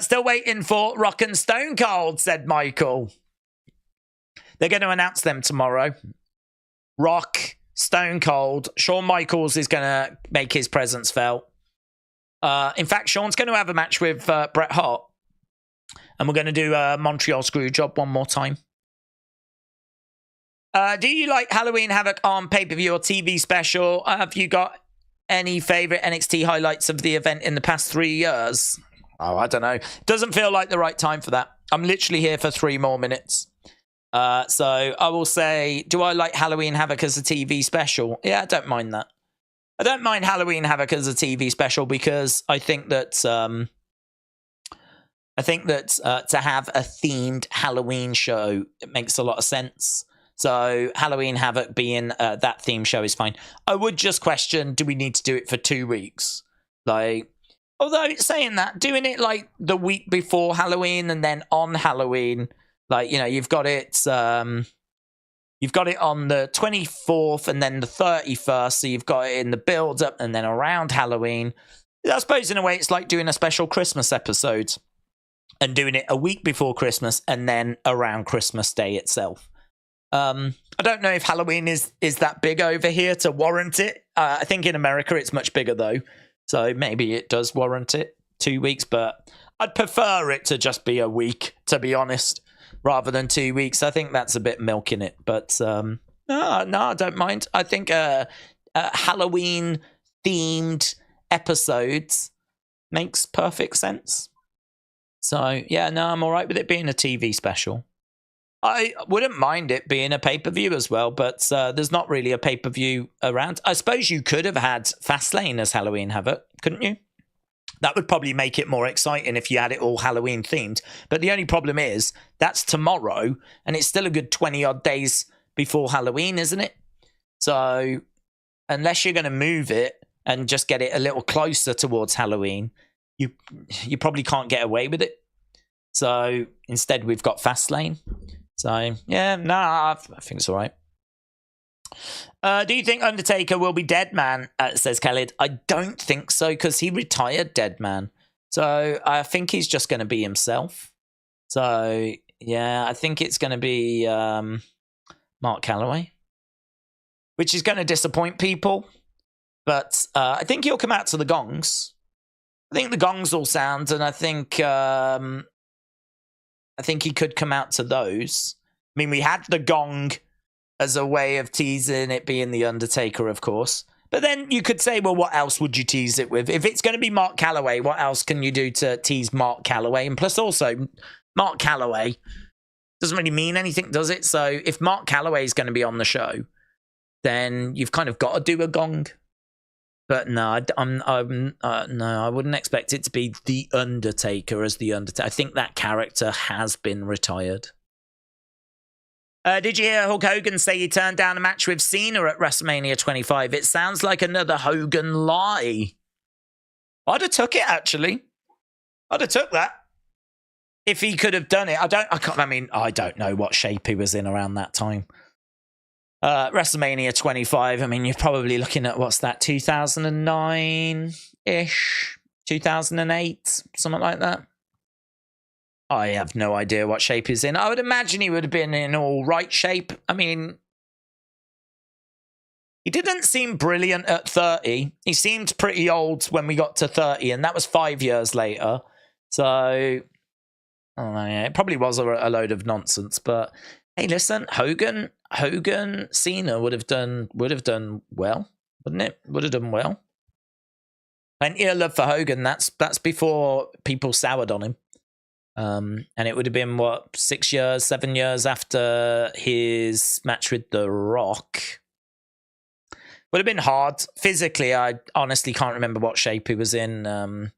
Still waiting for Rock and Stone Cold, said Michael. They're going to announce them tomorrow. Rock, Stone Cold. Shawn Michaels is going to make his presence felt. In fact, Shawn's going to have a match with Bret Hart. And we're going to do Montreal Screwjob one more time. Do you like Halloween Havoc on pay-per-view or TV special? Have you got any favourite NXT highlights of the event in the past 3 years? Oh, I don't know. Doesn't feel like the right time for that. I'm literally here for 3 more minutes. So I will say, do I like Halloween Havoc as a TV special? Yeah, I don't mind that. I don't mind Halloween Havoc as a TV special because I think that to have a themed Halloween show, it makes a lot of sense. So Halloween Havoc being that theme show is fine. I would just question, do we need to do it for 2 weeks? Like, although saying that, doing it like the week before Halloween and then on Halloween, like, you know, you've got it on the 24th and then the 31st, so you've got it in the build-up and then around Halloween. I suppose in a way it's like doing a special Christmas episode and doing it a week before Christmas and then around Christmas Day itself. I don't know if Halloween is that big over here to warrant it. I think in America it's much bigger though, so maybe it does warrant it 2 weeks, but I'd prefer it to just be a week, to be honest, rather than 2 weeks. I think that's a bit milking it, but no, I don't mind. I think Halloween themed episodes makes perfect sense. So yeah, no, I'm all right with it being a TV special. I wouldn't mind it being a pay-per-view as well, but there's not really a pay-per-view around. I suppose you could have had Fastlane as Halloween Havoc, couldn't you? That would probably make it more exciting if you had it all Halloween themed. But the only problem is that's tomorrow, and it's still a good 20-odd days before Halloween, isn't it? So unless you're going to move it and just get it a little closer towards Halloween, you probably can't get away with it. So instead, we've got Fastlane. So, yeah, no, I think it's all right. Do you think Undertaker will be dead man? Says Khaled. I don't think so, because he retired dead man. So I think he's just going to be himself. So, yeah, I think it's going to be Mark Calloway, which is going to disappoint people. But I think he'll come out to the gongs. I think the gongs all sound, and I think he could come out to those. I mean, we had the gong as a way of teasing it being the Undertaker, of course. But then you could say, well, what else would you tease it with? If it's going to be Mark Calloway, what else can you do to tease Mark Calloway? And plus also, Mark Calloway doesn't really mean anything, does it? So if Mark Calloway is going to be on the show, then you've kind of got to do a gong. But no, no, I wouldn't expect it to be the Undertaker as the Undertaker. I think that character has been retired. Did you hear Hulk Hogan say he turned down a match with Cena at WrestleMania 25? It sounds like another Hogan lie. I'd have took it, actually. I'd have took that. If he could have done it. I don't know what shape he was in around that time. WrestleMania 25, I mean, you're probably looking at, what's that, 2009-ish? 2008? Something like that. I have no idea what shape he's in. I would imagine he would have been in all right shape. I mean, he didn't seem brilliant at 30. He seemed pretty old when we got to 30, and that was 5 years later. So, I don't know, yeah, it probably was a load of nonsense. But hey, listen, Hogan, Cena would have done well, wouldn't it? Would have done well. Plenty of love for Hogan. That's before people soured on him. And it would have been, 7 years after his match with The Rock. Would have been hard. Physically, I honestly can't remember what shape he was in.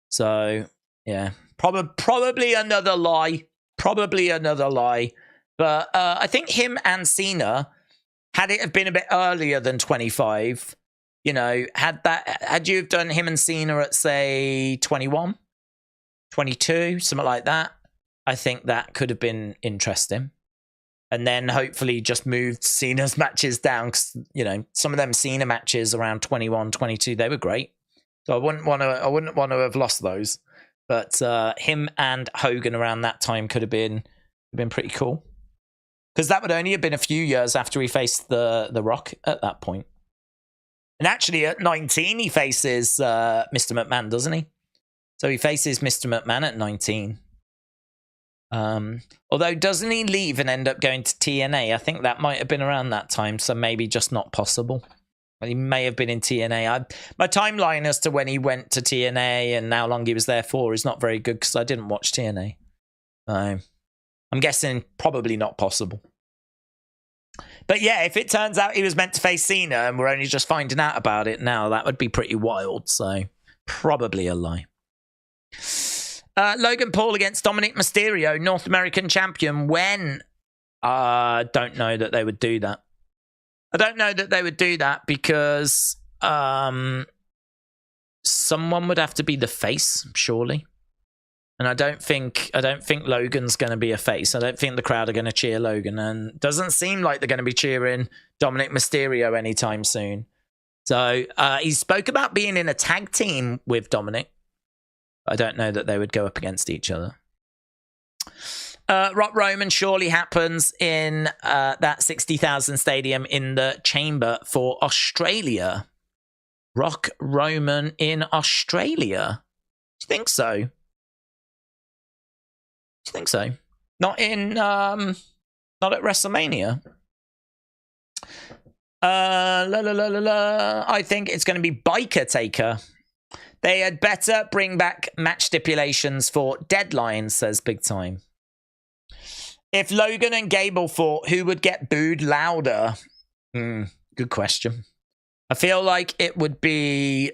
So, yeah. Probably another lie. But I think him and Cena, had it have been a bit earlier than 25, you know, had you have done him and Cena at, say, 21? 22, something like that, I think that could have been interesting. And then hopefully just moved Cena's matches down, because, you know, some of them Cena matches around 21, 22, they were great. So I wouldn't want to have lost those. But him and Hogan around that time could have been pretty cool. Because that would only have been a few years after he faced the Rock at that point. And actually at 19 he faces Mr. McMahon, doesn't he? So he faces Mr. McMahon at 19. Although, doesn't he leave and end up going to TNA? I think that might have been around that time, so maybe just not possible. He may have been in TNA. My timeline as to when he went to TNA and how long he was there for is not very good, because I didn't watch TNA. I'm guessing probably not possible. But yeah, if it turns out he was meant to face Cena and we're only just finding out about it now, that would be pretty wild. So probably a lie. Logan Paul against Dominic Mysterio, North American champion. When? I don't know that they would do that. I don't know that they would do that because someone would have to be the face, surely. And I don't think Logan's going to be a face. I don't think the crowd are going to cheer Logan, and it doesn't seem like they're going to be cheering Dominic Mysterio anytime soon. So he spoke about being in a tag team with Dominic. I don't know that they would go up against each other. Rock Roman surely happens in that 60,000 stadium in the Chamber for Australia. Rock Roman in Australia. Do you think so? Do you think so? Not at WrestleMania. I think it's going to be Biker Taker. They had better bring back match stipulations for Deadline, says Big Time. If Logan and Gable fought, who would get booed louder? Good question. I feel like it would be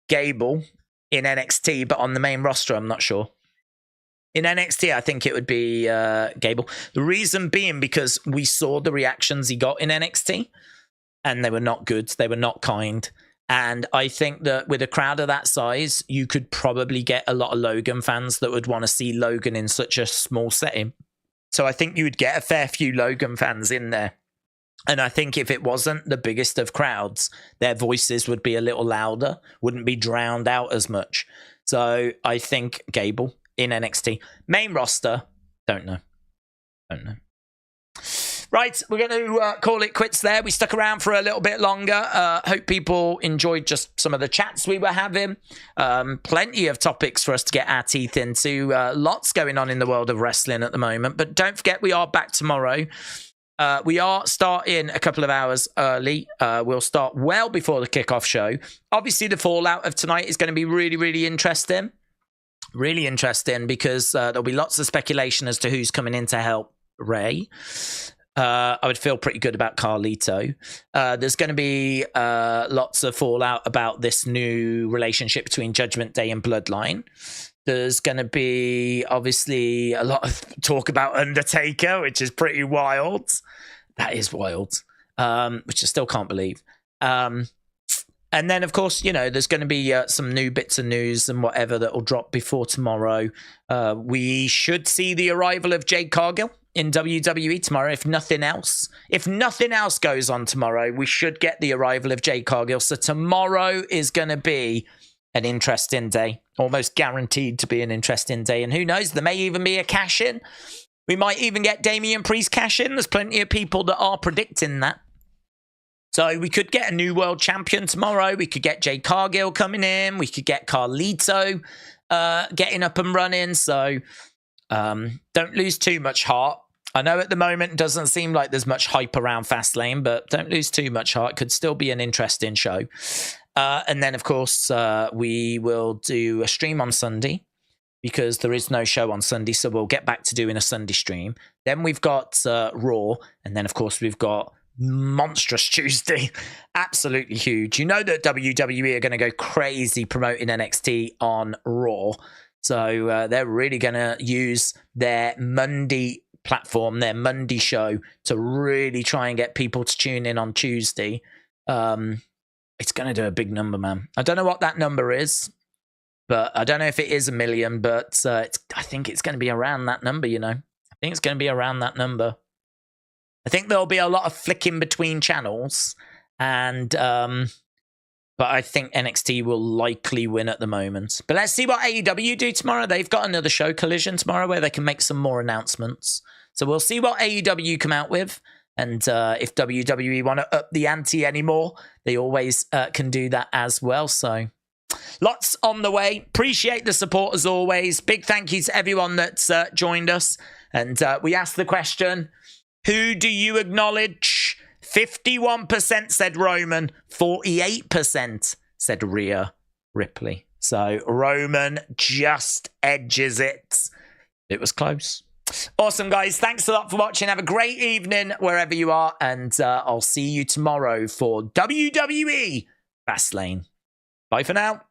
Gable in NXT, but on the main roster, I'm not sure. In NXT, I think it would be Gable. The reason being because we saw the reactions he got in NXT, and they were not good. They were not kind. And I think that with a crowd of that size, you could probably get a lot of Logan fans that would want to see Logan in such a small setting. So I think you would get a fair few Logan fans in there. And I think if it wasn't the biggest of crowds, their voices would be a little louder, wouldn't be drowned out as much. So I think Gable in NXT. Main roster, don't know. Right, we're going to call it quits there. We stuck around for a little bit longer. Hope people enjoyed just some of the chats we were having. Plenty of topics for us to get our teeth into. Lots going on in the world of wrestling at the moment. But don't forget, we are back tomorrow. We are starting a couple of hours early. We'll start well before the kickoff show. Obviously, the fallout of tonight is going to be really, really interesting. Really interesting because there'll be lots of speculation as to who's coming in to help Ray. I would feel pretty good about Carlito. There's going to be lots of fallout about this new relationship between Judgment Day and Bloodline. There's going to be, obviously, a lot of talk about Undertaker, which is pretty wild. That is wild, which I still can't believe. And then, of course, you know, there's going to be some new bits of news and whatever that will drop before tomorrow. We should see the arrival of Jade Cargill in WWE tomorrow, if nothing else. If nothing else goes on tomorrow, we should get the arrival of Jade Cargill. So tomorrow is going to be an interesting day. Almost guaranteed to be an interesting day. And who knows, there may even be a cash-in. We might even get Damian Priest cash-in. There's plenty of people that are predicting that. So we could get a new world champion tomorrow. We could get Jade Cargill coming in. We could get Carlito getting up and running. So don't lose too much heart. I know at the moment it doesn't seem like there's much hype around Fastlane, but don't lose too much heart. It could still be an interesting show. And then, of course, we will do a stream on Sunday because there is no show on Sunday. So we'll get back to doing a Sunday stream. Then we've got Raw. And then, of course, we've got monstrous Tuesday. Absolutely huge. You know that WWE are going to go crazy promoting NXT on Raw. So they're really going to use their Monday platform, their Monday show, to really try and get people to tune in on Tuesday. It's going to do a big number, man. I don't know what that number is, but I don't know if it is 1 million, but I think it's going to be around that number, you know. I think it's going to be around that number. I think there'll be a lot of flicking between channels, and but I think NXT will likely win at the moment. But let's see what AEW do tomorrow. They've got another show, Collision, tomorrow, where they can make some more announcements. So we'll see what AEW come out with. And if WWE want to up the ante anymore, they always can do that as well. So lots on the way. Appreciate the support as always. Big thank you to everyone that's joined us. And we asked the question, who do you acknowledge? 51% said Roman, 48% said Rhea Ripley. So Roman just edges it. It was close. Awesome, guys. Thanks a lot for watching. Have a great evening wherever you are. And I'll see you tomorrow for WWE Fastlane. Bye for now.